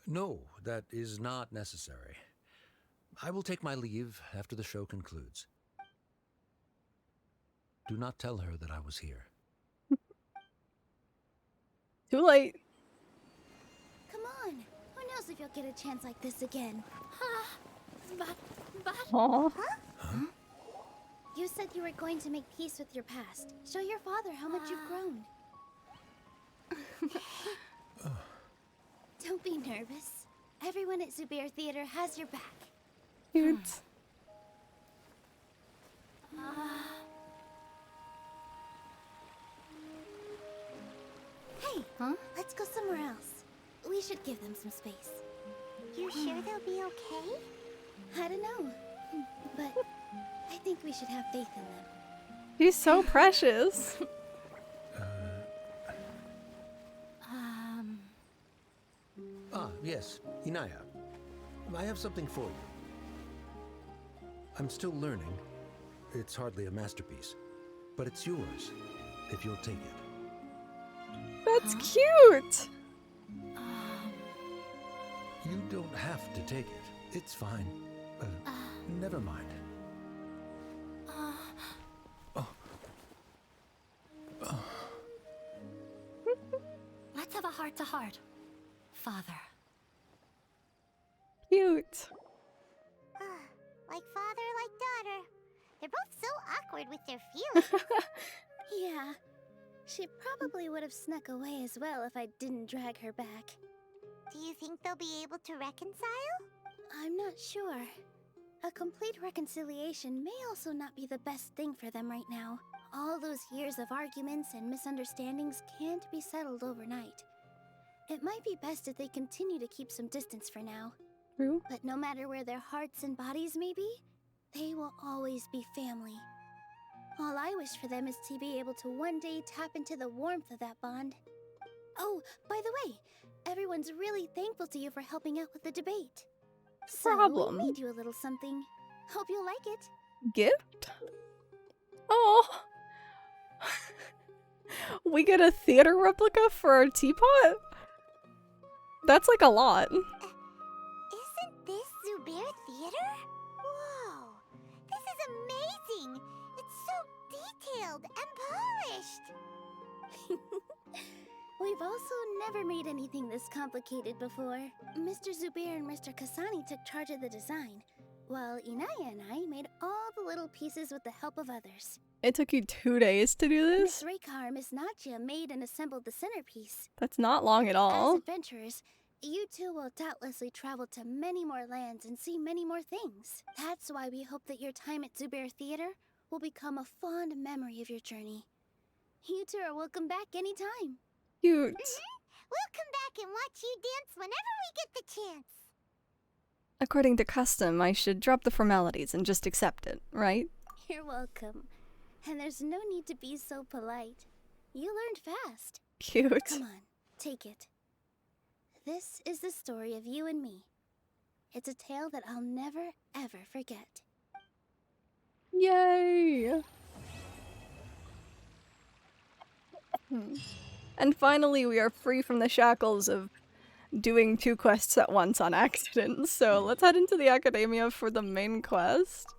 No, that is not necessary. I will take my leave after the show concludes. Do not tell her that I was here. Too late. Come on. Who knows if you'll get a chance like this again? But... Aww. Huh? You said you were going to make peace with your past. Show your father how much you've grown. Don't be nervous. Everyone at Zubair Theater has your back. Cute. Hey, let's go somewhere else. We should give them some space. You sure they'll be okay? I don't know, but I think we should have faith in them. He's so precious. Yes, Inaya. I have something for you. I'm still learning. It's hardly a masterpiece, but it's yours, if you'll take it. That's cute! You don't have to take it. It's fine. Never mind. Let's have a heart-to-heart, Father. Cute. Like father, like daughter. They're both so awkward with their feelings. Yeah. She probably would have snuck away as well if I didn't drag her back. Do you think they'll be able to reconcile? I'm not sure. A complete reconciliation may also not be the best thing for them right now. All those years of arguments and misunderstandings can't be settled overnight. It might be best if they continue to keep some distance for now. True. But no matter where their hearts and bodies may be, they will always be family. All I wish for them is to be able to one day tap into the warmth of that bond. Oh, by the way, everyone's really thankful to you for helping out with the debate. So Problem. we made you a little something. Hope you'll like it. Gift? Oh. We get a theater replica for our teapot? That's like a lot. Isn't this Zubair Theater? Whoa! This is amazing! It's so detailed and polished! We've also never made anything this complicated before. Mr. Zubair and Mr. Kasani took charge of the design, while Inaya and I made all the little pieces with the help of others. It took you 2 days to do this? Miss Raykar and Miss Nadja made and assembled the centerpiece. That's not long at As all. adventurers, you two will doubtlessly travel to many more lands and see many more things. That's why we hope that your time at Zubair Theater will become a fond memory of your journey. You two are welcome back anytime. Cute. We'll come back and watch you dance whenever we get the chance. According to custom, I should drop the formalities and just accept it, right? You're welcome. And there's no need to be so polite. You learned fast. Cute. Come on, take it. This is the story of you and me. It's a tale that I'll never, ever forget. Yay! And finally, we are free from the shackles of doing 2 quests at once on accident. So let's head into the academia for the main quest.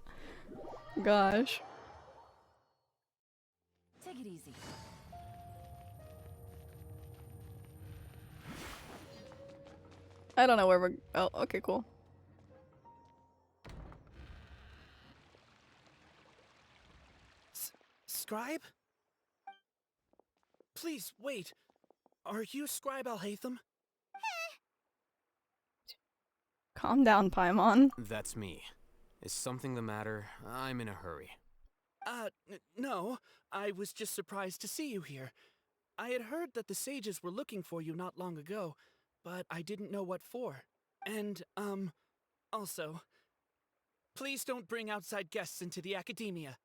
Gosh. Take it easy. I don't know where we're. Oh, okay, cool. Scribe? Please, wait. Are you Scribe Alhaitham? Calm down, Paimon. That's me. Is something the matter? I'm in a hurry. No. I was just surprised to see you here. I had heard that the sages were looking for you not long ago, but I didn't know what for. And, also, please don't bring outside guests into the academia.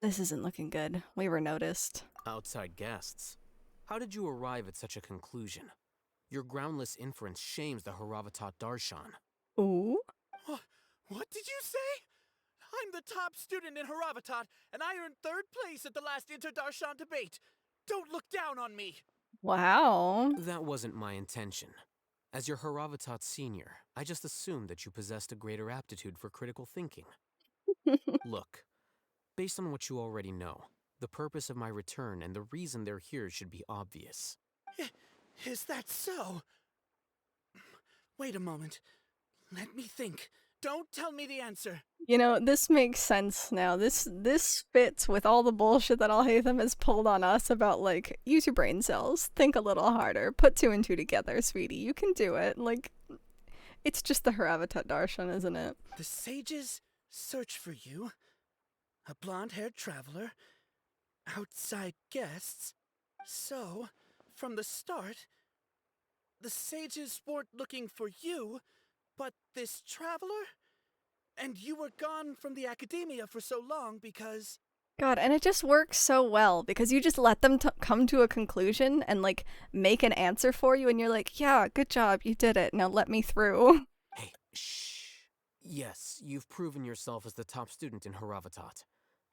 This isn't looking good. We were noticed. Outside guests? How did you arrive at such a conclusion? Your groundless inference shames the Haravatat Darshan. Ooh? What did you say? I'm the top student in Haravatat, and I earned 3rd place at the last Inter-Darshan debate. Don't look down on me. Wow. That wasn't my intention. As your Haravatat senior, I just assumed that you possessed a greater aptitude for critical thinking. Look, based on what you already know, the purpose of my return and the reason they're here should be obvious. Is that so? Wait a moment. Let me think. Don't tell me the answer. You know, this makes sense now. This fits with all the bullshit that Alhaitham has pulled on us about, like, use your brain cells, think a little harder, put 2 and 2 together, sweetie. You can do it. Like, it's just the Haravatat Darshan, isn't it? The sages search for you. A blonde-haired traveler. Outside guests. So, from the start, the sages weren't looking for you, but this traveler? And you were gone from the academia for so long because... God, and it just works so well because you just let them come to a conclusion and, like, make an answer for you, and you're like, yeah, good job, you did it, now let me through. Hey, shh. Yes, you've proven yourself as the top student in Haravatat.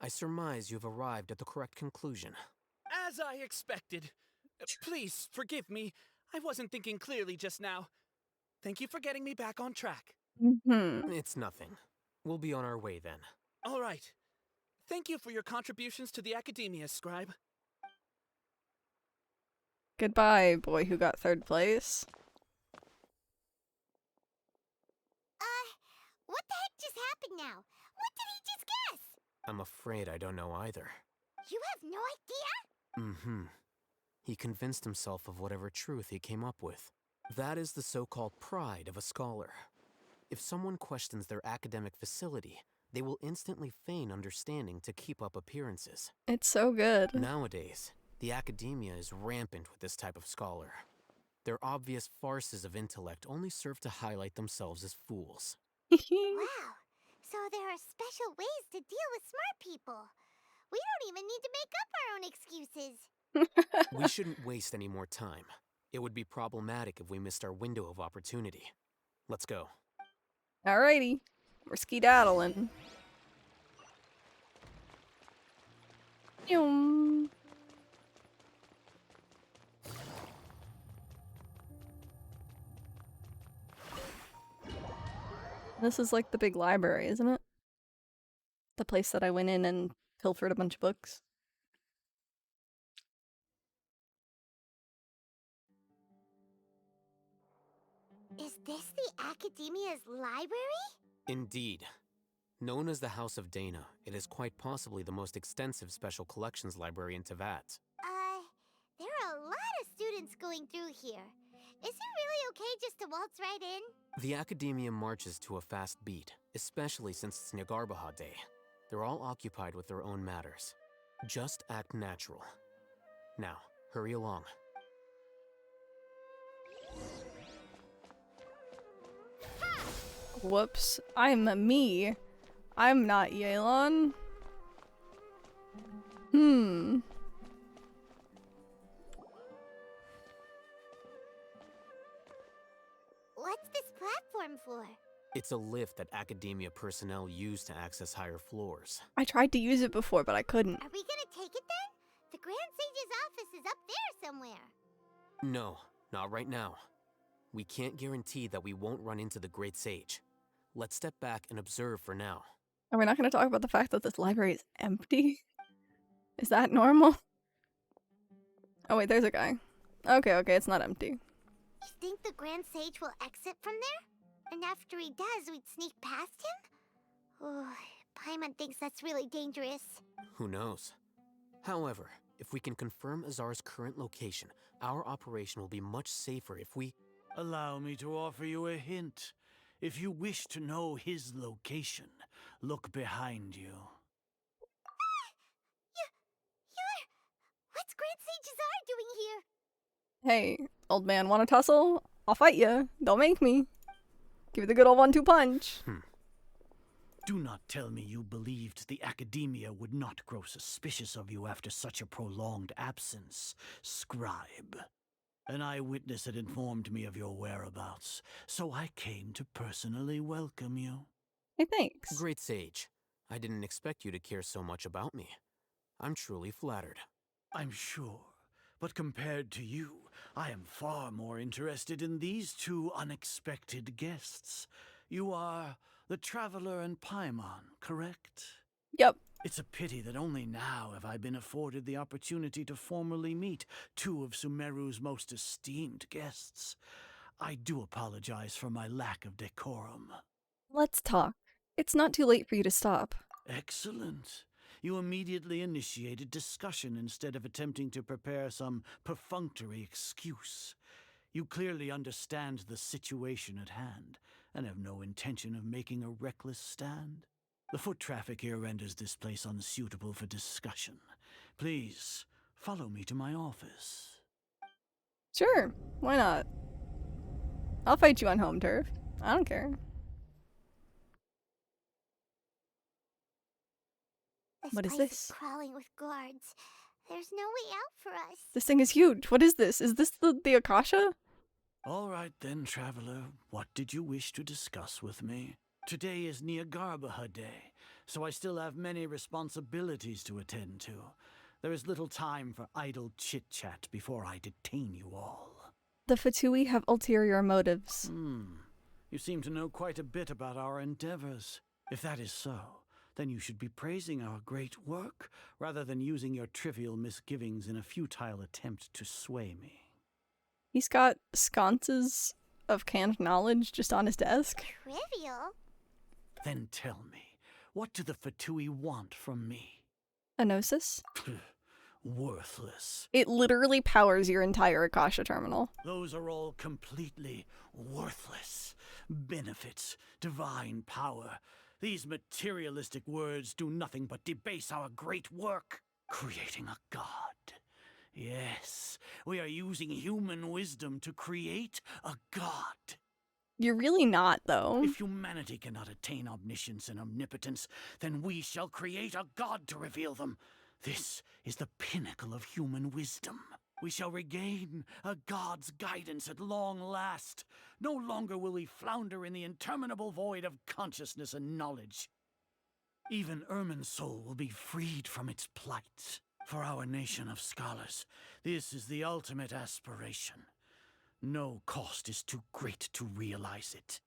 I surmise you've arrived at the correct conclusion. As I expected. Please, forgive me. I wasn't thinking clearly just now. Thank you for getting me back on track. It's nothing. We'll be on our way then. All right. Thank you for your contributions to the academia, Scribe. Goodbye, boy who got 3rd place. What the heck just happened now? What did he just guess? I'm afraid I don't know either. You have no idea? Mm-hmm. He convinced himself of whatever truth he came up with. That is the so-called pride of a scholar. If someone questions their academic facility, they will instantly feign understanding to keep up appearances. It's so good. Nowadays, the academia is rampant with this type of scholar. Their obvious farces of intellect only serve to highlight themselves as fools. Wow. So there are special ways to deal with smart people. We don't even need to make up our own excuses. We shouldn't waste any more time. It would be problematic if we missed our window of opportunity. Let's go. Alrighty. We're skedaddling. Yum. This is like the big library, isn't it? The place that I went in and pilfered a bunch of books. Is this the Academia's library? Indeed. Known as the House of Dana, it is quite possibly the most extensive special collections library in Teyvat. There are a lot of students going through here. Is it really okay just to waltz right in? The Academia marches to a fast beat, especially since it's Nagarbaha Day. They're all occupied with their own matters. Just act natural. Now, hurry along. Whoops. I'm me. I'm not Yelan. What's this platform for? It's a lift that Academia personnel use to access higher floors. I tried to use it before, but I couldn't. Are we gonna take it then? The Grand Sage's office is up there somewhere. No, not right now. We can't guarantee that we won't run into the Great Sage. Let's step back and observe for now. Are we not going to talk about the fact that this library is empty? Is that normal? Oh wait, there's a guy. Okay, it's not empty. You think the Grand Sage will exit from there? And after he does, we'd sneak past him? Oh, Paimon thinks that's really dangerous. Who knows? However, if we can confirm Azar's current location, our operation will be much safer if we... Allow me to offer you a hint. If you wish to know his location, look behind you. What's Grand Sage Azar doing here? Hey, old man, wanna tussle? I'll fight you. Don't make me. Give me the good old 1-2 punch. Do not tell me you believed the Academia would not grow suspicious of you after such a prolonged absence, scribe. An eyewitness had informed me of your whereabouts, so I came to personally welcome you. Hey, thanks. Great Sage. I didn't expect you to care so much about me. I'm truly flattered. I'm sure, but compared to you, I am far more interested in these two unexpected guests. You are the Traveler and Paimon, correct? Yep. It's a pity that only now have I been afforded the opportunity to formally meet two of Sumeru's most esteemed guests. I do apologize for my lack of decorum. Let's talk. It's not too late for you to stop. Excellent. You immediately initiated discussion instead of attempting to prepare some perfunctory excuse. You clearly understand the situation at hand, and have no intention of making a reckless stand. The foot traffic here renders this place unsuitable for discussion. Please, follow me to my office. Sure, why not? I'll fight you on home turf. I don't care. What is place this? Crawling with guards. There's no way out for us. This thing is huge. What is this? Is this the Akasha? All right then, Traveler. What did you wish to discuss with me? Today is Niagarbaha Day, so I still have many responsibilities to attend to. There is little time for idle chit-chat before I detain you all. The Fatui have ulterior motives. You seem to know quite a bit about our endeavors. If that is so, then you should be praising our great work, rather than using your trivial misgivings in a futile attempt to sway me. He's got sconces of canned knowledge just on his desk. Trivial? Then tell me, what do the Fatui want from me? A gnosis? Worthless. It literally powers your entire Akasha terminal. Those are all completely worthless. Benefits, divine power. These materialistic words do nothing but debase our great work. Creating a god. Yes, we are using human wisdom to create a god. You're really not, though. If humanity cannot attain omniscience and omnipotence, then we shall create a god to reveal them. This is the pinnacle of human wisdom. We shall regain a god's guidance at long last. No longer will we flounder in the interminable void of consciousness and knowledge. Even Ermin's soul will be freed from its plight. For our nation of scholars, this is the ultimate aspiration. No cost is too great to realize it.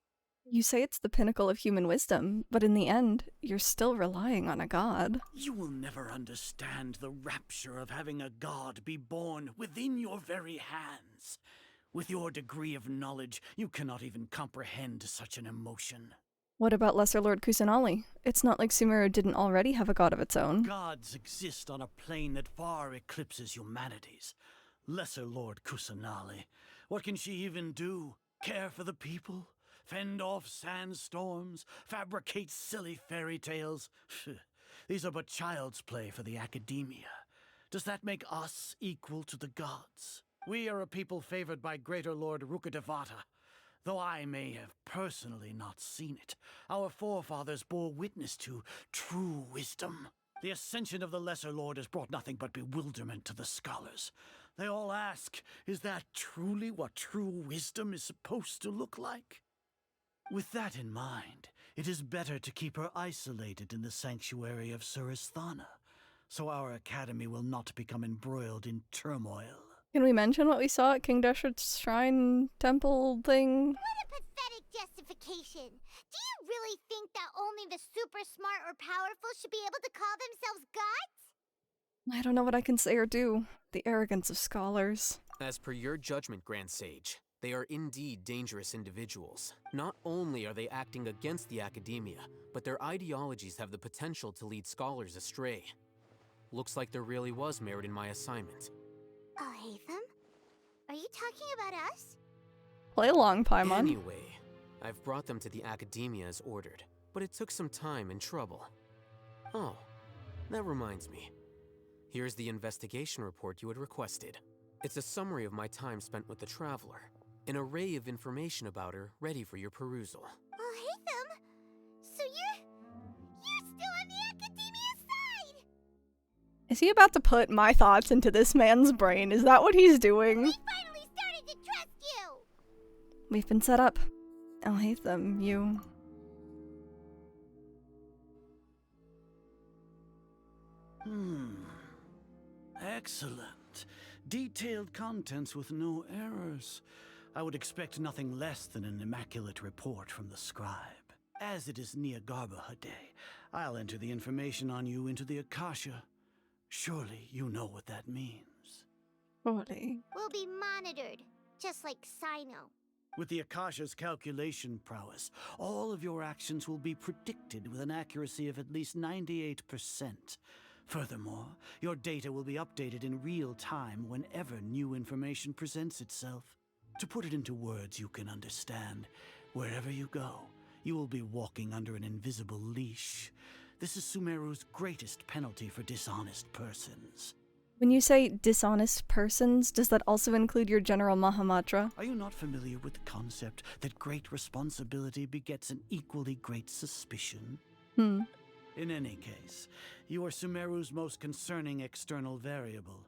You say it's the pinnacle of human wisdom, but in the end, you're still relying on a god. You will never understand the rapture of having a god be born within your very hands. With your degree of knowledge, you cannot even comprehend such an emotion. What about Lesser Lord Kusanali? It's not like Sumeru didn't already have a god of its own. Gods exist on a plane that far eclipses humanity's. Lesser Lord Kusanali. What can she even do? Care for the people? Fend off sandstorms? Fabricate silly fairy tales? These are but child's play for the Academia. Does that make us equal to the gods? We are a people favored by Greater Lord Rukkhadevata. Though I may have personally not seen it, our forefathers bore witness to true wisdom. The ascension of the Lesser Lord has brought nothing but bewilderment to the scholars. They all ask, is that truly what true wisdom is supposed to look like? With that in mind, it is better to keep her isolated in the sanctuary of Suristhana, so our academy will not become embroiled in turmoil. Can we mention what we saw at King Deshret's shrine temple thing? What a pathetic justification. Do you really think that only the super smart or powerful should be able to call themselves gods? I don't know what I can say or do. The arrogance of scholars. As per your judgment, Grand Sage, They are indeed dangerous individuals. Not only are they acting against the academia, but their ideologies have the potential to lead scholars astray. Looks like there really was merit in my assignment. Oh, Hatham? Are you talking about us? Play along, Paimon. Anyway, I've brought them to the academia as ordered, but it took some time and trouble. Oh, that reminds me. Here's the investigation report you had requested. It's a summary of my time spent with the Traveler. An array of information about her ready for your perusal. Oh, Hatham! So you're still on the academia side! Is he about to put my thoughts into this man's brain? Is that what he's doing? We finally started to trust you! We've been set up. I'll hate them. You... Excellent. Detailed contents with no errors. I would expect nothing less than an immaculate report from the scribe. As it is Niagarbaha Day, I'll enter the information on you into the Akasha. Surely you know what that means. Surely. We'll be monitored, just like Sino. With the Akasha's calculation prowess, all of your actions will be predicted with an accuracy of at least 98%. Furthermore, your data will be updated in real time whenever new information presents itself. To put it into words you can understand, wherever you go, you will be walking under an invisible leash. This is Sumeru's greatest penalty for dishonest persons. When you say dishonest persons, does that also include your General Mahamatra? Are you not familiar with the concept that great responsibility begets an equally great suspicion? In any case, you are Sumeru's most concerning external variable.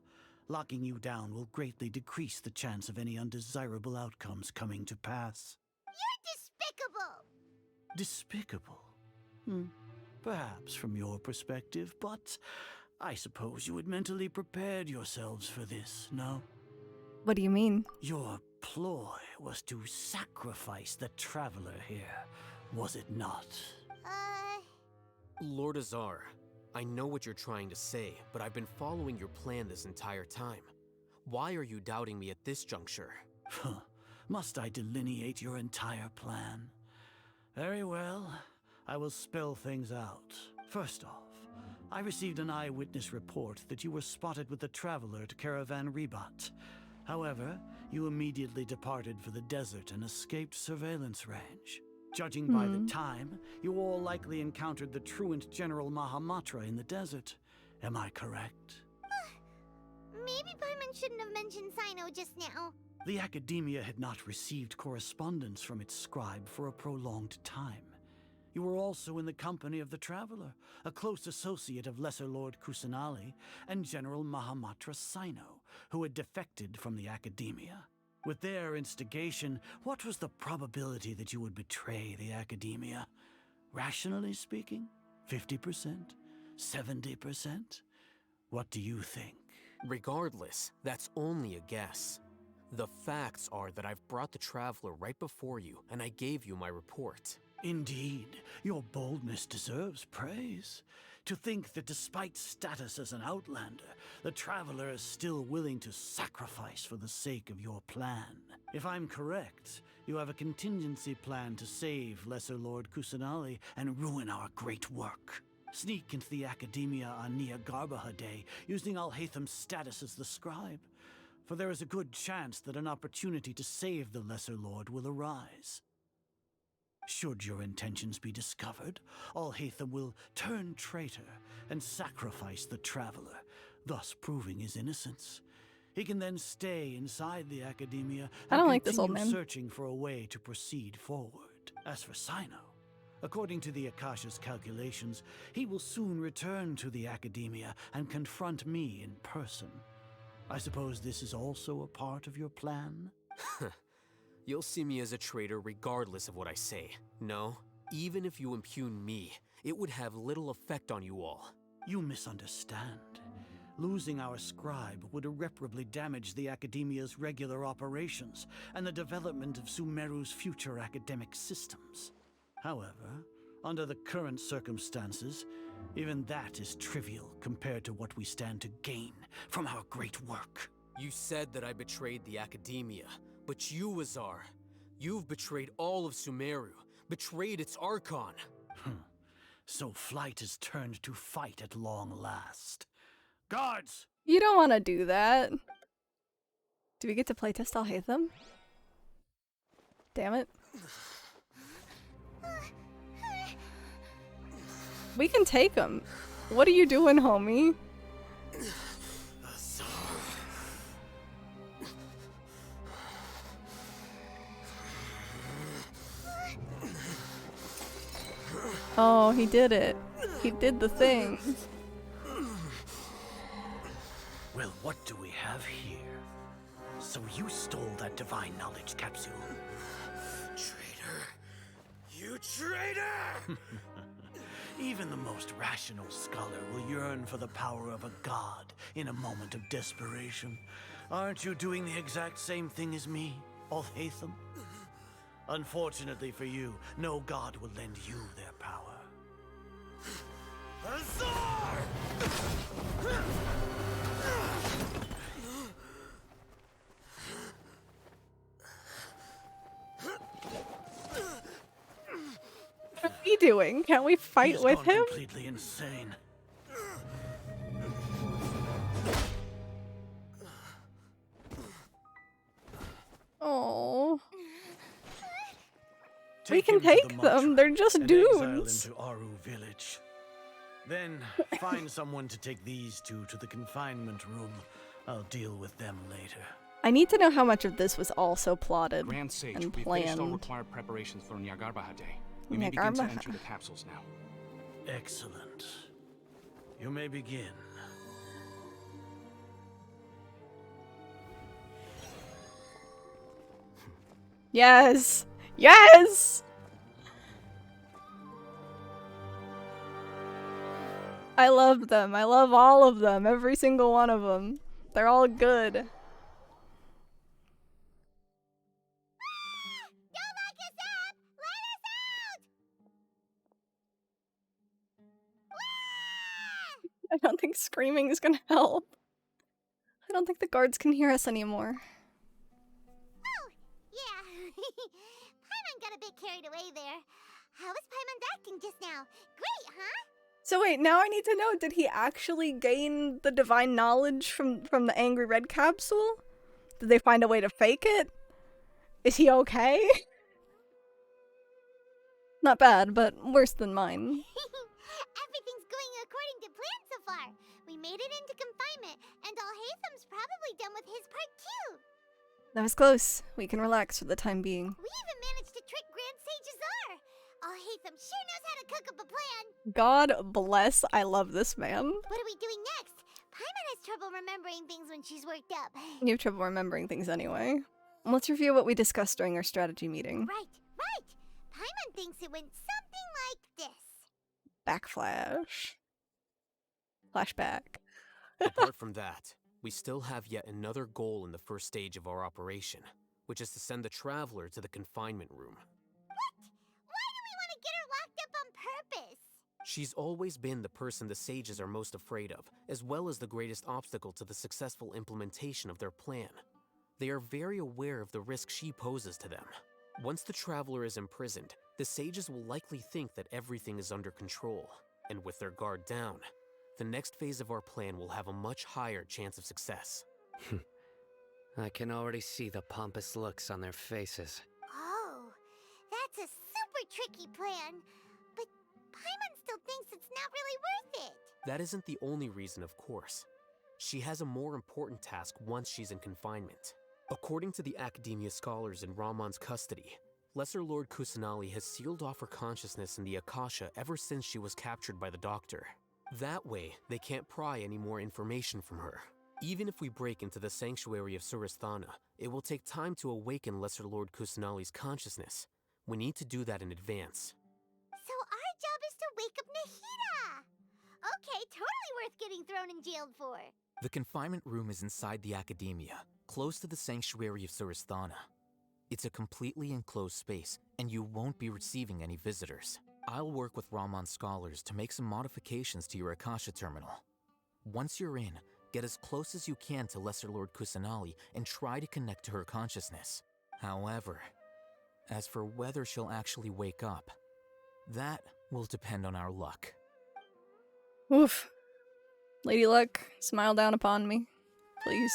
Locking you down will greatly decrease the chance of any undesirable outcomes coming to pass. You're despicable! Despicable? Perhaps from your perspective, but I suppose you had mentally prepared yourselves for this, no? What do you mean? Your ploy was to sacrifice the Traveler here, was it not? Lord Azar, I know what you're trying to say, but I've been following your plan this entire time. Why are you doubting me at this juncture? Must I delineate your entire plan? Very well, I will spell things out. First off, I received an eyewitness report that you were spotted with the Traveler to Caravan Ribat. However, you immediately departed for the desert and escaped surveillance range. Judging by the time, you all likely encountered the truant General Mahamatra in the desert. Am I correct? Maybe Paimon shouldn't have mentioned Sino just now. The Academia had not received correspondence from its scribe for a prolonged time. You were also in the company of the Traveler, a close associate of Lesser Lord Kusanali and General Mahamatra Sino, who had defected from the Academia. With their instigation, what was the probability that you would betray the Academia? Rationally speaking, 50%? 70%? What do you think? Regardless, that's only a guess. The facts are that I've brought the Traveler right before you, and I gave you my report. Indeed, your boldness deserves praise. To think that despite status as an outlander, the Traveler is still willing to sacrifice for the sake of your plan. If I'm correct, you have a contingency plan to save Lesser Lord Kusanali and ruin our great work. Sneak into the Academia on Niagarbaha Day, using Alhatham's status as the scribe. For there is a good chance that an opportunity to save the Lesser Lord will arise. Should your intentions be discovered, Alhatham will turn traitor and sacrifice the Traveler, thus proving his innocence. He can then stay inside the Academia and continue searching for a way to proceed forward. As for Sino, according to the Akasha's calculations, he will soon return to the Academia and confront me in person. I suppose this is also a part of your plan? You'll see me as a traitor regardless of what I say. No, even if you impugn me, it would have little effect on you all. You misunderstand. Losing our scribe would irreparably damage the Academia's regular operations and the development of Sumeru's future academic systems. However, under the current circumstances, even that is trivial compared to what we stand to gain from our great work. You said that I betrayed the Academia, But you, Azar, you've betrayed all of Sumeru, betrayed its Archon. So flight is turned to fight at long last. Guards! You don't want to do that. Do we get to playtest Alhaitham? Damn it. We can take him. What are you doing, homie? Oh, he did it. He did the thing. Well, what do we have here? So you stole that divine knowledge capsule. Traitor! You traitor! Even the most rational scholar will yearn for the power of a god in a moment of desperation. Aren't you doing the exact same thing as me, Alhaitham? Unfortunately for you, no god will lend you their power. Azar! What are we doing? Can't we fight He's with gone him? completely insane. Oh. We Take can him to the take them. mantra They're just and exile him dudes. to Aru village. Then find someone to take these two to the confinement room. I'll deal with them later. I need to know how much of this was also plotted Grand Sage, and we finished all planned. required preparations for Nyargarbaha Day. We may begin to enter the capsules now. Excellent. You may begin. Yes! Yes! I love them. I love all of them. Every single one of them. They're all good. I don't think screaming is gonna help. I don't think the guards can hear us anymore. Yeah. Paimon got a bit carried away there. How was Paimon's acting just now? Great, huh? So wait, now I need to know, did he actually gain the divine knowledge from the Angry Red capsule? Did they find a way to fake it? Is he okay? Not bad, but worse than mine. Everything's going according to plan so far. We made it into confinement, and Alhaitham's probably done with his part too. That was close. We can relax for the time being. We even managed to trick Grand Sage Azar. Alhaitham sure knows how to cook up a plan. God bless, I love this man. What are we doing next? Paimon has trouble remembering things when she's worked up. You have trouble remembering things anyway. Let's review what we discussed during our strategy meeting. Right. Paimon thinks it went something like this. Backflash. Flashback. Apart from that, we still have yet another goal in the first stage of our operation, which is to send the Traveler to the confinement room. Why do we want to get her locked up on purpose? She's always been the person the sages are most afraid of, as well as the greatest obstacle to the successful implementation of their plan. They are very aware of the risk she poses to them. Once the Traveler is imprisoned, the sages will likely think that everything is under control, and with their guard down, the next phase of our plan will have a much higher chance of success. I can already see the pompous looks on their faces. Oh, that's a super tricky plan. But Paimon still thinks it's not really worth it. That isn't the only reason, of course. She has a more important task once she's in confinement. According to the Academia scholars in Ramon's custody, Lesser Lord Kusanali has sealed off her consciousness in the Akasha ever since she was captured by the Doctor. That way, they can't pry any more information from her. Even if we break into the sanctuary of Surasthana, it will take time to awaken Lesser Lord Kusanali's consciousness. We need to do that in advance. So our job is to wake up Nahida. Okay, totally worth getting thrown and jailed for. The confinement room is inside the Academia, close to the sanctuary of Surasthana. It's a completely enclosed space, and you won't be receiving any visitors. I'll work with Ramon's scholars to make some modifications to your Akasha terminal. Once you're in, get as close as you can to Lesser Lord Kusanali and try to connect to her consciousness. However, as for whether she'll actually wake up, that will depend on our luck. Oof. Lady Luck, smile down upon me, please.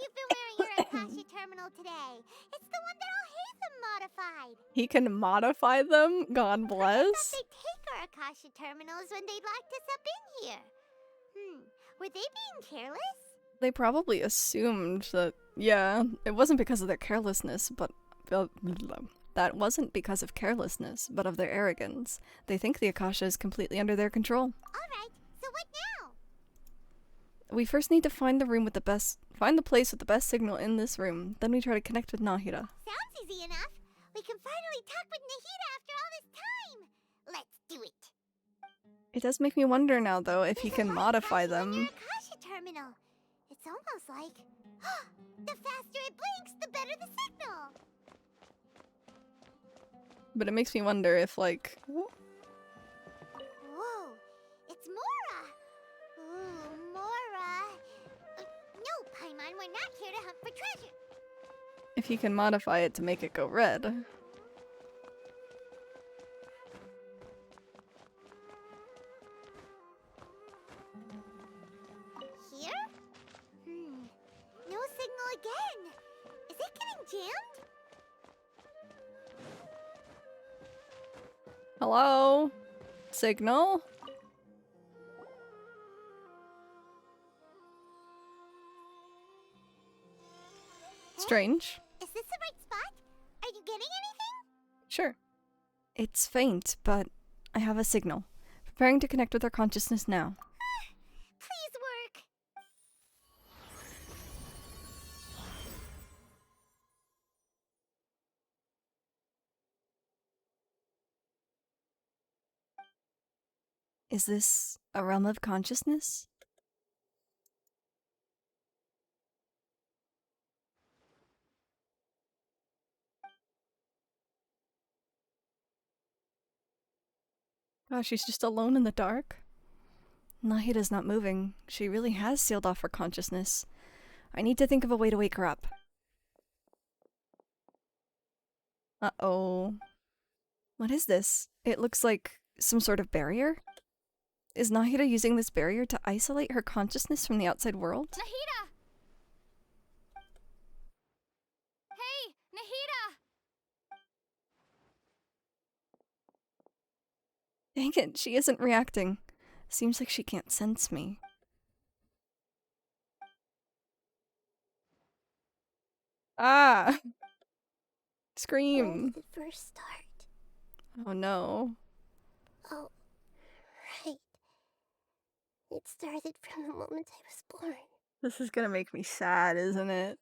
You've been wearing your Akasha terminal today. It's the one that Al-Hatham modified. He can modify them? God bless. They take our Akasha terminals when they'd locked us up in here. Were they being careless? They probably assumed that, yeah, it wasn't because of their carelessness, but that wasn't because of carelessness, but of their arrogance. They think the Akasha is completely under their control. Alright, so what now? We first need to find the place with the best signal in this room. Then we try to connect with Nahida. Sounds easy enough. We can finally talk with Nahida after all this time. Let's do it. It does make me wonder now, though, if he can modify them. Akasha terminal. It's almost like the faster it blinks, the better the signal. But it makes me wonder if, like... Whoa, it's Mora. Ooh, Mora. No, Paimon, we're not here to hunt for treasure. If he can modify it to make it go red. Here? No signal again. Is it getting jammed? Hello? Signal? Strange. Is this the right spot? Are you getting anything? Sure. It's faint, but I have a signal. Preparing to connect with our consciousness now. Please work. Is this a realm of consciousness? Gosh, she's just alone in the dark. Nahida's not moving. She really has sealed off her consciousness. I need to think of a way to wake her up. Uh-oh. What is this? It looks like some sort of barrier? Is Nahida using this barrier to isolate her consciousness from the outside world? Nahida! Hey, Nahida! Dang it, she isn't reacting. Seems like she can't sense me. Ah! Scream! When did it first start? Oh no. Oh, right. It started from the moment I was born. This is gonna make me sad, isn't it?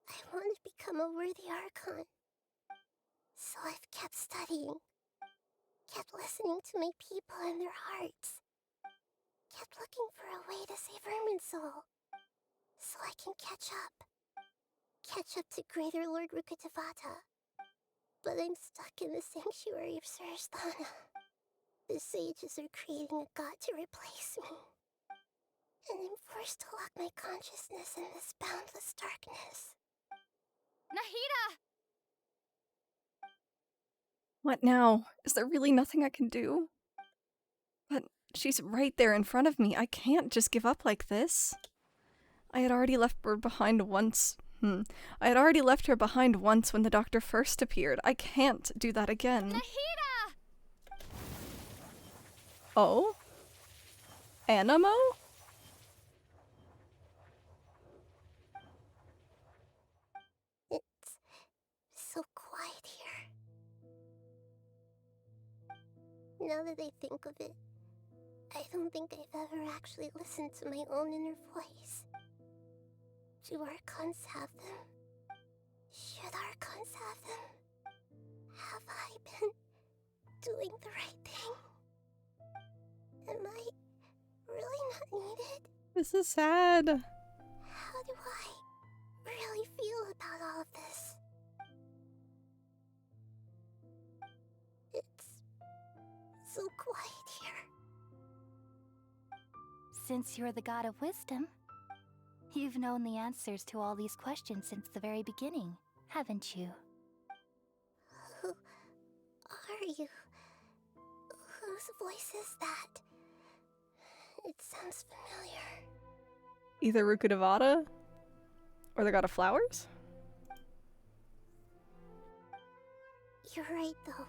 I want to become a worthy Archon. So I've kept studying. Kept listening to my people and their hearts. Kept looking for a way to save Irminsul. So I can catch up. Catch up to Greater Lord Rukkhadevata. But I'm stuck in the sanctuary of Surasthana. The sages are creating a god to replace me. And I'm forced to lock my consciousness in this boundless darkness. Nahida! What now? Is there really nothing I can do? But she's right there in front of me. I can't just give up like this. I had already left her behind once. I had already left her behind once when the doctor first appeared. I can't do that again. Nahida! Oh? Animo? It's so quiet here. Now that I think of it, I don't think I've ever actually listened to my own inner voice. Do Archons have them? Should Archons have them? Have I been doing the right thing? Am I really not needed? This is sad. How do I really feel about all of this? It's so quiet here. Since you're the god of wisdom, You've known the answers to all these questions since the very beginning, haven't you? Who are you? Whose voice is that? It sounds familiar. Either Rukkhadevata or the god of flowers? You're right, though.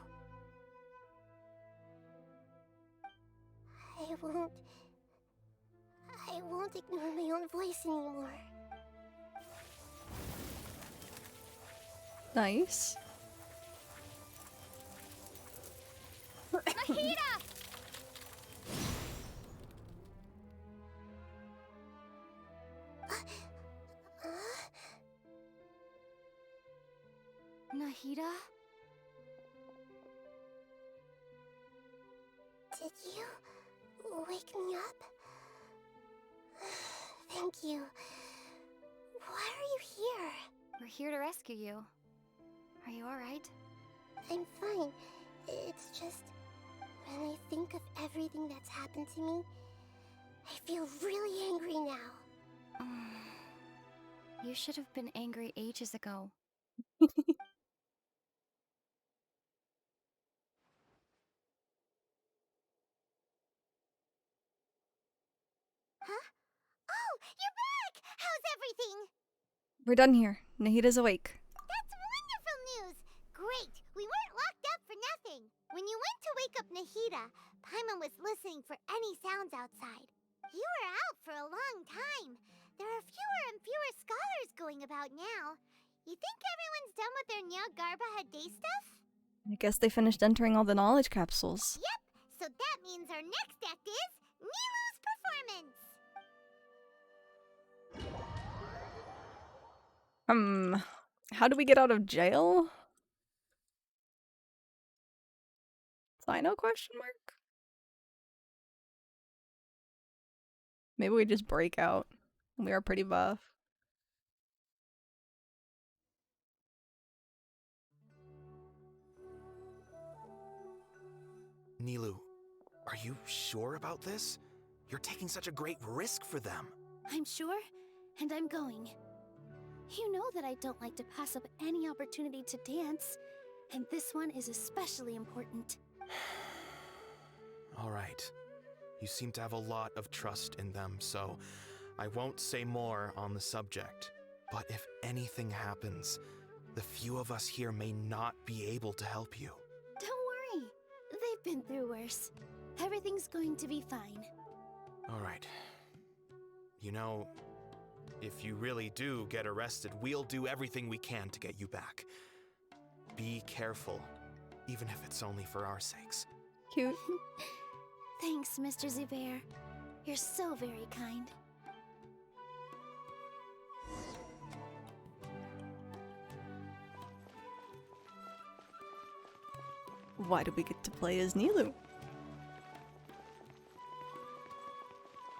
I won't ignore my own voice anymore. Nice. Nahida! Nahida? Did you wake me up? Thank you. Why are you here? We're here to rescue you. Are you alright? I'm fine. It's just, when I think of everything that's happened to me, I feel really angry now. You should have been angry ages ago. Huh? Oh, you're back! How's everything? We're done here. Nahida's awake. That's wonderful news! Great! We weren't locked up for nothing. When you went to wake up Nahida, Paimon was listening for any sounds outside. You were out for a long time. There are fewer and fewer scholars going about now. You think everyone's done with their Nya Garbaha day stuff? I guess they finished entering all the knowledge capsules. Yep, so that means our next act is Nilu's performance! How do we get out of jail? Sino question mark? Maybe we just break out. We are pretty buff. Nilu, are you sure about this? You're taking such a great risk for them. I'm sure, and I'm going. You know that I don't like to pass up any opportunity to dance, and this one is especially important. All right. You seem to have a lot of trust in them, so I won't say more on the subject. But if anything happens, the few of us here may not be able to help you. Don't worry. They've been through worse. Everything's going to be fine. All right. You know, if you really do get arrested, we'll do everything we can to get you back. Be careful, even if it's only for our sakes. Cute. Thanks, Mr. Zubair. You're so very kind. Why do we get to play as Nilu?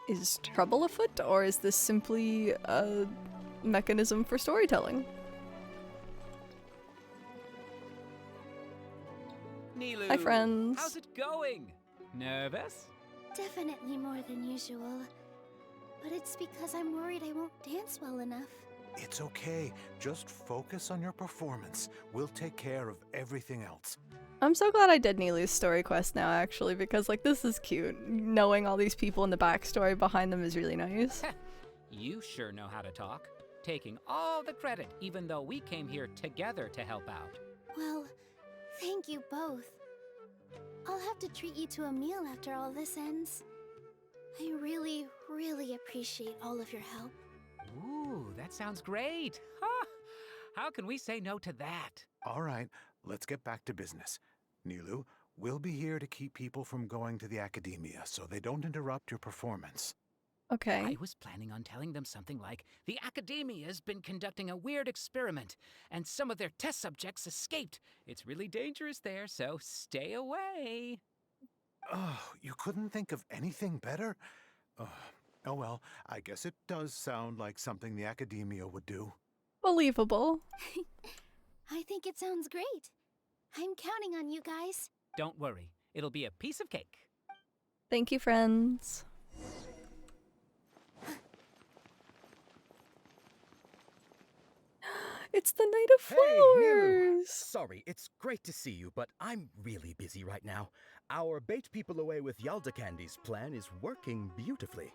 Is trouble afoot, or is this simply a mechanism for storytelling? Nilu, Hi, friends. How's it going? Nervous? Definitely more than usual. But it's because I'm worried I won't dance well enough. It's okay. Just focus on your performance. We'll take care of everything else. I'm so glad I did Nilu's story quest now, actually, because, like, this is cute. Knowing all these people and the backstory behind them is really nice. You sure know how to talk. Taking all the credit, even though we came here together to help out. Well, thank you both. I'll have to treat you to a meal after all this ends. I really, really appreciate all of your help. Ooh, that sounds great. Huh? How can we say no to that? All right, let's get back to business. Nilu, we'll be here to keep people from going to the academia so they don't interrupt your performance. Okay. I was planning on telling them something like, the Academia's been conducting a weird experiment, and some of their test subjects escaped. It's really dangerous there, so stay away. Oh, you couldn't think of anything better? Oh well, I guess it does sound like something the academia would do. Believable. I think it sounds great. I'm counting on you guys. Don't worry, it'll be a piece of cake. Thank you, friends. It's the Night of Flowers! Sorry, it's great to see you, but I'm really busy right now. Our Bait People Away with Yalda Candies plan is working beautifully.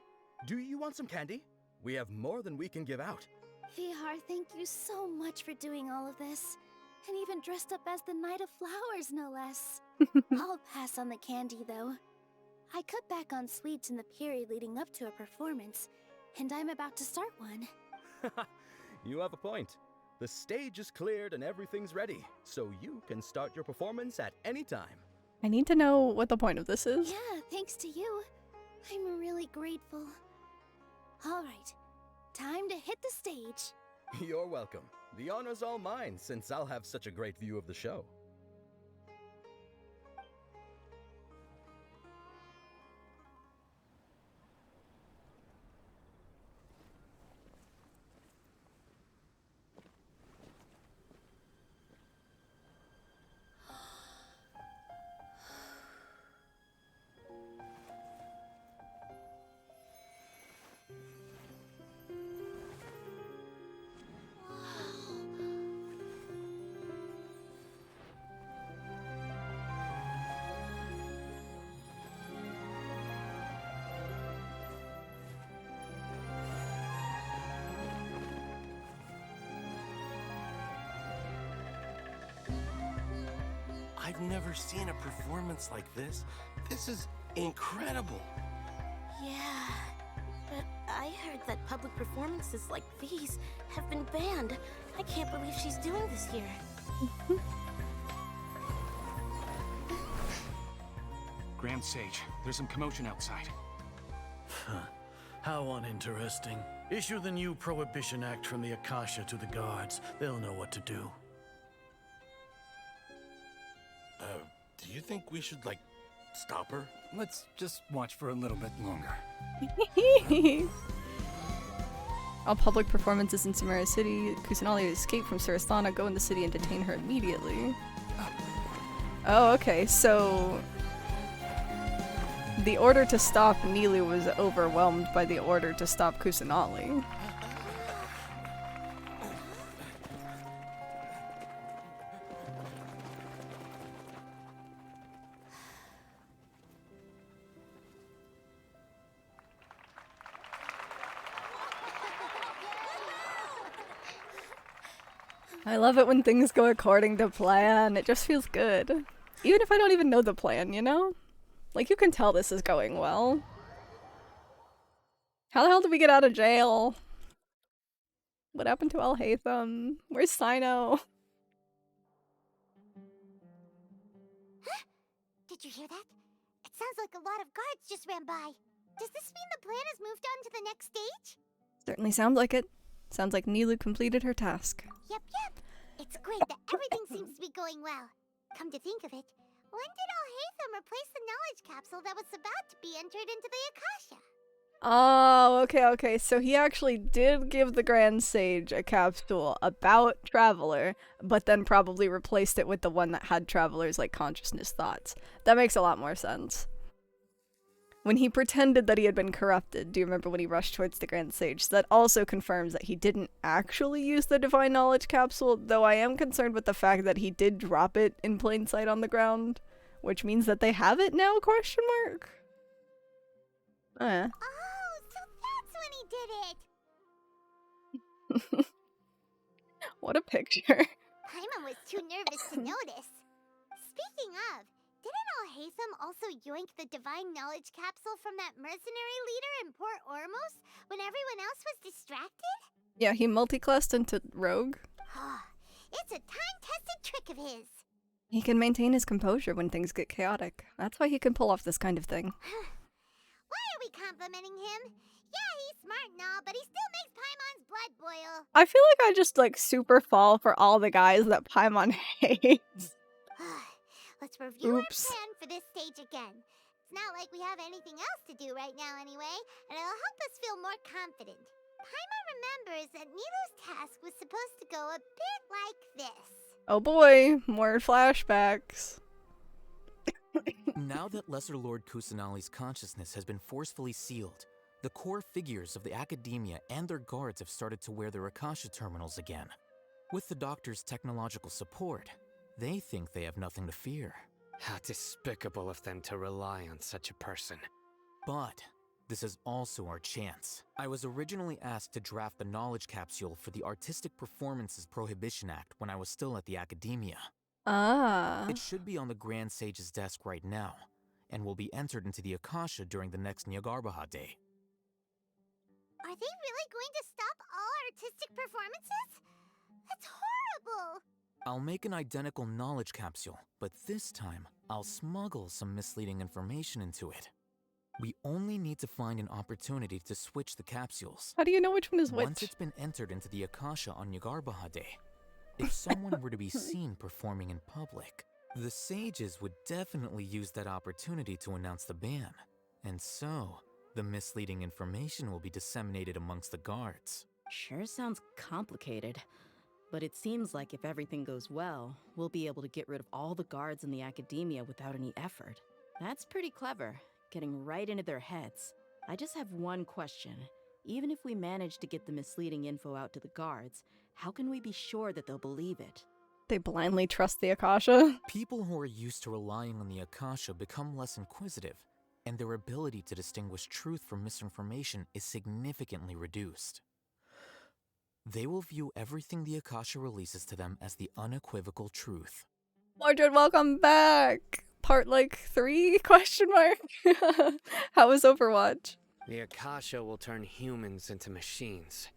Do you want some candy? We have more than we can give out. Vihar, thank you so much for doing all of this. And even dressed up as the Night of Flowers, no less. I'll pass on the candy, though. I cut back on sweets in the period leading up to a performance, and I'm about to start one. You have a point. The stage is cleared and everything's ready, so you can start your performance at any time. I need to know what the point of this is. Yeah, thanks to you. I'm really grateful. All right, time to hit the stage. You're welcome. The honor's all mine, since I'll have such a great view of the show. I've never seen a performance like this. This is incredible. Yeah, but I heard that public performances like these have been banned. I can't believe she's doing this here. Grand Sage, there's some commotion outside. How uninteresting. Issue the new Prohibition Act from the Akasha to the guards. They'll know what to do. Do you think we should, stop her? Let's just watch for a little bit longer. All public performances in Samara City. Kusanali escape from Sarasthana. Go in the city and detain her immediately. Oh, okay, so... the order to stop Nilu was overwhelmed by the order to stop Kusanali. I love it when things go according to plan. It just feels good. Even if I don't even know the plan, you know? Like, you can tell this is going well. How the hell did we get out of jail? What happened to Al Haytham? Where's Sino? Huh? Did you hear that? It sounds like a lot of guards just ran by. Does this mean the plan has moved on to the next stage? Certainly sounds like it. Sounds like Nilu completed her task. Yep. It's great that everything seems to be going well. Come to think of it, when did Al Haytham replace the knowledge capsule that was about to be entered into the Akasha? Oh, okay. So he actually did give the Grand Sage a capsule about Traveler, but then probably replaced it with the one that had Traveler's, consciousness thoughts. That makes a lot more sense. When he pretended that he had been corrupted, do you remember when he rushed towards the Grand Sage? So that also confirms that he didn't actually use the Divine Knowledge Capsule, though I am concerned with the fact that he did drop it in plain sight on the ground, which means that they have it now, question mark? Oh, so that's when he did it! What a picture. Paimon was too nervous to notice. Speaking of, didn't Al Haytham also yoink the Divine Knowledge Capsule from that mercenary leader in Port Ormos when everyone else was distracted? Yeah, he multiclassed into Rogue. It's a time-tested trick of his. He can maintain his composure when things get chaotic. That's why he can pull off this kind of thing. Why are we complimenting him? Yeah, he's smart and all, but he still makes Paimon's blood boil. I feel like I just, super fall for all the guys that Paimon hates. Let's review our plan for this stage again. It's not like we have anything else to do right now anyway, and it'll help us feel more confident. Paimon remembers that Nilu's task was supposed to go a bit like this. Oh boy, more flashbacks. Now that Lesser Lord Kusanali's consciousness has been forcefully sealed, the core figures of the Academia and their guards have started to wear their Akasha terminals again. With the doctor's technological support, they think they have nothing to fear. How despicable of them to rely on such a person. But this is also our chance. I was originally asked to draft the knowledge capsule for the Artistic Performances Prohibition Act when I was still at the academia. Ah. It should be on the Grand Sage's desk right now, and will be entered into the Akasha during the next Nyargarbaha Day. Are they really going to stop all artistic performances? That's horrible! I'll make an identical knowledge capsule, but this time, I'll smuggle some misleading information into it. We only need to find an opportunity to switch the capsules. How do you know which one is which? Once it's been entered into the Akasha on Nyargarbaha Day, if someone were to be seen performing in public, the sages would definitely use that opportunity to announce the ban. And so, the misleading information will be disseminated amongst the guards. Sure sounds complicated. But it seems like if everything goes well, we'll be able to get rid of all the guards in the academia without any effort. That's pretty clever, getting right into their heads. I just have one question. Even if we manage to get the misleading info out to the guards, how can we be sure that they'll believe it? They blindly trust the Akasha. People who are used to relying on the Akasha become less inquisitive, and their ability to distinguish truth from misinformation is significantly reduced. They will view everything the Akasha releases to them as the unequivocal truth. Mordred, welcome back! Part, 3? Question mark? How was Overwatch? The Akasha will turn humans into machines.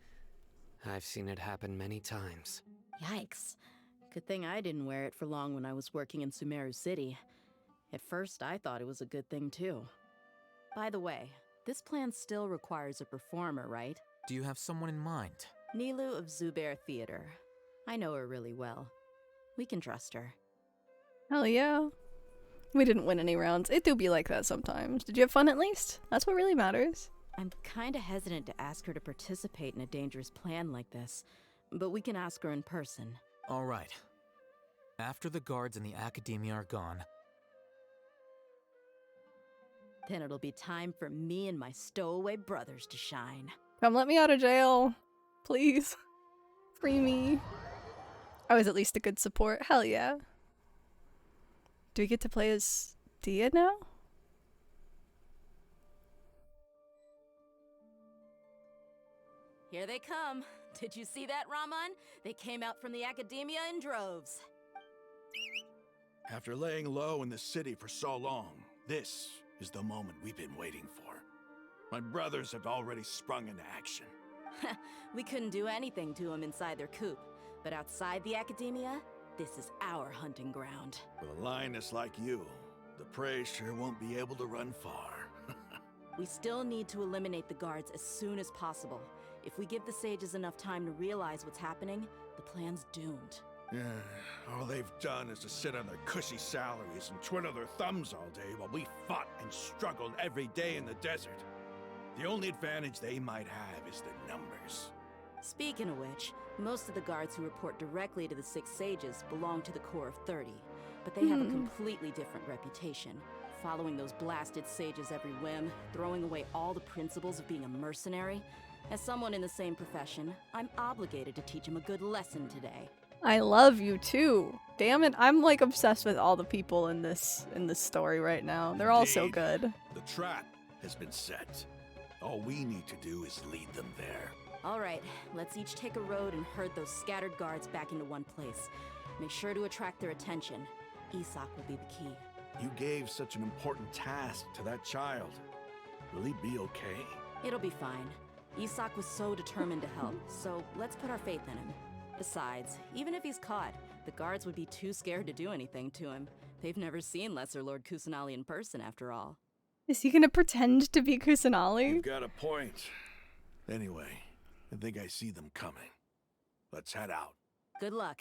I've seen it happen many times. Yikes. Good thing I didn't wear it for long when I was working in Sumeru City. At first, I thought it was a good thing too. By the way, this plan still requires a performer, right? Do you have someone in mind? Nilu of Zubair Theater. I know her really well. We can trust her. Hell yeah. We didn't win any rounds. It do be like that sometimes. Did you have fun at least? That's what really matters. I'm kinda hesitant to ask her to participate in a dangerous plan like this, but we can ask her in person. All right. After the guards in the academia are gone, then it'll be time for me and my stowaway brothers to shine. Come let me out of jail. Please. Free me. I was at least a good support. Hell yeah. Do we get to play as Dia now? Here they come. Did you see that, Raman? They came out from the academia in droves. After laying low in the city for so long, this is the moment we've been waiting for. My brothers have already sprung into action. We couldn't do anything to them inside their coop, but outside the academia, this is our hunting ground. With a lioness like you, the prey sure won't be able to run far. We still need to eliminate the guards as soon as possible. If we give the sages enough time to realize what's happening, the plan's doomed. Yeah, all they've done is to sit on their cushy salaries and twiddle their thumbs all day while we fought and struggled every day in the desert. The only advantage they might have is their numbers. Speaking of which, most of the guards who report directly to the Six Sages belong to the Corps of 30, but they have a completely different reputation, following those blasted sages every whim, throwing away all the principles of being a mercenary. As someone in the same profession, I'm obligated to teach them a good lesson today. I love you too. Damn it, I'm obsessed with all the people in this story right now. They're all so good. The trap has been set. All we need to do is lead them there. All right, let's each take a road and herd those scattered guards back into one place. Make sure to attract their attention. Isak will be the key. You gave such an important task to that child. Will he be okay? It'll be fine. Isak was so determined to help, so let's put our faith in him. Besides, even if he's caught, the guards would be too scared to do anything to him. They've never seen Lesser Lord Kusanali in person, after all. Is he gonna pretend to be Kusanali? You've got a point. Anyway, I think I see them coming. Let's head out. Good luck.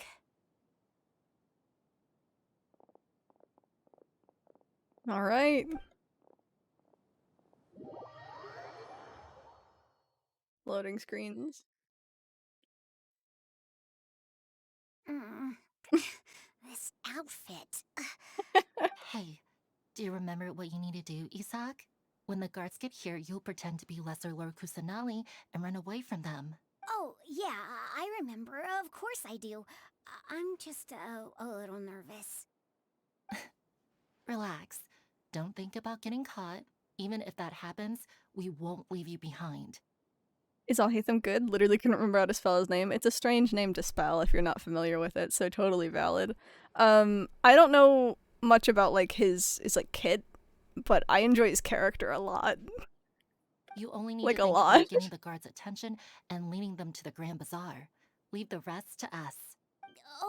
All right. Loading screens. This outfit. Hey, do you remember what you need to do, Isak? When the guards get here, you'll pretend to be Lesser Lord Kusanali and run away from them. Oh, yeah, I remember. Of course I do. I'm just a little nervous. Relax. Don't think about getting caught. Even if that happens, we won't leave you behind. Is Alhaitham good? Literally couldn't remember how to spell his name. It's a strange name to spell if you're not familiar with it, so totally valid. I don't know much about like his like kid, but I enjoy his character a lot. You only need Like to a think lot. about getting the guards' attention and leading them to the Grand Bazaar. Leave the rest to us.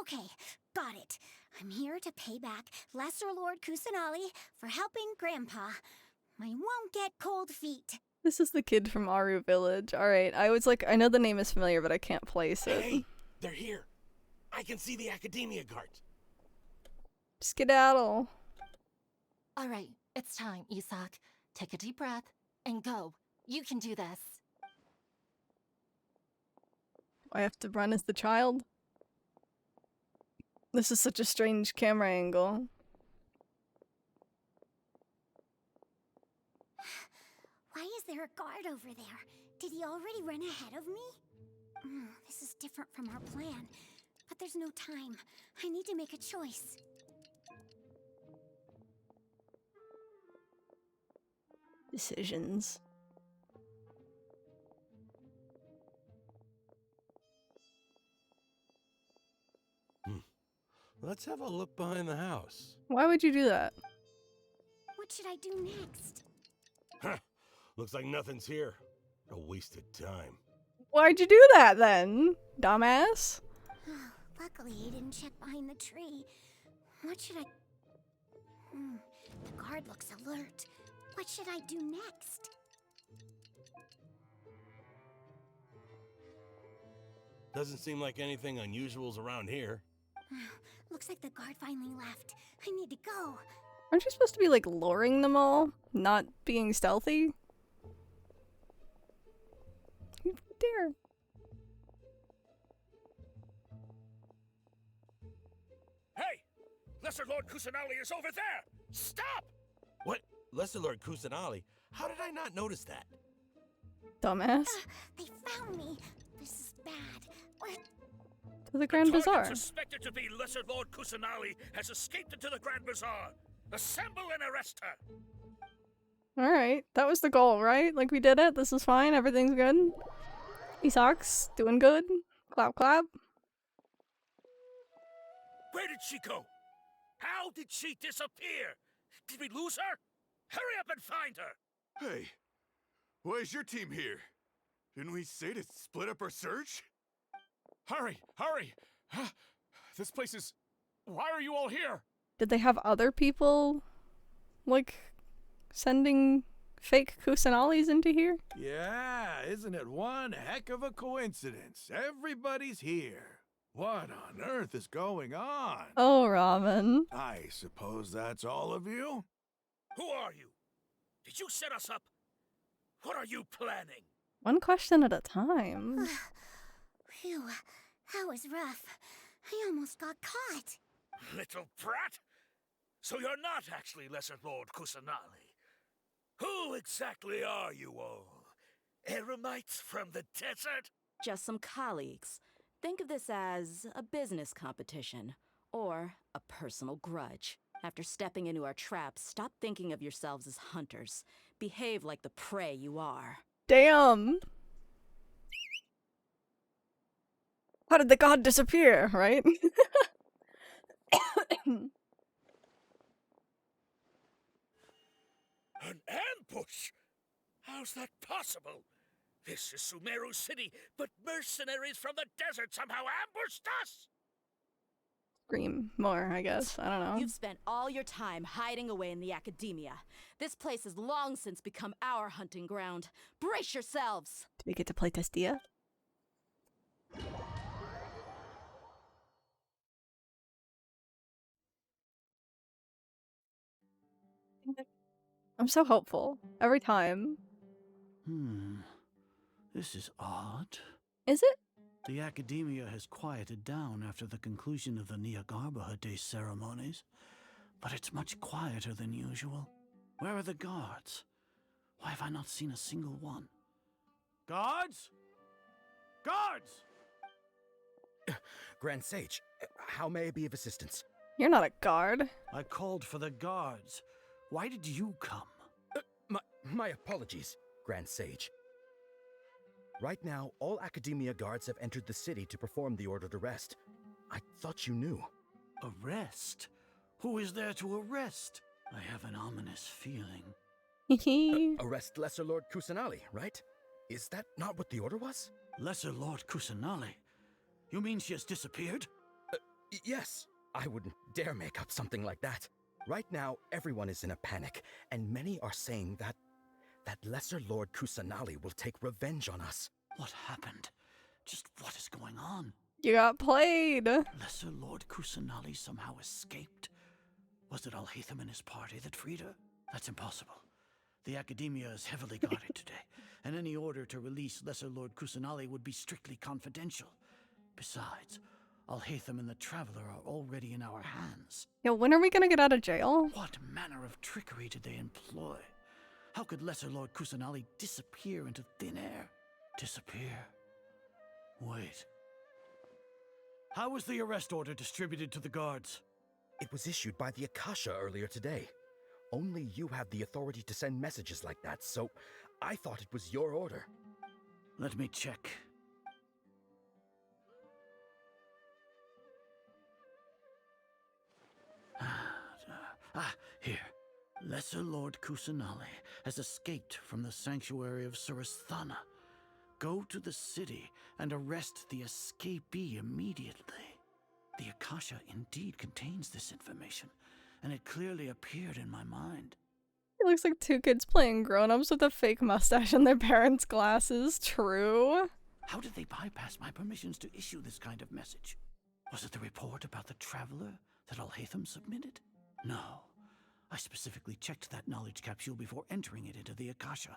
Okay, got it. I'm here to pay back Lesser Lord Kusanali for helping Grandpa. I won't get cold feet. This is the kid from Aru Village. Alright, I was like, I know the name is familiar, but I can't place it. Hey, they're here. I can see the Academia guards. Skedaddle. All right, it's time, Isak. Take a deep breath and go. You can do this. I have to run as the child. This is such a strange camera angle. Why is there a guard over there? Did he already run ahead of me? This is different from our plan. But there's no time. I need to make a choice. Decisions. Let's have a look behind the house. Why would you do that? What should I do next? Huh. Looks like nothing's here. A wasted time. Why'd you do that then, dumbass? Luckily, he didn't check behind the tree. What should I... the guard looks alert. What should I do next? Doesn't seem like anything unusual's around here. Looks like the guard finally left. I need to go. Aren't you supposed to be like luring them all? Not being stealthy? Dear. Hey! Lesser Lord Kusanali is over there! Stop! What? Lesser Lord Kusanali? How did I not notice that? Dumbass. They found me. This is bad. What? To the Grand Bazaar. Suspected to be Lesser Lord Kusanali has escaped into the Grand Bazaar. Assemble and arrest her. Alright, that was the goal, right? Like we did it, this is fine, everything's good. Isak's doing good. Clap clap. Where did she go? How did she disappear? Did we lose her? Hurry up and find her! Hey, why is your team here? Didn't we say to split up our search? Hurry! Hurry! This place is... Why are you all here? Did they have other people, like, sending fake Kusanalis into here? Yeah, isn't it one heck of a coincidence? Everybody's here. What on earth is going on? Oh, Ramen. I suppose that's all of you? Who are you? Did you set us up? What are you planning? One question at a time. Phew, that was rough. I almost got caught. Little brat! So you're not actually Lesser Lord Kusanali. Who exactly are you all? Eremites from the desert? Just some colleagues. Think of this as a business competition, or a personal grudge. After stepping into our traps, stop thinking of yourselves as hunters. Behave like the prey you are. Damn! How did the god disappear, right? An ambush? How's that possible? This is Sumeru City, but mercenaries from the desert somehow ambushed us! Scream more, I guess. I don't know. You've spent all your time hiding away in the academia. This place has long since become our hunting ground. Brace yourselves! Do we get to play Testia? I'm so hopeful. Every time. This is odd. Is it? The academia has quieted down after the conclusion of the Niagarbha Day ceremonies, but it's much quieter than usual. Where are the guards? Why have I not seen a single one? Guards? Guards! Grand Sage, how may I be of assistance? You're not a guard. I called for the guards. Why did you come? My apologies, Grand Sage. Right now, all Academia guards have entered the city to perform the ordered arrest. I thought you knew. Arrest? Who is there to arrest? I have an ominous feeling. Arrest Lesser Lord Kusanali, right? Is that not what the order was? Lesser Lord Kusanali? You mean she has disappeared? Yes. I wouldn't dare make up something like that. Right now, everyone is in a panic, and many are saying that Lesser Lord Kusanali will take revenge on us. What happened? Just what is going on? You got played. Lesser Lord Kusanali somehow escaped? Was it Alhaitham and his party that freed her? That's impossible. The Academia is heavily guarded today, and any order to release Lesser Lord Kusanali would be strictly confidential. Besides, Alhaitham and the Traveler are already in our hands. Yo, when are we gonna get out of jail? What manner of trickery did they employ? How could Lesser Lord Kusanali disappear into thin air? Disappear? Wait. How was the arrest order distributed to the guards? It was issued by the Akasha earlier today. Only you have the authority to send messages like that, so I thought it was your order. Let me check. Here. Lesser Lord Kusanali has escaped from the sanctuary of Surasthana. Go to the city and arrest the escapee immediately. The Akasha indeed contains this information, and it clearly appeared in my mind. It looks like two kids playing grown-ups with a fake mustache and their parents' glasses. True. How did they bypass my permissions to issue this kind of message? Was it the report about the Traveler that Alhaitham submitted? No. I specifically checked that knowledge capsule before entering it into the Akasha.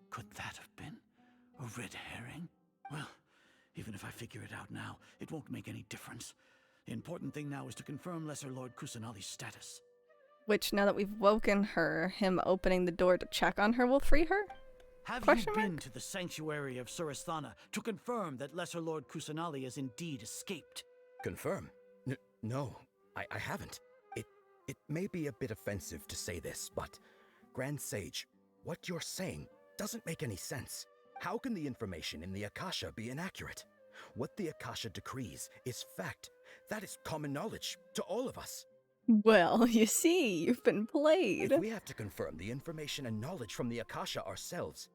Could that have been a red herring? Well, even if I figure it out now, it won't make any difference. The important thing now is to confirm Lesser Lord Kusanali's status. Which, now that we've woken her, him opening the door to check on her will free her? Have Question you been mark? to the sanctuary of Surasthana to confirm that Lesser Lord Kusanali has indeed escaped? Confirm? No, I haven't. It may be a bit offensive to say this, but Grand Sage, what you're saying doesn't make any sense. How can the information in the Akasha be inaccurate? What the Akasha decrees is fact. That is common knowledge to all of us. Well, you see, you've been played. If we have to confirm the information and knowledge from the Akasha ourselves,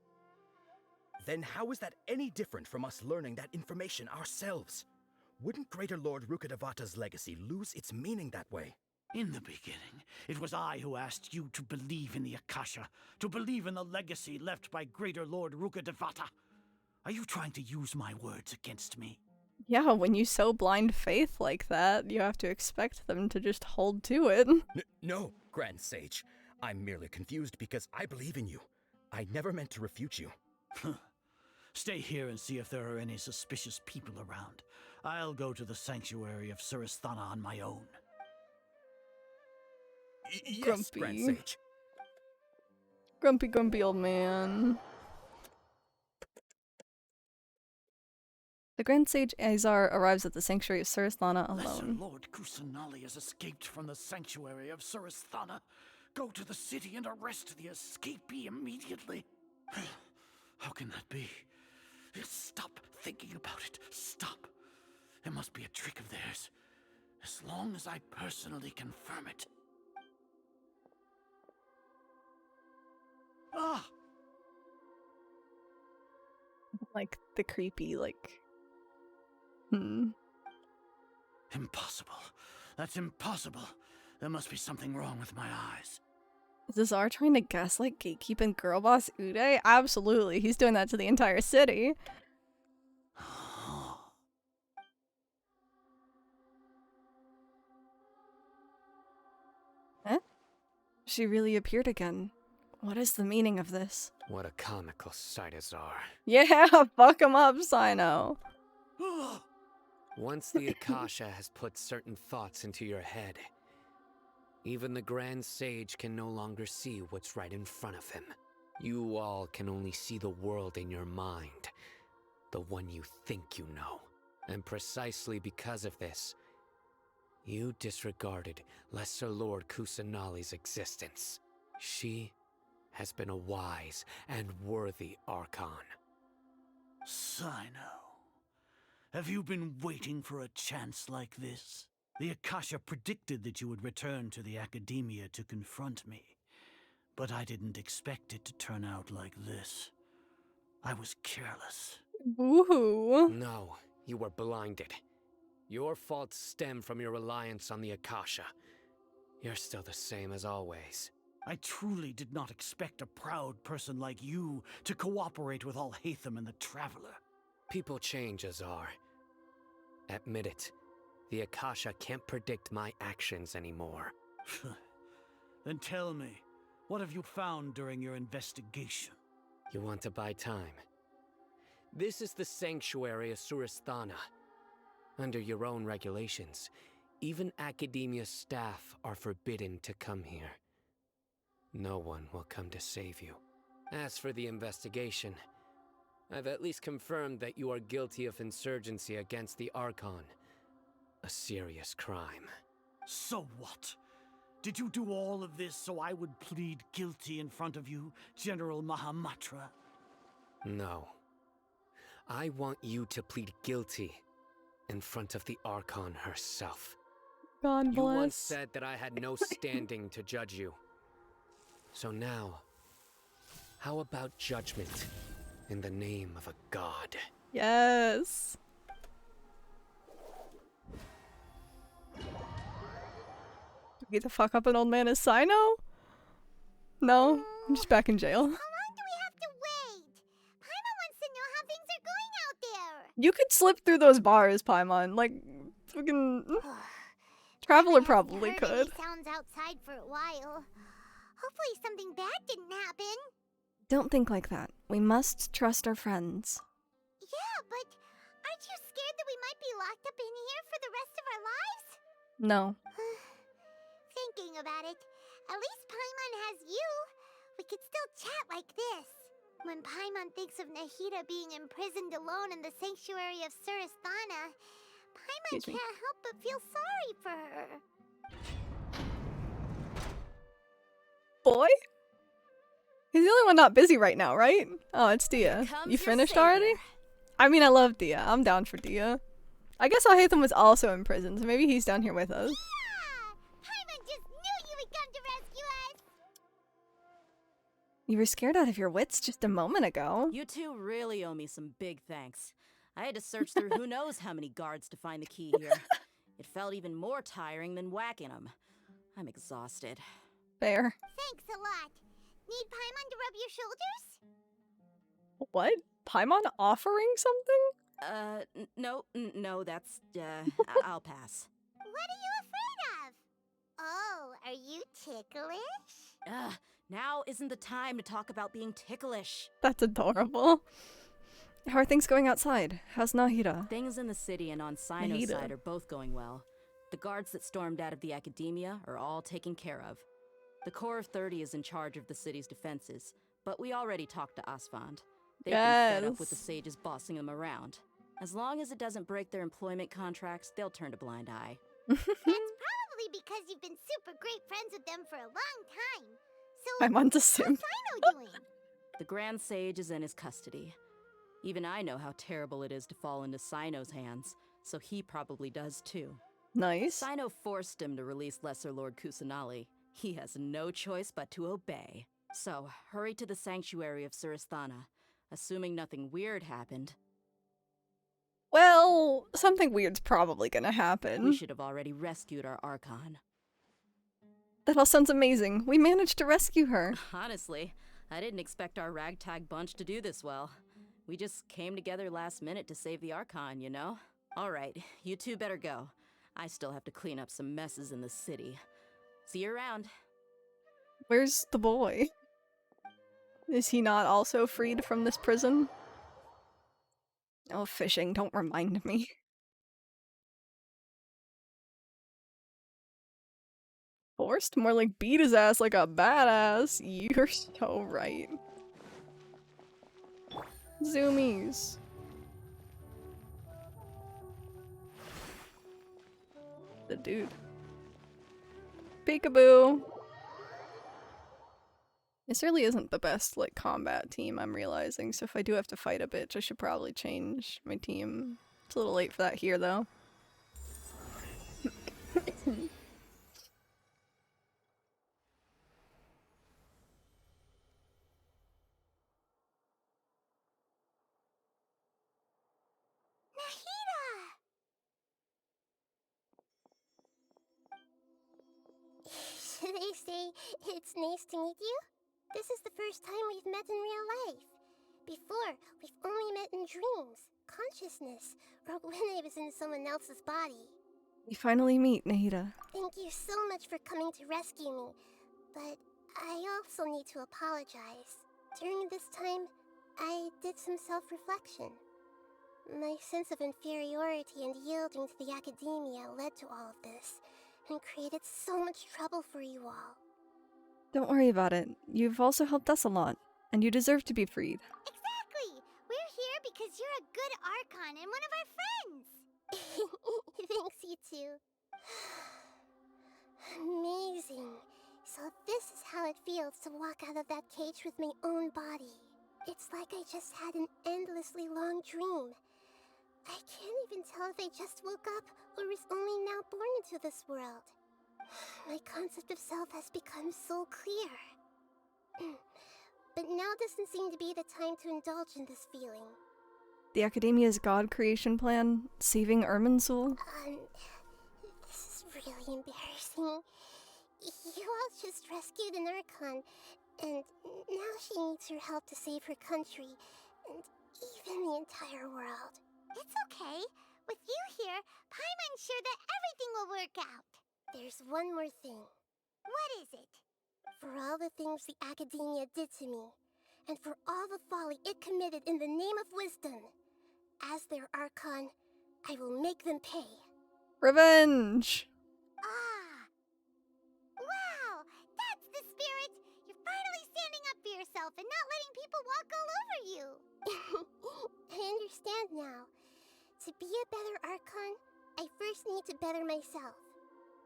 then how is that any different from us learning that information ourselves? Wouldn't Greater Lord Rukkhadevata's legacy lose its meaning that way? In the beginning, it was I who asked you to believe in the Akasha, to believe in the legacy left by Greater Lord Rukkhadevata. Are you trying to use my words against me? Yeah, when you sow blind faith like that, you have to expect them to just hold to it. No, Grand Sage. I'm merely confused because I believe in you. I never meant to refute you. Stay here and see if there are any suspicious people around. I'll go to the sanctuary of Surasthana on my own. Yes, Grand Sage. Grumpy old man. The Grand Sage Azar arrives at the sanctuary of Surasthana Lesser alone. Lord Kusanali has escaped from the sanctuary of Surasthana. Go to the city and arrest the escapee immediately. How can that be? Stop thinking about it. Stop. It must be a trick of theirs. As long as I personally confirm it. Ah! Like, the creepy, Impossible. That's impossible. There must be something wrong with my eyes. Is this R trying to gaslight gatekeeping girl boss Uday? Absolutely, he's doing that to the entire city. Huh? She really appeared again. What is the meaning of this? What a comical sight, Azar. Yeah, fuck him up, Sino. Once the Akasha has put certain thoughts into your head, even the Grand Sage can no longer see what's right in front of him. You all can only see the world in your mind. the one you think you know. And precisely because of this, you disregarded Lesser Lord Kusanali's existence. She has been a wise and worthy Archon. Sino, have you been waiting for a chance like this? The Akasha predicted that you would return to the Academia to confront me, but I didn't expect it to turn out like this. I was careless. Woohoo. No, you were blinded. Your faults stem from your reliance on the Akasha. You're still the same as always. I truly did not expect a proud person like you to cooperate with Alhaitham and the Traveler. People change, Azar. Admit it. The Akasha can't predict my actions anymore. Then tell me, what have you found during your investigation? You want to buy time? This is the sanctuary of Surasthana. Under your own regulations, even Academia staff are forbidden to come here. No one will come to save you. As for the investigation, I've at least confirmed that you are guilty of insurgency against the Archon. A serious crime. So what? Did you do all of this so I would plead guilty in front of you, General Mahamatra? No. I want you to plead guilty in front of the Archon herself. God bless. You once said that I had no standing to judge you. So now, how about judgment in the name of a god? Yes. Get the fuck up an old man as Sino? No, I'm just back in jail. How long do we have to wait? Paimon wants to know how things are going out there. You could slip through those bars, Paimon. Like, fucking... Traveler probably Heard could. any sounds outside for a while. Hopefully something bad didn't happen. Don't think like that. We must trust our friends. Yeah, but aren't you scared that we might be locked up in here for the rest of our lives? No. Thinking about it, at least Paimon has you. We could still chat like this. When Paimon thinks of Nahida being imprisoned alone in the sanctuary of Surasthana, Paimon Excuse me. can't help but feel sorry for her. Boy? He's the only one not busy right now, right? Oh, it's Dia. You finished already? I mean, I love Dia. I'm down for Dia. I guess Alhaitham was also in prison, so maybe he's down here with us. Paimon just knew you would come to rescue us. You were scared out of your wits just a moment ago. You two really owe me some big thanks. I had to search through who knows how many guards to find the key here. It felt even more tiring than whacking them. I'm exhausted. Fair. Thanks a lot. Need Paimon to rub your shoulders? What? Paimon offering something? No, that's, I'll pass. What are you afraid of? Oh, are you ticklish? Now isn't the time to talk about being ticklish. That's adorable. How are things going outside? How's Nahida? Things in the city and on Sino's Nahida. side are both going well. The guards that stormed out of the Academia are all taken care of. The Corps of 30 is in charge of the city's defenses, but we already talked to Asfand. They've been fed up with the sages bossing them around. As long as it doesn't break their employment contracts, they'll turn a blind eye. That's probably because you've been super great friends with them for a long time. So, I'm on to Sim. how's Sino doing? The Grand Sage is in his custody. Even I know how terrible it is to fall into Sino's hands, so he probably does too. Nice. Sino forced him to release Lesser Lord Kusanali. He has no choice but to obey. So, hurry to the sanctuary of Surasthana. Assuming nothing weird happened. Well, something weird's probably gonna happen. We should have already rescued our Archon. That all sounds amazing. We managed to rescue her. Honestly, I didn't expect our ragtag bunch to do this well. We just came together last minute to save the Archon, you know? Alright, you two better go. I still have to clean up some messes in the city. See you around. Where's the boy? Is he not also freed from this prison? Oh, fishing, don't remind me. Forced? More like beat his ass like a badass. You're so right. Zoomies. The dude. Peekaboo! This really isn't the best, like, combat team, I'm realizing, so if I do have to fight a bitch, I should probably change my team. It's a little late for that here, though. Should I say it's nice to meet you? This is the first time we've met in real life. Before, we've only met in dreams, consciousness, or when I was in someone else's body. We finally meet, Nahida. Thank you so much for coming to rescue me, but I also need to apologize. During this time, I did some self-reflection. My sense of inferiority and yielding to the academia led to all of this, and created so much trouble for you all. Don't worry about it. You've also helped us a lot, and you deserve to be freed. Exactly! We're here because you're a good Archon and one of our friends! Thanks, you two. Amazing. So this is how it feels to walk out of that cage with my own body. It's like I just had an endlessly long dream. I can't even tell if I just woke up or was only now born into this world. My concept of self has become so clear. But now doesn't seem to be the time to indulge in this feeling. The Academia's god creation plan? Saving Irminsul? This is really embarrassing. You all just rescued an Archon, and now she needs your help to save her country, and even the entire world. It's okay. With you here, Paimon's sure that everything will work out. There's one more thing. What is it? For all the things the Academia did to me, and for all the folly it committed in the name of wisdom, as their Archon, I will make them pay. Revenge! Wow! That's the spirit! You're finally standing up for yourself and not letting people walk all over you! I understand now. To be a better Archon, I first need to better myself.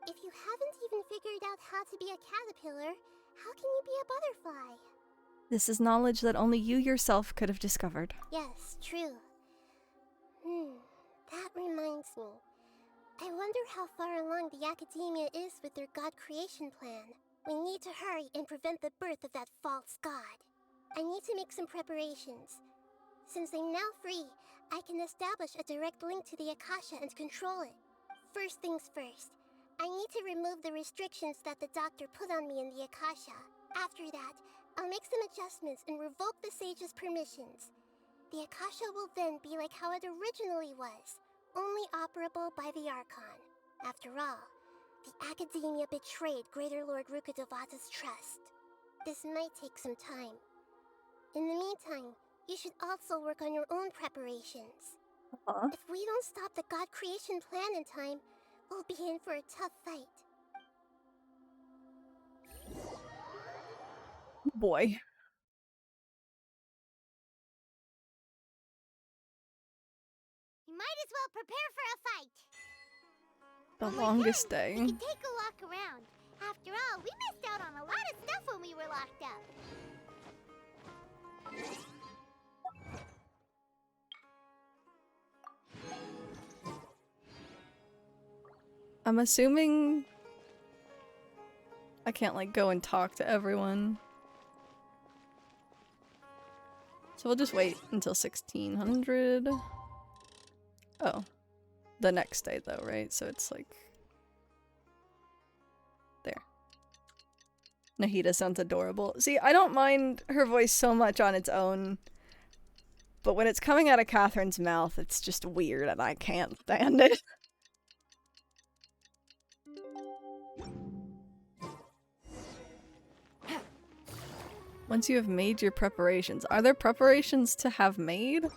If you haven't even figured out how to be a caterpillar, how can you be a butterfly? This is knowledge that only you yourself could have discovered. Yes, true. That reminds me. I wonder how far along the Academia is with their god creation plan. We need to hurry and prevent the birth of that false god. I need to make some preparations. Since I'm now free, I can establish a direct link to the Akasha and control it. First things first, I need to remove the restrictions that the doctor put on me in the Akasha. After that, I'll make some adjustments and revoke the sage's permissions. The Akasha will then be like how it originally was, only operable by the Archon. After all, the Academia betrayed Greater Lord Rukkhadevata's trust. This might take some time. In the meantime, you should also work on your own preparations. If we don't stop the god creation plan in time, we'll be in for a tough fight. Boy. You might as well prepare for a fight. The longest day. We could take a walk around. After all, we missed out on a lot of stuff when we were locked up. I'm assuming I can't, like, go and talk to everyone. So we'll just wait until 1600. Oh. The next day, though, right? So it's like... there. Nahida sounds adorable. See, I don't mind her voice so much on its own. But when it's coming out of Catherine's mouth, it's just weird and I can't stand it. Once you have made your preparations, are there preparations to have made?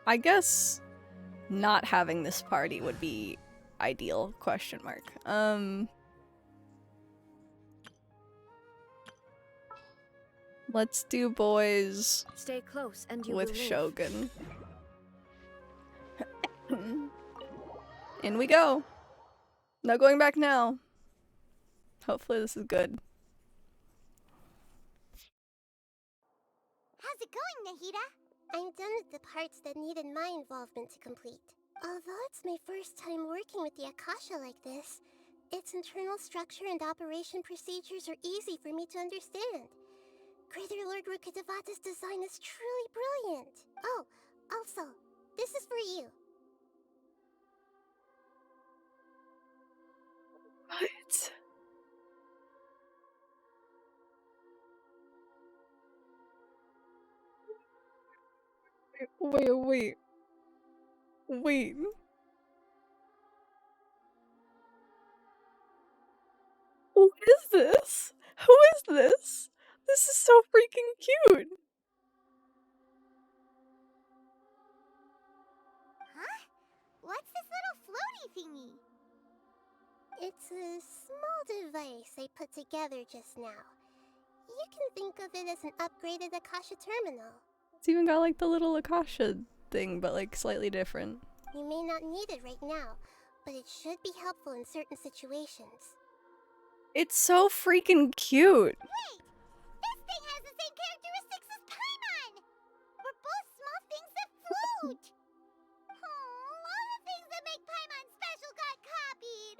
I guess not having this party would be ideal, question mark. Let's do boys. Stay close and you with will live. Shogun. In we go. No going back now. Hopefully this is good. How's it going, Nahida? I'm done with the parts that needed my involvement to complete. Although it's my first time working with the Akasha like this, its internal structure and operation procedures are easy for me to understand. Greater Lord Rukkhadevata's design is truly brilliant. Oh, also, this is for you. What? Wait. Wait. Who is this? Who is this? This is so freaking cute. Huh? What's this little floaty thingy? It's a small device I put together just now. You can think of it as an upgraded Akasha terminal. It's even got like the little Akasha thing, but like slightly different. You may not need it right now, but it should be helpful in certain situations. It's so freaking cute. Wait! This thing has the same characteristics as Paimon! We're both small things that float! All the things that make Paimon special got copied!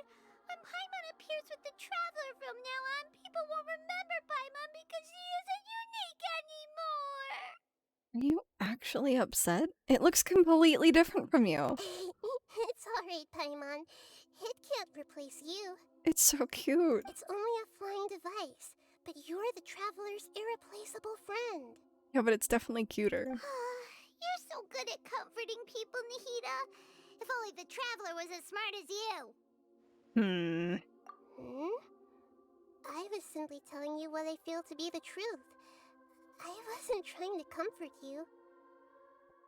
When Paimon appears with the Traveler from now on, people won't remember Paimon because she isn't unique anymore! Are you actually upset? It looks completely different from you. It's alright, Paimon. It can't replace you. It's so cute. It's only a flying device, but you're the Traveler's irreplaceable friend. Yeah, but it's definitely cuter. You're so good at comforting people, Nahida. If only the Traveler was as smart as you. Hmm. I was simply telling you what I feel to be the truth. I wasn't trying to comfort you.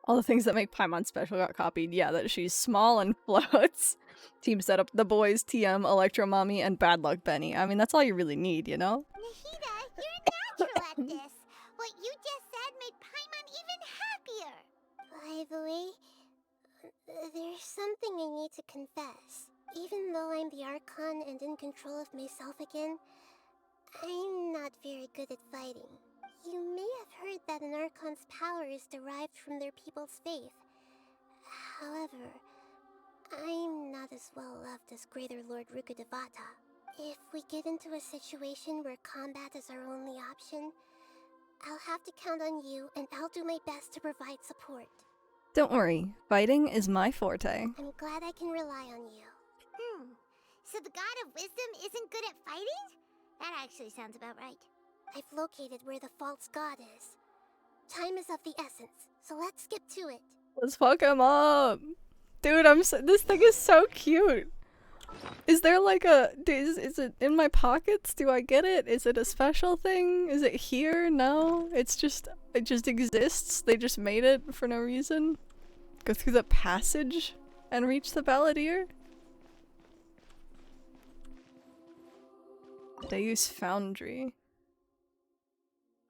All the things that make Paimon special got copied. Yeah, that she's small and floats. Team setup, the boys, TM, Electro Mommy, and Bad Luck Benny. I mean, that's all you really need, you know? Nahida, you're natural at this. What you just said made Paimon even happier. By the way, there's something I need to confess. Even though I'm the Archon and in control of myself again, I'm not very good at fighting. You may have heard that an Archon's power is derived from their people's faith. However, I'm not as well loved as Greater Lord Rukkhadevata. If we get into a situation where combat is our only option, I'll have to count on you, and I'll do my best to provide support. Don't worry, fighting is my forte. I'm glad I can rely on you. So the God of Wisdom isn't good at fighting? That actually sounds about right. I've located where the false god is. Time is of the essence, so let's skip to it. Let's fuck him up. Dude, this thing is so cute. Is there like is it in my pockets? Do I get it? Is it a special thing? Is it here? No, it just exists. They just made it for no reason. Go through the passage and reach the Balladeer. Deus Foundry.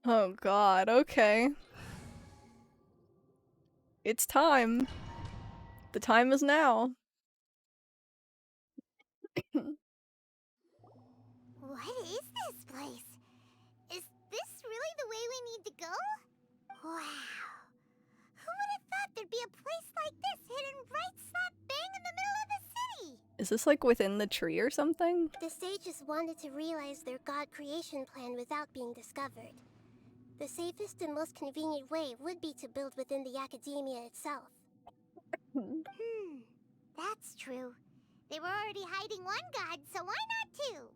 Oh god, okay. It's time. The time is now. What is this place? Is this really the way we need to go? Wow. Who would have thought there'd be a place like this hidden right slap bang in the middle of the city? Is this like within the tree or something? The sages wanted to realize their god creation plan without being discovered. The safest and most convenient way would be to build within the academia itself. That's true. They were already hiding one god, so why not two?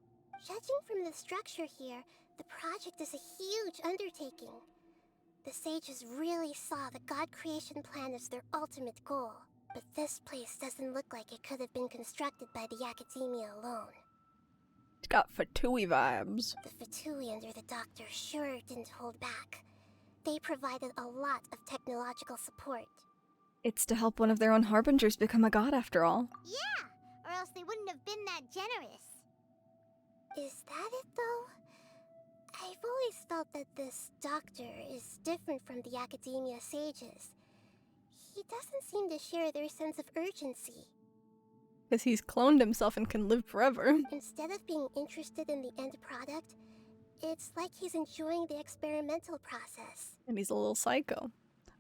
Judging from the structure here, the project is a huge undertaking. The sages really saw the god creation plan as their ultimate goal. But this place doesn't look like it could have been constructed by the academia alone. It's got Fatui vibes. The Fatui under the Doctor sure didn't hold back. They provided a lot of technological support. It's to help one of their own harbingers become a god after all. Yeah, or else they wouldn't have been that generous. Is that it, though? I've always felt that this Doctor is different from the academia sages. He doesn't seem to share their sense of urgency. Because he's cloned himself and can live forever. Instead of being interested in the end product, it's like he's enjoying the experimental process. And he's a little psycho.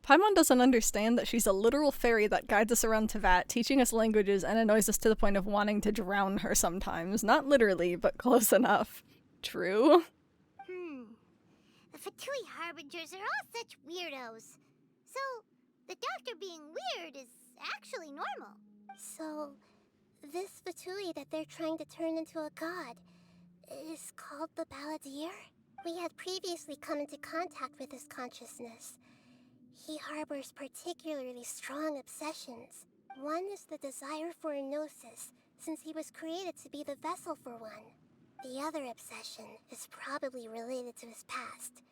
Paimon doesn't understand that she's a literal fairy that guides us around Teyvat, teaching us languages and annoys us to the point of wanting to drown her sometimes. Not literally, but close enough. True? The Fatui Harbingers are all such weirdos. So, the doctor being weird is actually normal. So, this Fatui that they're trying to turn into a god is called the Balladeer? We had previously come into contact with his consciousness. He harbors particularly strong obsessions. One is the desire for a gnosis, since he was created to be the vessel for one. The other obsession is probably related to his past.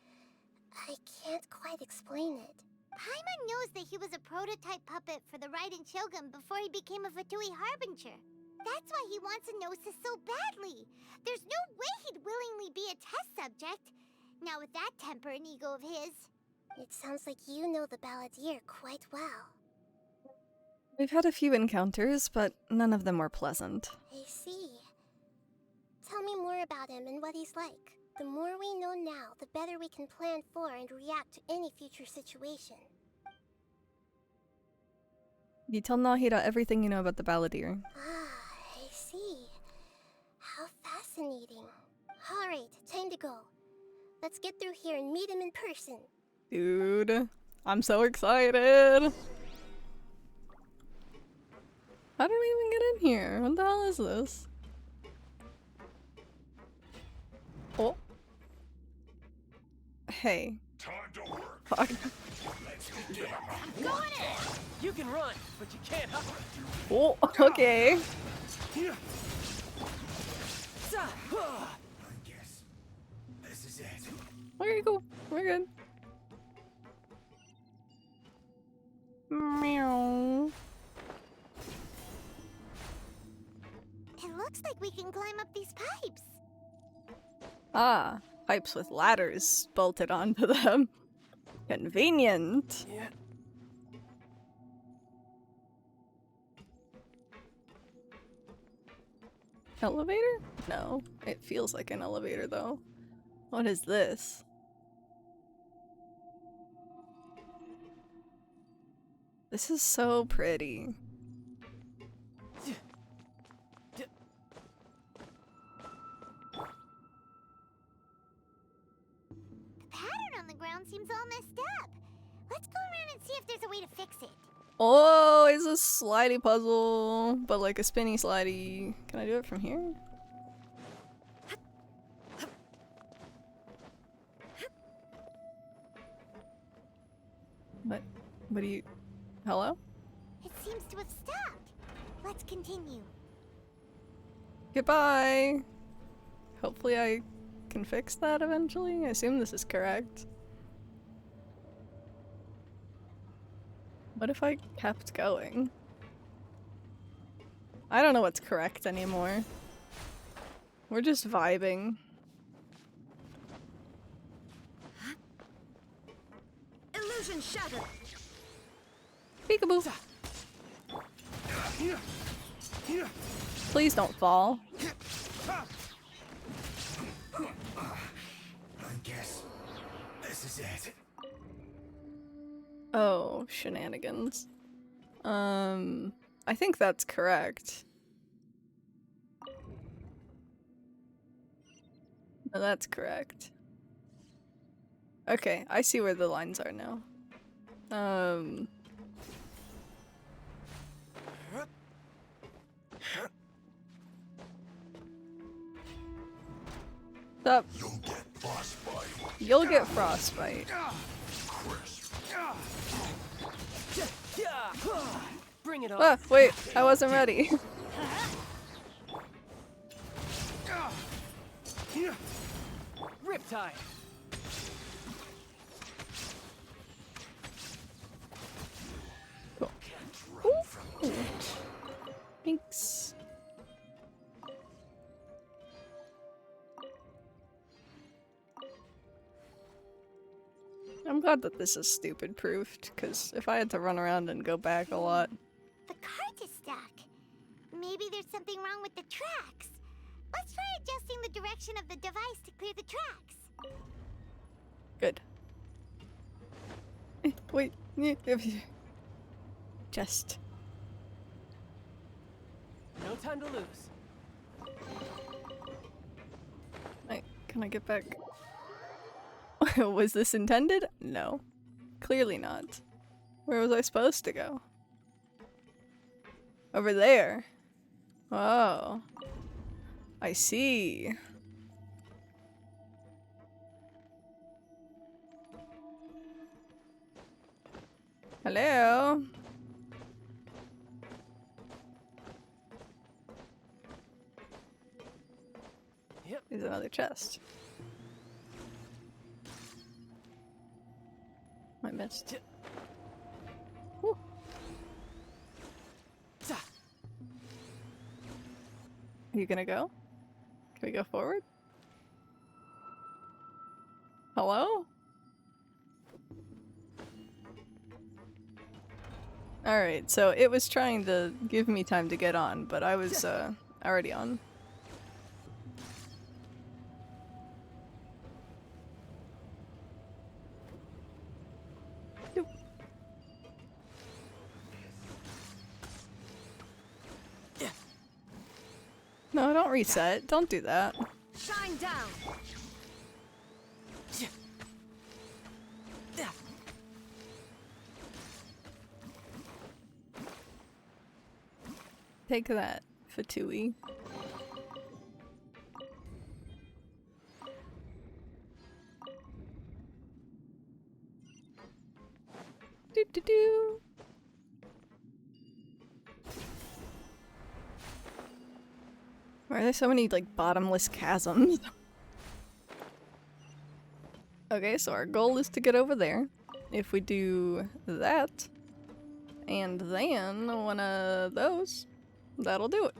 I can't quite explain it. Paimon knows that he was a prototype puppet for the Raiden Shogun before he became a Fatui Harbinger. That's why he wants a gnosis so badly. There's no way he'd willingly be a test subject. Now with that temper and ego of his. It sounds like you know the Balladeer quite well. We've had a few encounters, but none of them were pleasant. I see. Tell me more about him and what he's like. The more we know now, the better we can plan for and react to any future situation. You tell Nahida everything you know about the Balladeer. Ah, I see. How fascinating. Alright, time to go. Let's get through here and meet him in person. Dude, I'm so excited. How did we even get in here? What the hell is this? Oh. Hey. Time to work. Fuck. Go in! You can run, but you can't hide. Oh, okay. I guess this is it. Okay, cool. We're good. Meow. It looks like we can climb up these pipes. Ah, pipes with ladders bolted onto them. Convenient. Yeah. Elevator? No, it feels like an elevator though. What is this? This is so pretty. The pattern on the ground seems all messed up. Let's go around and see if there's a way to fix it. Oh, it's a slidey puzzle, but like a spinny slidey. Can I do it from here? What do you... Hello? It seems to have stopped. Let's continue. Goodbye! Hopefully I can fix that eventually. I assume this is correct. What if I kept going? I don't know what's correct anymore. We're just vibing. Illusion shattered. Peekaboo! Please don't fall. I guess this is it. Oh, shenanigans. I think that's correct. No, that's correct. Okay, I see where the lines are now. Stop. You'll get frostbite. You'll get frostbite. Bring it on. Ah, wait, I wasn't ready. Riptide. Ooh. Thanks. I'm glad that this is stupid proofed, because if I had to run around and go back a lot. The cart is stuck. maybe there's something wrong with the tracks. Let's try adjusting the direction of the device to clear the tracks. Good. Wait. Just. No time to lose. Wait, can I get back? Was this intended? No. Clearly not. Where was I supposed to go? Over there. Oh. I see. Hello? Yep. There's another chest. I missed. Woo. Are you gonna go? Can we go forward? Hello? Alright, so it was trying to give me time to get on, but I was already on. Nope. No, don't reset. Don't do that. Shine down. Take that, Fatui. Do do do. Why are there so many like bottomless chasms? Okay, so our goal is to get over there. If we do that, and then one of those, that'll do it.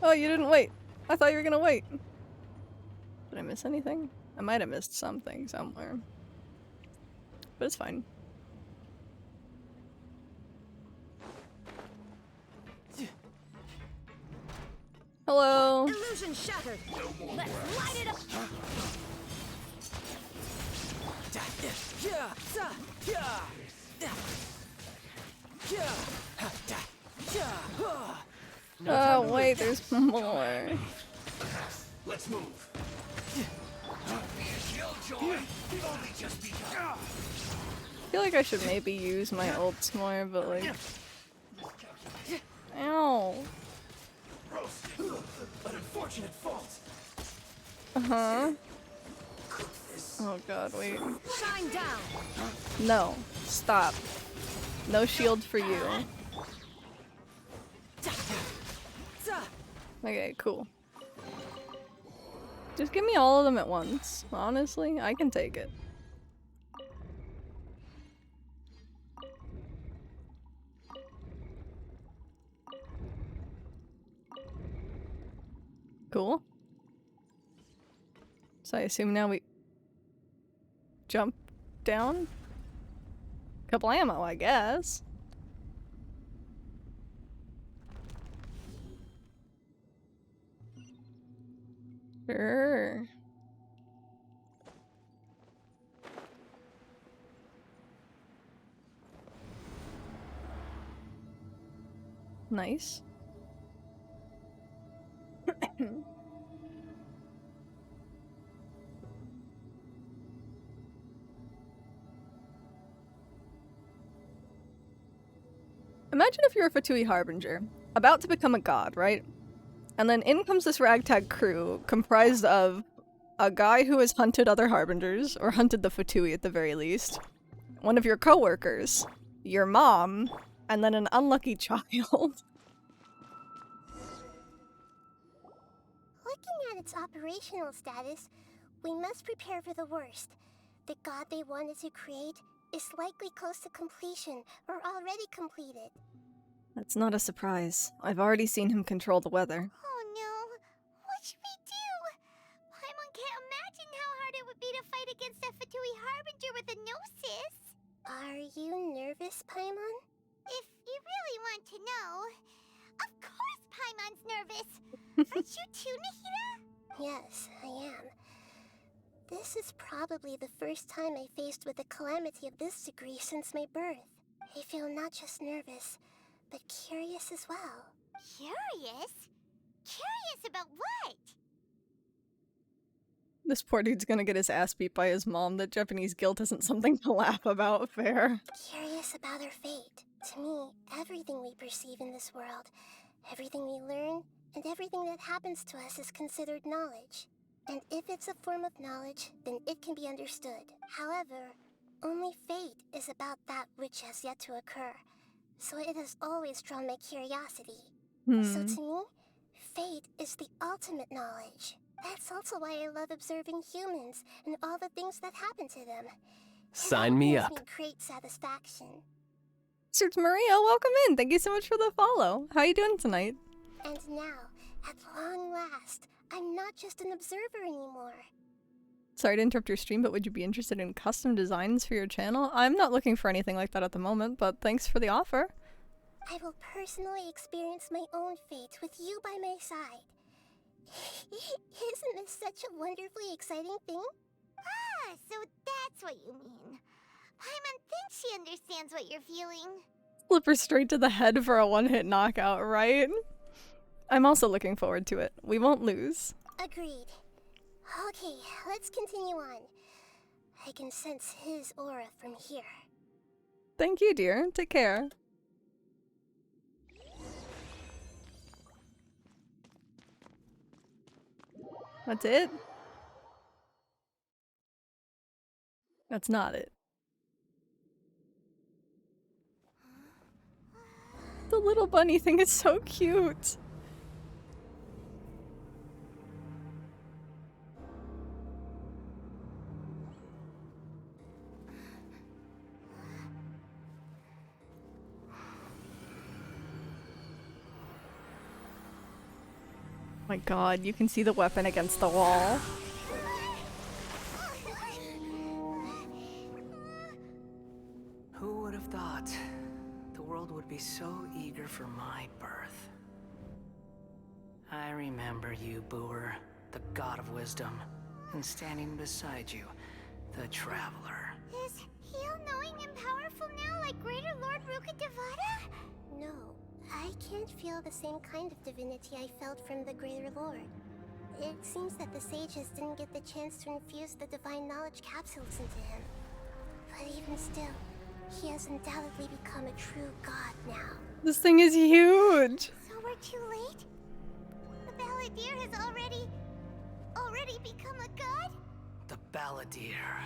Oh, you didn't wait. I thought you were gonna wait. Did I miss anything? I might have missed something somewhere. But it's fine. Hello. Illusion shattered. Let's light it up. Oh wait, there's more. Let's move. I feel like I should maybe use my ults more, but like... Ow. An unfortunate fault. Uh-huh. Oh god, wait. Shine down. No. Stop. No shield for you. Okay, cool. Just give me all of them at once. Honestly, I can take it. Cool. So I assume now we jump down? Couple ammo, I guess. Sure. Nice. Imagine if you're a Fatui Harbinger, about to become a god, right? And then in comes this ragtag crew comprised of a guy who has hunted other Harbingers, or hunted the Fatui at the very least, one of your coworkers, your mom, and then an unlucky child. Looking at its operational status, we must prepare for the worst. The god they wanted to create is likely close to completion or already completed. That's not a surprise. I've already seen him control the weather. Oh no! What should we do? Paimon can't imagine how hard it would be to fight against a Fatui Harbinger with a Gnosis. Are you nervous, Paimon? If you really want to know, of course nervous. Aren't you too, Nahida? Yes, I am. This is probably the first time I faced with a calamity of this degree since my birth. I feel not just nervous, but curious as well. Curious? Curious about what? This poor dude's gonna get his ass beat by his mom. That Japanese guilt isn't something to laugh about, fair. Curious about our fate. To me, everything we perceive in this world, everything we learn, and everything that happens to us is considered knowledge. And if it's a form of knowledge, then it can be understood. However, only fate is about that which has yet to occur. So it has always drawn my curiosity. So to me, fate is the ultimate knowledge. That's also why I love observing humans and all the things that happen to them. Sign me It up. gives me great satisfaction. Sirs Maria, welcome in. Thank you so much for the follow. How are you doing tonight? And now, at long last, I'm not just an observer anymore. Sorry to interrupt your stream, but would you be interested in custom designs for your channel? I'm not looking for anything like that at the moment, but thanks for the offer. I will personally experience my own fate with you by my side. Isn't this such a wonderfully exciting thing? Ah, so that's what you mean. Paimon thinks she understands what you're feeling. Slip her straight to the head for a one-hit knockout, right? I'm also looking forward to it. We won't lose. Agreed. Okay, let's continue on. I can sense his aura from here. Thank you, dear. Take care. That's it? That's not it. The little bunny thing is so cute. My god, you can see the weapon against the wall. Who would have thought the world would be so eager for my birth? I remember you, Booer, the god of wisdom, and standing beside you, the traveler. Is he all-knowing and powerful now like Greater Lord Rukkhadevata? No, I can't feel the same kind of divinity I felt from the Greater Lord. It seems that the sages didn't get the chance to infuse the divine knowledge capsules into him. But even still, he has undoubtedly become a true god now. This thing is huge! So we're too late? The Balladeer has already become a god? The Balladeer.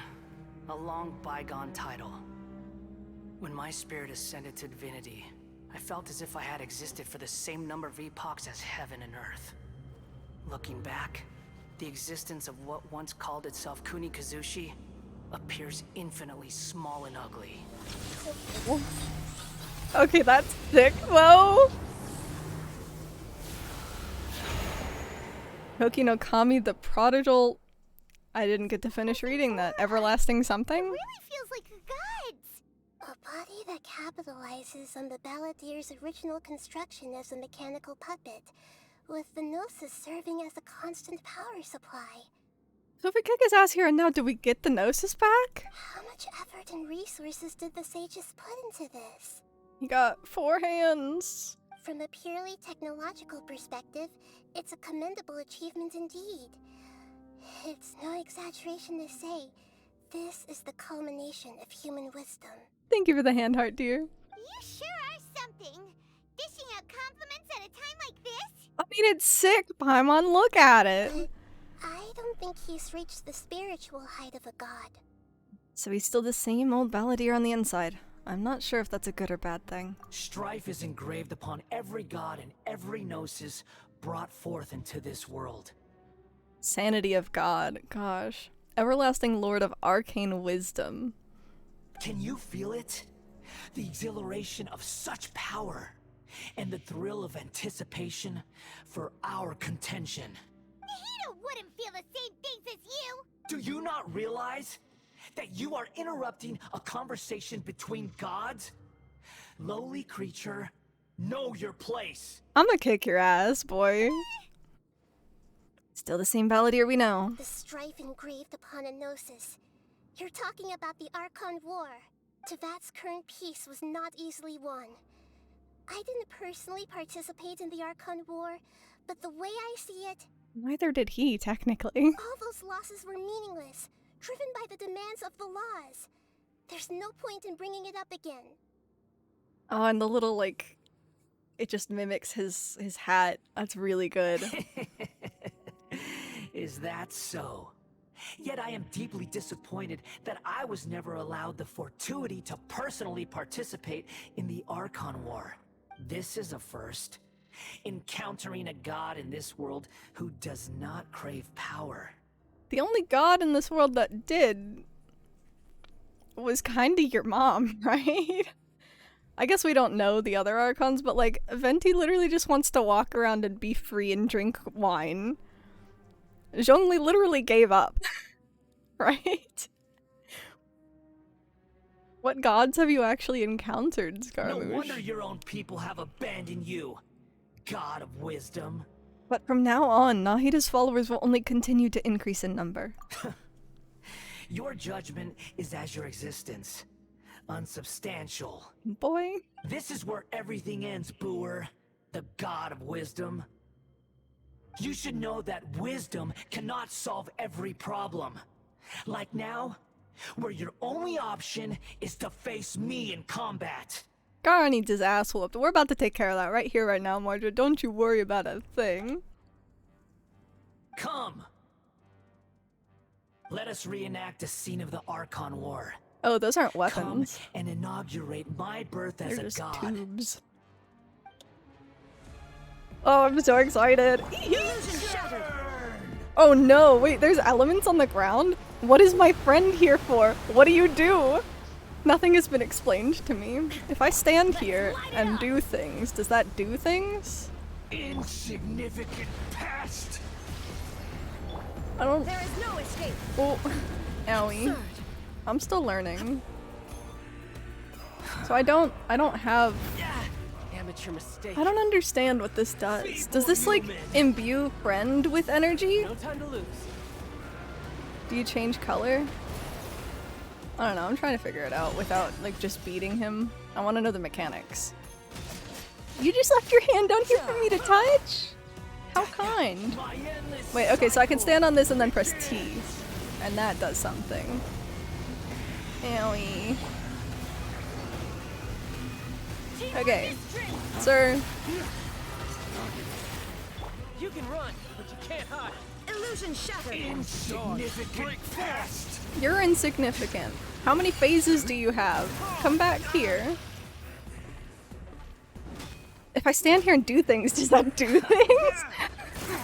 A long bygone title. When my spirit ascended to divinity, I felt as if I had existed for the same number of epochs as heaven and earth. Looking back, the existence of what once called itself Kunikazushi appears infinitely small and ugly. Okay, that's sick, though. Hoki no Kami, the prodigal. I didn't get to finish reading that. Everlasting something? It really feels like a god's. A body that capitalizes on the Balladeer's original construction as a mechanical puppet, with the Gnosis serving as a constant power supply. So if we kick his ass here and now, do we get the Gnosis back? How much effort and resources did the sages put into this? He got 4 hands. From a purely technological perspective, it's a commendable achievement indeed. It's no exaggeration to say, this is the culmination of human wisdom. Thank you for the hand heart, dear. You sure are something. Dishing out compliments at a time like this? I mean, it's sick, Paimon. Look at it. But I don't think he's reached the spiritual height of a god. So he's still the same old Balladeer on the inside. I'm not sure if that's a good or bad thing. Strife is engraved upon every god and every gnosis brought forth into this world. Sanity of God. Gosh. Everlasting Lord of Arcane Wisdom. Can you feel it? The exhilaration of such power, and the thrill of anticipation for our contention. Nahida wouldn't feel the same things as you! Do you not realize that you are interrupting a conversation between gods? Lowly creature, Know your place. I'm gonna kick your ass, boy. Still the same balladeer we know. The strife engraved upon a gnosis. You're talking about the Archon War. Tevat's current peace was not easily won. I didn't personally participate in the Archon War, but the way I see it, Neither did he, technically. all those losses were meaningless, driven by the demands of the laws. There's no point in bringing it up again. Oh, and the little, like, it just mimics his hat. That's really good. Is that so? Yet I am deeply disappointed that I was never allowed the fortuity to personally participate in the Archon War. This is a first. Encountering a god in this world who does not crave power. The only god in this world that did was kinda your mom, right? I guess we don't know the other Archons, but like, Venti literally just wants to walk around and be free and drink wine. Zhongli literally gave up, right? What gods have you actually encountered, Scaramouche? No wonder your own people have abandoned you, God of Wisdom. But from now on, Nahida's followers will only continue to increase in number. Your judgment is as your existence. Unsubstantial. Boy. This is where everything ends, Booer. The God of Wisdom. You should know that wisdom cannot solve every problem. Like now, where your only option is to face me in combat. Gara needs his ass whooped. We're about to take care of that right here, right now, Mordred. Don't you worry about a thing. Come! Let us reenact a scene of the Archon War. Oh, those aren't weapons. Come and inaugurate my birth as They're a just god. tubes. Oh, I'm so excited. Oh no, wait, there's elements on the ground? What is my friend here for? What do you do? Nothing has been explained to me. If I stand here and do things, does that do things? Insignificant past. I don't... There is no escape. Oh, owie. I'm still learning. So I don't have... Amateur mistake. I don't understand what this does. Does this, like, imbue friend with energy? No time to lose. Do you change color? I don't know, I'm trying to figure it out without, like, just beating him. I want to know the mechanics. You just left your hand down here for me to touch? How kind. Wait, okay, so I can stand on this and then press T. And that does something. Owie. Okay, sir. You can run, but you can't hide. Illusion shattered. Insignificant past. You're insignificant. How many phases do you have? Come back here. If I stand here and do things, does that do things?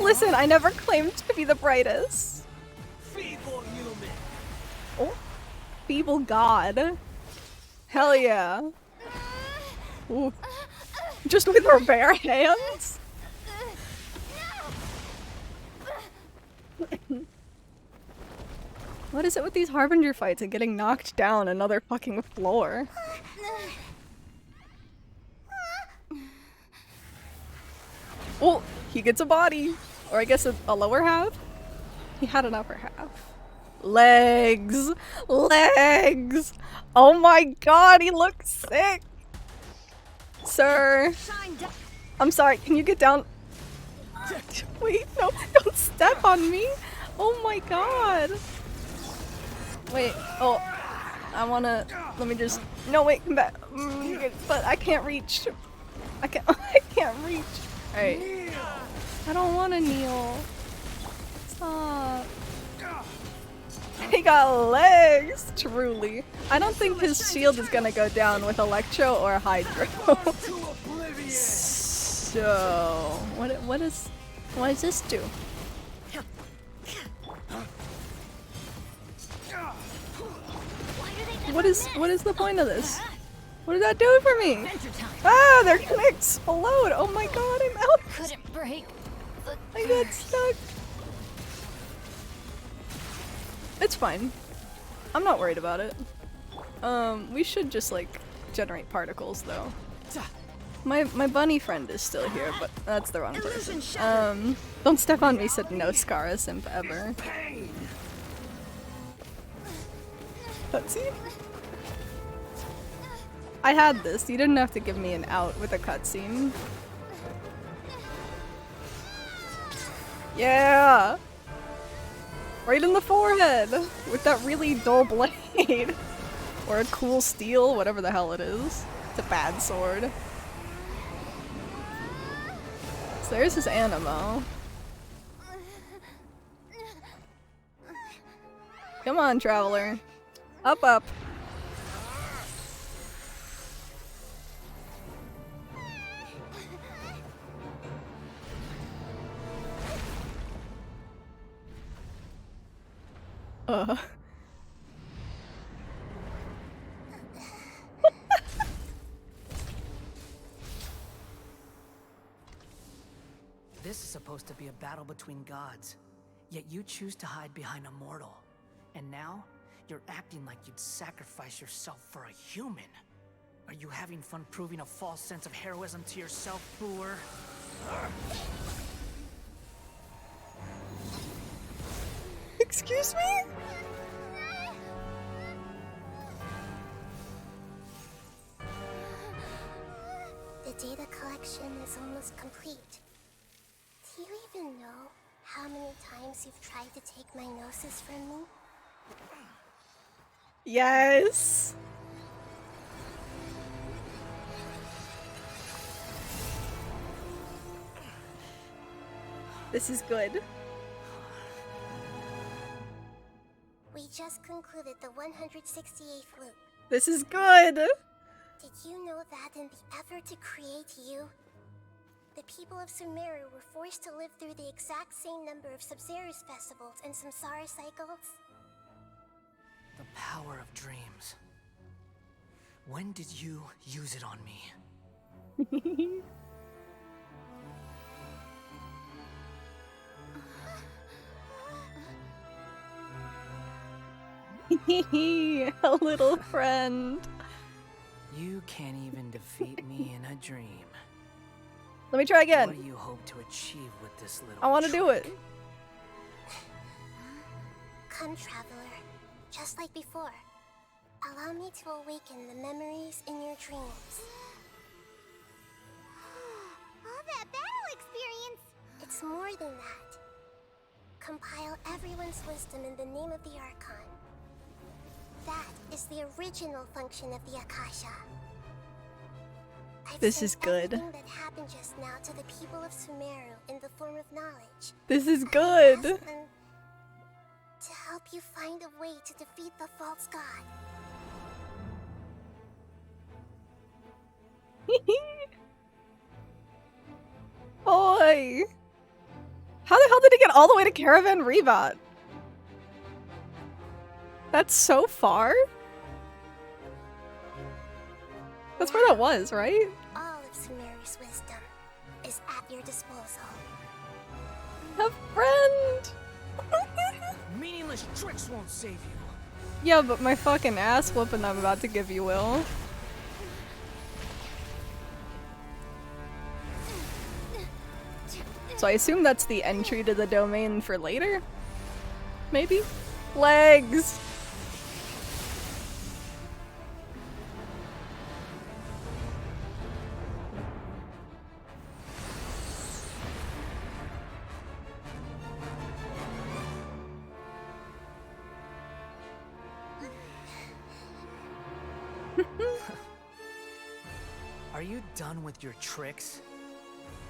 Listen, I never claimed to be the brightest. Feeble human. Oh, feeble god. Hell yeah. Ooh. Just with her bare hands? What is it with these Harbinger fights and getting knocked down another fucking floor? Oh, he gets a body. Or I guess a lower half? He had an upper half. Legs! Legs! Oh my god, he looks sick! Sir! I'm sorry, can you get down? Wait, no, don't step on me! Oh my god! Wait, oh, I wanna, let me just, no wait, come back. But I can't reach. I can't reach. Alright. I don't wanna kneel. Stop. He got legs, truly. I don't think his shield is gonna go down with Electro or Hydro. So, what does this do? What is the point of this? What did that do for me? Ah, they're gonna explode! Oh my god, I'm out! Couldn't break. I got stuck. It's fine. I'm not worried about it. We should just like generate particles though. My bunny friend is still here, but that's the wrong person. Don't step on me, said no Scara simp ever. Cutscene? I had this. You didn't have to give me an out with a cutscene. Yeah! Right in the forehead! With that really dull blade! Or a cool steel, whatever the hell it is. It's a bad sword. So there's his Animo. Come on, traveler. Up, up. This is supposed to be a battle between gods, yet you choose to hide behind a mortal. And now, you're acting like you'd sacrifice yourself for a human. Are you having fun proving a false sense of heroism to yourself, Booer? Excuse me? The data collection is almost complete. Do you even know how many times you've tried to take my gnosis from me? Yes! This is good. We just concluded the 168th loop. This is good! Did you know that in the effort to create you, the people of Sumeru were forced to live through the exact same number of Sabzerus festivals and Samsara cycles? The power of dreams. When did you use it on me? A little friend. You can't even defeat me in a dream. Let me try again. What do you hope to achieve with this little I want to do it. Come, traveler. Just like before. Allow me to awaken the memories in your dreams. All that battle experience! It's more than that. Compile everyone's wisdom in the name of the Archon. That is the original function of the Akasha. This is good. Everything that happened just now to the people of Sumeru in the form of knowledge. This is good. To help you find a way to defeat the false god. Boy! How the hell did he get all the way to Caravan Revat? That's so far? That's where that was, right? All of Sumeru's wisdom is at your disposal. A friend! Meaningless tricks won't save you. Yeah, but my fucking ass whooping I'm about to give you will. So I assume that's the entry to the domain for later? Maybe? Legs! Are you done with your tricks?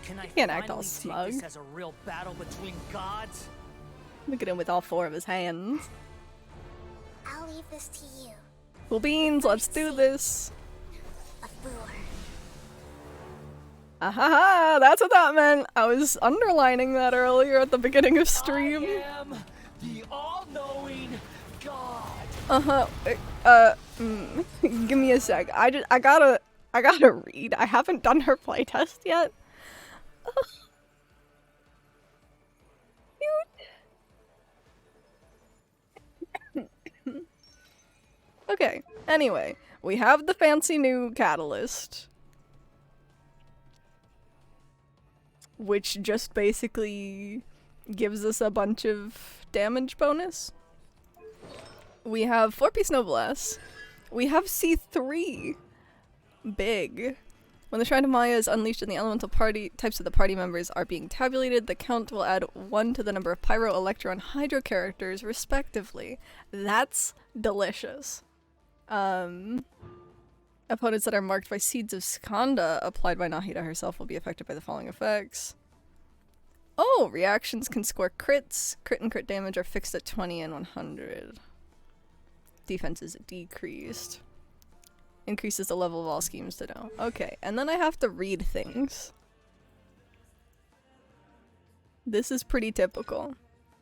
Can I can't act all finally smug. take this as a real battle between gods? Look at him with all four of his hands. I'll leave this to you. Cool beans, let's do this. Ahaha, that's what that meant. I was underlining that earlier at the beginning of stream. I am the all-knowing god. Give me a sec. I gotta read. I haven't done her playtest yet. Cute. Okay, anyway, we have the fancy new catalyst. which just basically gives us a bunch of damage bonus. We have 4-piece Noblesse. We have C3. Big. When the Shrine of Maya is unleashed and the elemental party types of the party members are being tabulated, the count will add 1 to the number of Pyro, Electro, and Hydro characters, respectively. That's delicious. Opponents that are marked by Seeds of Skanda, applied by Nahida herself, will be affected by the following effects. Oh! Reactions can score crits. Crit and crit damage are fixed at 20 and 100. Defense is decreased. Increases the level of all schemes to know. Okay, and then I have to read things. This is pretty typical.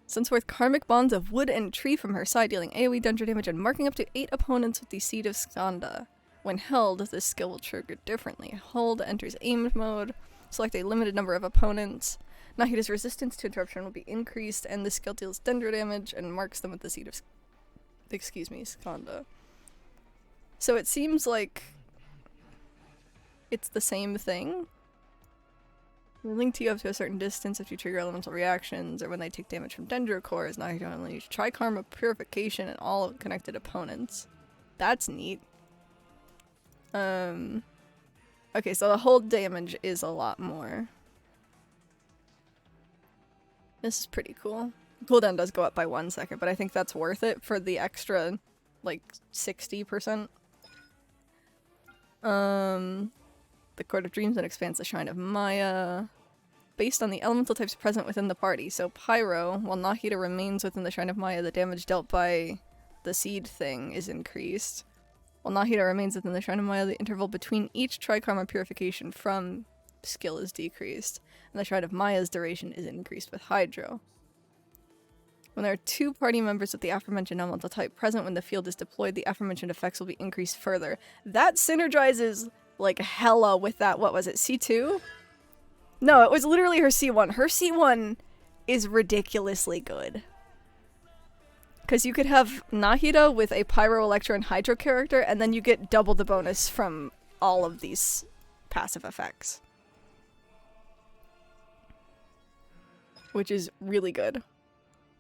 Sends forth karmic bonds of wood and tree from her side, dealing AoE dungeon damage and marking up to 8 opponents with the Seed of Skanda. When held, this skill will trigger differently. Hold enters aimed mode. Select a limited number of opponents. Nahida's resistance to interruption will be increased, and the skill deals dendro damage and marks them with the Seed of Skanda. So it seems like it's the same thing. They link you up to a certain distance if you trigger elemental reactions, or when they take damage from Dendro Cores. Nahida unleash Tri-Karma Purification and all connected opponents. That's neat. Okay, so the hold damage is a lot more. This is pretty cool. Cooldown does go up by 1 second, but I think that's worth it for the extra, like, 60%. The Court of Dreams that expands the Shrine of Maya. Based on the elemental types present within the party. So Pyro, while Nahida remains within the Shrine of Maya, the damage dealt by the seed thing is increased. While Nahida remains within the Shrine of Maya, the interval between each Tri-Karma Purification from skill is decreased, and the Shrine of Maya's duration is increased with Hydro. When there are 2 party members with the aforementioned elemental type present when the field is deployed, the aforementioned effects will be increased further. That synergizes like hella with that, what was it, C2? No, it was literally her C1. Her C1 is ridiculously good. Because you could have Nahida with a Pyro, Electro, and Hydro character, and then you get double the bonus from all of these passive effects. Which is really good.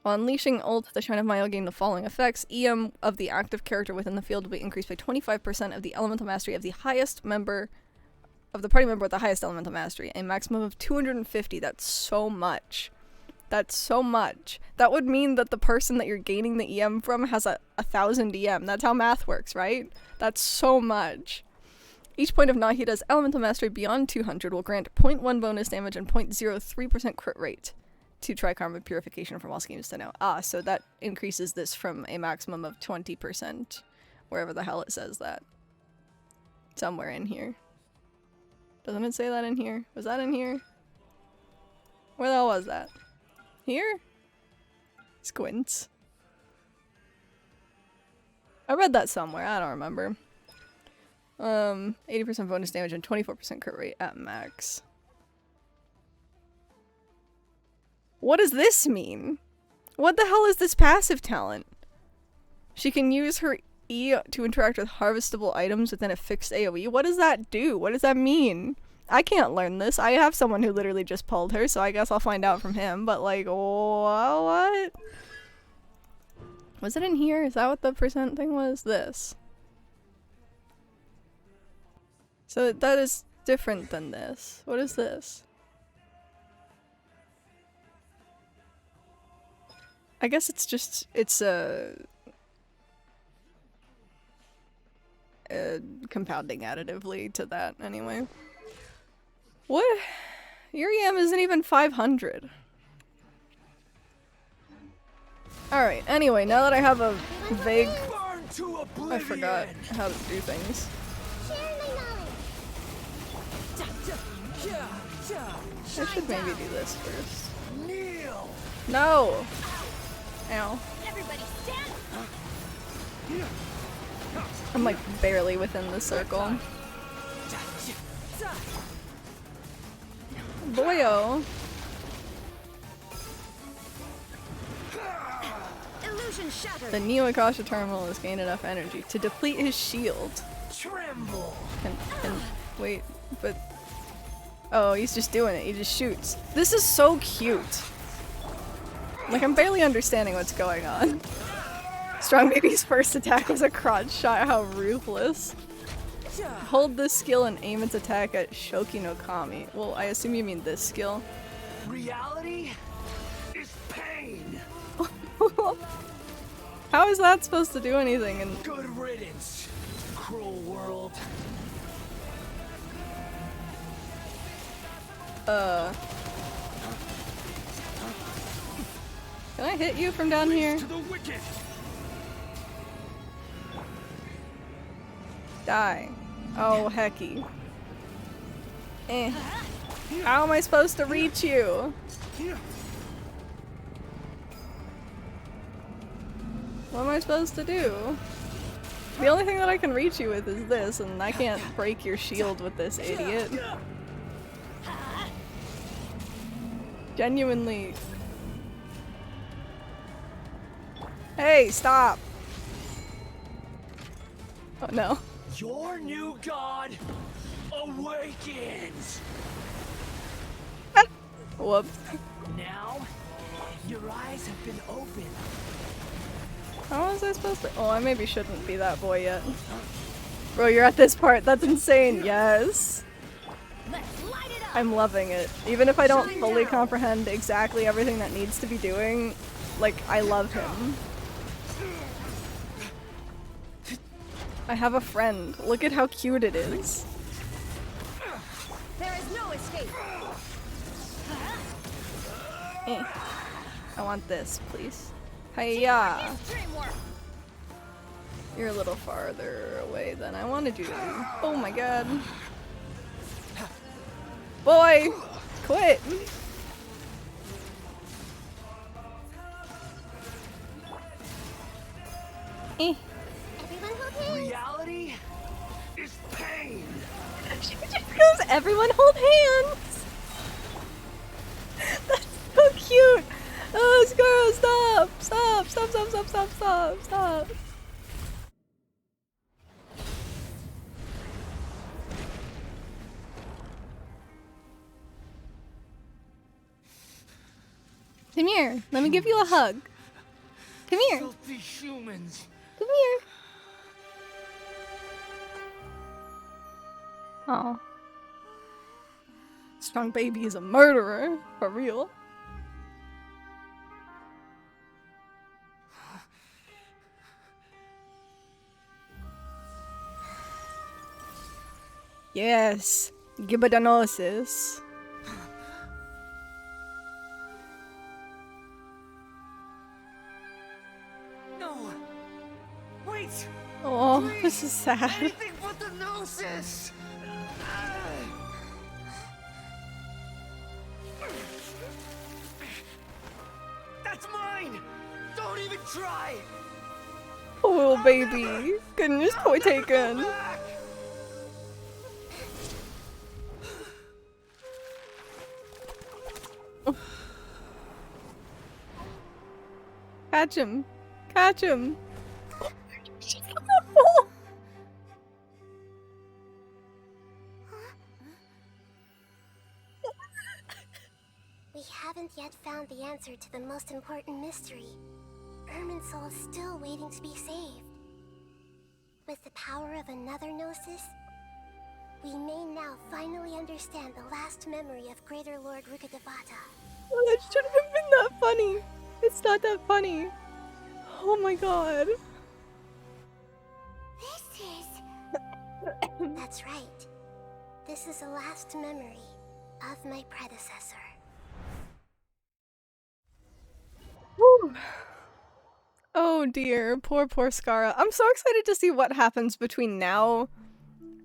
While unleashing ult, the Shrine of Maya will gain the following effects. EM of the active character within the field will be increased by 25% of the elemental mastery of the highest member of the party member with the highest elemental mastery. A maximum of 250. That's so much. That's so much. That would mean that the person that you're gaining the EM from has a 1000 EM. That's how math works, right? That's so much. Each point of Nahida's elemental mastery beyond 200 will grant 0.1 bonus damage and 0.03% crit rate to Tri-Karma Purification from all schemes to know. Ah, so that increases this from a maximum of 20%, wherever the hell it says that. Somewhere in here. Doesn't it say that in here? Was that in here? Where the hell was that? Here? Squints. I read that somewhere, I don't remember. 80% bonus damage and 24% crit rate at max. What does this mean? What the hell is this passive talent? She can use her E to interact with harvestable items within a fixed AoE. What does that do? What does that mean? I can't learn this. I have someone who literally just pulled her, so I guess I'll find out from him. But like, what? Was it in here? Is that what the percent thing was? This. So that is different than this. What is this? I guess it's just, it's a compounding additively to that anyway. What? Your EM isn't even 500. Alright, anyway, now that I have a vague... I forgot how to do things. I should maybe do this first. No! Ow. I'm like barely within the circle. Boyo. The Neo Akasha terminal has gained enough energy to deplete his shield. Tremble. And wait, but Oh, he's just doing it. He just shoots. This is so cute. Like, I'm barely understanding what's going on. Strong Baby's first attack was a crotch shot. How ruthless. Hold this skill and aim its attack at Shoki no Kami. Well, I assume you mean this skill. Reality is pain. How is that supposed to do anything? And Good riddance, cruel world. Can I hit you from down here? To the wicked. Die. Oh, hecky. Eh. How am I supposed to reach you? What am I supposed to do? The only thing that I can reach you with is this, and I can't break your shield with this idiot. Genuinely. Hey, stop! Oh no. Your new god awakens. Whoops. Now, your eyes have been opened. How was I supposed to? Oh, I maybe shouldn't be that boy yet. Bro, you're at this part. That's insane. Yes. I'm loving it. Even if I don't fully comprehend exactly everything that needs to be doing, like, I love him. I have a friend. Look at how cute it is. There is no escape. Eh. I want this, please. Hiya! You're a little farther away than I wanted you to be. Oh my god. Boy! Quit! Eh. Reality is pain. She just goes, everyone hold hands! That's so cute! Oh, Scarlet, stop! Stop! Stop, stop, stop, stop, stop, stop! Come here, let me give you a hug. Come here. Filthy humans. Come here. Oh. Strong Baby is a murderer, for real. Yes, gibadanosis. No. Wait. Oh, Please. this is sad. Anything but the gnosis. That's mine. Don't even try. Oh, little baby. Goodness, toy taken. Catch him. Catch him. We haven't yet found the answer to the most important mystery. Irminsul is still waiting to be saved. With the power of another gnosis, we may now finally understand the last memory of Greater Lord Rukkhadevata. Oh, that shouldn't have been that funny. It's not that funny. Oh my god. This is... That's right. This is the last memory of my predecessor. Whew. Oh dear, poor Skara. I'm so excited to see what happens between now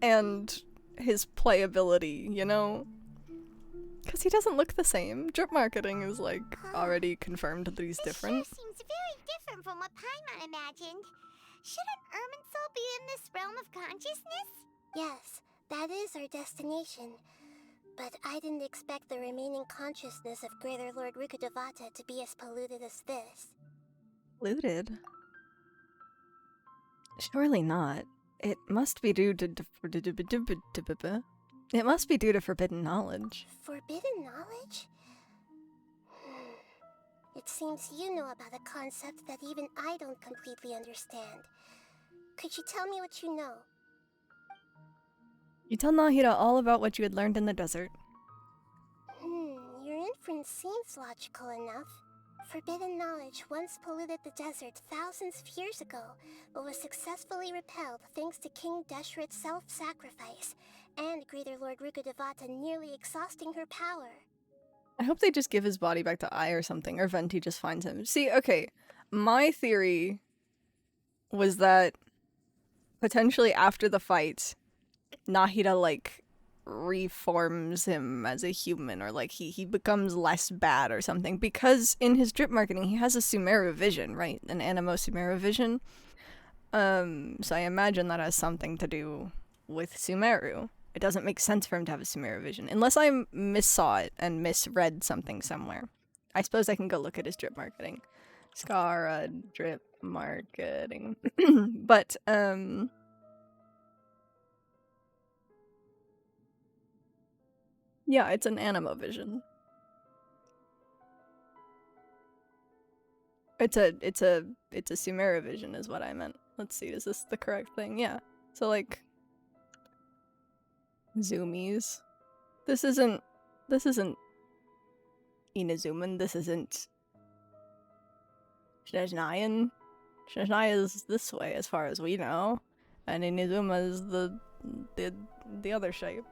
and his playability, you know? Because he doesn't look the same. Drip marketing is like already confirmed that he's different. Sure seems very different from what Paimon imagined. Shouldn't Irminsul be in this realm of consciousness? Yes, that is our destination. But I didn't expect the remaining consciousness of Greater Lord Rukkhadevata to be as polluted as this. Polluted? Surely not. It must be due to It must be due to forbidden knowledge. Forbidden knowledge? It seems you know about a concept that even I don't completely understand. Could you tell me what you know? You tell Nahida all about what you had learned in the desert. Your inference seems logical enough. Forbidden knowledge once polluted the desert thousands of years ago, but was successfully repelled thanks to King Deshret's self-sacrifice, and Greater Lord Rukkhadevata nearly exhausting her power. I hope they just give his body back to Ai or something, or Venti just finds him. See, okay, my theory was that potentially after the fight, Nahida, like, reforms him as a human, or like he becomes less bad or something, because in his drip marketing he has a Sumeru vision, right? An Animo Sumeru vision. So I imagine that has something to do with Sumeru. It doesn't make sense for him to have a Sumeru vision, unless I missaw it and misread something somewhere. I suppose I can go look at his drip marketing. Skara drip marketing. But, yeah, it's an Animo vision. It's a Sumeru vision is what I meant. Let's see, is this the correct thing? Yeah. So, like, zoomies. This isn't Inazuman, this isn't Snezhnayan. Snezhnaya is this way as far as we know. And Inazuma is the other shape.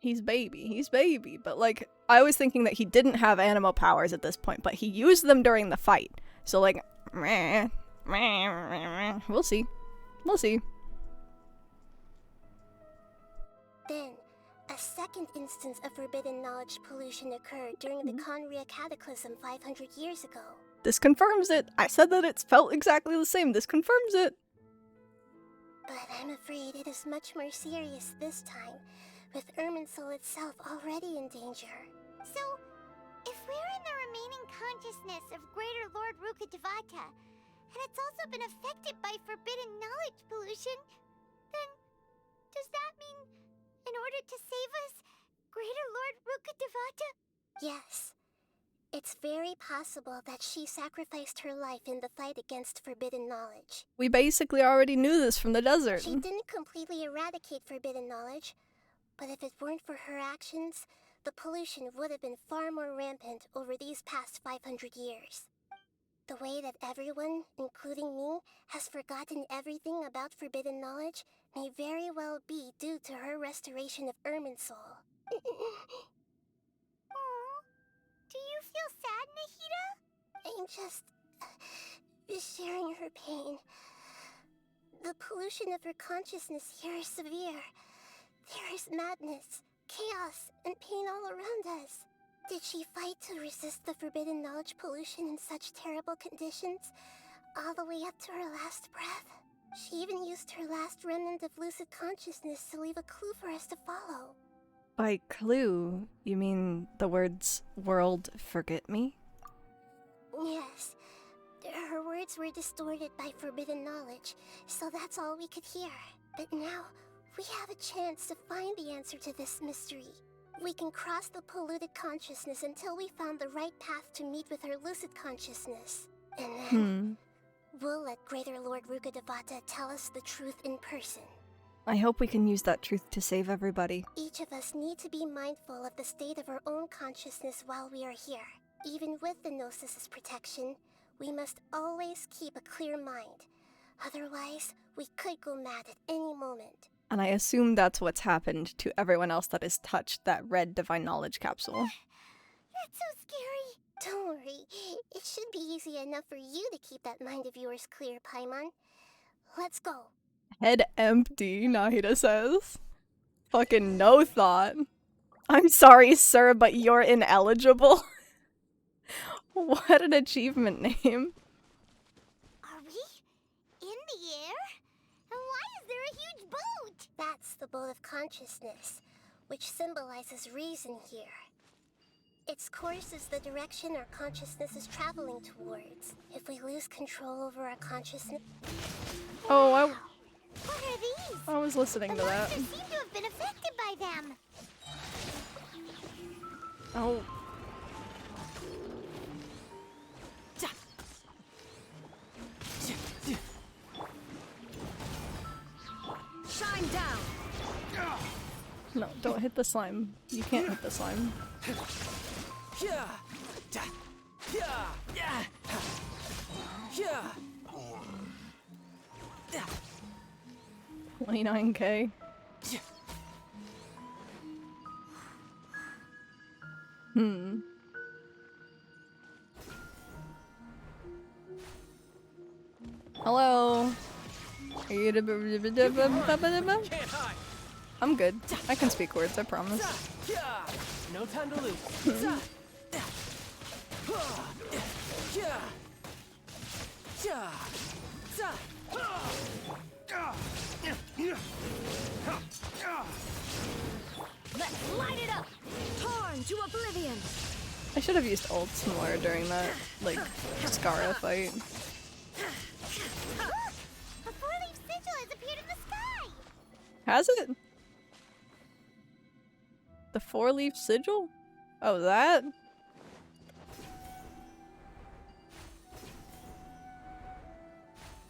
He's baby, but like, I was thinking that he didn't have animal powers at this point, but he used them during the fight. So like, we'll see. We'll see. Then, a second instance of forbidden knowledge pollution occurred during the Conria Cataclysm 500 years ago. This confirms it. I said that it's felt exactly the same. This confirms it. But I'm afraid it is much more serious this time, with Irminsul itself already in danger. So, if we're in the remaining consciousness of Greater Lord Rukkhadevata, and it's also been affected by forbidden knowledge pollution, then does that mean, in order to save us, Greater Lord Rukkhadevata? Yes. It's very possible that she sacrificed her life in the fight against forbidden knowledge. We basically already knew this from the desert. She didn't completely eradicate forbidden knowledge, but if it weren't for her actions, the pollution would have been far more rampant over these past 500 years. The way that everyone, including me, has forgotten everything about forbidden knowledge may very well be due to her restoration of Irminsul. Do you feel sad, Nahida? I'm just sharing her pain. The pollution of her consciousness here is severe. There is madness, chaos, and pain all around us. Did she fight to resist the forbidden knowledge pollution in such terrible conditions, all the way up to her last breath? She even used her last remnant of lucid consciousness to leave a clue for us to follow. By clue, you mean the words, "World, forget me"? Yes. Her words were distorted by forbidden knowledge, so that's all we could hear. But now, we have a chance to find the answer to this mystery. We can cross the polluted consciousness until we found the right path to meet with her lucid consciousness. And then, we'll let Greater Lord Rukkhadevata tell us the truth in person. I hope we can use that truth to save everybody. Each of us need to be mindful of the state of our own consciousness while we are here. Even with the Gnosis' protection, we must always keep a clear mind. Otherwise, we could go mad at any moment. And I assume that's what's happened to everyone else that has touched that red divine knowledge capsule. That's so scary. Don't worry. It should be easy enough for you to keep that mind of yours clear, Paimon. Let's go. Head empty, Nahida says. Fucking no thought. I'm sorry, sir, but you're ineligible. What an achievement name. Are we in the air? And why is there a huge boat? That's the boat of consciousness, which symbolizes reason here. Its course is the direction our consciousness is traveling towards. If we lose control over our consciousness... Oh, What are these? I was listening to that. Monsters seem to have been affected by them. Oh. Shine down. No, don't hit the slime. You can't hit the slime. 29K. Hmm. Hello. Are you I'm good. I can speak words, I promise. No time to lose. Let's light it up. Torn to oblivion. I should have used ults more during that, like, Scara fight. A four-leaf sigil has appeared in the sky. Has it? The four-leaf sigil? Oh, that?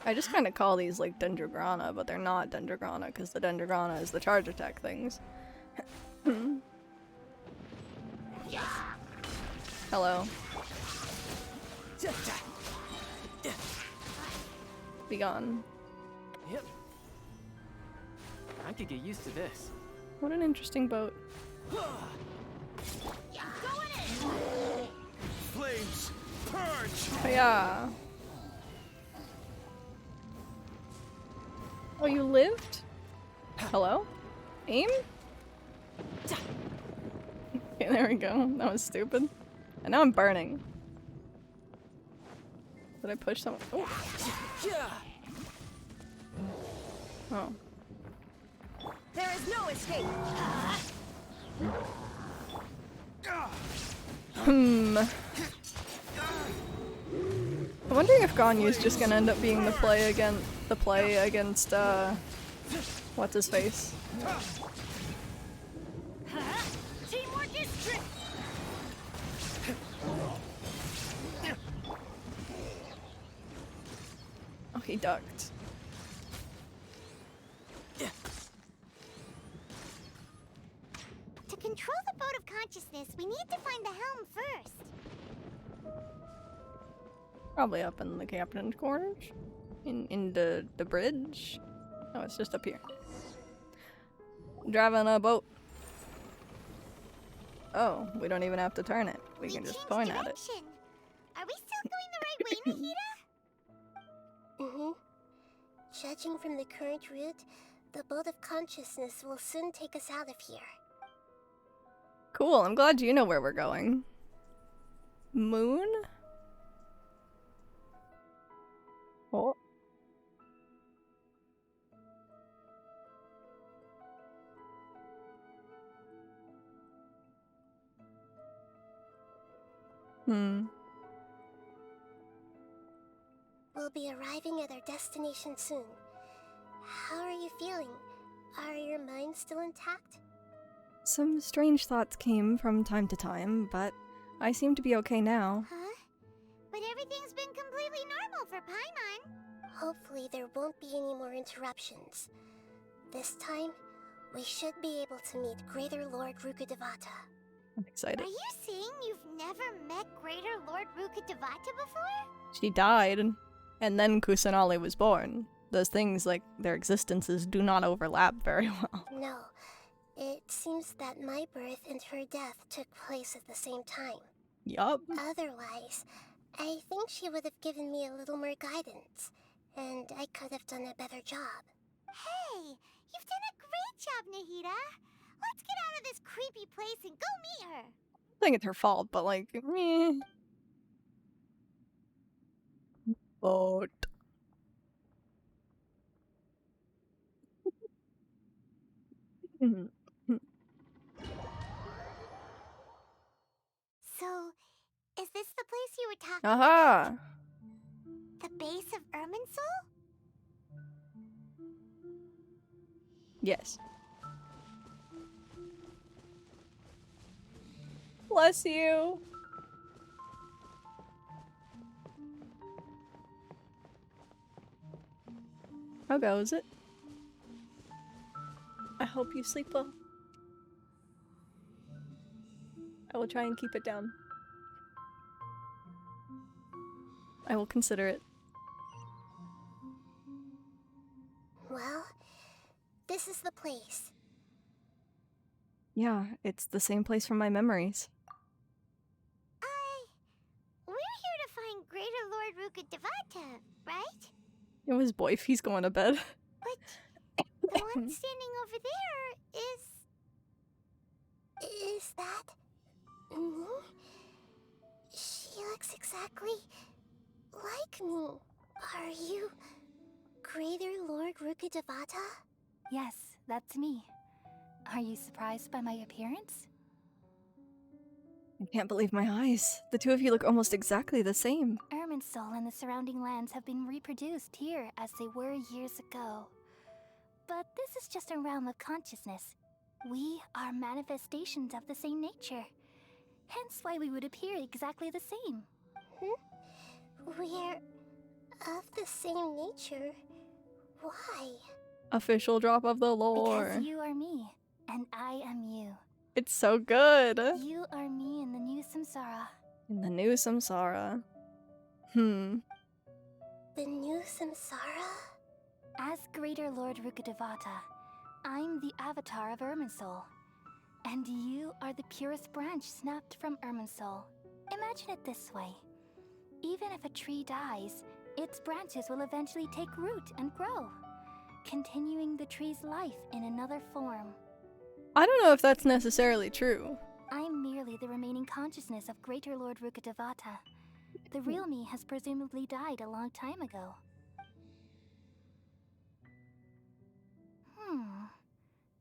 I just kind of call these like Dendrograna, but they're not Dendrograna because the Dendrograna is the charge attack things. Hello. Be gone. Yep. I could get used to this. What an interesting boat. Flames, purge! Yeah. Oh, you lived? Hello? Aim? Okay, there we go. That was stupid. And now I'm burning. Did I push someone? Oh. Oh. There is no escape. I'm wondering if Ganyu's just gonna end up being the play against what's his face? Teamwork is strict. Oh, he ducked. To control the boat of consciousness, we need to find the helm first. Probably up in the captain's quarters? In the bridge? Oh, it's just up here. Driving a boat. Oh, we don't even have to turn it. We can just point at it. Are we still going the right way, Nahida? Judging from the current route, the boat of consciousness will soon take us out of here. Cool, I'm glad you know where we're going. Moon? Oh. We'll be arriving at our destination soon. How are you feeling? Are your minds still intact? Some strange thoughts came from time to time, but I seem to be okay now. Huh? But everything's been completely normal for Paimon. Hopefully there won't be any more interruptions. This time, we should be able to meet Greater Lord Rukkhadevata. I'm excited. Are you saying you've never met Greater Lord Rukkhadevata before? She died, and then Kusanali was born. Those things, like, their existences do not overlap very well. No. It seems that my birth and her death took place at the same time. Yup. Otherwise, I think she would have given me a little more guidance, and I could have done a better job. Hey, you've done a great job, Nahida. Let's get out of this creepy place and go meet her. I think it's her fault, but like, meh. But... So, is this the place you were talking Aha! about? The base of Irminsul? Yes. Bless you. How goes it? I hope you sleep well. I will try and keep it down. I will consider it. Well, this is the place. Yeah, it's the same place from my memories. We're here to find Greater Lord Rukkhadevata, right? It was Boyf, he's going to bed. The one standing over there is... Is that... me? She looks exactly like me. Are you Greater Lord Rukkhadevata? Yes, that's me. Are you surprised by my appearance? I can't believe my eyes. The two of you look almost exactly the same. Irminsul and the surrounding lands have been reproduced here as they were years ago. But this is just a realm of consciousness. We are manifestations of the same nature. Hence why we would appear exactly the same. We're of the same nature. Why? Official drop of the lore. Because you are me, and I am you. It's so good. You are me in the new samsara. In the new samsara. The new samsara? As Greater Lord Rukkhadevata, I'm the avatar of Irminsul. And you are the purest branch snapped from Irminsul. Imagine it this way. Even if a tree dies, its branches will eventually take root and grow, continuing the tree's life in another form. I don't know if that's necessarily true. I'm merely the remaining consciousness of Greater Lord Rukkhadevata. The real me has presumably died a long time ago.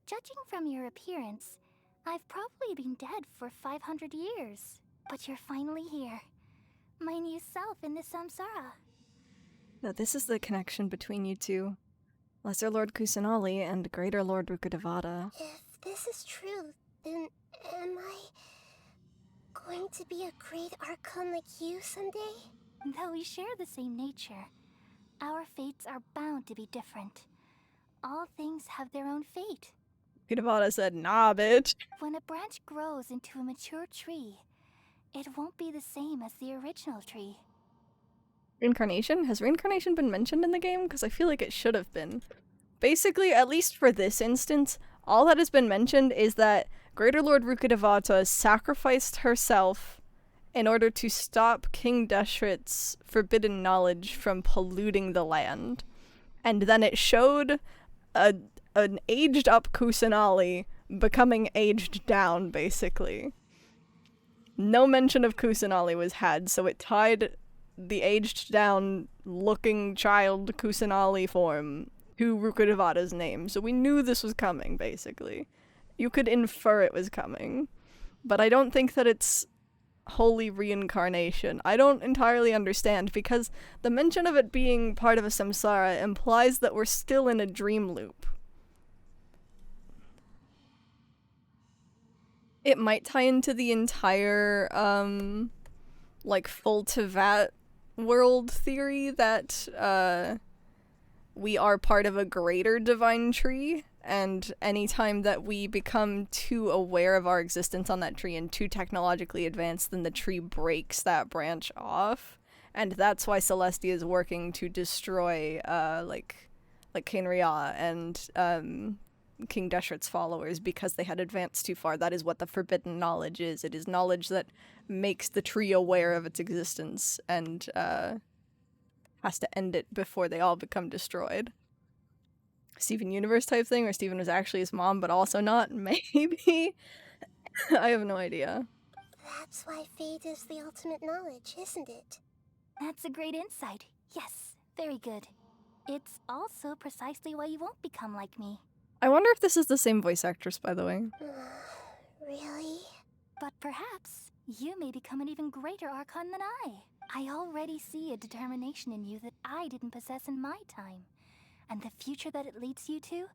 Judging from your appearance, I've probably been dead for 500 years. But you're finally here. My new self in the samsara. No, this is the connection between you two. Lesser Lord Kusanali and Greater Lord Rukkhadevata. If this is true, then am I going to be a great Archon like you someday? Though we share the same nature, our fates are bound to be different. All things have their own fate. Rukkhadevata said, nah, bitch. When a branch grows into a mature tree, it won't be the same as the original tree. Reincarnation? Has reincarnation been mentioned in the game? Because I feel like it should have been. Basically, at least for this instance, all that has been mentioned is that Greater Lord Rukkhadevata sacrificed herself in order to stop King Deshret's forbidden knowledge from polluting the land. And then it showed an aged-up Kusanali becoming aged down, basically. No mention of Kusanali was had, so it tied the aged-down looking child Kusanali form to Rukkhadevata's name, so we knew this was coming, basically. You could infer it was coming, but I don't think that it's wholly reincarnation. I don't entirely understand, because the mention of it being part of a samsara implies that we're still in a dream loop. It might tie into the entire, like, full Tevat world theory that, we are part of a greater divine tree, and anytime that we become too aware of our existence on that tree and too technologically advanced, then the tree breaks that branch off. And that's why Celestia is working to destroy, like Kainria and, King Deshret's followers, because they had advanced too far. That is what the forbidden knowledge is. It is knowledge that makes the tree aware of its existence and has to end it before they all become destroyed. Steven Universe type thing, where Steven was actually his mom, but also not? Maybe? I have no idea. That's why fate is the ultimate knowledge, isn't it? That's a great insight. Yes, very good. It's also precisely why you won't become like me. I wonder if this is the same voice actress, by the way. Really? But perhaps you may become an even greater Archon than I. I already see a determination in you that I didn't possess in my time. And the future that it leads you to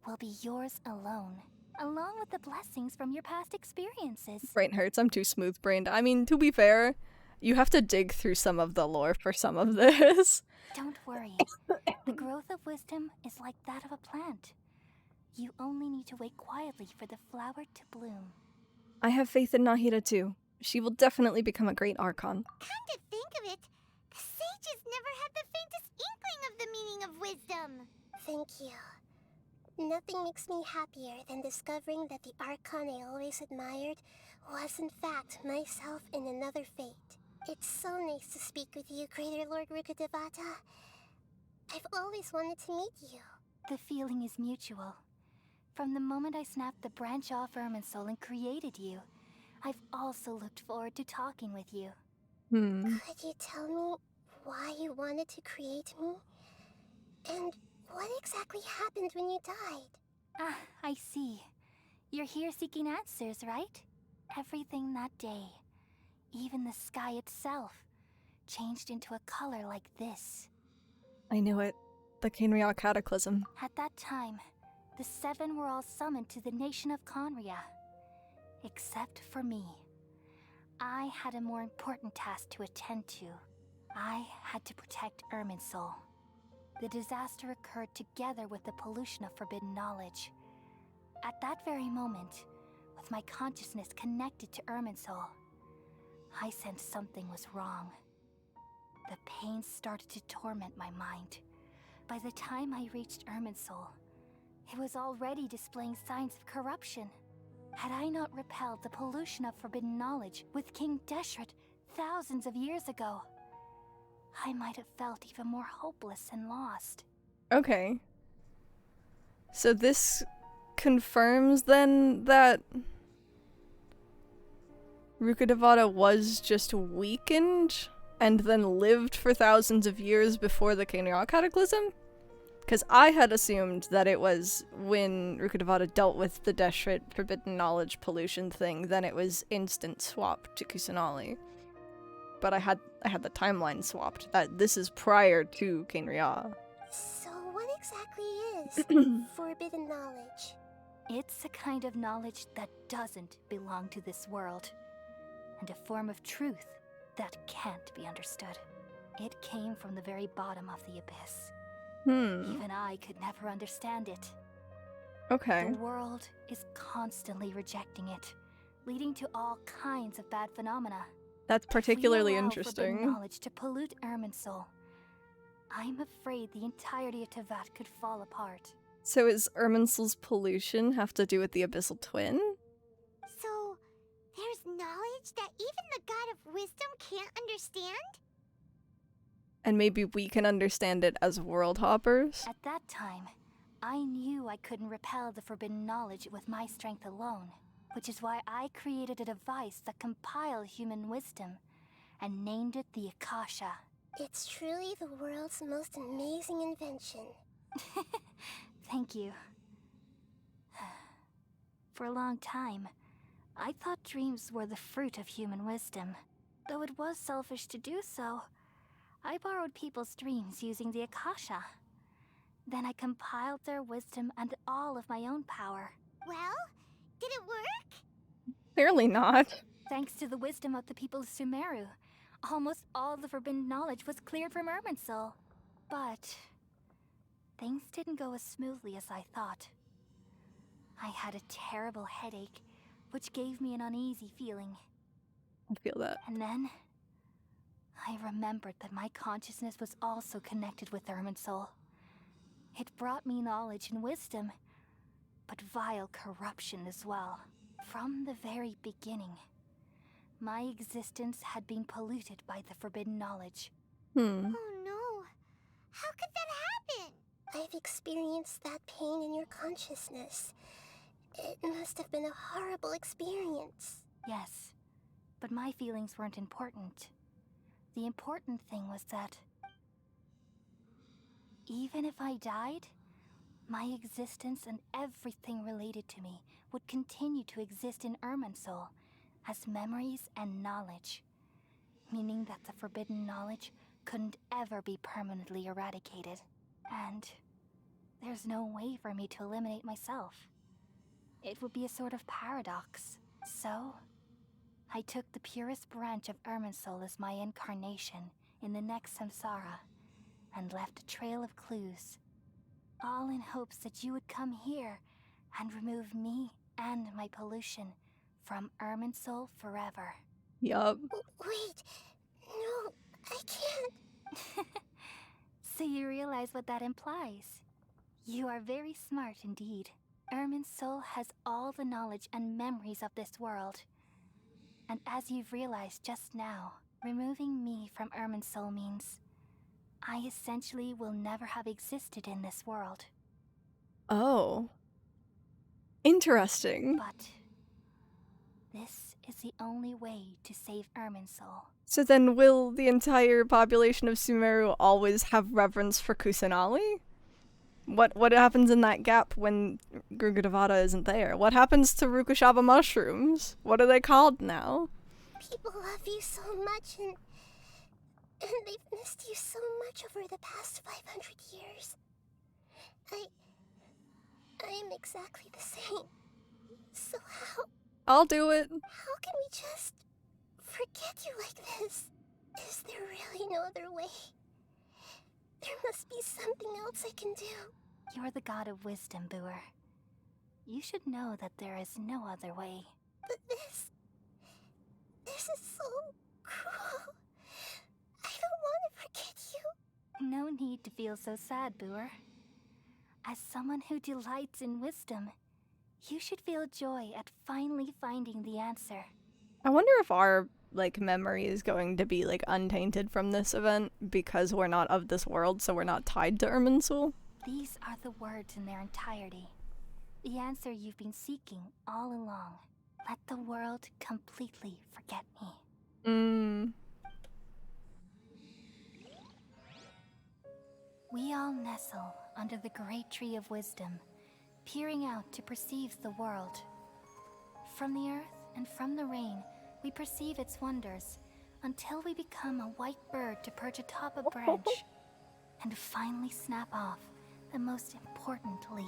will be yours alone, along with the blessings from your past experiences. Brain hurts. I'm too smooth brained. I mean, to be fair, you have to dig through some of the lore for some of this. Don't worry. The growth of wisdom is like that of a plant. You only need to wait quietly for the flower to bloom. I have faith in Nahida too. She will definitely become a great Archon. Come to think of it, the sages never had the faintest inkling of the meaning of wisdom. Thank you. Nothing makes me happier than discovering that the Archon I always admired was in fact myself in another fate. It's so nice to speak with you, Greater Lord Rukkhadevata. I've always wanted to meet you. The feeling is mutual. From the moment I snapped the branch off Irminsul and created you, I've also looked forward to talking with you. Could you tell me why you wanted to create me? And what exactly happened when you died? Ah, I see. You're here seeking answers, right? Everything that day, even the sky itself, changed into a color like this. I knew it. The Khaenri'ah Cataclysm. At that time, the seven were all summoned to the nation of Khaenri'ah. Except for me. I had a more important task to attend to. I had to protect Irminsul. The disaster occurred together with the pollution of forbidden knowledge. At that very moment, with my consciousness connected to Irminsul, I sensed something was wrong. The pain started to torment my mind. By the time I reached Irminsul, it was already displaying signs of corruption. Had I not repelled the pollution of forbidden knowledge with King Deshret thousands of years ago, I might have felt even more hopeless and lost. Okay. So this confirms then that Rukkhadevata was just weakened and then lived for thousands of years before the Khaenri'ah Cataclysm? Because I had assumed that it was when Rukkhadevata dealt with the Deshret forbidden knowledge pollution thing, then it was instant swap to Kusanali. But I had the timeline swapped. That this is prior to Khaenri'ah. So what exactly is forbidden knowledge? It's a kind of knowledge that doesn't belong to this world, and a form of truth that can't be understood. It came from the very bottom of the abyss. Even I could never understand it. Okay. The world is constantly rejecting it, leading to all kinds of bad phenomena. That's particularly If we allow interesting. forbidden knowledge to pollute Irminsul, I'm afraid the entirety of Tevat could fall apart. So is Irminsul's pollution have to do with the Abyssal Twin? So, there's knowledge that even the God of Wisdom can't understand? And maybe we can understand it as world hoppers? At that time, I knew I couldn't repel the forbidden knowledge with my strength alone, which is why I created a device that compiled human wisdom and named it the Akasha. It's truly the world's most amazing invention. Thank you. For a long time, I thought dreams were the fruit of human wisdom. Though it was selfish to do so, I borrowed people's dreams using the Akasha. Then I compiled their wisdom and all of my own power. Well, did it work? Clearly not. Thanks to the wisdom of the people of Sumeru, almost all the forbidden knowledge was cleared from Irminsul. But things didn't go as smoothly as I thought. I had a terrible headache, which gave me an uneasy feeling. I feel that. And then I remembered that my consciousness was also connected with Irminsul. It brought me knowledge and wisdom, but vile corruption as well. From the very beginning, my existence had been polluted by the forbidden knowledge. Oh no. How could that happen? I've experienced that pain in your consciousness. It must have been a horrible experience. Yes, but my feelings weren't important. The important thing was that even if I died, my existence and everything related to me would continue to exist in Irminsul as memories and knowledge, meaning that the forbidden knowledge couldn't ever be permanently eradicated. And there's no way for me to eliminate myself. It would be a sort of paradox. So, I took the purest branch of Irminsul as my incarnation in the next samsara, and left a trail of clues, all in hopes that you would come here and remove me and my pollution from Irminsul forever. Yup. Wait, no, I can't. So you realize what that implies. You are very smart indeed. Irminsul has all the knowledge and memories of this world. And as you've realized just now, removing me from Irminsul means I essentially will never have existed in this world. Oh. Interesting. But this is the only way to save Irminsul. So then will the entire population of Sumeru always have reverence for Kusanali? What happens in that gap when Gurgadavada isn't there? What happens to Rukushaba mushrooms? What are they called now? People love you so much, and they've missed you so much over the past 500 years. I am exactly the same. So how I'll do it. can we just forget you like this? Is there really no other way? There must be something else I can do. You're the god of wisdom, Booer. You should know that there is no other way. But this is so cruel. I don't want to forget you. No need to feel so sad, Booer. As someone who delights in wisdom, you should feel joy at finally finding the answer. I wonder if our memory is going to be untainted from this event because we're not of this world, so we're not tied to Irminsul. These are the words in their entirety. The answer you've been seeking all along. Let the world completely forget me. We all nestle under the great tree of wisdom, peering out to perceive the world. From the earth and from the rain, we perceive its wonders, until we become a white bird to perch atop a branch, and finally snap off the most important leaf.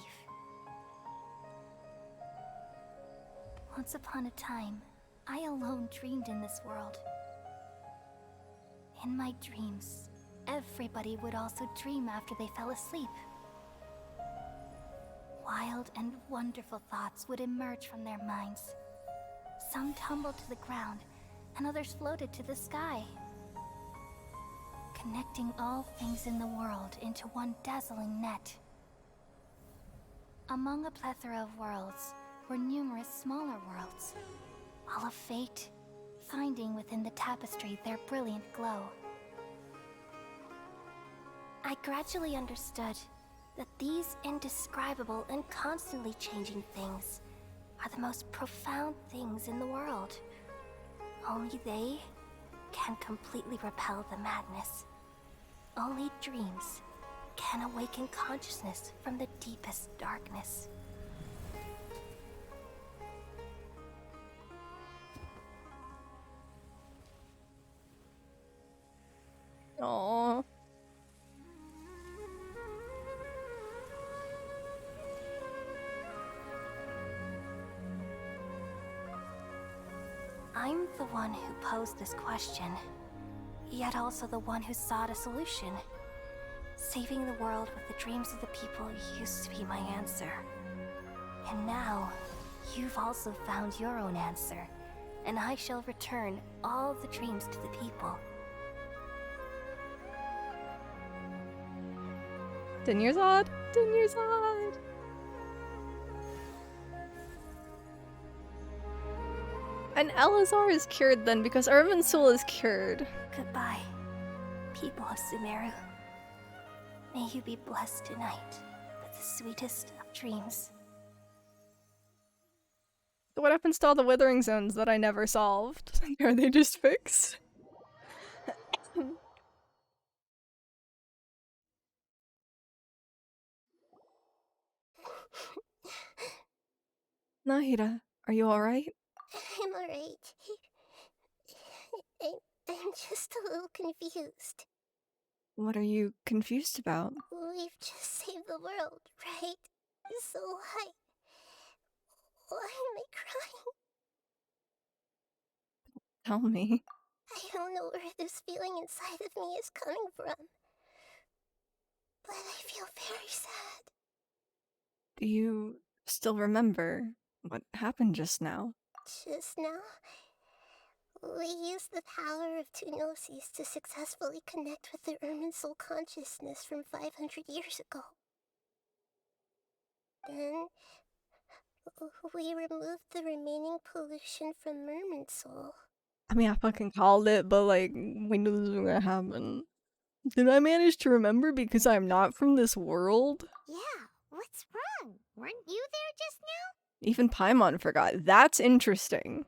Once upon a time, I alone dreamed in this world. In my dreams, everybody would also dream after they fell asleep. Wild and wonderful thoughts would emerge from their minds. Some tumbled to the ground, and others floated to the sky, connecting all things in the world into one dazzling net. Among a plethora of worlds were numerous smaller worlds, all of fate, finding within the tapestry their brilliant glow. I gradually understood that these indescribable and constantly changing things are the most profound things in the world. Only they can completely repel the madness. Only dreams can awaken consciousness from the deepest darkness. Aww. I'm the one who posed this question, yet also the one who sought a solution. Saving the world with the dreams of the people used to be my answer. And now, you've also found your own answer, and I shall return all the dreams to the people. Dinyarzad? Dinyarzad! And Elazar is cured then, because Irminsul is cured. Goodbye, people of Sumeru. May you be blessed tonight with the sweetest of dreams. What happens to all the withering zones that I never solved? Are they just fixed? Nahida, are you alright? I'm alright. I'm just a little confused. What are you confused about? We've just saved the world, right? So why am I crying? Tell me. I don't know where this feeling inside of me is coming from, but I feel very sad. Do you still remember what happened just now? Just now, we used the power of two gnosis to successfully connect with the Irminsul consciousness from 500 years ago. Then, we removed the remaining pollution from Irminsul. I mean, I fucking called it, but like, we knew this was gonna happen. Did I manage to remember because I'm not from this world? Yeah, what's wrong? Weren't you there just now? Even Paimon forgot. That's interesting.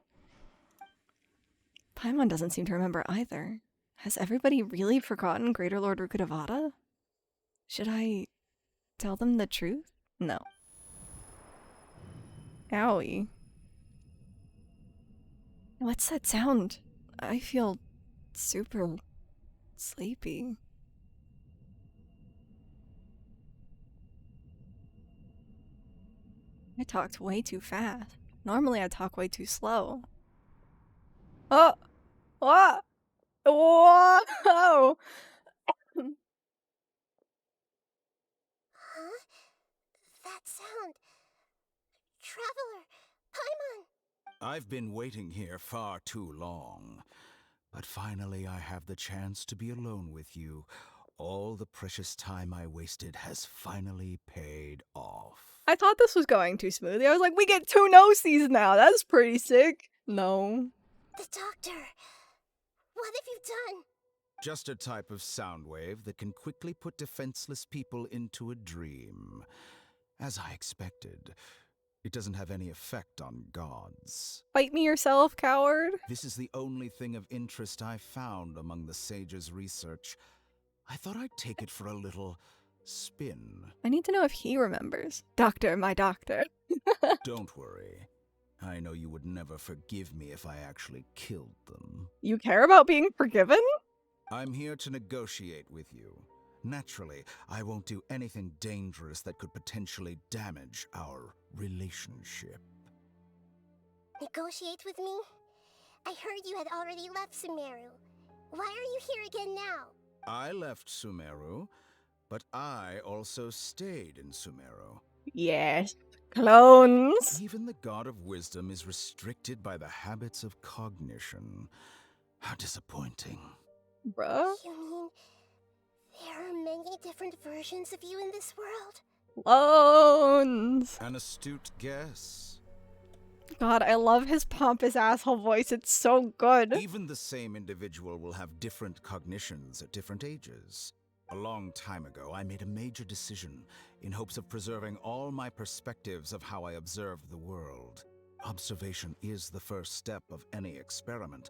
Paimon doesn't seem to remember either. Has everybody really forgotten Greater Lord Rukkhadevata? Should I tell them the truth? No. Owie. What's that sound? I feel super sleepy. I talked way too fast. Normally I talk way too slow. Oh! What? Whoa! Huh? That sound. Traveler! Paimon! I've been waiting here far too long. But finally I have the chance to be alone with you. All the precious time I wasted has finally paid off. I thought this was going too smoothly. I was like, we get 2 no-sees now. That's pretty sick. No. The doctor! What have you done? Just a type of sound wave that can quickly put defenseless people into a dream. As I expected, it doesn't have any effect on gods. Fight me yourself, coward. This is the only thing of interest I found among the sage's research. I thought I'd take it for a little spin. I need to know if he remembers. Doctor, my doctor. Don't worry. I know you would never forgive me if I actually killed them. You care about being forgiven? I'm here to negotiate with you. Naturally, I won't do anything dangerous that could potentially damage our relationship. Negotiate with me? I heard you had already left Sumeru. Why are you here again now? I left Sumeru, but I also stayed in Sumeru. Yes. Clones. Even the God of Wisdom is restricted by the habits of cognition. How disappointing. Bruh. You mean there are many different versions of you in this world? Clones. An astute guess. God, I love his pompous asshole voice. It's so good. Even the same individual will have different cognitions at different ages. A long time ago, I made a major decision in hopes of preserving all my perspectives of how I observe the world. Observation is the first step of any experiment,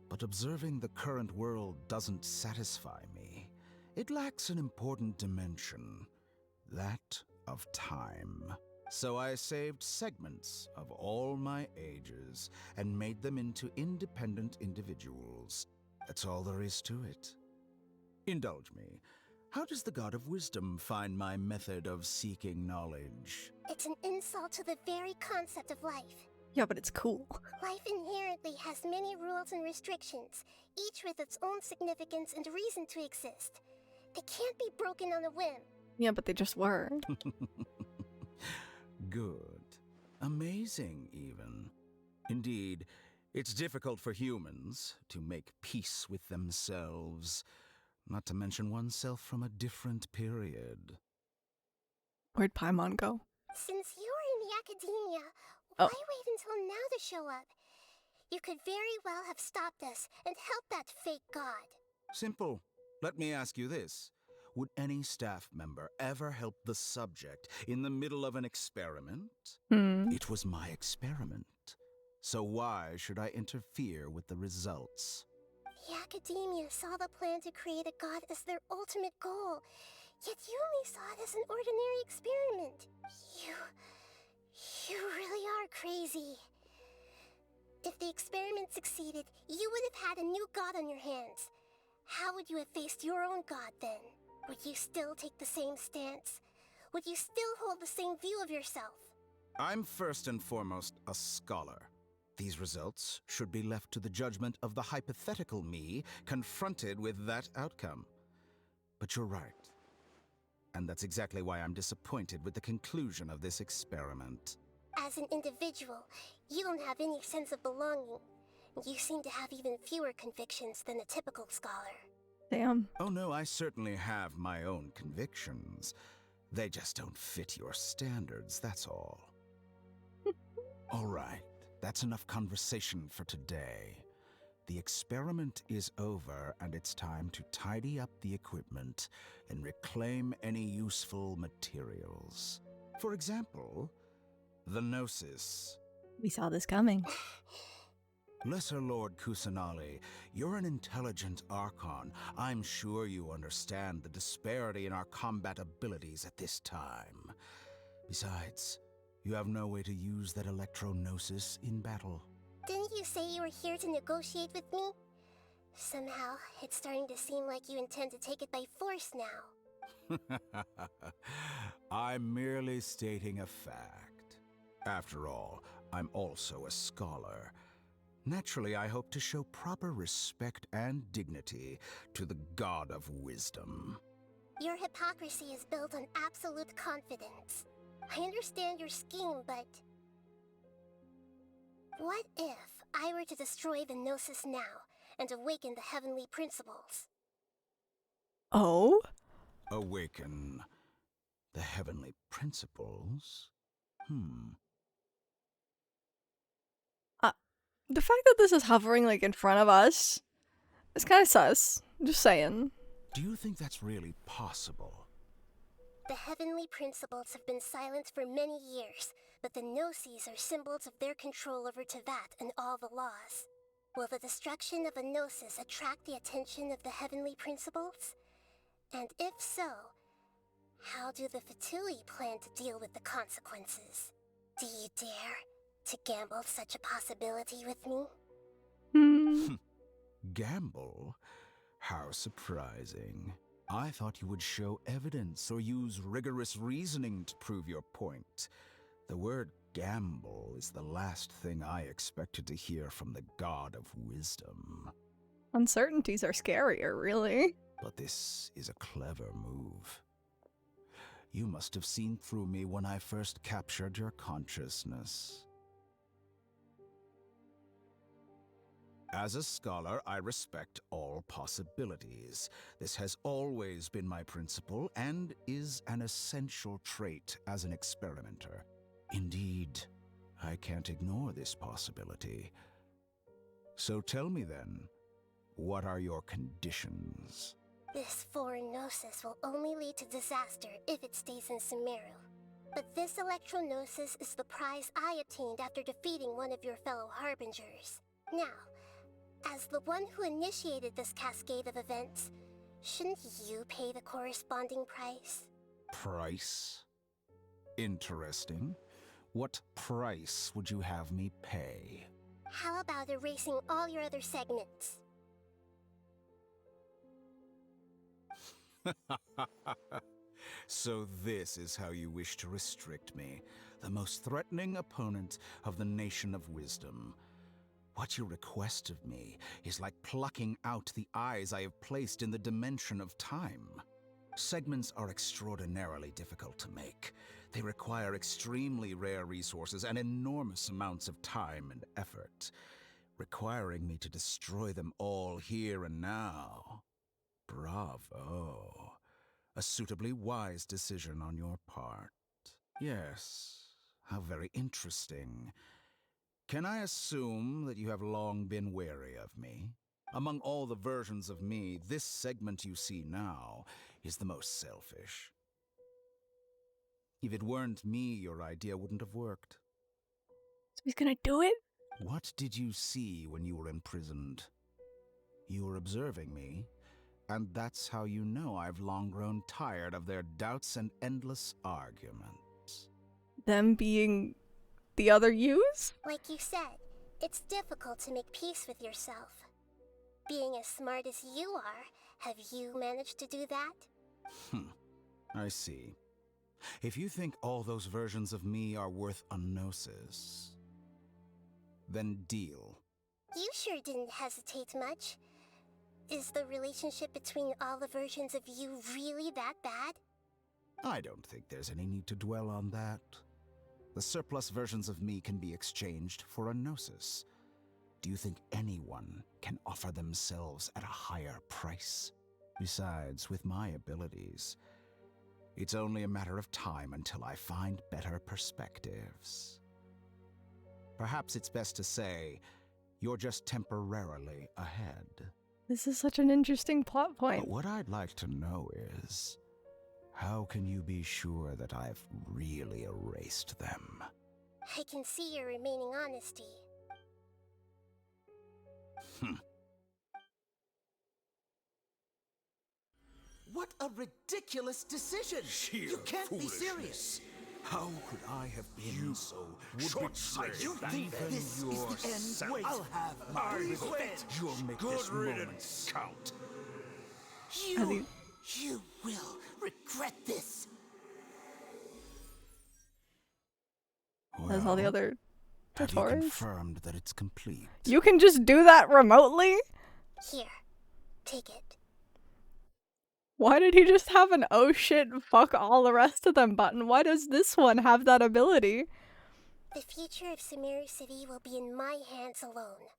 but observing the current world doesn't satisfy me. It lacks an important dimension, that of time. So I saved segments of all my ages and made them into independent individuals. That's all there is to it. Indulge me. How does the God of Wisdom find my method of seeking knowledge? It's an insult to the very concept of life. Yeah, but it's cool. Life inherently has many rules and restrictions, each with its own significance and reason to exist. They can't be broken on a whim. Yeah, but they just were. Good. Amazing, even. Indeed, it's difficult for humans to make peace with themselves, not to mention oneself from a different period. Where'd Paimon go? Since you were in the academia, Oh. why wait until now to show up? You could very well have stopped us and helped that fake god. Simple. Let me ask you this. Would any staff member ever help the subject in the middle of an experiment? It was my experiment. So why should I interfere with the results? The academia saw the plan to create a god as their ultimate goal, yet you only saw it as an ordinary experiment. You really are crazy. If the experiment succeeded, you would have had a new god on your hands. How would you have faced your own god then? Would you still take the same stance? Would you still hold the same view of yourself? I'm first and foremost a scholar. These results should be left to the judgment of the hypothetical me confronted with that outcome. But you're right. And that's exactly why I'm disappointed with the conclusion of this experiment. As an individual, you don't have any sense of belonging. You seem to have even fewer convictions than a typical scholar. Damn. Oh no, I certainly have my own convictions. They just don't fit your standards, that's all. All right, that's enough conversation for today. The experiment is over, and it's time to tidy up the equipment and reclaim any useful materials. For example, the Gnosis. We saw this coming. Lesser Lord Kusanali, you're an intelligent Archon. I'm sure you understand the disparity in our combat abilities at this time. Besides, you have no way to use that Electro-Gnosis in battle. Didn't you say you were here to negotiate with me? Somehow, it's starting to seem like you intend to take it by force now. I'm merely stating a fact. After all, I'm also a scholar. Naturally, I hope to show proper respect and dignity to the God of Wisdom. Your hypocrisy is built on absolute confidence. I understand your scheme, but... what if I were to destroy the Gnosis now and awaken the heavenly principles? Oh? Awaken the heavenly principles? The fact that this is hovering like in front of us is kind of sus. Just saying. Do you think that's really possible? The heavenly principles have been silent for many years, but the Gnosis are symbols of their control over Tevat and all the laws. Will the destruction of a Gnosis attract the attention of the heavenly principles? And if so, how do the Fatui plan to deal with the consequences? Do you dare to gamble such a possibility with me? Gamble? How surprising. I thought you would show evidence or use rigorous reasoning to prove your point. The word gamble is the last thing I expected to hear from the God of Wisdom. Uncertainties are scarier, really. But this is a clever move. You must have seen through me when I first captured your consciousness. As a scholar, I respect all possibilities. This has always been my principle and is an essential trait as an experimenter. Indeed, I can't ignore this possibility. So tell me then, what are your conditions? This foreign Gnosis will only lead to disaster if it stays in Sumeru. But this Electro-Gnosis is the prize I obtained after defeating one of your fellow Harbingers. Now, as the one who initiated this cascade of events, shouldn't you pay the corresponding price? Price? Interesting. What price would you have me pay? How about erasing all your other segments? So this is how you wish to restrict me, the most threatening opponent of the Nation of Wisdom. What you request of me is like plucking out the eyes I have placed in the dimension of time. Segments are extraordinarily difficult to make. They require extremely rare resources and enormous amounts of time and effort, requiring me to destroy them all here and now. Bravo. A suitably wise decision on your part. Yes, how very interesting. Can I assume that you have long been wary of me? Among all the versions of me, this segment you see now is the most selfish. If it weren't me, your idea wouldn't have worked. So he's gonna do it? What did you see when you were imprisoned? You were observing me, and that's how you know I've long grown tired of their doubts and endless arguments. Them being the other yous? Like you said, it's difficult to make peace with yourself. being as smart as you are, have you managed to do that? I see. If you think all those versions of me are worth a gnosis, then deal. You sure didn't hesitate much. Is the relationship between all the versions of you really that bad? I don't think there's any need to dwell on that. The surplus versions of me can be exchanged for a gnosis. Do you think anyone can offer themselves at a higher price? Besides, with my abilities, it's only a matter of time until I find better perspectives. Perhaps it's best to say, you're just temporarily ahead. This is such an interesting plot point. But what I'd like to know is, how can you be sure that I've really erased them? I can see your remaining honesty. What a ridiculous decision! You can't be serious! How could I have been so short-sighted? You think this is the end? Wait, I'll have my revenge! You'll make this moment count. You will regret this! As all the other Have you tutorials. confirmed that it's complete? You can just do that remotely? Here, take it. Why did he just have an oh shit, fuck all the rest of them button? Why does this one have that ability? The future of Sumeru City will be in my hands alone.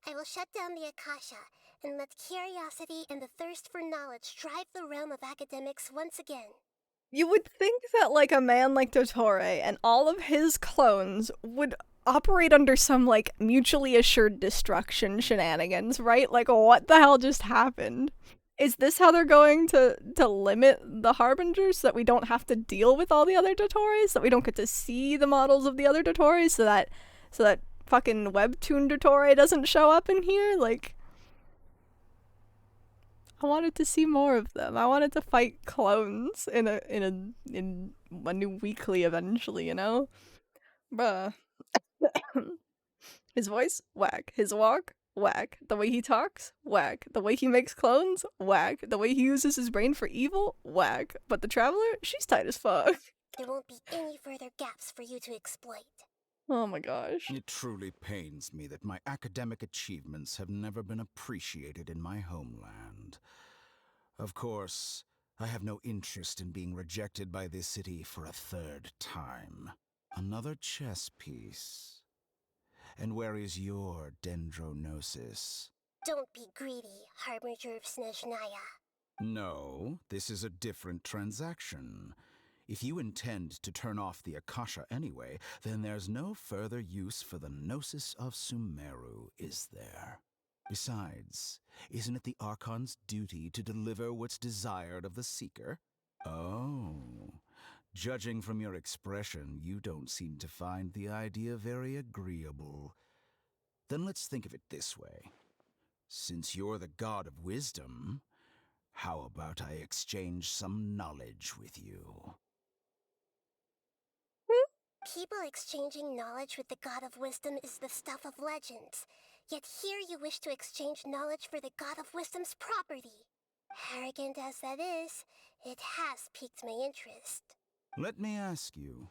I will shut down the Akasha and let curiosity and the thirst for knowledge drive the realm of academics once again. You would think that like a man like Dottore and all of his clones would operate under some like mutually assured destruction shenanigans, right? Like what the hell just happened? Is this how they're going to limit the Harbingers so that we don't have to deal with all the other Dottores? That we don't get to see the models of the other Dottores so that fucking webtoon Dottore doesn't show up in here? Like, I wanted to see more of them. I wanted to fight clones in a new weekly eventually, you know? Bruh. His voice? Whack. His walk? Whack. The way he talks? Whack. The way he makes clones? Whack. The way he uses his brain for evil? Whack. But the Traveler? She's tight as fuck. There won't be any further gaps for you to exploit. Oh my gosh. It truly pains me that my academic achievements have never been appreciated in my homeland. Of course, I have no interest in being rejected by this city for a third time. Another chess piece. And where is your dendronosis? Don't be greedy, Harbinger of Snezhnaya. No, this is a different transaction. If you intend to turn off the Akasha anyway, then there's no further use for the Gnosis of Sumeru, is there? Besides, isn't it the Archon's duty to deliver what's desired of the Seeker? Oh, judging from your expression, you don't seem to find the idea very agreeable. Then let's think of it this way. Since you're the god of wisdom, how about I exchange some knowledge with you? People exchanging knowledge with the God of Wisdom is the stuff of legends. Yet here you wish to exchange knowledge for the God of Wisdom's property. Arrogant as that is, it has piqued my interest. Let me ask you,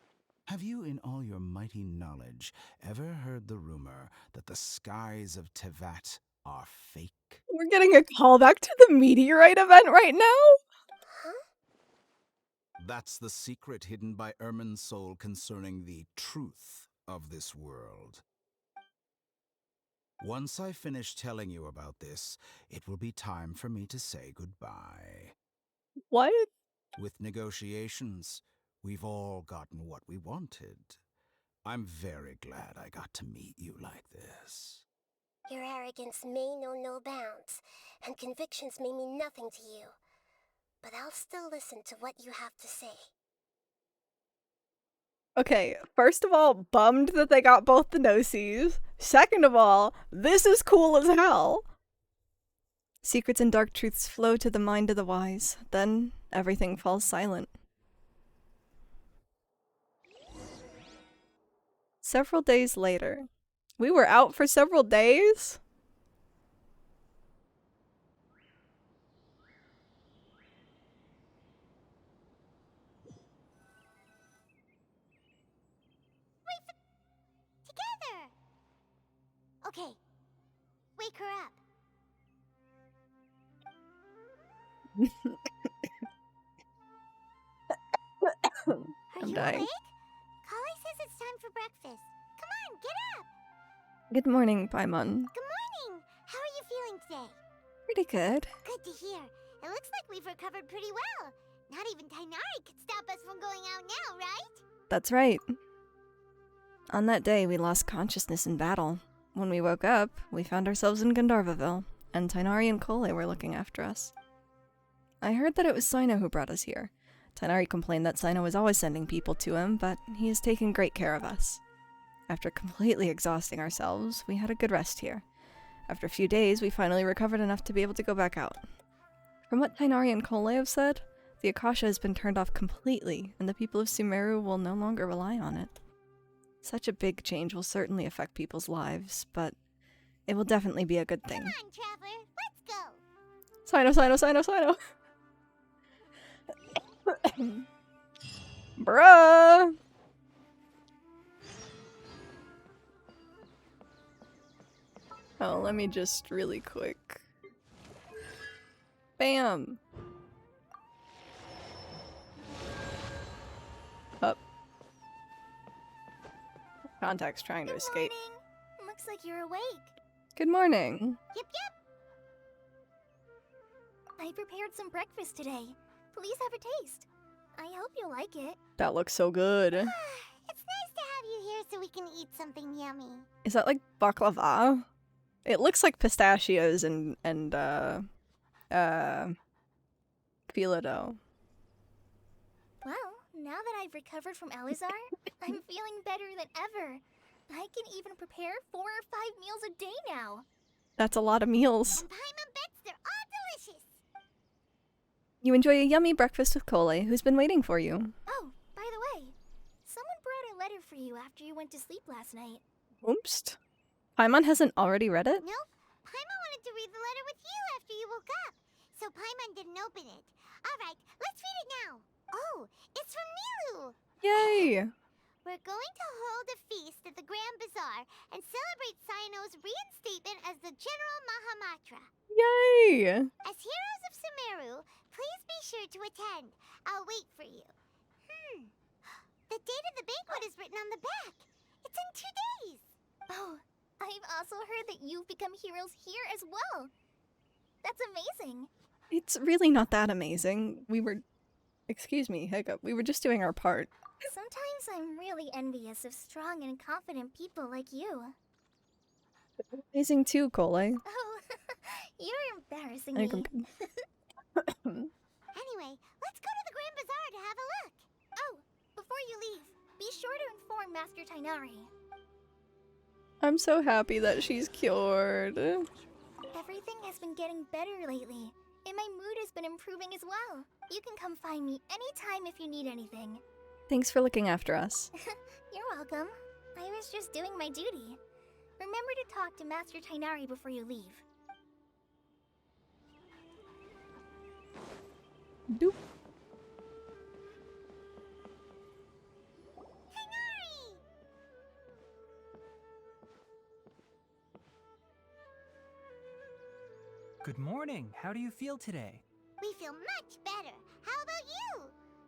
have you in all your mighty knowledge ever heard the rumor that the skies of Tevat are fake? We're getting a callback to the meteorite event right now? That's the secret hidden by Irminsul concerning the truth of this world. Once I finish telling you about this, it will be time for me to say goodbye. What? With negotiations, we've all gotten what we wanted. I'm very glad I got to meet you like this. Your arrogance may know no bounds, and convictions may mean nothing to you. But I'll still listen to what you have to say. Okay, first of all, bummed that they got both the Gnosis. Second of all, this is cool as hell. Secrets and dark truths flow to the mind of the wise. Then everything falls silent. Several days later. We were out for several days? Okay. Wake her up. Are I'm you dying. awake? Kali says it's time for breakfast. Come on, get up. Good morning, Paimon. Good morning. How are you feeling today? Pretty good. Good to hear. It looks like we've recovered pretty well. Not even Tainari could stop us from going out now, right? That's right. On that day, we lost consciousness in battle. When we woke up, we found ourselves in Gandharvaville, and Tainari and Kole were looking after us. I heard that it was Sino who brought us here. Tainari complained that Sino was always sending people to him, but he has taken great care of us. After completely exhausting ourselves, we had a good rest here. After a few days, we finally recovered enough to be able to go back out. From what Tainari and Kole have said, the Akasha has been turned off completely, and the people of Sumeru will no longer rely on it. Such a big change will certainly affect people's lives, but it will definitely be a good thing. Come on, Traveler. Sino, Let's go. Sino, Sino, Sino! Bruh! Oh, let me just really quick. Bam! Up. Contact's trying to escape. Looks like you're awake. Good morning. Yep. I prepared some breakfast today. Please have a taste. I hope you'll like it. That looks so good. It's nice to have you here so we can eat something yummy. Is that like baklava? It looks like pistachios and phyllo dough. Well, now that I've recovered from Alizar, I'm feeling better than ever. I can even prepare 4 or 5 meals a day now. That's a lot of meals. And Paimon bets they're all delicious. You enjoy a yummy breakfast with Kole, who's been waiting for you. Oh, by the way, someone brought a letter for you after you went to sleep last night. Oops. Paimon hasn't already read it? Nope. Paimon wanted to read the letter with you after you woke up. So Paimon didn't open it. Alright, let's read it now. Oh, it's from Nilu. Yay! We're going to hold a feast at the Grand Bazaar and celebrate Sino's reinstatement as the General Mahamatra. Yay! As heroes of Sumeru, please be sure to attend. I'll wait for you. The date of the banquet is written on the back. It's in 2 days. Oh, I've also heard that you've become heroes here as well. That's amazing. It's really not that amazing. Excuse me, hiccup. We were just doing our part. Sometimes I'm really envious of strong and confident people like you. Amazing too, Kole. Oh, you're embarrassing I me. can- Anyway, let's go to the Grand Bazaar to have a look. Oh, before you leave, be sure to inform Master Tainari. I'm so happy that she's cured. Everything has been getting better lately, and my mood has been improving as well. You can come find me anytime if you need anything. Thanks for looking after us. You're welcome. I was just doing my duty. Remember to talk to Master Tainari before you leave. Doop. Good morning. How do you feel today? We feel much better. How about you?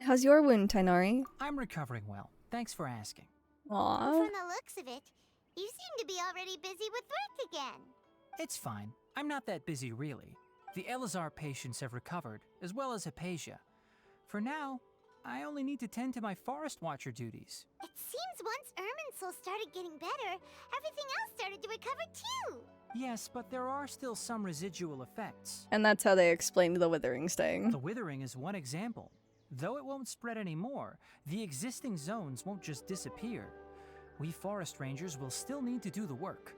How's your wound, Tainari? I'm recovering well. Thanks for asking. Aww. From the looks of it, you seem to be already busy with work again. It's fine. I'm not that busy, really. The Elazar patients have recovered, as well as Hypatia. For now, I only need to tend to my Forest Watcher duties. It seems once Irminsul started getting better, everything else started to recover too. Yes, but there are still some residual effects. And that's how they explained the withering staying. The withering is one example. Though it won't spread anymore, the existing zones won't just disappear. We forest rangers will still need to do the work.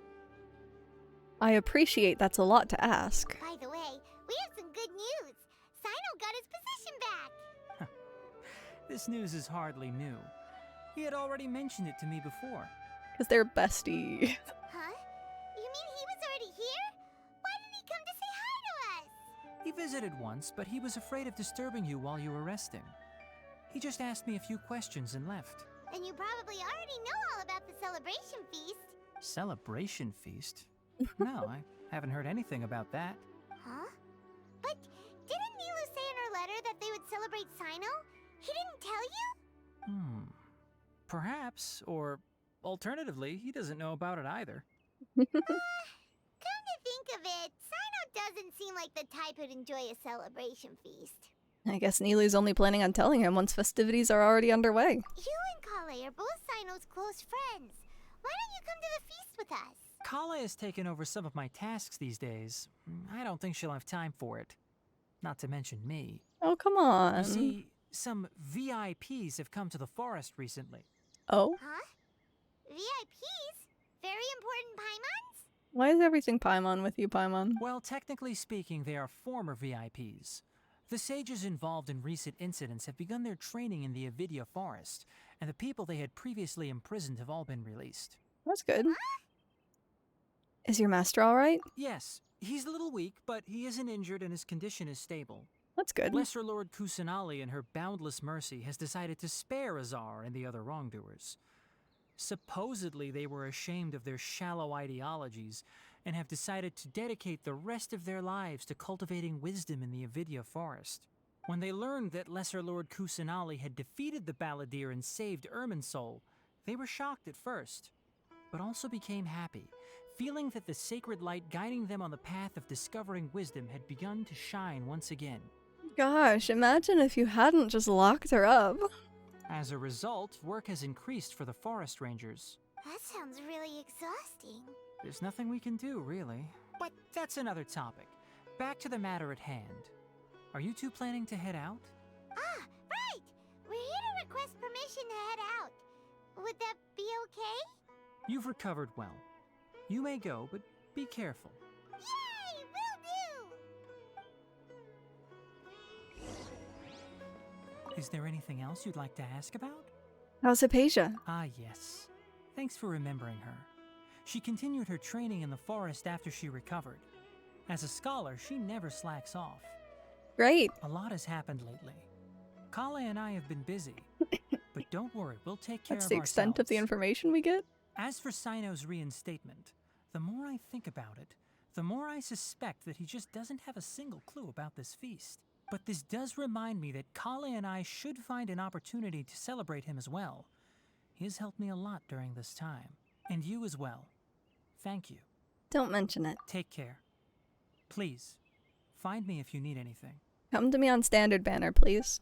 I appreciate that's a lot to ask. By the way, we have some good news. Sino got his position back. This news is hardly new. He had already mentioned it to me before. Because they're bestie. Huh? You mean he was already here? Why didn't he come to say hi to us? He visited once, but he was afraid of disturbing you while you were resting. He just asked me a few questions and left. And you probably already know all about the celebration feast. Celebration feast? No, I haven't heard anything about that. Huh? But didn't Nilu say in her letter that they would celebrate Sino? He didn't tell you? Perhaps, or alternatively, he doesn't know about it either. Come to think of it, Sino doesn't seem like the type who'd enjoy a celebration feast. I guess Neely's only planning on telling him once festivities are already underway. You and Kale are both Sino's close friends. Why don't you come to the feast with us? Kale has taken over some of my tasks these days. I don't think she'll have time for it. Not to mention me. Oh, come on. You see, some VIPs have come to the forest recently. Oh? Huh? VIPs? Very important Paimons? Why is everything Paimon with you, Paimon? Well, technically speaking, they are former VIPs. The sages involved in recent incidents have begun their training in the Avidya forest, and the people they had previously imprisoned have all been released. That's good. Is your master alright? Yes, he's a little weak, but he isn't injured and his condition is stable. That's good. Lesser Lord Kusanali, in her boundless mercy, has decided to spare Azar and the other wrongdoers. Supposedly, they were ashamed of their shallow ideologies and have decided to dedicate the rest of their lives to cultivating wisdom in the Avidya forest. When they learned that Lesser Lord Kusanali had defeated the Balladeer and saved Irminsul, they were shocked at first, but also became happy, feeling that the sacred light guiding them on the path of discovering wisdom had begun to shine once again. Gosh, imagine if you hadn't just locked her up. As a result, work has increased for the forest rangers. That sounds really exhausting. There's nothing we can do, really. But that's another topic. Back to the matter at hand. Are you two planning to head out? Ah, right! We're here to request permission to head out. Would that be okay? You've recovered well. You may go, but be careful. Yay! Will do! Is there anything else you'd like to ask about? How's Hypatia? Ah, yes. Thanks for remembering her. She continued her training in the forest after she recovered. As a scholar, she never slacks off. Great. A lot has happened lately. Kale and I have been busy. But don't worry, we'll take care of That's the ourselves. extent of the information we get? As for Sino's reinstatement, the more I think about it, the more I suspect that he just doesn't have a single clue about this feast. But this does remind me that Kale and I should find an opportunity to celebrate him as well. He has helped me a lot during this time. And you as well. Thank you. Don't mention it. Take care. Please, find me if you need anything. Come to me on standard banner, please.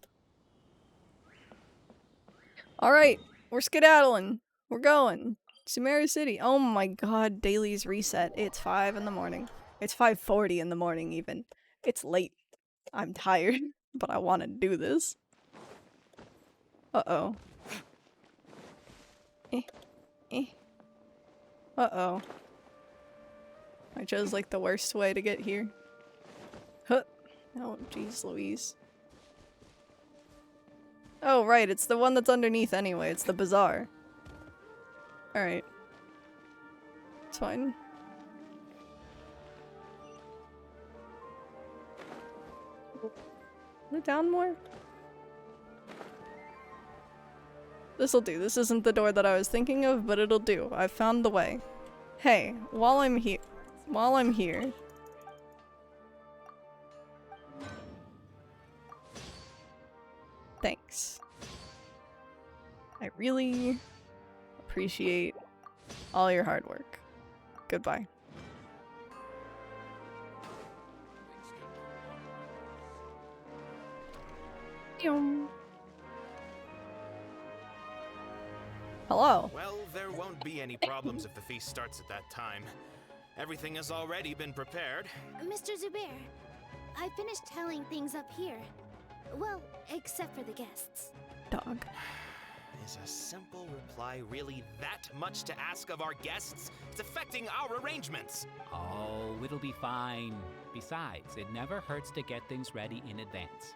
Alright, we're skedaddling. We're going. Sumeru City. Oh my god, daily's reset. It's 5 in the morning. It's 5:40 in the morning even. It's late. I'm tired, but I want to do this. Uh-oh. Uh-oh. I chose like the worst way to get here. Huh. Oh, jeez Louise. Oh, right, it's the one that's underneath anyway. It's the bazaar. Alright. It's fine. Is it down more? This'll do. This isn't the door that I was thinking of, but it'll do. I've found the way. Hey, while I'm here... Thanks. I really appreciate all your hard work. Goodbye. Hello. Well, there won't be any problems if the feast starts at that time. Everything has already been prepared. Mr. Zubair, I finished telling things up here. Well, except for the guests. Dog. Is a simple reply really that much to ask of our guests? It's affecting our arrangements. Oh, it'll be fine. Besides, it never hurts to get things ready in advance.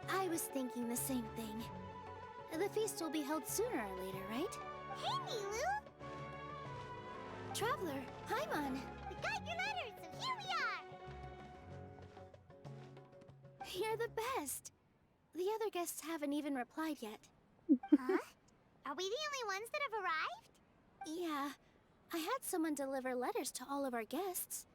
I was thinking the same thing. The feast will be held sooner or later, right? Hey, Nilu! Traveler, Paimon! We got your letter, so here we are! You're the best! The other guests haven't even replied yet. Huh? Are we the only ones that have arrived? Yeah. I had someone deliver letters to all of our guests.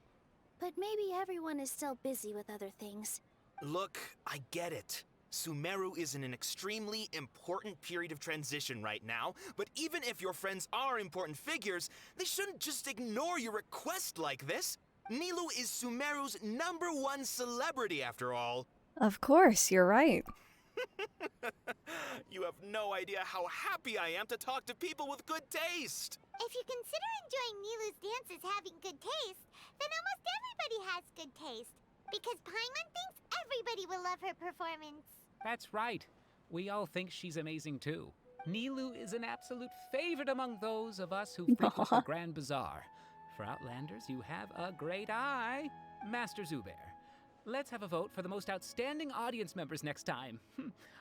But maybe everyone is still busy with other things. Look, I get it. Sumeru is in an extremely important period of transition right now, but even if your friends are important figures, they shouldn't just ignore your request like this. Nilu is Sumeru's #1 celebrity after all. Of course, you're right. You have no idea how happy I am to talk to people with good taste. If you consider enjoying Nilu's dance as having good taste, then almost everybody has good taste. Because Paimon thinks everybody will love her performance. That's right. We all think she's amazing too. Nilu is an absolute favorite among those of us who frequent the Grand Bazaar. For Outlanders, you have a great eye. Master Zubair, let's have a vote for the most outstanding audience members next time.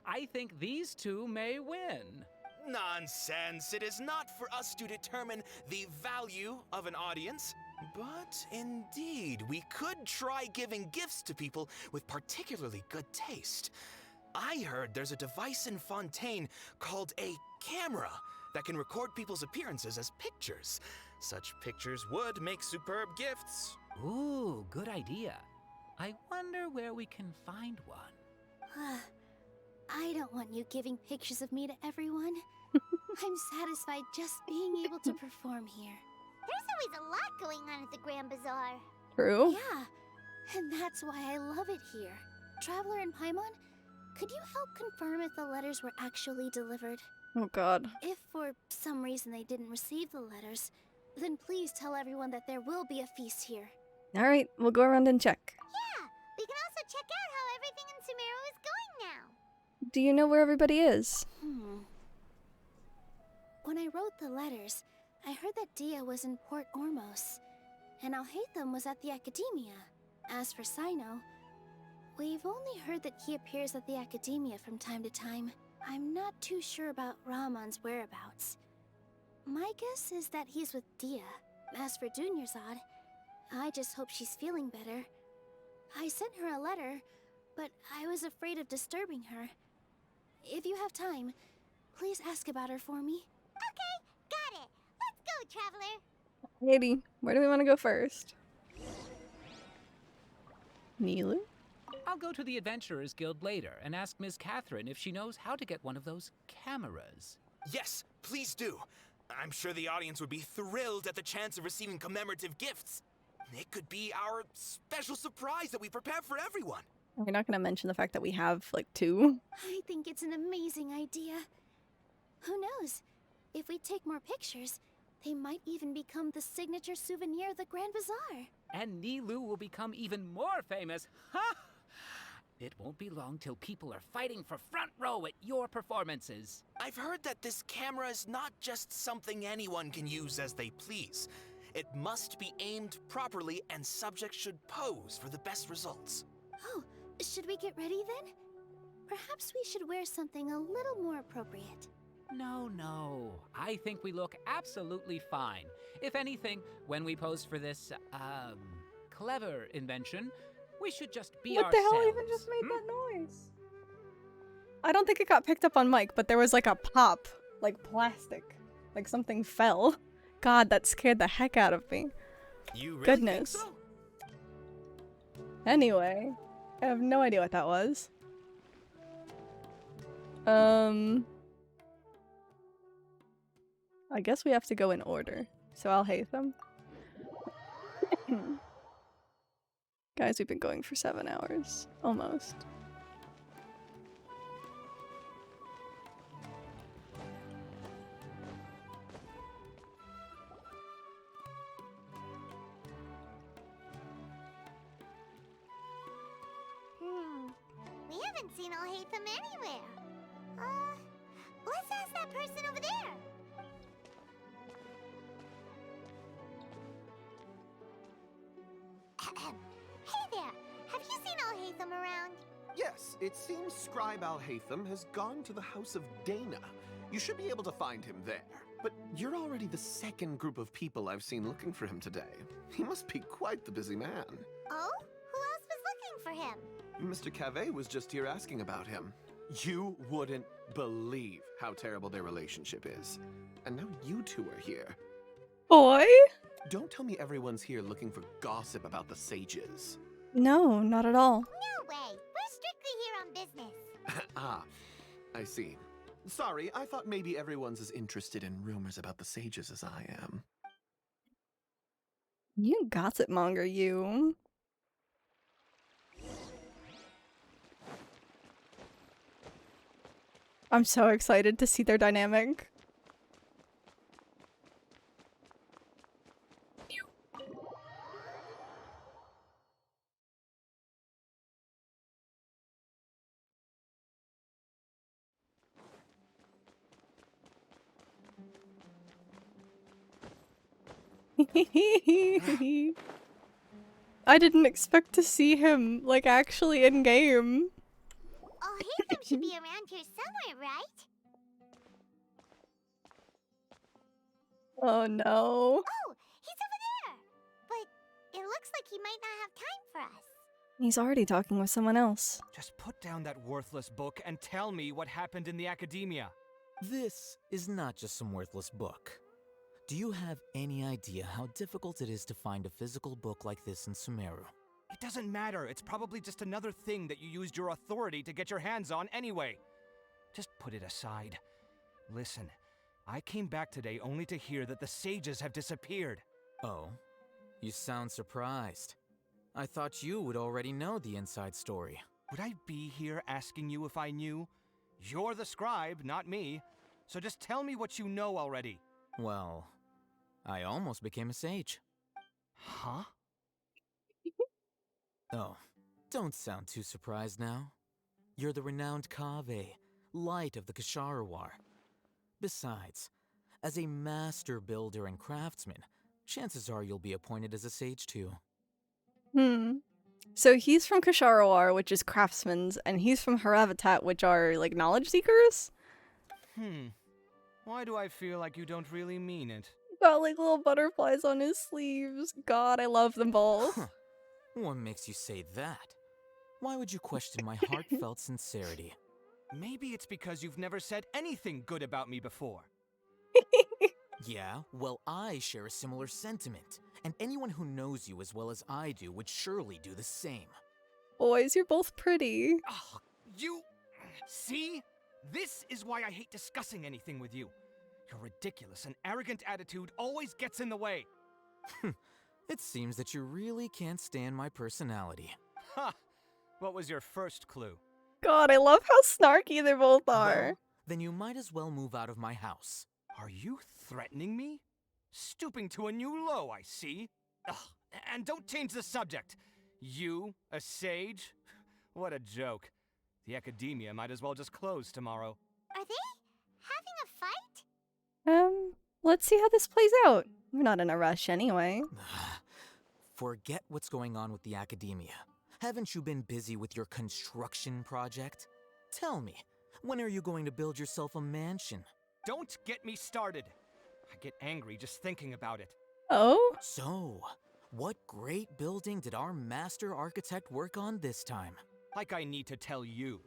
I think these two may win. Nonsense! It is not for us to determine the value of an audience. But indeed, we could try giving gifts to people with particularly good taste. I heard there's a device in Fontaine called a camera that can record people's appearances as pictures. Such pictures would make superb gifts. Ooh, good idea. I wonder where we can find one. I don't want you giving pictures of me to everyone. I'm satisfied just being able to perform here. There's always a lot going on at the Grand Bazaar. True. Yeah, and that's why I love it here. Traveler and Paimon, could you help confirm if the letters were actually delivered? Oh god. If for some reason they didn't receive the letters, then please tell everyone that there will be a feast here. Alright, we'll go around and check. Yeah, we can also check out how everything in Sumeru is going now. Do you know where everybody is? When I wrote the letters, I heard that Dia was in Port Ormos, and Alhaitham was at the Academia. As for Sino, we've only heard that he appears at the Academia from time to time. I'm not too sure about Rahman's whereabouts. My guess is that he's with Dia. As for Dunyarzad, I just hope she's feeling better. I sent her a letter, but I was afraid of disturbing her. If you have time, please ask about her for me. Okay, got it. Let's go, Traveler. Maybe. Where do we want to go first? Nilu? I'll go to the Adventurers Guild later and ask Miss Catherine if she knows how to get one of those cameras. Yes, please do. I'm sure the audience would be thrilled at the chance of receiving commemorative gifts. It could be our special surprise that we prepare for everyone. We're not going to mention the fact that we have, like, 2. I think it's an amazing idea. Who knows? If we take more pictures, they might even become the signature souvenir of the Grand Bazaar. And Nilu will become even more famous. Ha! It won't be long till people are fighting for front row at your performances. I've heard that this camera is not just something anyone can use as they please. It must be aimed properly, and subjects should pose for the best results. Oh, should we get ready then? Perhaps we should wear something a little more appropriate. No. I think we look absolutely fine. If anything, when we pose for this, clever invention, we should just be ourselves. What the hell even just made that noise? I don't think it got picked up on mic, but there was like a pop, like plastic, like something fell. God, that scared the heck out of me. You really Goodness. think so? Anyway, I have no idea what that was. I guess we have to go in order. So I'll hate them. Guys, we've been going for 7 hours. Almost. We haven't seen Alhaitham anywhere. Let's ask that person over there. Hey there, have you seen Alhaitham around? Yes, it seems Scribe Alhaitham has gone to the House of Dana. You should be able to find him there. But you're already the second group of people I've seen looking for him today. He must be quite the busy man. Oh? Who else was looking for him? Mr. Cave was just here asking about him. You wouldn't believe how terrible their relationship is. And now you two are here. Boy? Don't tell me everyone's here looking for gossip about the sages. No, not at all. No way. We're strictly here on business. Ah, I see. Sorry, I thought maybe everyone's as interested in rumors about the sages as I am. You gossip monger, you. I'm so excited to see their dynamic. I didn't expect to see him, like, actually in game. Oh, Haytham should be around here somewhere, right? Oh no. Oh, he's over there! But it looks like he might not have time for us. He's already talking with someone else. Just put down that worthless book and tell me what happened in the academia. This is not just some worthless book. Do you have any idea how difficult it is to find a physical book like this in Sumeru? It doesn't matter. It's probably just another thing that you used your authority to get your hands on anyway. Just put it aside. Listen, I came back today only to hear that the sages have disappeared. Oh, you sound surprised. I thought you would already know the inside story. Would I be here asking you if I knew? You're the scribe, not me. So just tell me what you know already. Well, I almost became a sage. Huh? Oh, don't sound too surprised now. You're the renowned Kaveh, light of the Ksharawar. Besides, as a master builder and craftsman, chances are you'll be appointed as a sage too. So he's from Ksharawar, which is craftsmen's, and he's from Haravatat, which are, like, knowledge seekers? Why do I feel like you don't really mean it? Got, like, little butterflies on his sleeves. God, I love them both. Huh. What makes you say that? Why would you question my heartfelt sincerity? Maybe it's because you've never said anything good about me before. Yeah, well, I share a similar sentiment, and anyone who knows you as well as I do would surely do the same. Boys, you're both pretty. Oh, you... See? This is why I hate discussing anything with you. Your ridiculous and arrogant attitude always gets in the way. It seems that you really can't stand my personality. Ha! What was your first clue? God, I love how snarky they both are. Well, then you might as well move out of my house. Are you threatening me? Stooping to a new low, I see. Ugh, and don't change the subject. You, a sage? What a joke. The academia might as well just close tomorrow. Are they having a fight? Let's see how this plays out. We're not in a rush anyway. Forget what's going on with the academia. Haven't you been busy with your construction project? Tell me, when are you going to build yourself a mansion? Don't get me started. I get angry just thinking about it. Oh? So, what great building did our master architect work on this time? Like I need to tell you.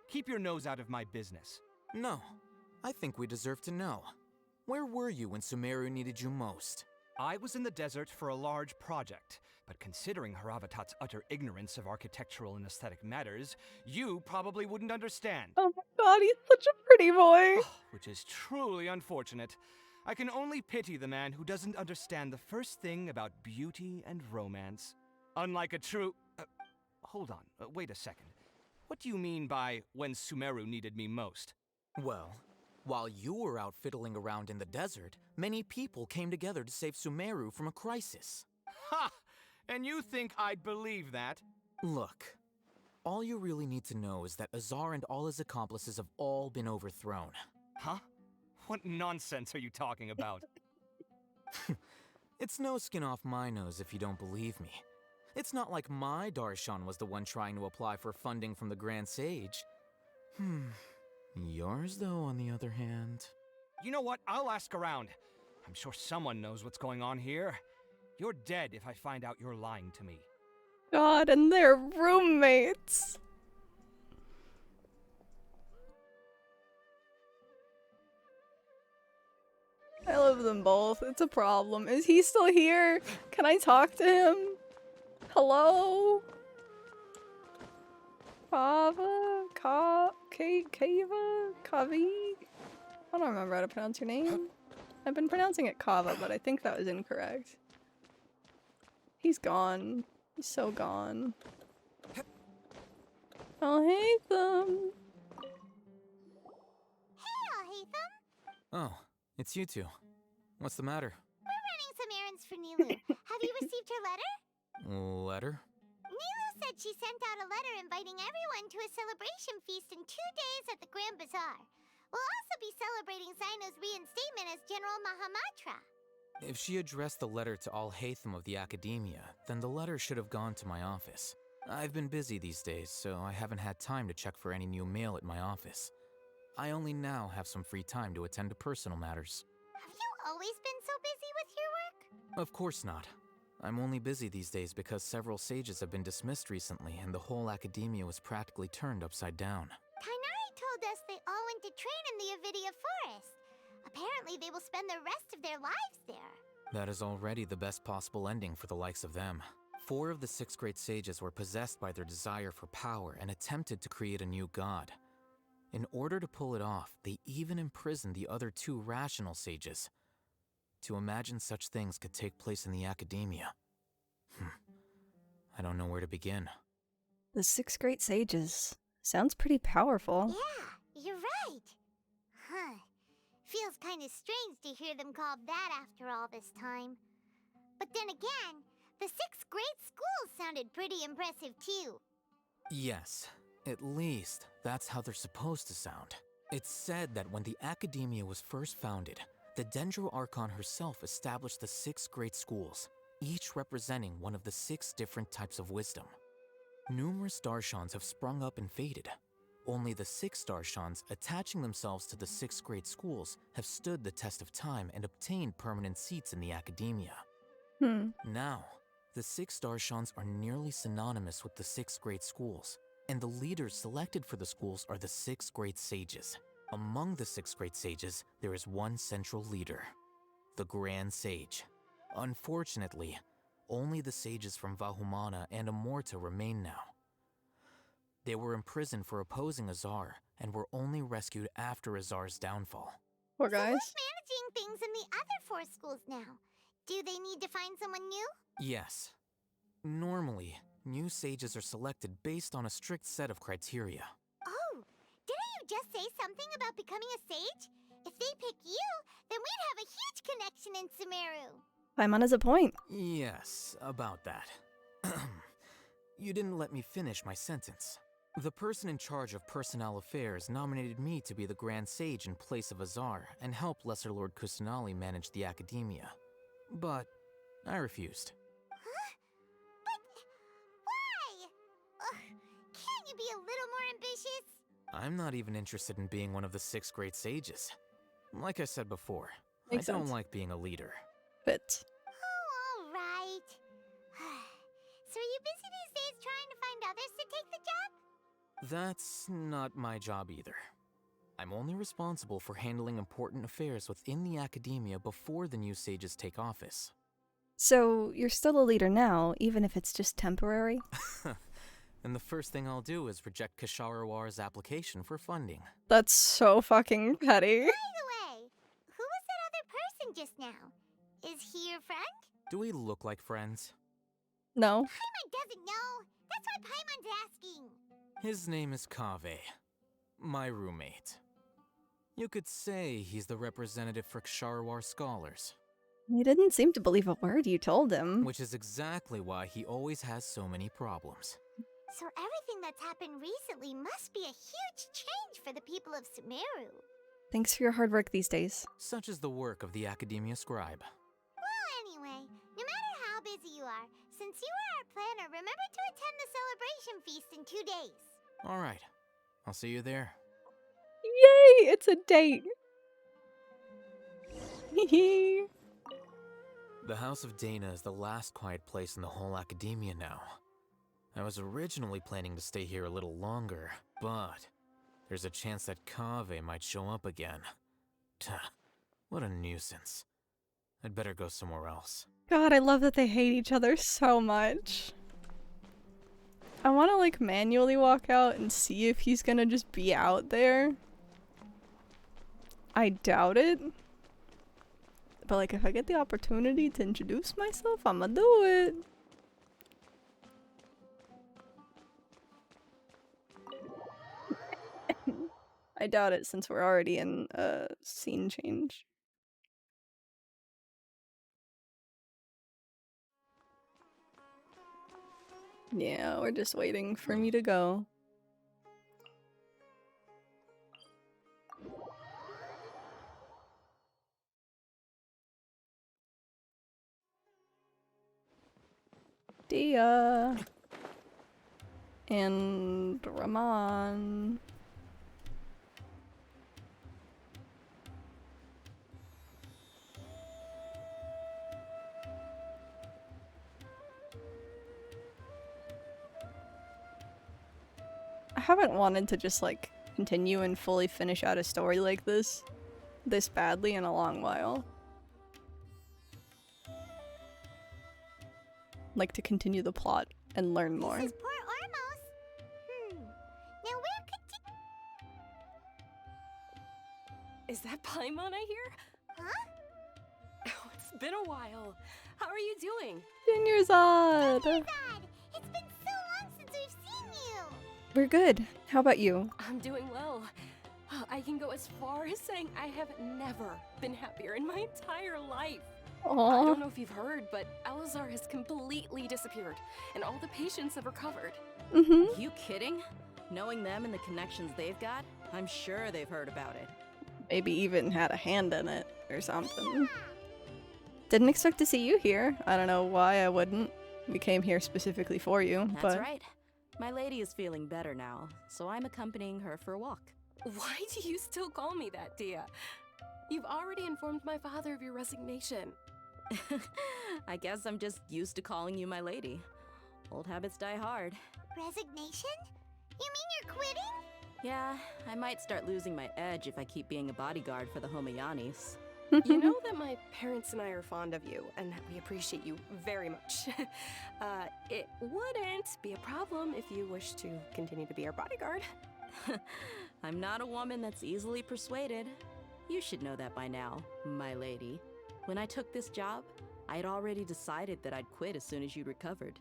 Keep your nose out of my business. No, I think we deserve to know. Where were you when Sumeru needed you most? I was in the desert for a large project, but considering Haravatat's utter ignorance of architectural and aesthetic matters, you probably wouldn't understand. Oh my god, he's such a pretty boy. Which is truly unfortunate. I can only pity the man who doesn't understand the first thing about beauty and romance. Unlike a true... hold on, wait a second. What do you mean by when Sumeru needed me most? Well, while you were out fiddling around in the desert, many people came together to save Sumeru from a crisis. Ha! And you think I'd believe that? Look, all you really need to know is that Azar and all his accomplices have all been overthrown. Huh? What nonsense are you talking about? It's no skin off my nose if you don't believe me. It's not like my Darshan was the one trying to apply for funding from the Grand Sage. Yours, though, on the other hand... You know what? I'll ask around. I'm sure someone knows what's going on here. You're dead if I find out you're lying to me. God, and they're roommates. I love love them both. It's a problem. Is he still here? Can I talk to him? Hello? Kava? Kava? Kavi? I don't remember how to pronounce your name. I've been pronouncing it Kava, but I think that was incorrect. He's gone. He's so gone. I'll hate them. Hey, Alhaitham. Oh, it's you two. What's the matter? We're running some errands for Nilu. Have you received her letter? Letter? Nilu said she sent out a letter inviting everyone to a celebration feast in 2 days at the Grand Bazaar. We'll also be celebrating Zaino's reinstatement as General Mahamatra. If she addressed the letter to Alhaitham of the Academia, then the letter should have gone to my office. I've been busy these days, so I haven't had time to check for any new mail at my office. I only now have some free time to attend to personal matters. Have you always been so busy with your work? Of course not. I'm only busy these days because several sages have been dismissed recently and the whole Academia was practically turned upside down. Tainari told us they all went to train in the Avidia Forest. Apparently they will spend the rest of their lives there. That is already the best possible ending for the likes of them. 4 of the 6 great sages were possessed by their desire for power and attempted to create a new god. In order to pull it off, they even imprisoned the other 2 rational sages. To imagine such things could take place in the Academia. I don't know where to begin. The 6 great sages. Sounds pretty powerful. Yeah, you're right. Huh. Feels kind of strange to hear them called that after all this time. But then again, the 6 great schools sounded pretty impressive too. Yes, at least that's how they're supposed to sound. It's said that when the Academia was first founded, the Dendro Archon herself established the 6 great schools, each representing one of the 6 different types of wisdom. Numerous Darshans have sprung up and faded. Only the 6 Darshans attaching themselves to the 6 great schools have stood the test of time and obtained permanent seats in the Academia. Now, the 6 Darshans are nearly synonymous with the 6 great schools, and the leaders selected for the schools are the 6 great sages. Among the 6 great sages, there is one central leader, the Grand Sage. Unfortunately, only the sages from Vahumana and Amorta remain now. They were imprisoned for opposing Azar and were only rescued after Azar's downfall. Poor guys. So who's managing things in the other 4 schools now? Do they need to find someone new? Yes. Normally, new sages are selected based on a strict set of criteria. Oh, didn't you just say something about becoming a sage? If they pick you, then we'd have a huge connection in Sumeru. Paimon has a point. Yes, about that. You didn't let me finish my sentence. The person in charge of personnel affairs nominated me to be the Grand Sage in place of Azar and help Lesser Lord Kusanali manage the Academia. But I refused. Huh? But why? Can't you be a little more ambitious? I'm not even interested in being one of the 6 great sages. Like I said before, Makes I don't sense. like being a leader. Fit. Oh, all right. So are you busy these days trying to find others to take the job? That's not my job either. I'm only responsible for handling important affairs within the Academia before the new sages take office. So, you're still a leader now, even if it's just temporary? And the first thing I'll do is reject Kasharawar's application for funding. That's so fucking petty. By the way, who was that other person just now? Is he your friend? Do we look like friends? No. Paimon doesn't know. That's why Paimon's asking. His name is Kaveh, my roommate. You could say he's the representative for Ksharawar scholars. He didn't seem to believe a word you told him. Which is exactly why he always has so many problems. So everything that's happened recently must be a huge change for the people of Sumeru. Thanks for your hard work these days. Such is the work of the Academia Scribe. Well, anyway, no matter how busy you are, since you are our planner, remember to attend the celebration feast in 2 days. Alright, I'll see you there. Yay! It's a date! Hehe. The House of Dana is the last quiet place in the whole Academia now. I was originally planning to stay here a little longer, but there's a chance that Kaveh might show up again. Tuh, what a nuisance. I'd better go somewhere else. God, I love that they hate each other so much. I want to like manually walk out and see if he's gonna just be out there. I doubt it. But like if I get the opportunity to introduce myself, I'ma do it. I doubt it since we're already in a scene change. Yeah, we're just waiting for me to go. Dia and Rahman. I haven't wanted to just like continue and fully finish out a story like this badly in a long while. Like to continue the plot and learn more. This is poor Ormos. Now where could Is that Paimon I hear? Huh? Oh, it's been a while. How are you doing? Dinyerzad! It's been so long since we've seen you! We're good. How about you? I'm doing well. I can go as far as saying I have never been happier in my entire life. Aww. I don't know if you've heard, but Elazar has completely disappeared, and all the patients have recovered. Mm-hmm. You kidding? Knowing them and the connections they've got, I'm sure they've heard about it. Maybe even had a hand in it or something. Didn't expect to see you here. I don't know why I wouldn't. We came here specifically for you, That's but... right. My lady is feeling better now, so I'm accompanying her for a walk. Why do you still call me that, Dia? You've already informed my father of your resignation. I guess I'm just used to calling you my lady. Old habits die hard. Resignation? You mean you're quitting? Yeah, I might start losing my edge if I keep being a bodyguard for the Homayanis. You know that my parents and I are fond of you, and that we appreciate you very much. It wouldn't be a problem if you wish to continue to be our bodyguard. I'm not a woman that's easily persuaded. You should know that by now, my lady. When I took this job, I had already decided that I'd quit as soon as you'd recovered.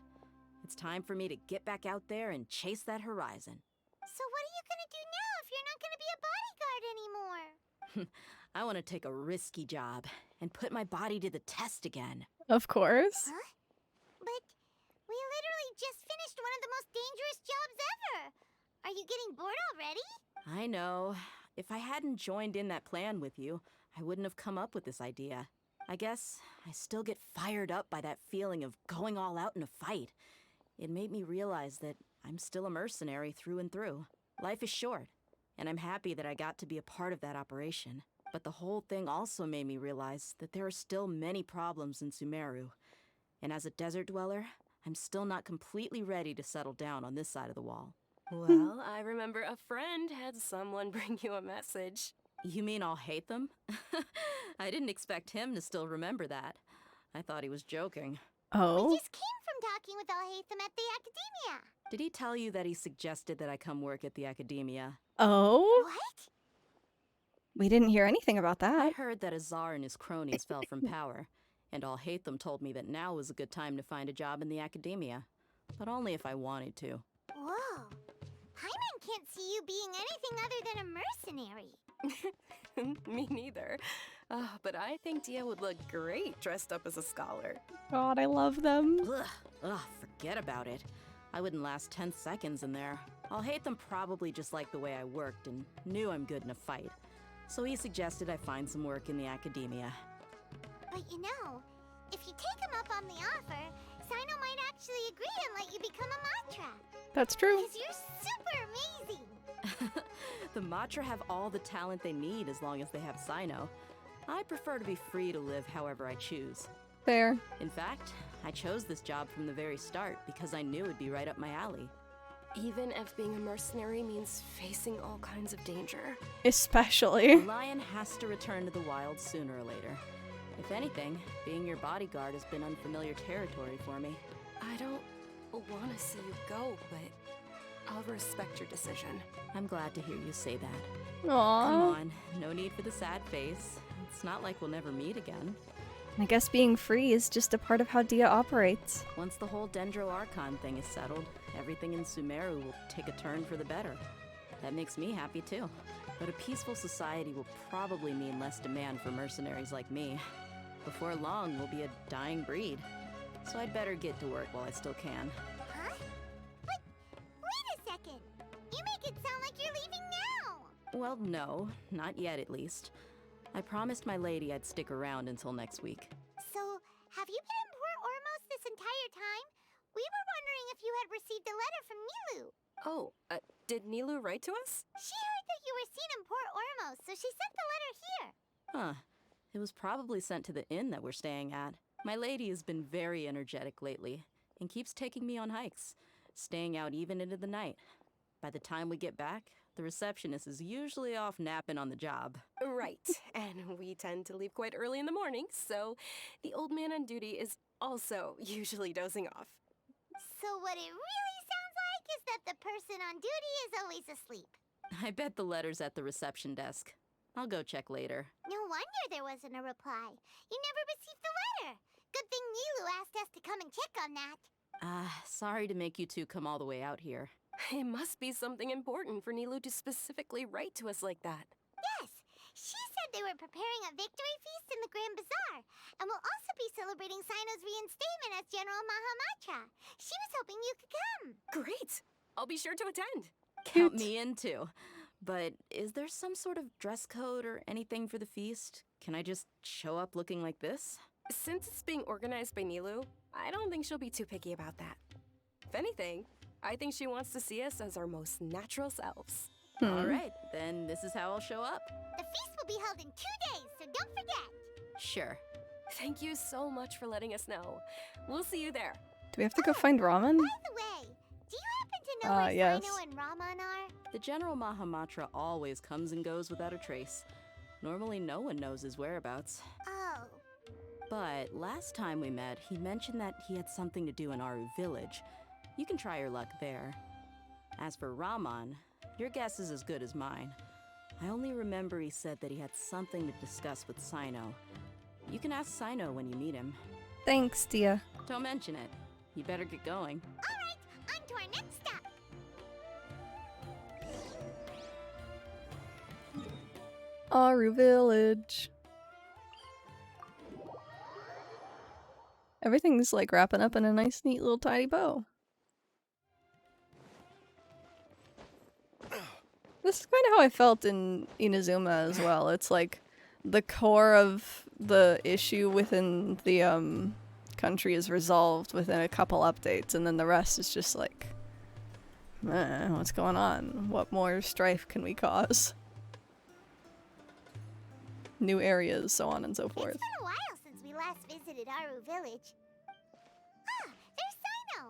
It's time for me to get back out there and chase that horizon. So what are you gonna do now if you're not gonna be a bodyguard anymore? I want to take a risky job and put my body to the test again. Of course. Huh? But we literally just finished one of the most dangerous jobs ever! Are you getting bored already? I know. If I hadn't joined in that plan with you, I wouldn't have come up with this idea. I guess I still get fired up by that feeling of going all out in a fight. It made me realize that I'm still a mercenary through and through. Life is short, and I'm happy that I got to be a part of that operation. But the whole thing also made me realize that there are still many problems in Sumeru. And as a desert dweller, I'm still not completely ready to settle down on this side of the wall. Well, I remember a friend had someone bring you a message. You mean I'll hate them? I didn't expect him to still remember that. I thought he was joking. Oh? We just came from talking with Alhaitham at the Academia. Did he tell you that he suggested that I come work at the Academia? Oh? What? We didn't hear anything about I that. heard that Azar and his cronies fell from power, and Alhaitham told me that now was a good time to find a job in the Academia. But only if I wanted to. Whoa. Paimon can't see you being anything other than a mercenary. Me neither. But I think Dia would look great dressed up as a scholar. God, I love them. Ugh, forget about it. I wouldn't last 10 seconds in there. Alhaitham probably just liked the way I worked and knew I'm good in a fight. So he suggested I find some work in the Academia. But you know, if you take him up on the offer, Sino might actually agree and let you become a Matra. That's true. Because you're super amazing. The Matra have all the talent they need as long as they have Sino. I prefer to be free to live however I choose. Fair. In fact, I chose this job from the very start because I knew it'd be right up my alley. Even if being a mercenary means facing all kinds of danger. Especially. The lion has to return to the wild sooner or later. If anything, being your bodyguard has been unfamiliar territory for me. I don't want to see you go, but I'll respect your decision. I'm glad to hear you say that. Aww. Come on, no need for the sad face. It's not like we'll never meet again. I guess being free is just a part of how Dia operates. Once the whole Dendro Archon thing is settled, everything in Sumeru will take a turn for the better. That makes me happy too. But a peaceful society will probably mean less demand for mercenaries like me. Before long, we'll be a dying breed. So I'd better get to work while I still can. Huh? But wait a second. You make it sound like you're leaving now. Well, no, not yet at least. I promised my lady I'd stick around until next week. So, have you been in Port Ormos this entire time? We were wondering if you had received a letter from Nilu. Oh, did Nilu write to us? She heard that you were seen in Port Ormos, so she sent the letter here. Huh. It was probably sent to the inn that we're staying at. My lady has been very energetic lately and keeps taking me on hikes, staying out even into the night. By the time we get back, the receptionist is usually off napping on the job. Right, and we tend to leave quite early in the morning, so the old man on duty is also usually dozing off. So what it really sounds like is that the person on duty is always asleep. I bet the letter's at the reception desk. I'll go check later. No wonder there wasn't a reply. You never received the letter. Good thing Nilu asked us to come and check on that. Sorry to make you two come all the way out here. It must be something important for Nilu to specifically write to us like that. Yes, she said they were preparing a victory feast in the Grand Bazaar, and will also be celebrating Sino's reinstatement as General Mahamatra. She was hoping you could come. Great! I'll be sure to attend. Count me in too. But is there some sort of dress code or anything for the feast? Can I just show up looking like this? Since it's being organized by Nilu, I don't think she'll be too picky about that. If anything, I think she wants to see us as our most natural selves. All right, then this is how I'll show up. The feast will be held in 2 days, so don't forget. Sure. Thank you so much for letting us know. We'll see you there. Do we have to go find ramen? By the way, do you happen to know where yes. Sino and Raman are? The General Mahamatra always comes and goes without a trace. Normally no one knows his whereabouts. Oh. But last time we met, he mentioned that he had something to do in Aru Village. You can try your luck there. As for Raman, your guess is as good as mine. I only remember he said that he had something to discuss with Sino. You can ask Sino when you meet him. Thanks, Dia. Don't mention it. You better get going. All right, on to our next stop. Aru Village. Everything's like wrapping up in a nice, neat little tidy bow. This is kind of how I felt in Inazuma as well. It's like the core of the issue within the country is resolved within a couple updates, and then the rest is just like, what's going on? What more strife can we cause? New areas, so on and so forth. It's been a while since we last visited Aru Village. Ah, there's Sino.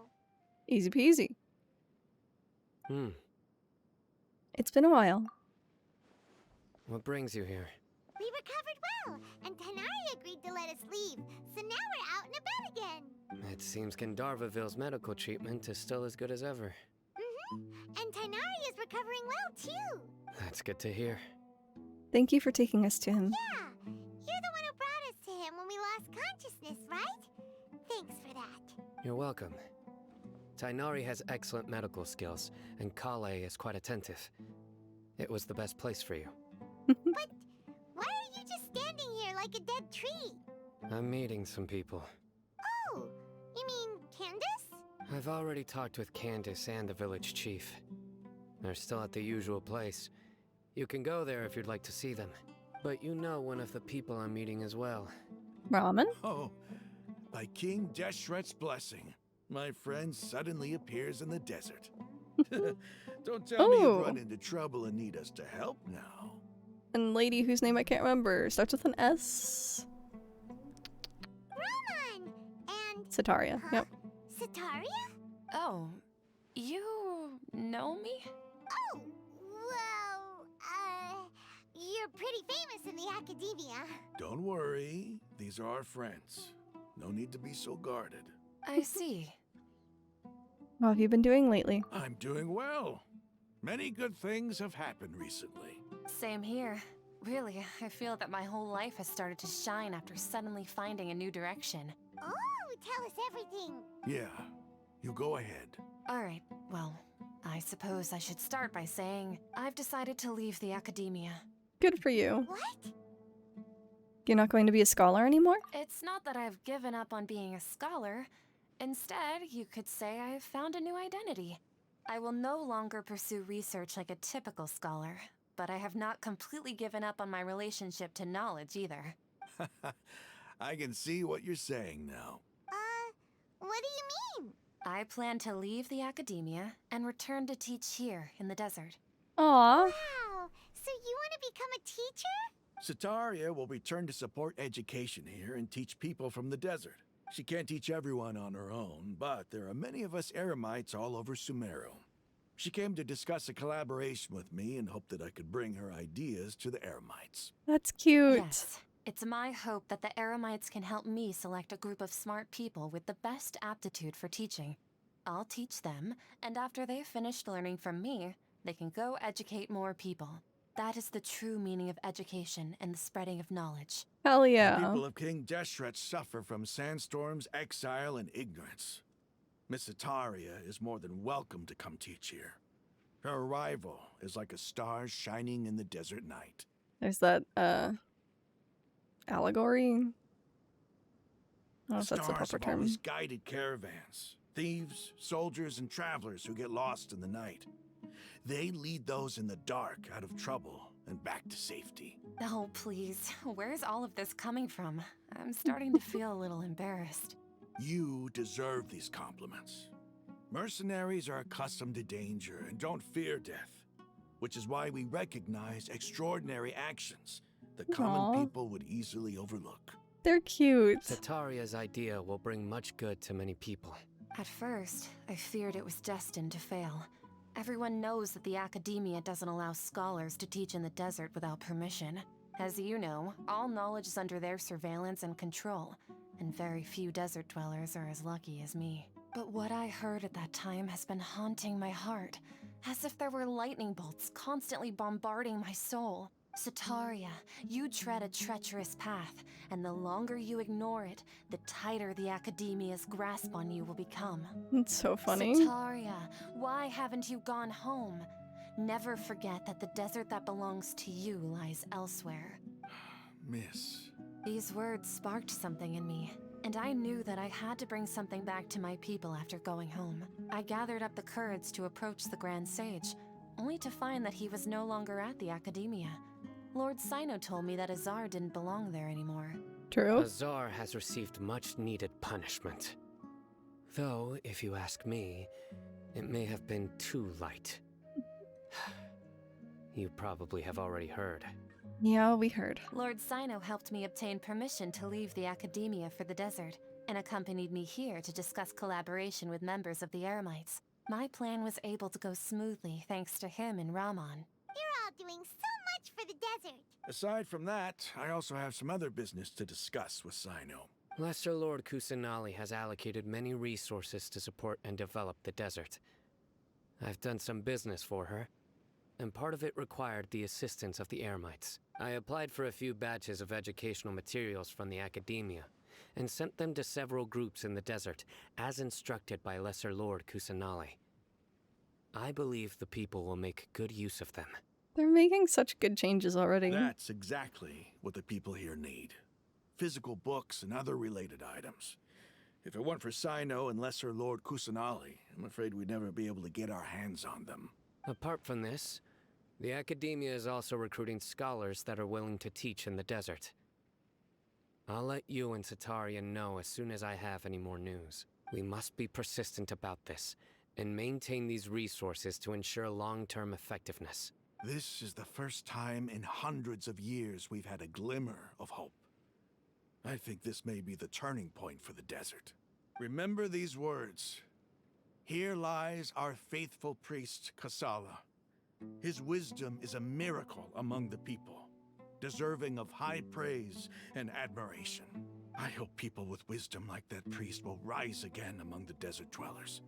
Easy peasy. It's been a while. What brings you here? We recovered well, and Tanari agreed to let us leave, so now we're out and about again. It seems Gandharvaville's medical treatment is still as good as ever. And Tanari is recovering well, too. That's good to hear. Thank you for taking us to him. Yeah, you're the one who brought us to him when we lost consciousness, right? Thanks for that. You're welcome. Tainari has excellent medical skills, and Kale is quite attentive. It was the best place for you. But why are you just standing here like a dead tree? I'm meeting some people. Oh, you mean Candace? I've already talked with Candace and the village chief. They're still at the usual place. You can go there if you'd like to see them. But you know one of the people I'm meeting as well. Ramen? Oh, by King Deshret's blessing, my friend suddenly appears in the desert. Don't tell me you've run into trouble and need us to help now. And lady whose name I can't remember starts with an S. Raman! And... Sataria, yep. Sataria? Oh, you know me? Oh, well, You're pretty famous in the academia. Don't worry, these are our friends. No need to be so guarded. I see. How have you been doing lately? I'm doing well. Many good things have happened recently. Same here. Really, I feel that my whole life has started to shine after suddenly finding a new direction. Oh, tell us everything. Yeah, you go ahead. Alright, well, I suppose I should start by saying I've decided to leave the academia. Good for you. What? You're not going to be a scholar anymore? It's not that I've given up on being a scholar. Instead, you could say I've found a new identity. I will no longer pursue research like a typical scholar, but I have not completely given up on my relationship to knowledge either. I can see what you're saying now. What do you mean? I plan to leave the academia and return to teach here in the desert. Aww. Wow, so you want to become a teacher? Sataria will return to support education here and teach people from the desert. She can't teach everyone on her own, but there are many of us Eremites all over Sumeru. She came to discuss a collaboration with me and hoped that I could bring her ideas to the Eremites. That's cute. Yes, it's my hope that the Eremites can help me select a group of smart people with the best aptitude for teaching. I'll teach them, and after they've finished learning from me, they can go educate more people. That is the true meaning of education and the spreading of knowledge. Hell The yeah. people of King Deshret suffer from sandstorms, exile, and ignorance. Miss Sataria is more than welcome to come teach here. Her arrival is like a star shining in the desert night. There's that, allegory? I don't know if that's the Stars proper have term. always guided caravans, thieves, soldiers, and travelers who get lost in the night. They lead those in the dark out of trouble and back to safety. Oh, please. Where's all of this coming from? I'm starting to feel a little embarrassed. You deserve these compliments. Mercenaries are accustomed to danger and don't fear death, which is why we recognize extraordinary actions that common Aw. people would easily overlook. They're cute. Sataria's idea will bring much good to many people. At first, I feared it was destined to fail. Everyone knows that the academia doesn't allow scholars to teach in the desert without permission. As you know, all knowledge is under their surveillance and control, and very few desert dwellers are as lucky as me. But what I heard at that time has been haunting my heart, as if there were lightning bolts constantly bombarding my soul. Sataria, you tread a treacherous path, and the longer you ignore it, the tighter the academia's grasp on you will become. It's so funny. Sataria, why haven't you gone home? Never forget that the desert that belongs to you lies elsewhere. Miss. These words sparked something in me, and I knew that I had to bring something back to my people after going home. I gathered up the courage to approach the Grand Sage, only to find that he was no longer at the academia. Lord Sino told me that Azar didn't belong there anymore. True. Azar has received much needed punishment. Though, if you ask me, it may have been too light. You probably have already heard. Yeah, we heard. Lord Sino helped me obtain permission to leave the academia for the desert, and accompanied me here to discuss collaboration with members of the Eremites. My plan was able to go smoothly thanks to him and Rahman. You're all doing so much for the desert. Aside from that, I also have some other business to discuss with Sino. Lesser Lord Kusanali has allocated many resources to support and develop the desert. I've done some business for her, and part of it required the assistance of the Eremites. I applied for a few batches of educational materials from the academia, and sent them to several groups in the desert, as instructed by Lesser Lord Kusanali. I believe the people will make good use of them. They're making such good changes already. That's exactly what the people here need. Physical books and other related items. If it weren't for Sino and Lesser Lord Kusanali, I'm afraid we'd never be able to get our hands on them. Apart from this, the academia is also recruiting scholars that are willing to teach in the desert. I'll let you and Sataria know as soon as I have any more news. We must be persistent about this, and maintain these resources to ensure long-term effectiveness. This is the first time in hundreds of years we've had a glimmer of hope. I think this may be the turning point for the desert. Remember these words. Here lies our faithful priest, Kasala. His wisdom is a miracle among the people. deserving of high praise and admiration. I hope people with wisdom like that priest will rise again among the desert dwellers.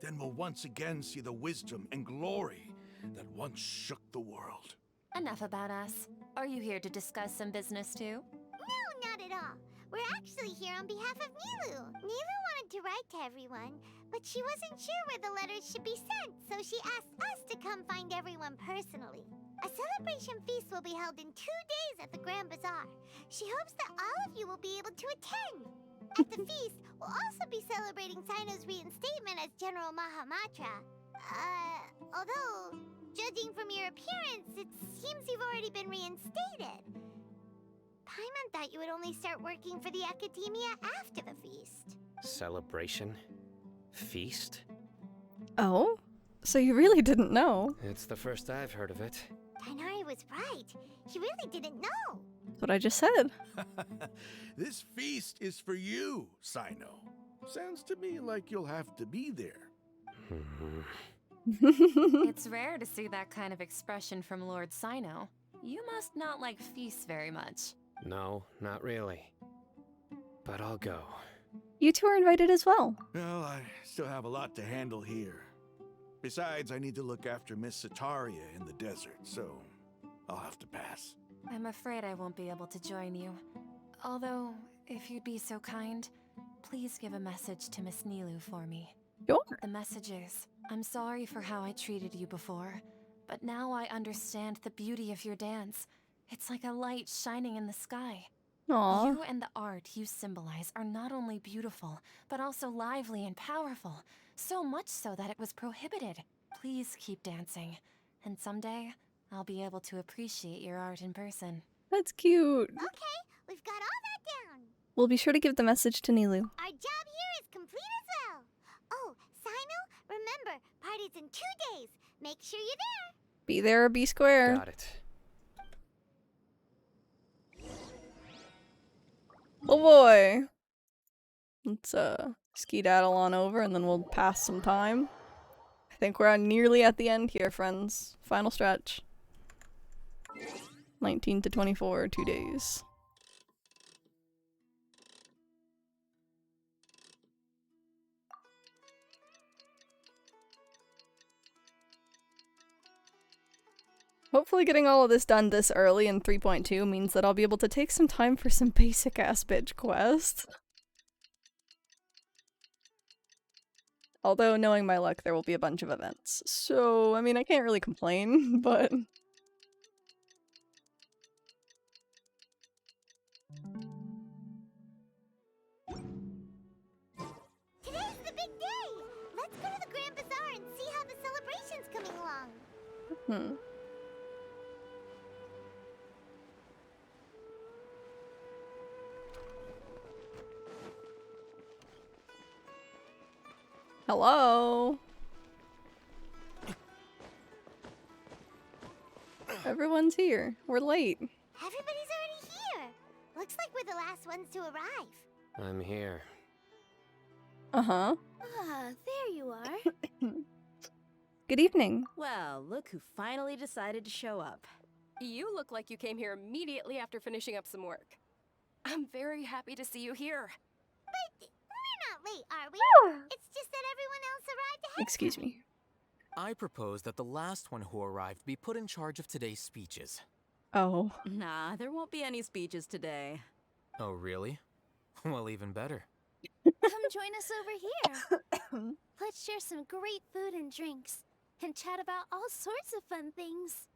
Then we'll once again see the wisdom and glory that once shook the world. Enough about us. Are you here to discuss some business too? No, not at all. We're actually here on behalf of Nilu. Nilu wanted to write to everyone, but she wasn't sure where the letters should be sent, so she asked us to come find everyone personally. A celebration feast will be held in 2 days at the Grand Bazaar. She hopes that all of you will be able to attend. At the feast, we'll also be celebrating Sino's reinstatement as General Mahamatra. Although, judging from your appearance, it seems you've already been reinstated. Paimon thought you would only start working for the Academia after the feast. Celebration? Feast? Oh? So you really didn't know? It's the first I've heard of it. Tainari was right. He really didn't know. That's what I just said. This feast is for you, Sino. Sounds to me like you'll have to be there. It's rare to see that kind of expression from Lord Sino. You must not like feasts very much. No, not really. But I'll go. You two are invited as well. Well, I still have a lot to handle here. Besides, I need to look after Miss Sataria in the desert, so I'll have to pass. I'm afraid I won't be able to join you. Although, if you'd be so kind, please give a message to Miss Nilu for me. Sure. The message is, I'm sorry for how I treated you before, but now I understand the beauty of your dance. It's like a light shining in the sky. Aww. You and the art you symbolize are not only beautiful, but also lively and powerful. So much so that it was prohibited. Please keep dancing, and someday I'll be able to appreciate your art in person. That's cute. Okay, we've got all that down. We'll be sure to give the message to Nilu. Our job here is complete as well. Oh, Sino, remember, party's in 2 days. Make sure you're there. Be there or be square. Got it. Oh boy. Let's skedaddle on over and then we'll pass some time. I think we're nearly at the end here, friends. Final stretch. 19 to 24, 2 days. Hopefully getting all of this done this early in 3.2 means that I'll be able to take some time for some basic-ass bitch quests. Although, knowing my luck, there will be a bunch of events. So, I mean, I can't really complain, but... Today's the big day! Let's go to the Grand Bazaar and see how the celebration's coming along. Hello? Everyone's here. We're late. Everybody's already here. Looks like we're the last ones to arrive. I'm here. Uh-huh. Ah, there you are. Good evening. Well, look who finally decided to show up. You look like you came here immediately after finishing up some work. I'm very happy to see you here. But we're not late, are we? It's just that everyone else arrived ahead. Excuse me. I propose that the last one who arrived be put in charge of today's speeches. Oh. Nah, there won't be any speeches today. Oh, really? Well, even better. Come join us over here. Let's share some great food and drinks, and chat about all sorts of fun things.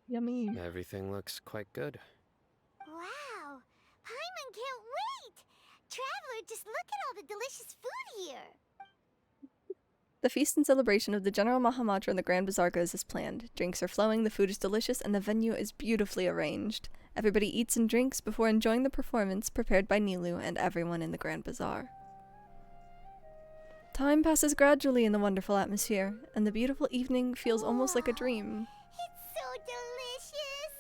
Yummy. Everything looks quite good. Wow! Paimon can't wait! Traveler, just look at all the delicious food here! The feast and celebration of the General Mahamatra and the Grand Bazaar goes as planned. Drinks are flowing, the food is delicious, and the venue is beautifully arranged. Everybody eats and drinks before enjoying the performance prepared by Nilu and everyone in the Grand Bazaar. Time passes gradually in the wonderful atmosphere, and the beautiful evening feels almost like a dream. It's so delicious!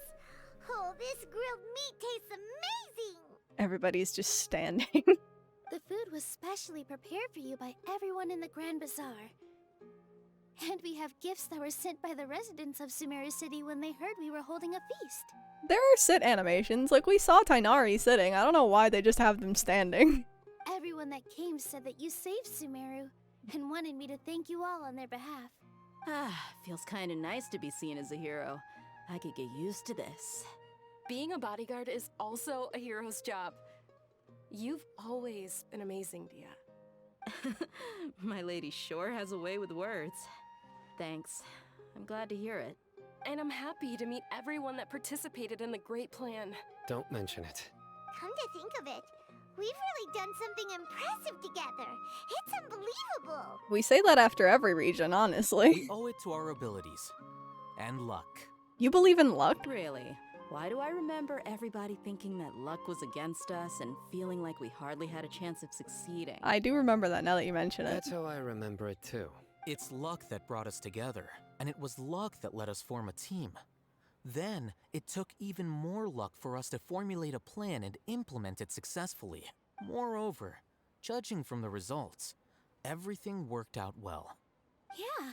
Oh, this grilled meat tastes amazing! Everybody's just standing. The food was specially prepared for you by everyone in the Grand Bazaar. And we have gifts that were sent by the residents of Sumeru City when they heard we were holding a feast. There are sit animations. Like, we saw Tainari sitting. I don't know why they just have them standing. Everyone that came said that you saved Sumeru and wanted me to thank you all on their behalf. Feels kinda nice to be seen as a hero. I could get used to this. Being a bodyguard is also a hero's job. You've always been amazing, Dia. My lady sure has a way with words. Thanks. I'm glad to hear it. And I'm happy to meet everyone that participated in the great plan. Don't mention it. Come to think of it, we've really done something impressive together. It's unbelievable. We say that after every region, honestly. We owe it to our abilities. And luck. You believe in luck? Really? Why do I remember everybody thinking that luck was against us and feeling like we hardly had a chance of succeeding? I do remember that now that you mention it. That's how I remember it too. It's luck that brought us together, and it was luck that let us form a team. Then, it took even more luck for us to formulate a plan and implement it successfully. Moreover, judging from the results, everything worked out well. Yeah.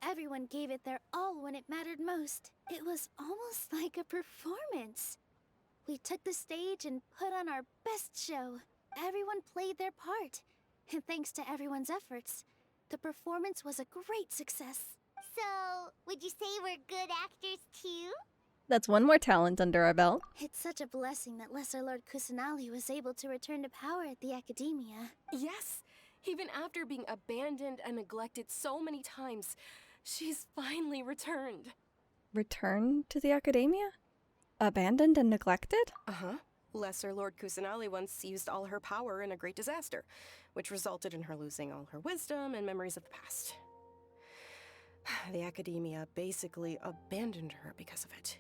Everyone gave it their all when it mattered most. It was almost like a performance. We took the stage and put on our best show. Everyone played their part. And thanks to everyone's efforts, the performance was a great success. So, would you say we're good actors too? That's one more talent under our belt. It's such a blessing that Lesser Lord Kusanali was able to return to power at the Academia. Yes, even after being abandoned and neglected so many times, she's finally returned. Return to the Academia? Abandoned and neglected? Uh-huh. Lesser Lord Kusanali once used all her power in a great disaster, which resulted in her losing all her wisdom and memories of the past. The Academia basically abandoned her because of it.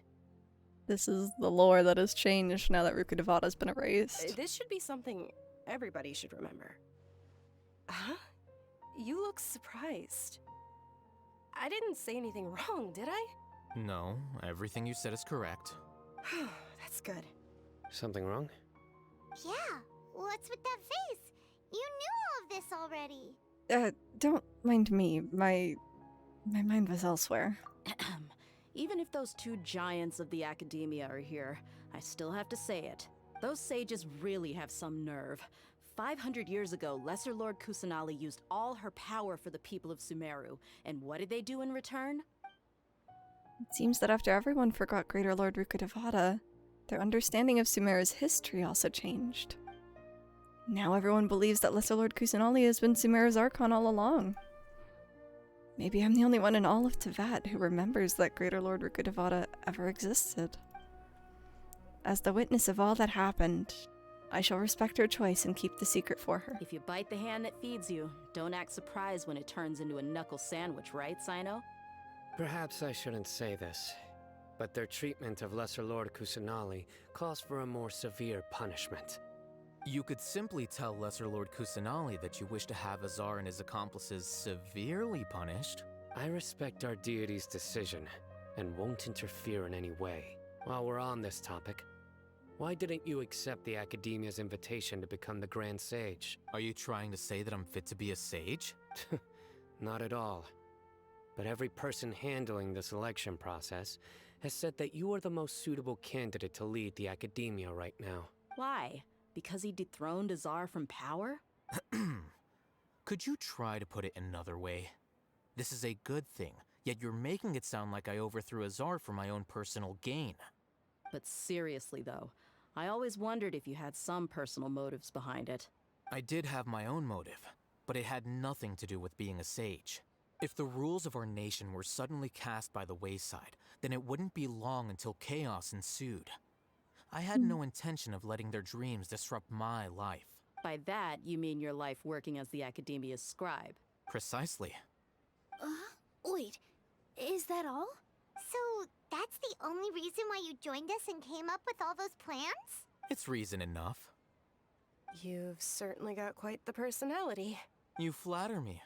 This is the lore that has changed now that Rukkhadevata's been erased. This should be something everybody should remember. Huh? You look surprised. I didn't say anything wrong, did I? No, everything you said is correct. That's good. Something wrong? Yeah, what's with that face? You knew all of this already. Don't mind me. My mind was elsewhere. Even if those two giants of the Academia are here, I still have to say it. Those sages really have some nerve. 500 years ago, Lesser Lord Kusanali used all her power for the people of Sumeru, and what did they do in return? It seems that after everyone forgot Greater Lord Rukkhadevata, their understanding of Sumeru's history also changed. Now everyone believes that Lesser Lord Kusanali has been Sumeru's Archon all along. Maybe I'm the only one in all of Tevat who remembers that Greater Lord Rukkhadevata ever existed. As the witness of all that happened, I shall respect her choice and keep the secret for her. If you bite the hand that feeds you, don't act surprised when it turns into a knuckle sandwich, right, Sino? Perhaps I shouldn't say this, but their treatment of Lesser Lord Kusanali calls for a more severe punishment. You could simply tell Lesser Lord Kusanali that you wish to have Azar and his accomplices severely punished. I respect our deity's decision, and won't interfere in any way. While we're on this topic, why didn't you accept the Academia's invitation to become the Grand Sage? Are you trying to say that I'm fit to be a sage? Not at all. But every person handling the selection process has said that you are the most suitable candidate to lead the Academia right now. Why? Because he dethroned Azar from power? Could you try to put it another way? This is a good thing, yet you're making it sound like I overthrew Azar for my own personal gain. But seriously though, I always wondered if you had some personal motives behind it. I did have my own motive, but it had nothing to do with being a sage. If the rules of our nation were suddenly cast by the wayside, then it wouldn't be long until chaos ensued. I had no intention of letting their dreams disrupt my life. By that, you mean your life working as the Academia's scribe. Precisely. Wait, is that all? So, that's the only reason why you joined us and came up with all those plans? It's reason enough. You've certainly got quite the personality. You flatter me.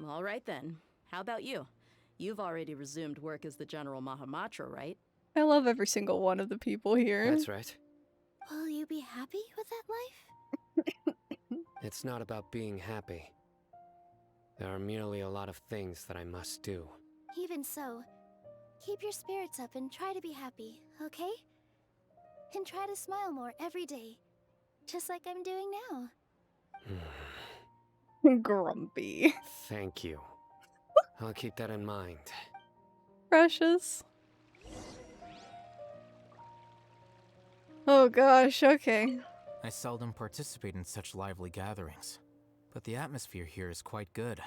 All right then. How about you? You've already resumed work as the General Mahamatra, right? I love every single one of the people here. That's right. Will you be happy with that life? It's not about being happy. There are merely a lot of things that I must do. Even so, keep your spirits up and try to be happy, okay? And try to smile more every day, just like I'm doing now. Grumpy. Thank you. I'll keep that in mind. Precious. Oh gosh, okay. I seldom participate in such lively gatherings, but the atmosphere here is quite good.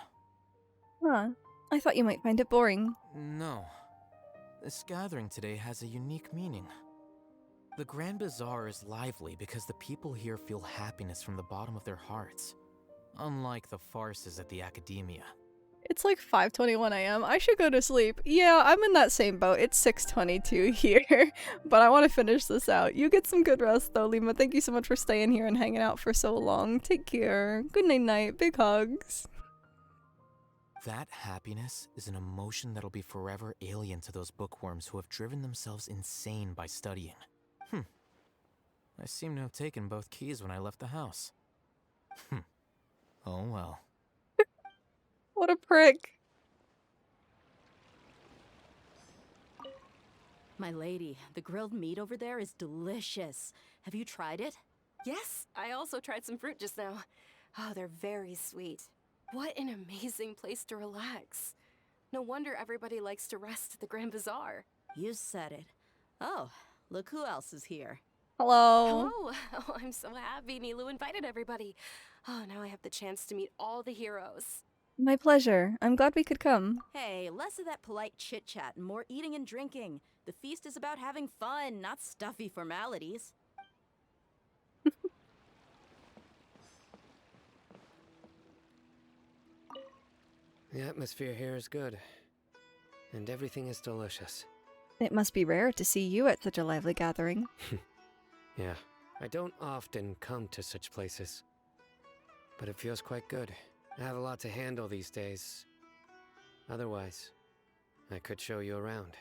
Huh. I thought you might find it boring. No. This gathering today has a unique meaning. The Grand Bazaar is lively because the people here feel happiness from the bottom of their hearts, unlike the farces at the Academia. It's like 5:21 a.m. I should go to sleep. Yeah, I'm in that same boat. It's 6:22 here, but I want to finish this out. You get some good rest though, Lima. Thank you so much for staying here and hanging out for so long. Take care. Good night. Big hugs. That happiness is an emotion that'll be forever alien to those bookworms who have driven themselves insane by studying. I seem to have taken both keys when I left the house. Oh well. What a prick. My lady, the grilled meat over there is delicious. Have you tried it? Yes, I also tried some fruit just now. Oh, they're very sweet. What an amazing place to relax. No wonder everybody likes to rest at the Grand Bazaar. You said it. Oh, look who else is here. Hello. Hello. Oh, I'm so happy Nilu invited everybody. Oh, now I have the chance to meet all the heroes. My pleasure. I'm glad we could come. Hey, less of that polite chit-chat and more eating and drinking. The feast is about having fun, not stuffy formalities. The atmosphere here is good, and everything is delicious. It must be rare to see you at such a lively gathering. Yeah, I don't often come to such places, but it feels quite good. I have a lot to handle these days. Otherwise, I could show you around.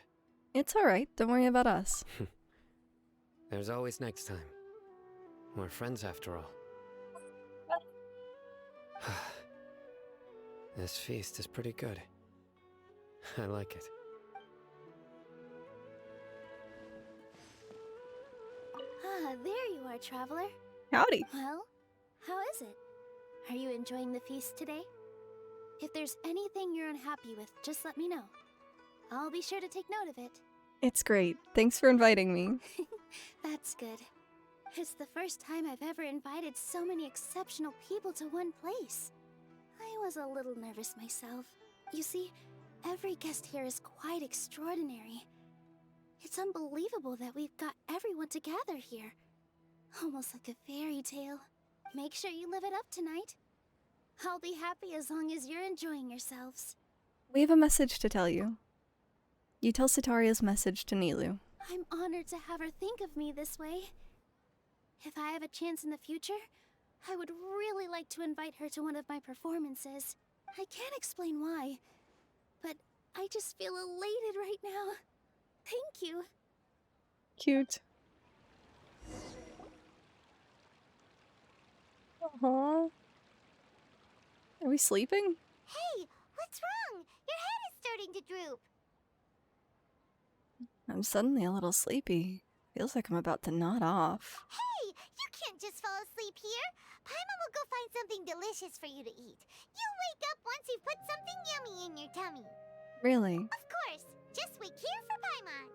It's alright. Don't worry about us. There's always next time. We're friends after all. This feast is pretty good. I like it. Ah, there you are, traveler. Howdy. Well, how is it? Are you enjoying the feast today? If there's anything you're unhappy with, just let me know. I'll be sure to take note of it. It's great. Thanks for inviting me. That's good. It's the first time I've ever invited so many exceptional people to one place. I was a little nervous myself. You see, every guest here is quite extraordinary. It's unbelievable that we've got everyone together here. Almost like a fairy tale. Make sure you live it up tonight. I'll be happy as long as you're enjoying yourselves. We have a message to tell you. You tell Sitaria's message to Nilu. I'm honored to have her think of me this way. If I have a chance in the future, I would really like to invite her to one of my performances. I can't explain why, but I just feel elated right now. Thank you. Cute. Aww. Are we sleeping? Hey, what's wrong? Your head is starting to droop. I'm suddenly a little sleepy. Feels like I'm about to nod off. Hey, you can't just fall asleep here. Paimon will go find something delicious for you to eat. You'll wake up once you've put something yummy in your tummy. Really? Of course. Just wait here for Paimon.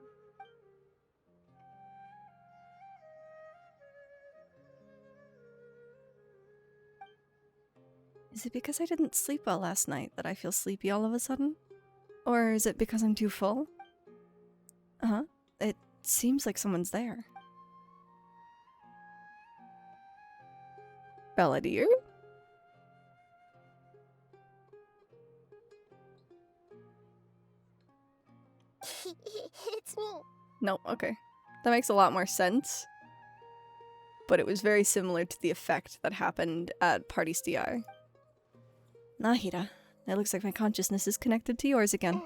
Is it because I didn't sleep well last night that I feel sleepy all of a sudden? Or is it because I'm too full? Uh-huh. It seems like someone's there. Bella, dear? It's me. No, okay. That makes a lot more sense. But it was very similar to the effect that happened at Party's DI. Nahida, it looks like my consciousness is connected to yours again.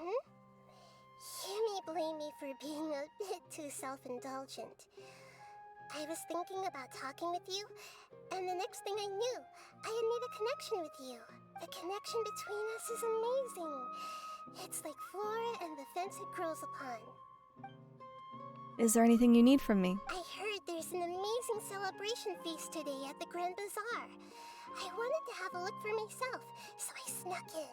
You may blame me for being a bit too self-indulgent. I was thinking about talking with you, and the next thing I knew, I had made a connection with you. The connection between us is amazing. It's like flora and the fence it grows upon. Is there anything you need from me? I heard there's an amazing celebration feast today at the Grand Bazaar. I wanted to have a look for myself, so I snuck in.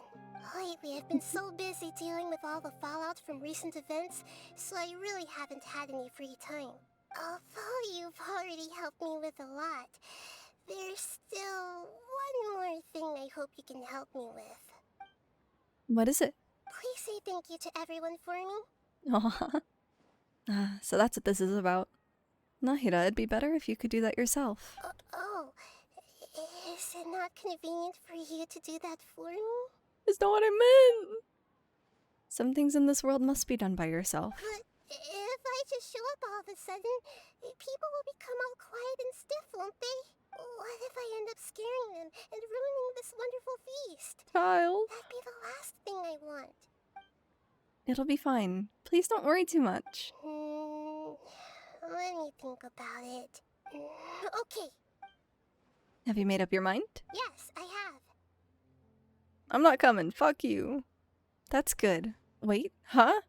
Lately, I've been so busy dealing with all the fallout from recent events, so I really haven't had any free time. Although you've already helped me with a lot, there's still one more thing I hope you can help me with. What is it? Please say thank you to everyone for me. Aw. So that's what this is about. Nahida, it'd be better if you could do that yourself. Is it not convenient for you to do that for me? It's not what I meant! Some things in this world must be done by yourself. But if I just show up all of a sudden, people will become all quiet and stiff, won't they? What if I end up scaring them and ruining this wonderful feast? Child. That'd be the last thing I want. It'll be fine. Please don't worry too much. Let me think about it. Okay. Have you made up your mind? Yes, I have. I'm not coming. Fuck you. That's good. Wait, huh?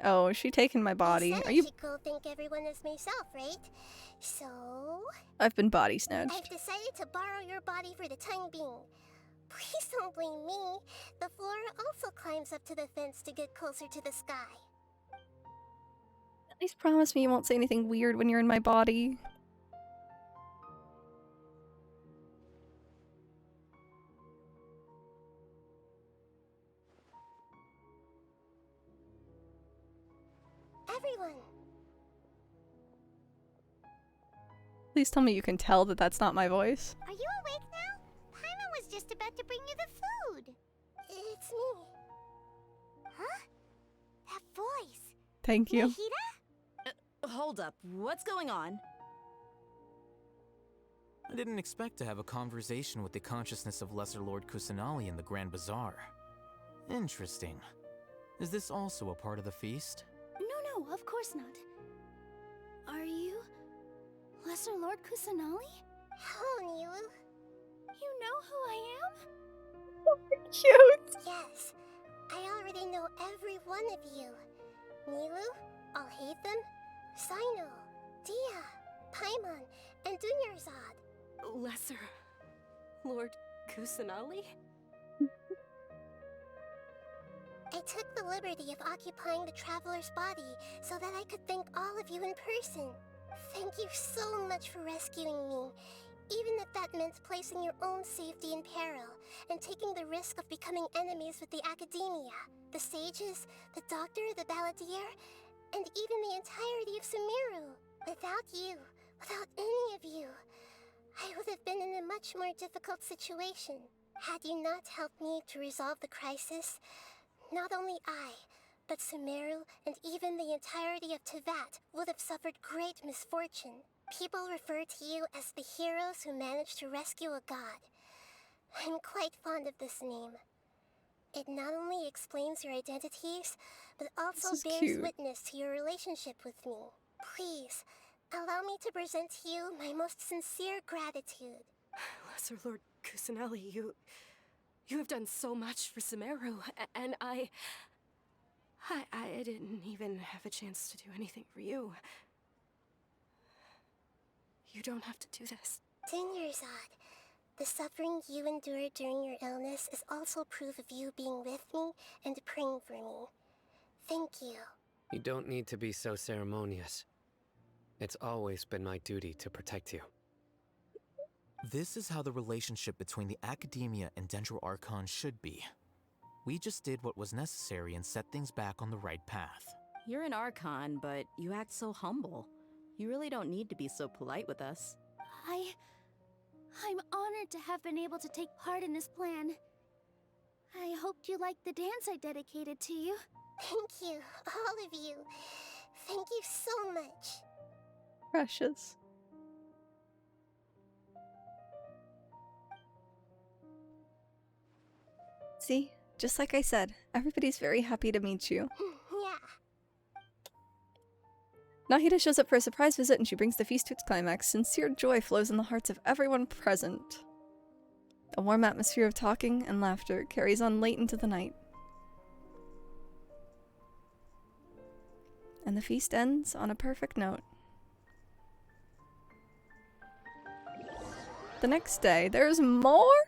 Oh, is she taking my body? I said Are you? I should go thank everyone as myself, right? So... I've been body snatched. I've decided to borrow your body for the time being. Please don't blame me. The flora also climbs up to the fence to get closer to the sky. At least promise me you won't say anything weird when you're in my body. Everyone! Please tell me you can tell that that's not my voice. Are you awake now? Paimon was just about to bring you the food. It's me. Huh? That voice. Thank you. Nahida? Hold up. What's going on? I didn't expect to have a conversation with the consciousness of Lesser Lord Kusanali in the Grand Bazaar. Interesting. Is this also a part of the feast? No, of course not. Are you Lesser Lord Kusanali? Hello, Nilu. You know who I am? Cute! Yes, I already know every one of you. Nilu, Alhaitham, Sino, Dia, Paimon, and Dunyarzad. Lesser Lord Kusanali? I took the liberty of occupying the Traveler's body so that I could thank all of you in person. Thank you so much for rescuing me, even if that meant placing your own safety in peril and taking the risk of becoming enemies with the Academia, the sages, the doctor, the balladeer, and even the entirety of Sumeru. Without you, without any of you, I would have been in a much more difficult situation. Had you not helped me to resolve the crisis, not only I, but Sumeru and even the entirety of Tevat would have suffered great misfortune. People refer to you as the heroes who managed to rescue a god. I'm quite fond of this name. It not only explains your identities, but also bears cute. witness to your relationship with me. Please, allow me to present to you my most sincere gratitude. Lesser Lord Kusanali, you have done so much for Sumeru, and I didn't even have a chance to do anything for you. You don't have to do this. Dunyarzad, the suffering you endured during your illness is also proof of you being with me and praying for me. Thank you. You don't need to be so ceremonious. It's always been my duty to protect you. This is how the relationship between the Academia and Dendro Archon should be. We just did what was necessary and set things back on the right path. You're an Archon, but you act so humble. You really don't need to be so polite with us. I'm honored to have been able to take part in this plan. I hoped you liked the dance I dedicated to you. Thank you, all of you. Thank you so much. Precious. See? Just like I said, everybody's very happy to meet you. Yeah. Nahida shows up for a surprise visit and she brings the feast to its climax. Sincere joy flows in the hearts of everyone present. A warm atmosphere of talking and laughter carries on late into the night. And the feast ends on a perfect note. The next day, there's more?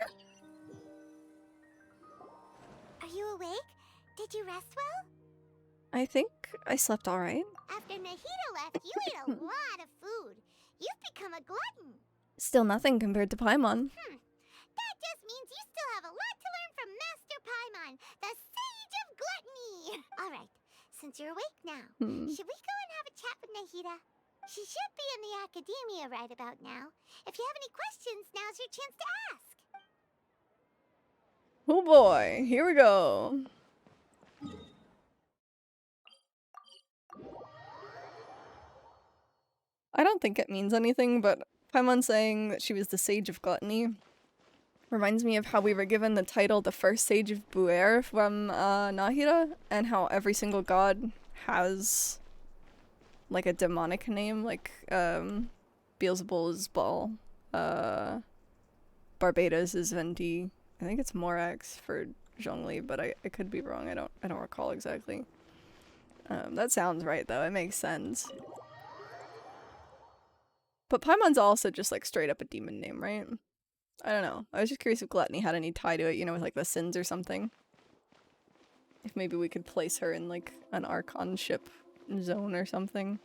Are you awake? Did you rest well? I think I slept alright. After Nahida left, you ate a lot of food. You've become a glutton. Still nothing compared to Paimon. That just means you still have a lot to learn from Master Paimon, the Sage of Gluttony. All right, since you're awake now, should we go and have a chat with Nahida? She should be in the academia right about now. If you have any questions, now's your chance to ask. Oh boy, here we go. I don't think it means anything, but Paimon saying that she was the Sage of Gluttony reminds me of how we were given the title the first Sage of Buer from Nahida, and how every single god has like a demonic name, like Beelzebul is Baal, Barbados is Venti, I think it's Morax for Zhongli, but I could be wrong. I don't recall exactly. That sounds right though, it makes sense. But Paimon's also just like straight up a demon name, right? I don't know. I was just curious if Gluttony had any tie to it, you know, with like the sins or something. If maybe we could place her in like an Archonship zone or something.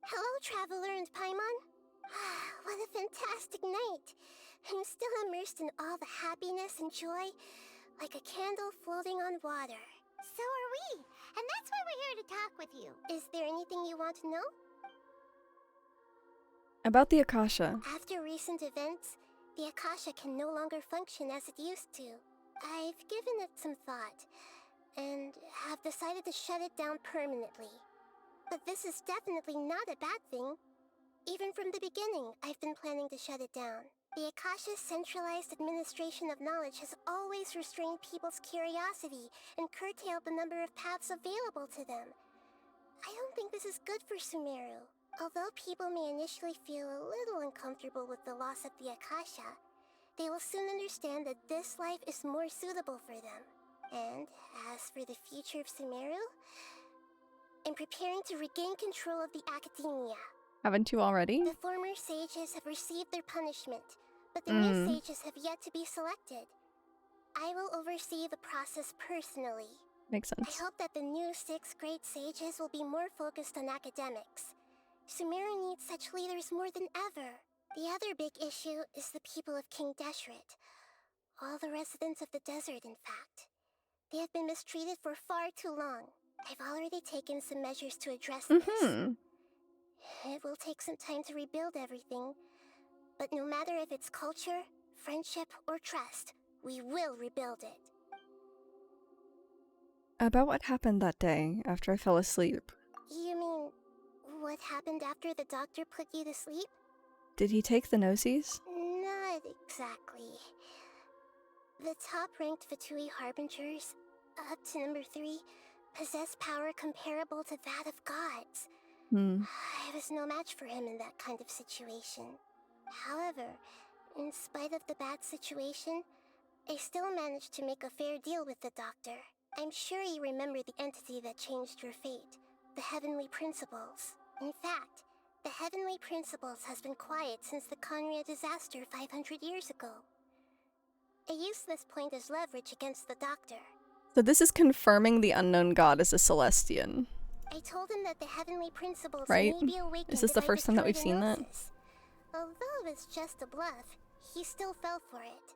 Hello, Traveler and Paimon. What a fantastic night. I'm still immersed in all the happiness and joy, like a candle floating on water. So are we, and that's why we're here to talk with you. Is there anything you want to know? About the Akasha. After recent events, the Akasha can no longer function as it used to. I've given it some thought, and have decided to shut it down permanently. But this is definitely not a bad thing. Even from the beginning, I've been planning to shut it down. The Akasha's centralized administration of knowledge has always restrained people's curiosity and curtailed the number of paths available to them. I don't think this is good for Sumeru. Although people may initially feel a little uncomfortable with the loss of the Akasha, they will soon understand that this life is more suitable for them. And as for the future of Sumeru, I'm preparing to regain control of the academia. Haven't you already? The former sages have received their punishment, but the new sages have yet to be selected. I will oversee the process personally. Makes sense. I hope that the new 6th grade sages will be more focused on academics. Sumeru needs such leaders more than ever. The other big issue is the people of King Deshret. All the residents of the desert, in fact. They have been mistreated for far too long. I've already taken some measures to address this. It will take some time to rebuild everything, but no matter if it's culture, friendship, or trust, we will rebuild it. About what happened that day after I fell asleep. You mean, what happened after the doctor put you to sleep? Did he take the Gnosis? Not exactly. The top-ranked Fatui Harbingers, up to number 3, possess power comparable to that of gods. I was no match for him in that kind of situation. However, in spite of the bad situation, I still managed to make a fair deal with the doctor. I'm sure you remember the entity that changed your fate, the Heavenly Principles. In fact, the Heavenly Principles has been quiet since the Conria disaster 500 years ago. I used this point as leverage against the doctor. So this is confirming the unknown god as a Celestian. I told him that the Heavenly Principles Right? may be awakened. Is this the first time that we've seen that? Although it's just a bluff, he still fell for it.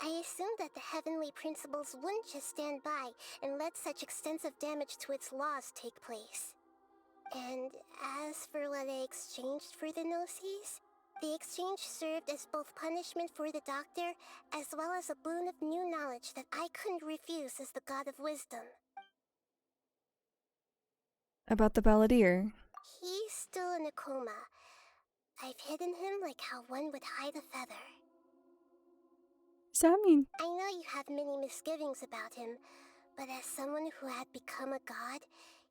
I assumed that the Heavenly Principles wouldn't just stand by and let such extensive damage to its laws take place. And as for what I exchanged for the Gnosis, the exchange served as both punishment for the doctor as well as a boon of new knowledge that I couldn't refuse as the God of Wisdom. About the Balladeer. He's still in a coma. I've hidden him like how one would hide a feather. What does that mean? I know you have many misgivings about him, But as someone who had become a god,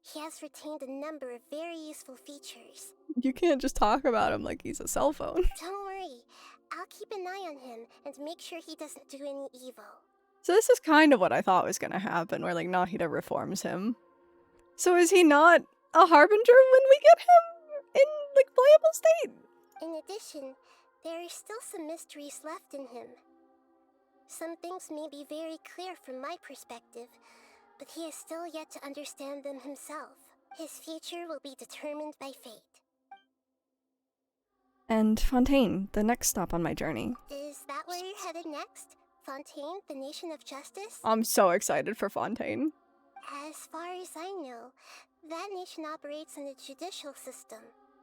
he has retained a number of very useful features. You can't just talk about him like he's a cell phone. Don't worry, I'll keep an eye on him and make sure he doesn't do any evil. So this is kind of what I thought was gonna happen, where like Nahida reforms him. So is he not a harbinger when we get him in like playable state? In addition, there are still some mysteries left in him. Some things may be very clear from my perspective, but he is still yet to understand them himself. His future will be determined by fate. And Fontaine, the next stop on my journey. Is that where you're headed next? Fontaine, the nation of justice? I'm so excited for Fontaine. As far as I know, that nation operates in a judicial system.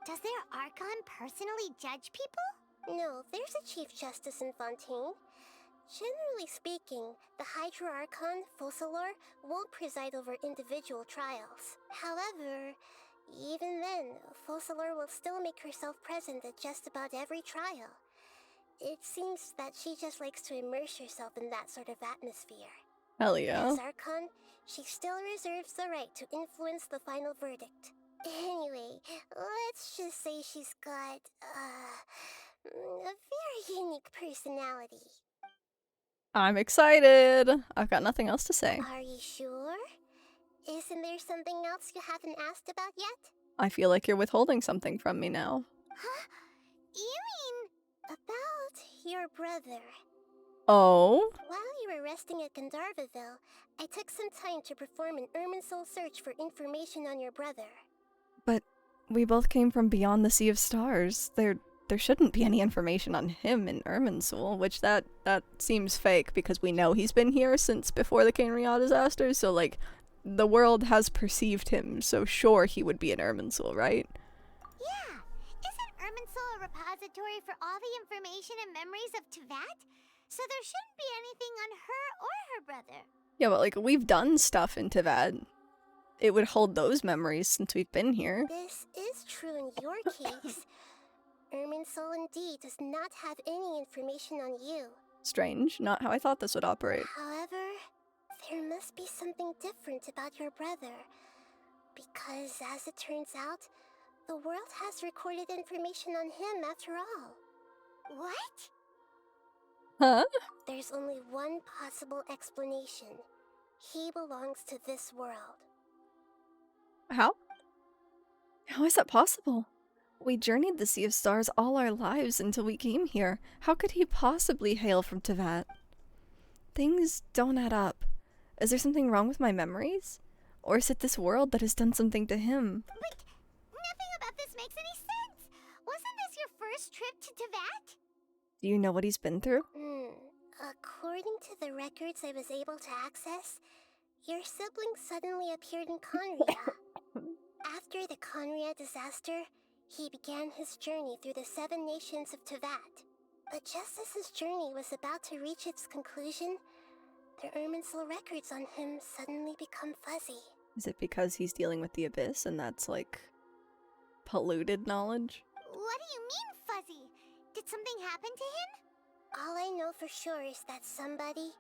Does their Archon personally judge people? No, there's a Chief Justice in Fontaine. Generally speaking, the Hydra Archon, Focalor, won't preside over individual trials. However, even then, Focalor will still make herself present at just about every trial. It seems that she just likes to immerse herself in that sort of atmosphere. Hell yeah. As Archon, she still reserves the right to influence the final verdict. Anyway, let's just say she's got, a very unique personality. I'm excited. I've got nothing else to say. Are you sure? Isn't there something else you haven't asked about yet? I feel like you're withholding something from me now. Huh? You mean about your brother? Oh? While you were resting at Gandharvaville, I took some time to perform an Irminsul search for information on your brother. But we both came from beyond the Sea of Stars. There shouldn't be any information on him in Irminsul, which that seems fake because we know he's been here since before the Cainria disaster, so like the world has perceived him, so sure he would be in Irminsul, right? Yeah. Isn't Irminsul a repository for all the information and memories of Teyvat? So there shouldn't be anything on her or her brother. Yeah, but like we've done stuff in Teyvat. It would hold those memories since we've been here. This is true in your case. Irminsul indeed does not have any information on you. Strange, not how I thought this would operate. However, there must be something different about your brother. Because as it turns out, the world has recorded information on him after all. What? Huh? There's only one possible explanation. He belongs to this world. How? How is that possible? We journeyed the Sea of Stars all our lives until we came here. How could he possibly hail from Teyvat? Things don't add up. Is there something wrong with my memories? Or is it this world that has done something to him? But nothing about this makes any sense. Wasn't this your first trip to Teyvat? Do you know what he's been through? According to the records I was able to access, your sibling suddenly appeared in Cainria. After the Cainria disaster, he began his journey through the 7 nations of Teyvat. But just as his journey was about to reach its conclusion, the Irminsul records on him suddenly become fuzzy. Is it because he's dealing with the Abyss and that's like polluted knowledge? What do you mean, fuzzy? Did something happen to him? All I know for sure is that somebody,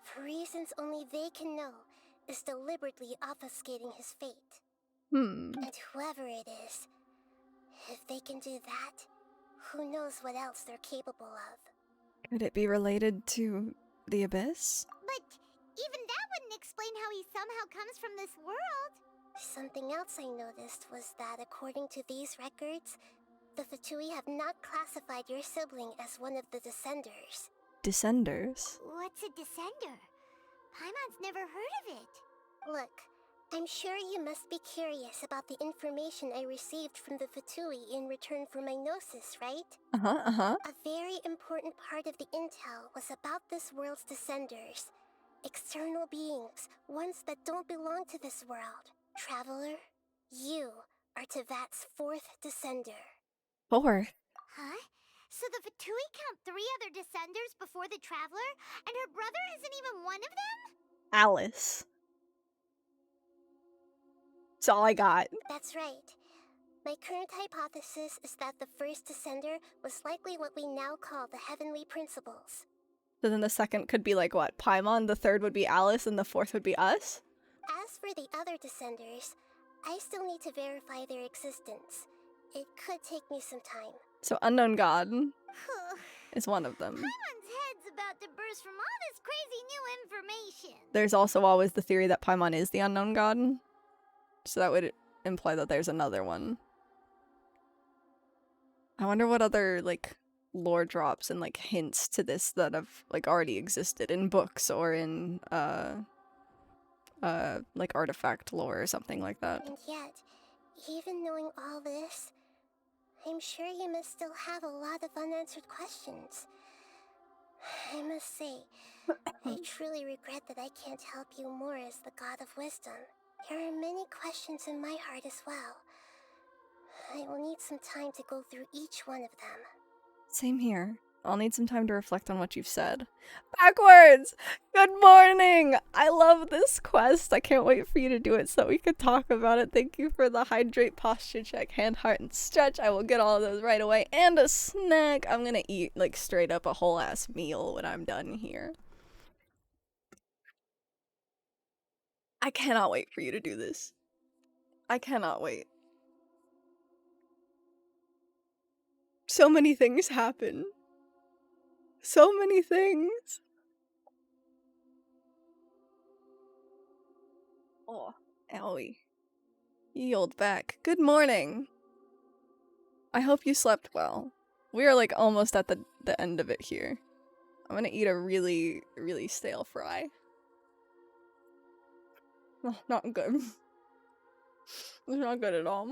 for reasons only they can know, is deliberately obfuscating his fate. And whoever it is, if they can do that, who knows what else they're capable of. Could it be related to the Abyss? But even that wouldn't explain how he somehow comes from this world. Something else I noticed was that according to these records, the Fatui have not classified your sibling as one of the Descenders. Descenders? What's a Descender? Paimon's never heard of it. Look, I'm sure you must be curious about the information I received from the Fatui in return for my gnosis, right? A very important part of the intel was about this world's Descenders. External beings, ones that don't belong to this world. Traveler, you are Teyvat's 4th Descender. 4th? Huh? So the Fatui count 3 other Descenders before the Traveler, and her brother isn't even one of them? Alice. That's all I got. That's right. My current hypothesis is that the first Descender was likely what we now call the Heavenly Principles. So then the second could be like what? Paimon, the third would be Alice, and the fourth would be us? As for the other descenders, I still need to verify their existence. It could take me some time. So Unknown God is one of them. Paimon's head's about to burst from all this crazy new information. There's also always the theory that Paimon is the Unknown God. So that would imply that there's another one. I wonder what other, like, lore drops and, like, hints to this that have, like, already existed in books or in, like, artifact lore or something like that. And yet, even knowing all this, I'm sure you must still have a lot of unanswered questions. I must say, I truly regret that I can't help you more as the God of Wisdom. There are many questions in my heart as well. I will need some time to go through each one of them. Same here. I'll need some time to reflect on what you've said. Backwards! Good morning! I love this quest. I can't wait for you to do it so we can talk about it. Thank you for the hydrate, posture check, hand, heart, and stretch. I will get all of those right away. And a snack. I'm gonna eat, like, straight up a whole ass meal when I'm done here. I cannot wait for you to do this. I cannot wait. So many things happen. So many things. Oh, owie. Yield back. Good morning. I hope you slept well. We are like almost at the end of it here. I'm gonna eat a really, really stale fry. Oh, not good. It's not good at all.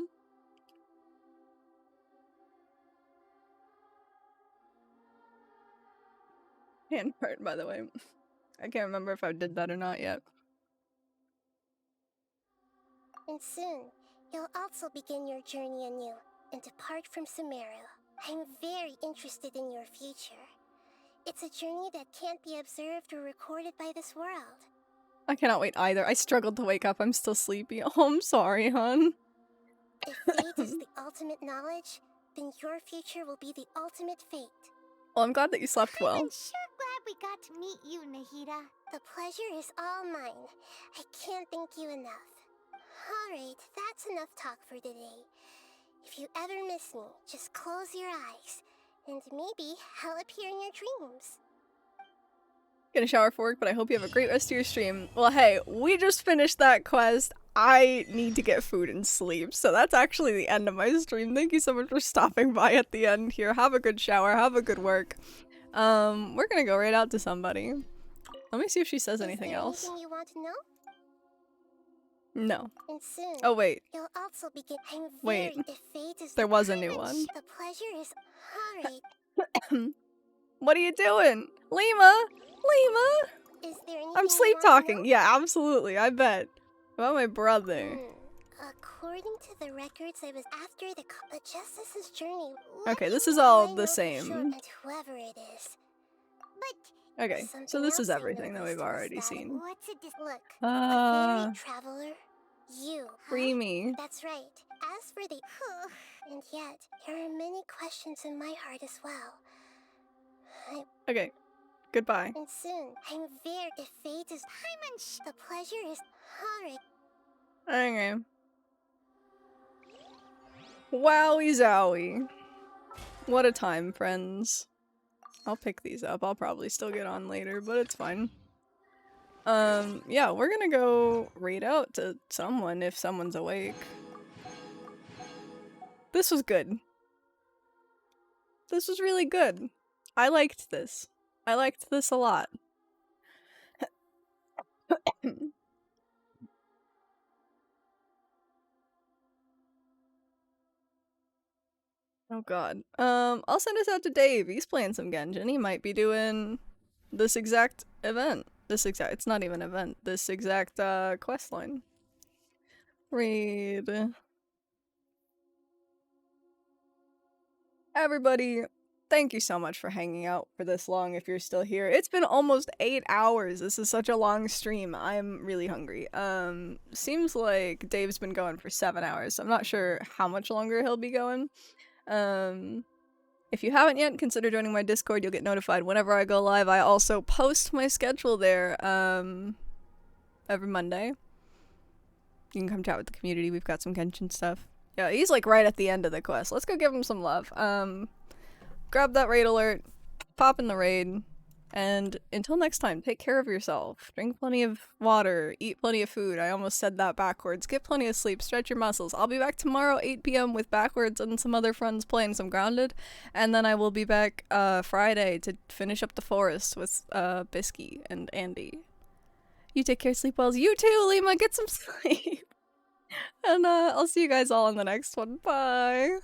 Hand part, by the way. I can't remember if I did that or not yet. And soon, you'll also begin your journey anew and depart from Sumeru. I'm very interested in your future. It's a journey that can't be observed or recorded by this world. I cannot wait either. I struggled to wake up. I'm still sleepy. Oh, I'm sorry, hon. If fate is the ultimate knowledge, then your future will be the ultimate fate. Well, I'm glad that you slept well. I'm sure glad we got to meet you, Nahida. The pleasure is all mine. I can't thank you enough. Alright, that's enough talk for today. If you ever miss me, just close your eyes, and maybe I'll appear in your dreams. Gonna shower for work, but I hope you have a great rest of your stream. Well, hey, we just finished that quest. I need to get food and sleep, so that's actually the end of my stream. Thank you so much for stopping by at the end here. Have a good shower, have a good work. We're gonna go right out to somebody. Let me see if she says anything else. Anything you want to know? No. And soon, Oh, wait. you'll also begin. Wait. If fate is There the was a new climate, one. The pleasure is alright. What are you doing? Lima! Lima! Is there anything I'm you sleep want to know? talking. Yeah, absolutely. I bet. About my brother. According to the records, I was after the Justice's journey. Okay, this is all the Sure, same. and whoever it is. But Okay, so this is everything that we've already seen. what's it? Look, a fairy Ah, traveler. You. Creamy. That's right. As for the and yet there are many questions in my heart as well. Okay, goodbye. And soon, I'm very. If fate is the pleasure is alright. Okay. Wowie zowie. What a time, friends. I'll pick these up. I'll probably still get on later, but it's fine. Yeah, we're gonna go raid out to someone if someone's awake. This was good. This was really good. I liked this. I liked this a lot. Oh god. I'll send us out to Dave. He's playing some Genshin. He might be doing this exact event. It's not even an event. This exact, quest line. Read. Everybody, thank you so much for hanging out for this long if you're still here. It's been almost 8 hours. This is such a long stream. I'm really hungry. Seems like Dave's been going for 7 hours, so I'm not sure how much longer he'll be going. If you haven't yet, consider joining my Discord. You'll get notified whenever I go live. I also post my schedule there every Monday. You can come chat with the community. We've got some Genshin stuff. Yeah, he's like right at the end of the quest. Let's go give him some love. Grab that raid alert, pop in the raid, and until next time, take care of yourself. Drink plenty of water, eat plenty of food. I almost said that backwards. Get plenty of sleep, stretch your muscles. I'll be back tomorrow, 8 p.m. with Backwards and some other friends playing some Grounded. And then I will be back Friday to finish up the forest with Bisky and Andy. You take care, sleep well. You too, Lima, get some sleep. And I'll see you guys all in the next one. Bye.